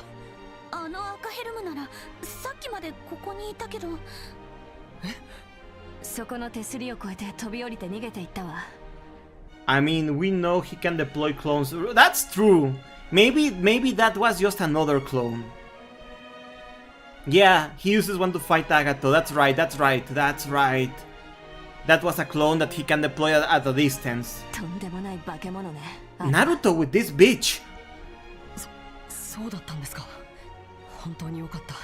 [SPEAKER 3] あの赤ヘルムならさっきまでここにいたけど。
[SPEAKER 5] そこの手すりを越えて飛び降りて逃げていったわ。
[SPEAKER 1] I mean, we know he can deploy clones. That's true. Maybe that was just another clone. Yeah, he uses one to fight Agato. That's right. That was a clone that he can deploy at a distance.
[SPEAKER 5] とんでもない化け物ね。
[SPEAKER 1] Naruto with this bitch.
[SPEAKER 12] そうだったんですか。本当によかった。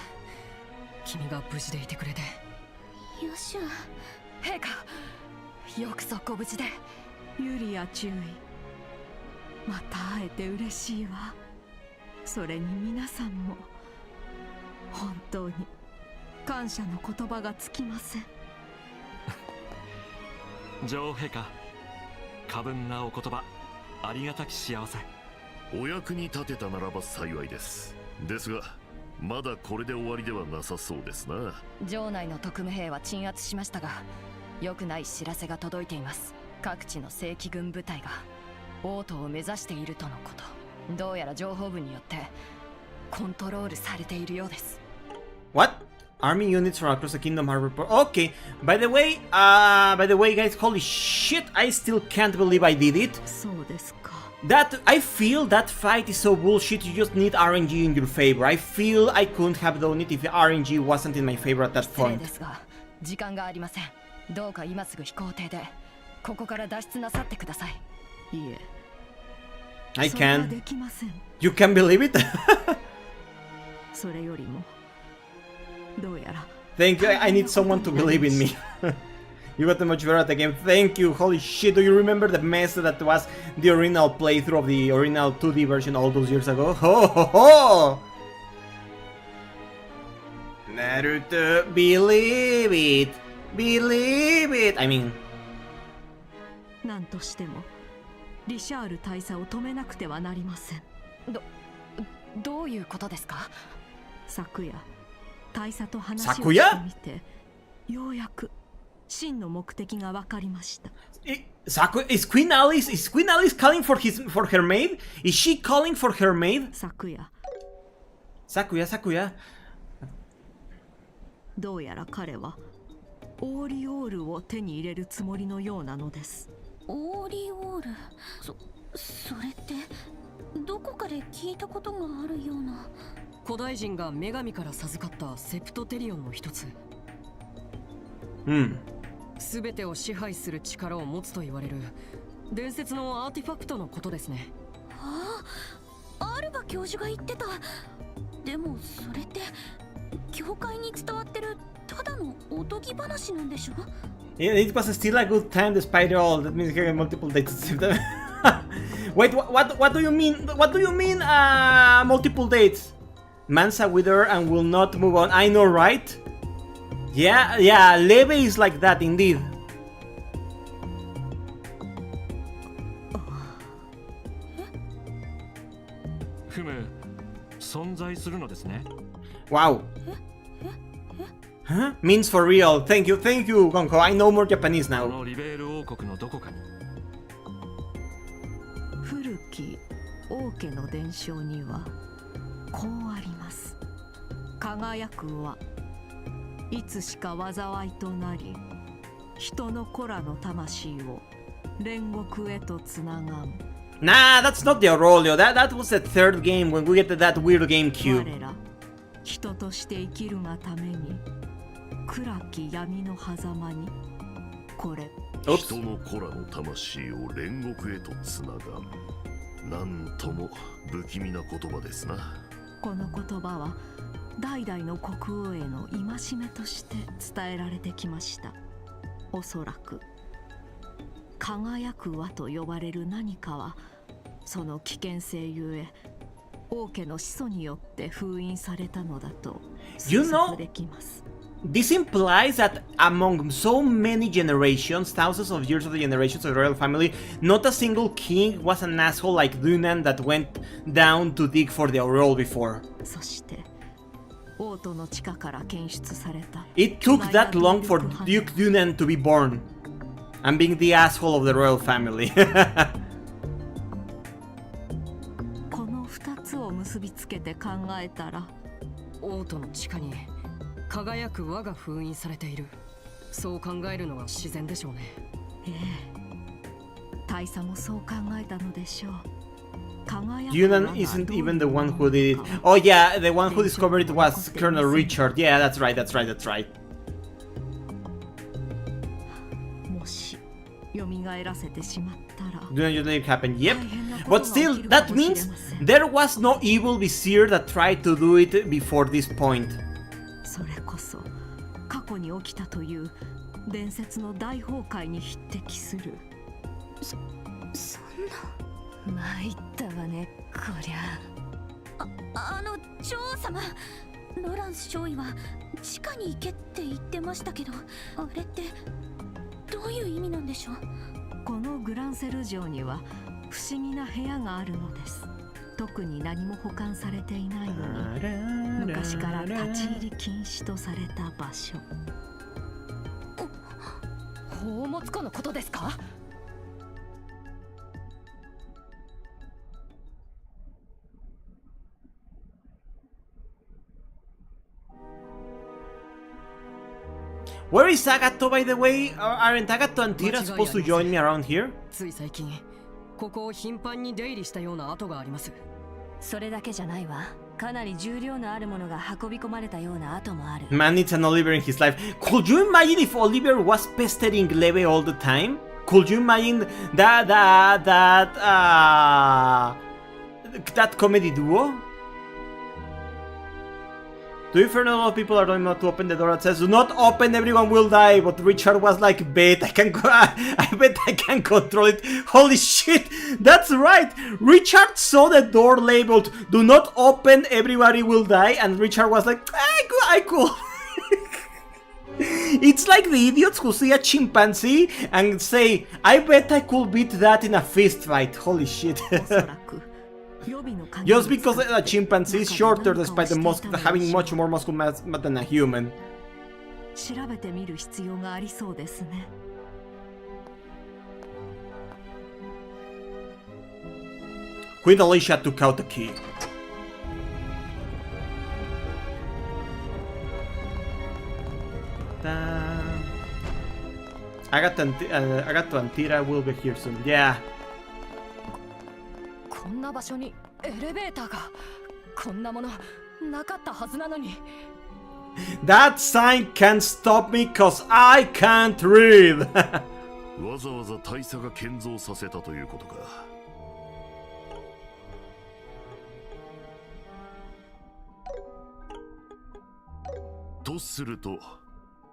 [SPEAKER 12] 君が無事でいてくれて。
[SPEAKER 3] よしゅ。
[SPEAKER 10] 陛下、よくそご無事で。
[SPEAKER 17] ユリア注意。また会えて嬉しいわ。それに皆さんも本当に感謝の言葉がつきません。
[SPEAKER 11] 女王陛下、過分なお言葉ありがたき幸せ。
[SPEAKER 8] お役に立てたならば幸いです。ですがまだこれで終わりではなさそうですな。
[SPEAKER 10] 城内の特務兵は鎮圧しましたが、良くない知らせが届いています。各地の正規軍部隊が王都を目指しているとのこと。どうやら情報部によってコントロールされているようです。
[SPEAKER 1] What? Army units from across the kingdom are report. Okay. By the way, guys, holy shit! I still can't believe I did it.
[SPEAKER 17] そうですか。
[SPEAKER 1] That I feel that fight is so bullshit. You just need RNG in your favor. I feel I couldn't have done it if RNG wasn't in my favor at that
[SPEAKER 10] 失礼
[SPEAKER 1] point.
[SPEAKER 10] ですが、時間がありません。どうか今すぐ飛行艇でここから脱出なさってください。
[SPEAKER 17] いえ。
[SPEAKER 1] I
[SPEAKER 17] それは
[SPEAKER 1] can.
[SPEAKER 17] できません。
[SPEAKER 1] You can believe it?
[SPEAKER 17] それよりもどうやら
[SPEAKER 1] Thank you. I need someone to believe in me. You got much better at the game. Thank you. Holy shit. Do you remember the mess that was the original playthrough of the original 2D version all those years ago? Ho ho ho! Naruto, believe it. Believe it. I mean,
[SPEAKER 17] 何としてもリシャール大佐を止めなくてはなりません。
[SPEAKER 10] どういうことですか？
[SPEAKER 17] 昨夜大佐と話をしてみて、ようやく真の目的が分かりました。
[SPEAKER 1] is Queen Alice calling for her maid? Is she calling for her maid?
[SPEAKER 17] 昨夜。どうやら彼はオーリオールを手に入れるつもりのようなのです。
[SPEAKER 3] オーリオール、それってどこかで聞いたことがあるような。
[SPEAKER 12] 古代人が女神から授かったセプトテリオンの一つ。すべてを支配する力を持つと言われる伝説のアーティファクトのことですね。
[SPEAKER 3] アルバ教授が言ってた。でもそれって教会に伝わってるただのおとぎ話なんでしょ？
[SPEAKER 1] It was still a good time despite all. That means having multiple dates. Wait, what do you mean? What do you mean? Multiple dates? Mansa with her and will not move on. I know, right? Yeah, Leve is like that indeed. Wow. Huh? Means for real. Thank you, Gonko. I know more Japanese now.
[SPEAKER 17] 古き王家の伝承にはこうあります。輝くはいつしか災いとなり、人の子らの魂を煉獄へとつながん。
[SPEAKER 1] Nah, that's not the Aurelio. That was the third game when we get to that weird game cube.
[SPEAKER 17] 我ら人として生きるがために暗き闇の狭間にこれ
[SPEAKER 8] 人の子らの魂を煉獄へとつながん。なんとも不気味な言葉ですな。
[SPEAKER 17] この言葉は代々の国王への戒めとして伝えられてきました。おそらく輝く輪と呼ばれる何かはその危険性ゆえ王家の始祖によって封印されたのだと推測できます。
[SPEAKER 1] this implies that among so many generations, thousands of years of the generations of the royal family, not a single king was an asshole like Dunan that went down to dig for the aureole before. It took that long for Duke Dunan to be born and being the asshole of the royal family.
[SPEAKER 17] この2つを結びつけて考えたら、
[SPEAKER 12] 王都の地下に輝く輪が封印されている。そう考えるのが自然でしょうね。
[SPEAKER 17] ええ、大佐もそう考えたのでしょう。
[SPEAKER 1] Dunan isn't even the one who did it. Oh yeah, the one who discovered it was Colonel Richard. Yeah, that's right, that's right, that's right.
[SPEAKER 17] もし蘇らせてしまったら。
[SPEAKER 1] Dunan just let it happen. Yep. But still, that means there was no evil vizier that tried to do it before this point.
[SPEAKER 17] それこそ過去に起きたという伝説の大崩壊に匹敵する。
[SPEAKER 3] そんな。
[SPEAKER 5] 参ったわね、こりゃ。
[SPEAKER 3] 女王様、ロランス少尉は地下に行けって言ってましたけど、あれってどういう意味なんでしょう。
[SPEAKER 17] このグランセル城には不思議な部屋があるのです。特に何も保管されていないのに、昔から立ち入り禁止とされた場所。
[SPEAKER 10] 宝物庫のことですか
[SPEAKER 1] Where is Agato, by the way? Aren't Agato and Tira supposed to join me around here?
[SPEAKER 12] つい最近、ここを頻繁に出入りしたような跡があります。
[SPEAKER 5] それだけじゃないわ。かなり重量のあるものが運び込まれたような跡もある。
[SPEAKER 1] Man needs an Oliver in his life. Could you imagine if Oliver was pestering Leve all the time? Could you imagine that comedy duo? To be fair, not a lot of people are not to open the door. It says, "Do not open, everyone will die." But Richard was like, "Bet I can, I bet I can control it." Holy shit, that's right. Richard saw the door labeled, "Do not open, everybody will die," and Richard was like, "I could." It's like the idiots who see a chimpanzee and say, "I bet I could beat that in a fist fight." Holy shit. Just because a chimpanzee is shorter despite having much more muscle mass than a human.
[SPEAKER 17] 調べてみる必要がありそうですね。
[SPEAKER 1] Queen Alicia took out the key. Agato and Tira will be here soon. Yeah.
[SPEAKER 10] こんな場所にエレベーターが。こんなものなかったはずなのに。
[SPEAKER 1] That sign can't stop me cause I can't read.
[SPEAKER 8] わざわざ大佐が建造させたということか。とすると、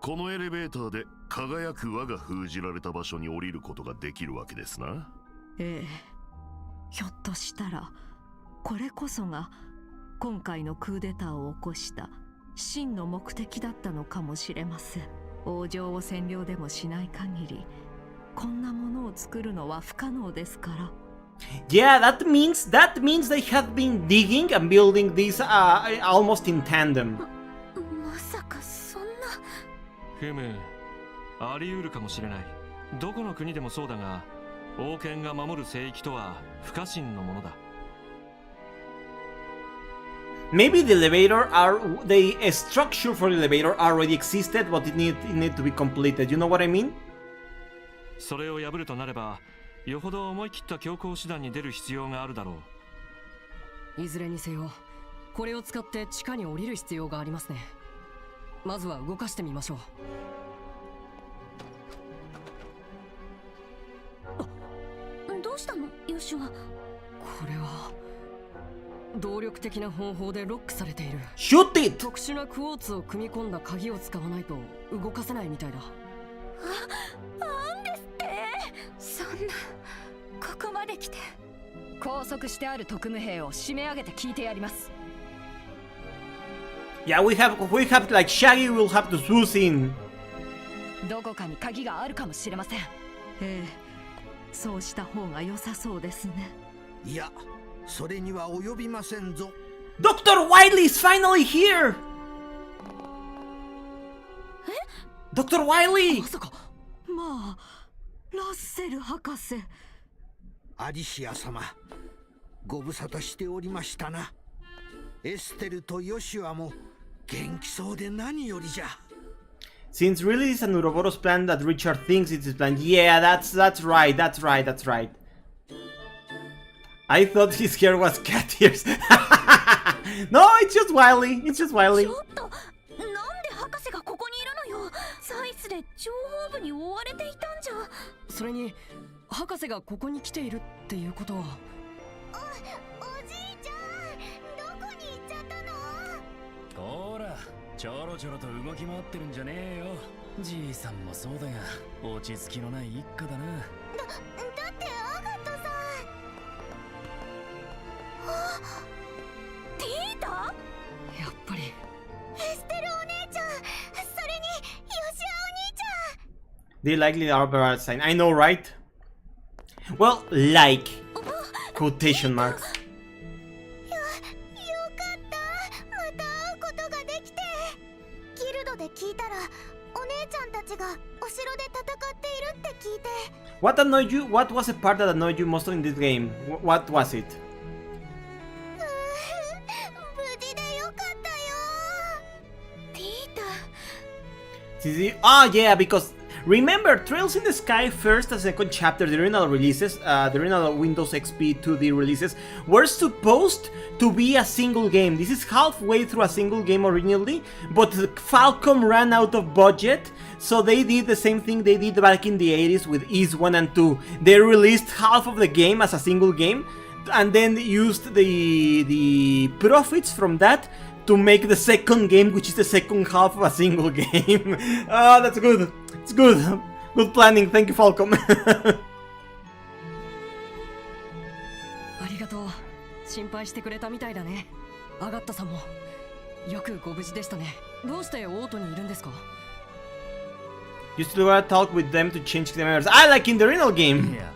[SPEAKER 8] このエレベーターで輝く輪が封じられた場所に降りることができるわけですな。
[SPEAKER 17] ええ。ひょっとしたらこれこそが今回のクーデターを起こした真の目的だったのかもしれません。王城を占領でもしない限りこんなものを作るのは不可能ですから。
[SPEAKER 1] Yeah, that means they had been digging and building this almost in tandem.
[SPEAKER 3] まさかそんな。
[SPEAKER 11] ふむ、あり得るかもしれない。どこの国でもそうだが、王権が守る聖域とは不可侵のものだ。
[SPEAKER 1] Maybe the structure for the elevator already existed, but it need to be completed. You know what I mean?
[SPEAKER 11] それを破るとなれば、よほど思い切った強行手段に出る必要があるだろ
[SPEAKER 12] う。いずれにせよ、これを使って地下に降りる必要がありますね。まずは動かしてみましょう。
[SPEAKER 3] どうしたの、ヨシュア。
[SPEAKER 12] これは動力的な方法でロックされている。
[SPEAKER 1] Shoot it!
[SPEAKER 12] 特殊なクォーツを組み込んだ鍵を使わないと動かせないみたいだ。
[SPEAKER 3] なんですって。そんな、ここまで来て。
[SPEAKER 10] 拘束してある特務兵を締め上げて聞いてやります。
[SPEAKER 1] Yeah, we have like Shaggy will have to swoosh in.
[SPEAKER 10] どこかに鍵があるかもしれません。
[SPEAKER 17] ええ、そうした方が良さそうですね。
[SPEAKER 18] いや、それには及びませんぞ。
[SPEAKER 1] Dr. Wily is finally here! Dr. Wily!
[SPEAKER 17] まさか、まあ、ラッセル博士。
[SPEAKER 18] アリシア様、ご無沙汰しておりましたな。エステルとヨシュアも元気そうで何よりじゃ。
[SPEAKER 1] Since really it's an Ouroboros plan that Richard thinks it's his plan. Yeah, that's right. I thought his hair was cat ears. No, it's just Wily.
[SPEAKER 3] ちょっと、なんで博士がここにいるのよ。サイスで情報部に追われていたんじゃ。
[SPEAKER 12] それに博士がここに来ているっていうことは。
[SPEAKER 3] おじいちゃん、どこに行っちゃったの？
[SPEAKER 4] ほら、ちょろちょろと動き回ってるんじゃねえよ。じいさんもそうだが、落ち着きのない一家だな。
[SPEAKER 3] だってアガットさん。ティータ？
[SPEAKER 12] やっぱり。
[SPEAKER 3] エステルお姉ちゃん、それにヨシアお兄ちゃん。
[SPEAKER 1] They likely are Barrett sign. I know, right? Well, like. Quotation marks.
[SPEAKER 3] よかった。また会うことができて。ギルドで聞いたら、お姉ちゃんたちがお城で戦っているって聞いて。
[SPEAKER 1] What annoyed you? What was a part that annoyed you most in this game? What was it?
[SPEAKER 3] 無事でよかったよ。ティータ。
[SPEAKER 1] Oh yeah, because remember, Trails in the Sky first and second chapter, the original releases, the original Windows XP 2D releases, were supposed to be a single game. This is halfway through a single game originally, but Falcom ran out of budget, so they did the same thing they did back in the 80s with East 1 and 2. They released half of the game as a single game, and then used the profits from that to make the second game, which is the second half of a single game. Oh, that's good. It's good. Good planning. Thank you, Falcom.
[SPEAKER 12] ありがとう。心配してくれたみたいだね。アガッタさんも。よくご無事でしたね。どうしてオートにいるんですか？
[SPEAKER 1] You still gotta talk with them to change the members. I like in the original game.
[SPEAKER 4] いや、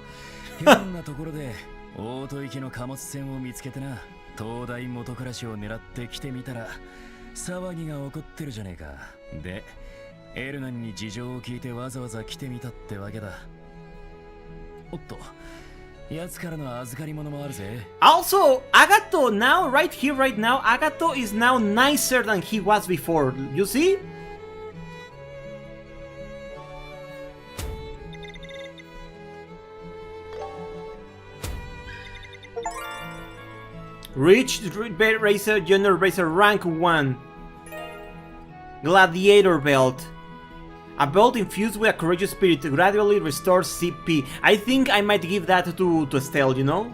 [SPEAKER 4] ひょんなところでオート行きの貨物船を見つけてな。東大元暮らしを狙って来てみたら騒ぎが起こってるじゃねえか。で、エルナンに事情を聞いてわざわざ来てみたってわけだ。おっと、奴からの預かり物もあるぜ。
[SPEAKER 1] Also, Agato now, right here, right now, Agato is now nicer than he was before. You see? Reached Racer, Junior Racer rank 1. Gladiator belt. A belt infused with a courageous spirit gradually restores CP. I think I might give that to Estelle, you know?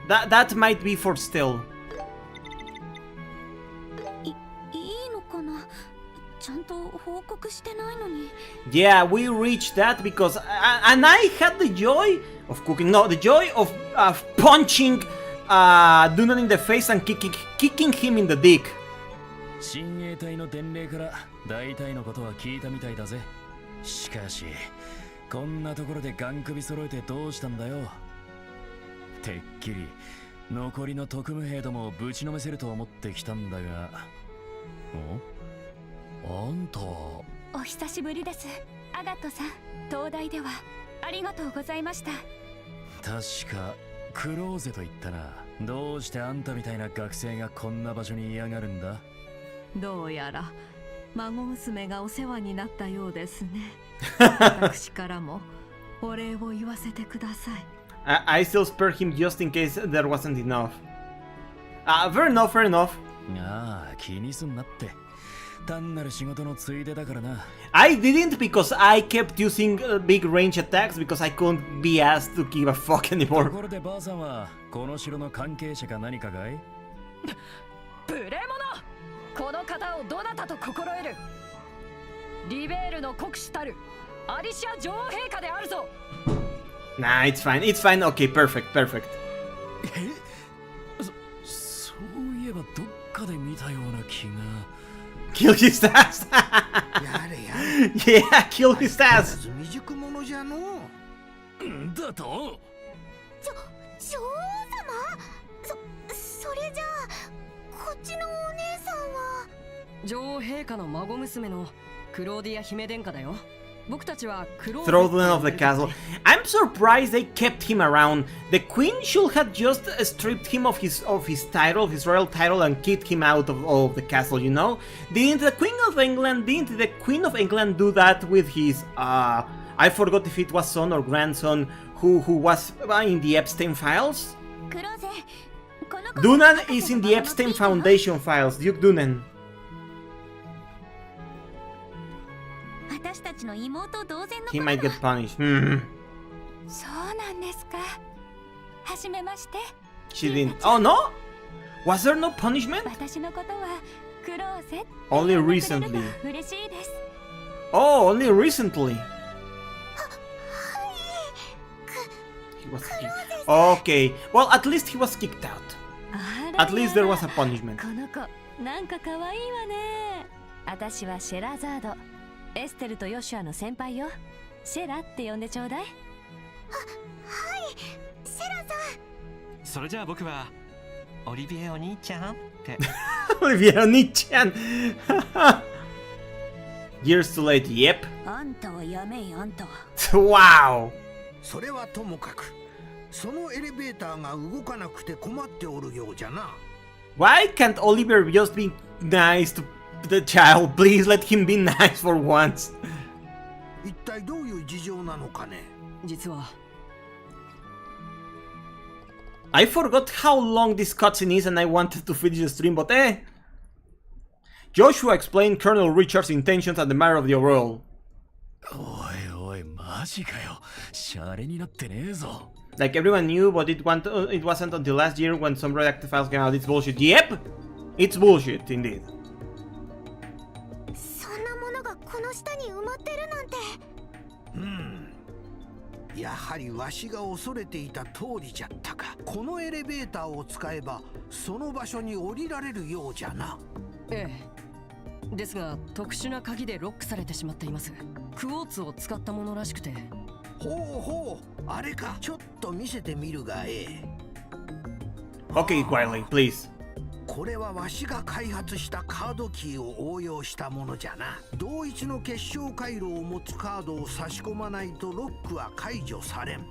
[SPEAKER 1] That might be for Estelle.
[SPEAKER 3] いいのかな？ちゃんと報告してないのに。
[SPEAKER 1] Yeah, we reached that because and I had the joy of cooking. No, the joy of punching Dunan in the face and kicking him in the dick.
[SPEAKER 4] 親衛隊の伝令から大体のことは聞いたみたいだぜ。しかし、こんなところでガン首揃えてどうしたんだよ。てっきり残りの特務兵どもをぶちのめせると思ってきたんだが。あんた。
[SPEAKER 3] お久しぶりです。アガットさん、東大ではありがとうございました。
[SPEAKER 4] 確かクローゼと言ったな。どうしてあんたみたいな学生がこんな場所に嫌がるんだ？
[SPEAKER 17] どうやら孫娘がお世話になったようですね。私からもお礼を言わせてください。
[SPEAKER 1] I still spared him just in case there wasn't enough. Fair enough, fair enough.
[SPEAKER 4] ああ、気にすんなって。単なる仕事のついでだからな。
[SPEAKER 1] I didn't because I kept using big range attacks because I couldn't be asked to give a fuck anymore.
[SPEAKER 4] ところでばあさんはこの城の関係者か何かかい？
[SPEAKER 10] 無礼者！この方をどなたと心得る？リベールの国主たるアリシア女王陛下であるぞ。
[SPEAKER 1] Nah, it's fine. It's fine. Okay, perfect, perfect.
[SPEAKER 4] そういえばどっかかで見たような気が。
[SPEAKER 1] Kill his ass!
[SPEAKER 18] やれやれ
[SPEAKER 1] Yeah, kill his ass!
[SPEAKER 18] 未熟者じゃの
[SPEAKER 4] だと
[SPEAKER 3] 女王様？それじゃあこっちのお姉さんは
[SPEAKER 12] 女王陛下の孫娘のクローディア姫殿下だよ。僕たちはクロー
[SPEAKER 1] Throne of the castle. I'm surprised they kept him around. The queen should have just stripped him of his title, his royal title, and kicked him out of the castle, you know? Didn't the Queen of England do that with his I forgot if it was son or grandson who was in the Epstein files? Dunan is in the Epstein Foundation files, Duke Dunan.
[SPEAKER 3] 私たちの妹同然の
[SPEAKER 1] He might get punished.
[SPEAKER 3] そうなんですか。はじめまして。
[SPEAKER 1] She didn't. Oh no? Was there no punishment?
[SPEAKER 3] 私のことはクローゼ
[SPEAKER 1] Only recently.
[SPEAKER 3] 嬉しいです。
[SPEAKER 1] Oh, only recently. He was kicked. Okay. Well, at least he was kicked out. At least there was a punishment.
[SPEAKER 5] この子なんか可愛いわね。私はシェラザード。エステルとヨシュアの先輩よ。シェラって呼んでちょうだい。
[SPEAKER 3] はい、シェラさん。
[SPEAKER 11] それじゃあ僕はオリビエお兄ちゃんって。
[SPEAKER 1] Olivia Nichan. Years too late. Yep.
[SPEAKER 3] あんたはやめいあんたは。
[SPEAKER 1] Wow.
[SPEAKER 18] それはともかくそのエレベーターが動かなくて困っておるようじゃな。
[SPEAKER 1] Why can't Oliver just be nice to the child? Please let him be nice for once.
[SPEAKER 18] 一体どういう事情なのかね。
[SPEAKER 12] 実は
[SPEAKER 1] I forgot how long this cutscene is and I wanted to finish the stream, but Joshua explained Colonel Richard's intentions at the matter of the overall.
[SPEAKER 4] おいおいマジかよ。シャレになってねえぞ。
[SPEAKER 1] Like everyone knew, but it wasn't until last year when some redacted files came out. It's bullshit. Yep! It's bullshit, indeed.
[SPEAKER 3] そんなものがこの下に埋まってるなんて。
[SPEAKER 18] やはりわしが恐れていた通りじゃったか。このエレベーターを使えばその場所に降りられるようじゃな。
[SPEAKER 12] ええ。ですが特殊な鍵でロックされてしまっています。クォーツを使ったものらしくて。
[SPEAKER 18] ほうほう、あれか。ちょっと見せてみるがええ。
[SPEAKER 1] Okay, quietly, please.
[SPEAKER 18] これはわしが開発したカードキーを応用したものじゃな。同一の結晶回路を持つカードを差し込まないとロックは解除されん。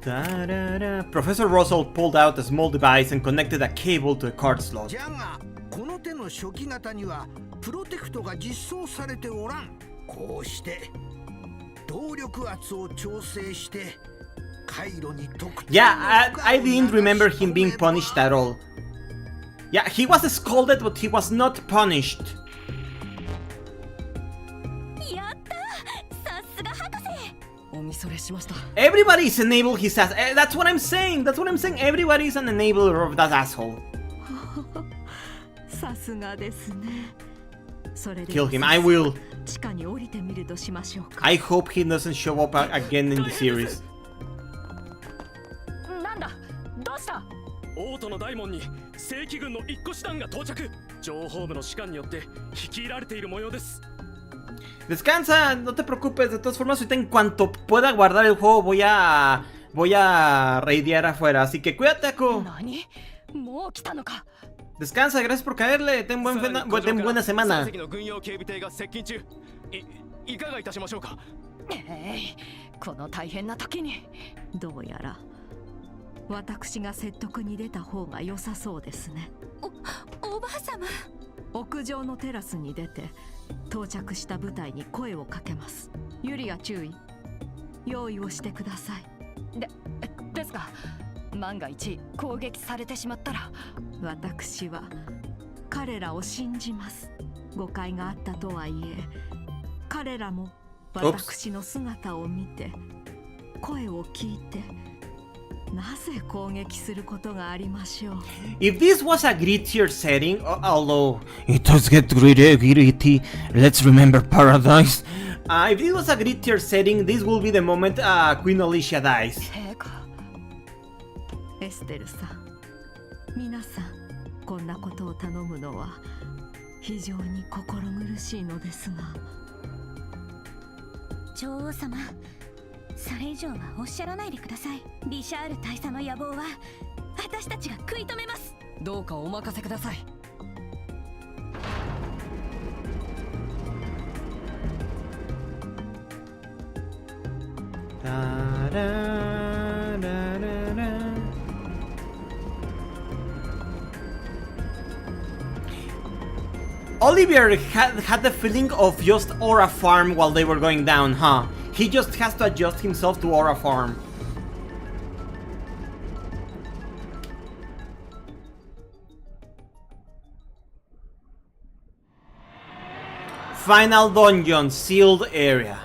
[SPEAKER 1] Professor Russell pulled out a small device and connected a cable to a card slot.
[SPEAKER 18] じゃがこの手の初期型にはプロテクトが実装されておらん。こうして動力圧を調整して回路に特定
[SPEAKER 1] Yeah, I didn't remember him being punished at all. Yeah, he was scolded, but he was not punished.
[SPEAKER 3] やったさすが博士。
[SPEAKER 12] おみそれしました。
[SPEAKER 1] Everybody is enable his ass. That's what I'm saying. That's what I'm saying. Everybody is an enabler of that asshole.
[SPEAKER 17] さすがですね。それで
[SPEAKER 1] Kill him. I will.
[SPEAKER 17] 地下に降りてみるとしましょうか。
[SPEAKER 1] I hope he doesn't show up again in the series.
[SPEAKER 12] なんだどうした？
[SPEAKER 4] 王都の大門に正規軍の一個師団が到着。情報部の士官によって率いられている模様です。
[SPEAKER 1] Descansa, no te preocupes. De todas formas, ahorita en cuanto pueda guardar el juego voy a raidear afuera. Así que cuídate, Ako.
[SPEAKER 12] 何？もう来たのか。
[SPEAKER 1] Descansa, gracias por caerle. Ten buena semana.
[SPEAKER 4] の軍用警備艇が接近中。いかがいたしましょうか。
[SPEAKER 12] この大変な時に。
[SPEAKER 17] どうやら私が説得に出た方が良さそうですね。
[SPEAKER 3] おばあ様。
[SPEAKER 17] 屋上のテラスに出て到着した部隊に声をかけます。ユリア注意。用意をしてください。
[SPEAKER 12] ですが万が一攻撃されてしまったら。
[SPEAKER 17] 私は彼らを信じます。誤解があったとはいえ彼らも私の姿を見て声を聞いてなぜ攻撃することがありましょう。
[SPEAKER 1] If this was a grittier setting, although it does get gritty, let's remember Paradise. If this was a grittier setting, this will be the moment Queen Alicia dies.
[SPEAKER 17] エステルさん、皆さんこんなことを頼むのは非常に心苦しいのですが。
[SPEAKER 3] 女王様、それ以上はおっしゃらないでください。リシャール大佐の野望は私たちが食い止めます。
[SPEAKER 12] どうかお任せください。
[SPEAKER 1] Olivier had the feeling of just Aura Farm while they were going down, huh? He just has to adjust himself to Aura Farm. Final dungeon, sealed area.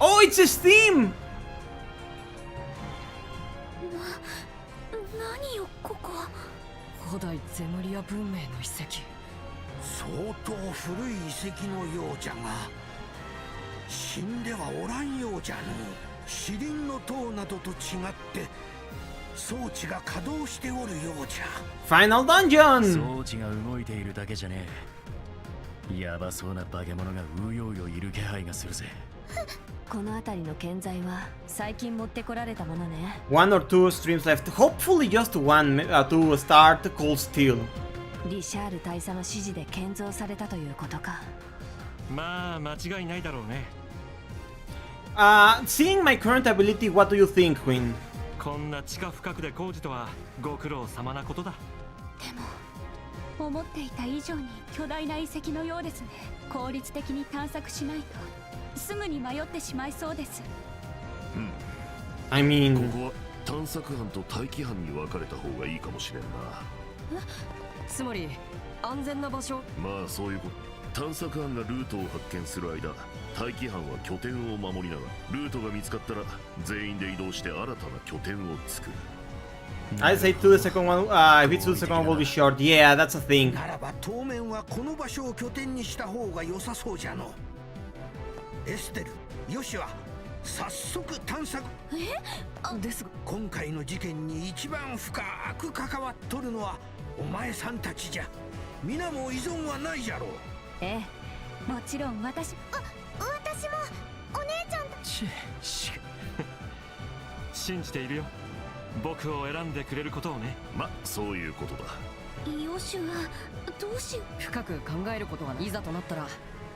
[SPEAKER 1] Oh, it's a Steam!
[SPEAKER 3] 何よここ。
[SPEAKER 12] 古代ゼムリア文明の遺跡。
[SPEAKER 18] 相当古い遺跡のようじゃが、死んではおらんようじゃの。死輪の塔などと違って装置が稼働しておるようじゃ。
[SPEAKER 1] Final dungeon!
[SPEAKER 19] 装置が動いているだけじゃねえ。やばそうな化け物がうようよいる気配がするぜ。
[SPEAKER 5] この辺りの建材は最近持ってこられたものね。
[SPEAKER 1] One or two streams left. Hopefully just one to start Cold Steel.
[SPEAKER 5] リシャール大佐の指示で建造されたということか。
[SPEAKER 11] まあ間違いないだろうね。
[SPEAKER 1] Seeing my current ability, what do you think, Queen?
[SPEAKER 11] こんな地下深くで工事とはご苦労様なことだ。
[SPEAKER 3] でも思っていた以上に巨大な遺跡のようですね。効率的に探索しないとすぐに迷ってしまいそうです。
[SPEAKER 1] I mean...
[SPEAKER 8] ここは探索班と待機班に分かれた方がいいかもしれんな。
[SPEAKER 12] つまり安全な場所。
[SPEAKER 8] まあそういうこと。探索班がルートを発見する間、待機班は拠点を守りながら、ルートが見つかったら全員で移動して新たな拠点を作る。
[SPEAKER 1] I say to the second one, if it's to the second one will be short. Yeah, that's a thing.
[SPEAKER 18] ならば当面はこの場所を拠点にした方が良さそうじゃの。エステル、ヨシは早速探索。
[SPEAKER 12] ですが
[SPEAKER 18] 今回の事件に一番深く関わっとるのはお前さんたちじゃ。皆も依存はないじゃろう。
[SPEAKER 3] ええ、もちろん私もお姉ちゃんだ。
[SPEAKER 11] 信じているよ。僕を選んでくれることをね。
[SPEAKER 8] ま、そういうことだ。
[SPEAKER 3] ヨシュはどうしよう。
[SPEAKER 12] 深く考えることがいざとなったら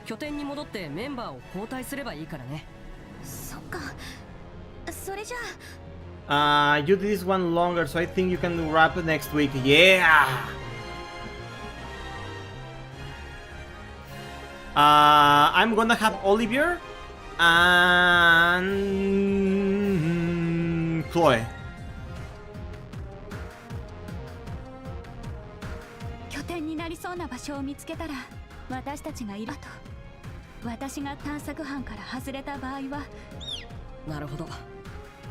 [SPEAKER 12] 拠点に戻ってメンバーを交代すればいいからね。
[SPEAKER 3] そっか。それじゃ
[SPEAKER 1] あ。You did this one longer, so I think you can wrap it next week. Yeah! I'm gonna have Olivier and Chloe.
[SPEAKER 3] 拠点になりそうな場所を見つけたら私たちがいると。私が探索班から外れた場合は。
[SPEAKER 12] なるほど。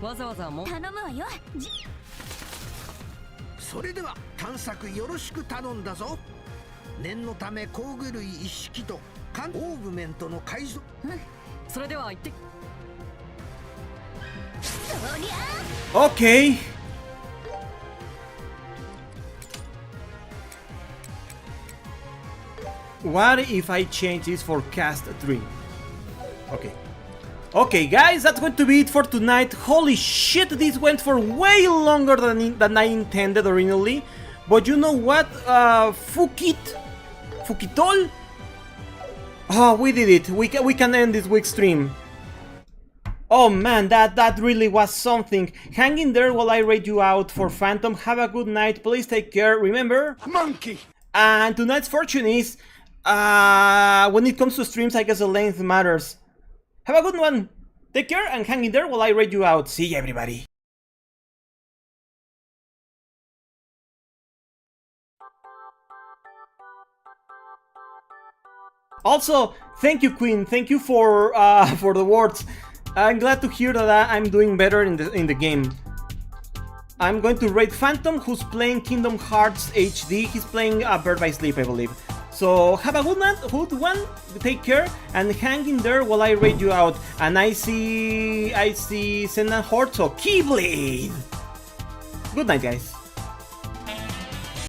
[SPEAKER 12] わざわざも
[SPEAKER 3] 頼むわよ。
[SPEAKER 18] それでは探索よろしく頼んだぞ。念のため工具類一式とオーブメントの改造。
[SPEAKER 12] それでは行って。
[SPEAKER 3] そりゃ。
[SPEAKER 1] Okay. What if I change this for cast 3? Okay. Okay, guys, that's going to be it for tonight. Holy shit, this went for way longer than I intended originally. But you know what? Fukitol? Oh, we did it. We can end this week's stream. Oh man, that really was something. Hang in there while I rate you out for Phantom. Have a good night. Please take care. Remember?
[SPEAKER 18] Monkey!
[SPEAKER 1] And tonight's fortune is... when it comes to streams, I guess the length matters. Have a good one. Take care and hang in there while I rate you out. See ya, everybody. Also, thank you, Queen. Thank you for the words. I'm glad to hear that I'm doing better in the game. I'm going to rate Phantom, who's playing Kingdom Hearts HD. He's playing Bird by Sleep, I believe. So have a good one, take care, and hang in there while I rate you out. And I see Senna Hort, so Keyblade! Good night, guys.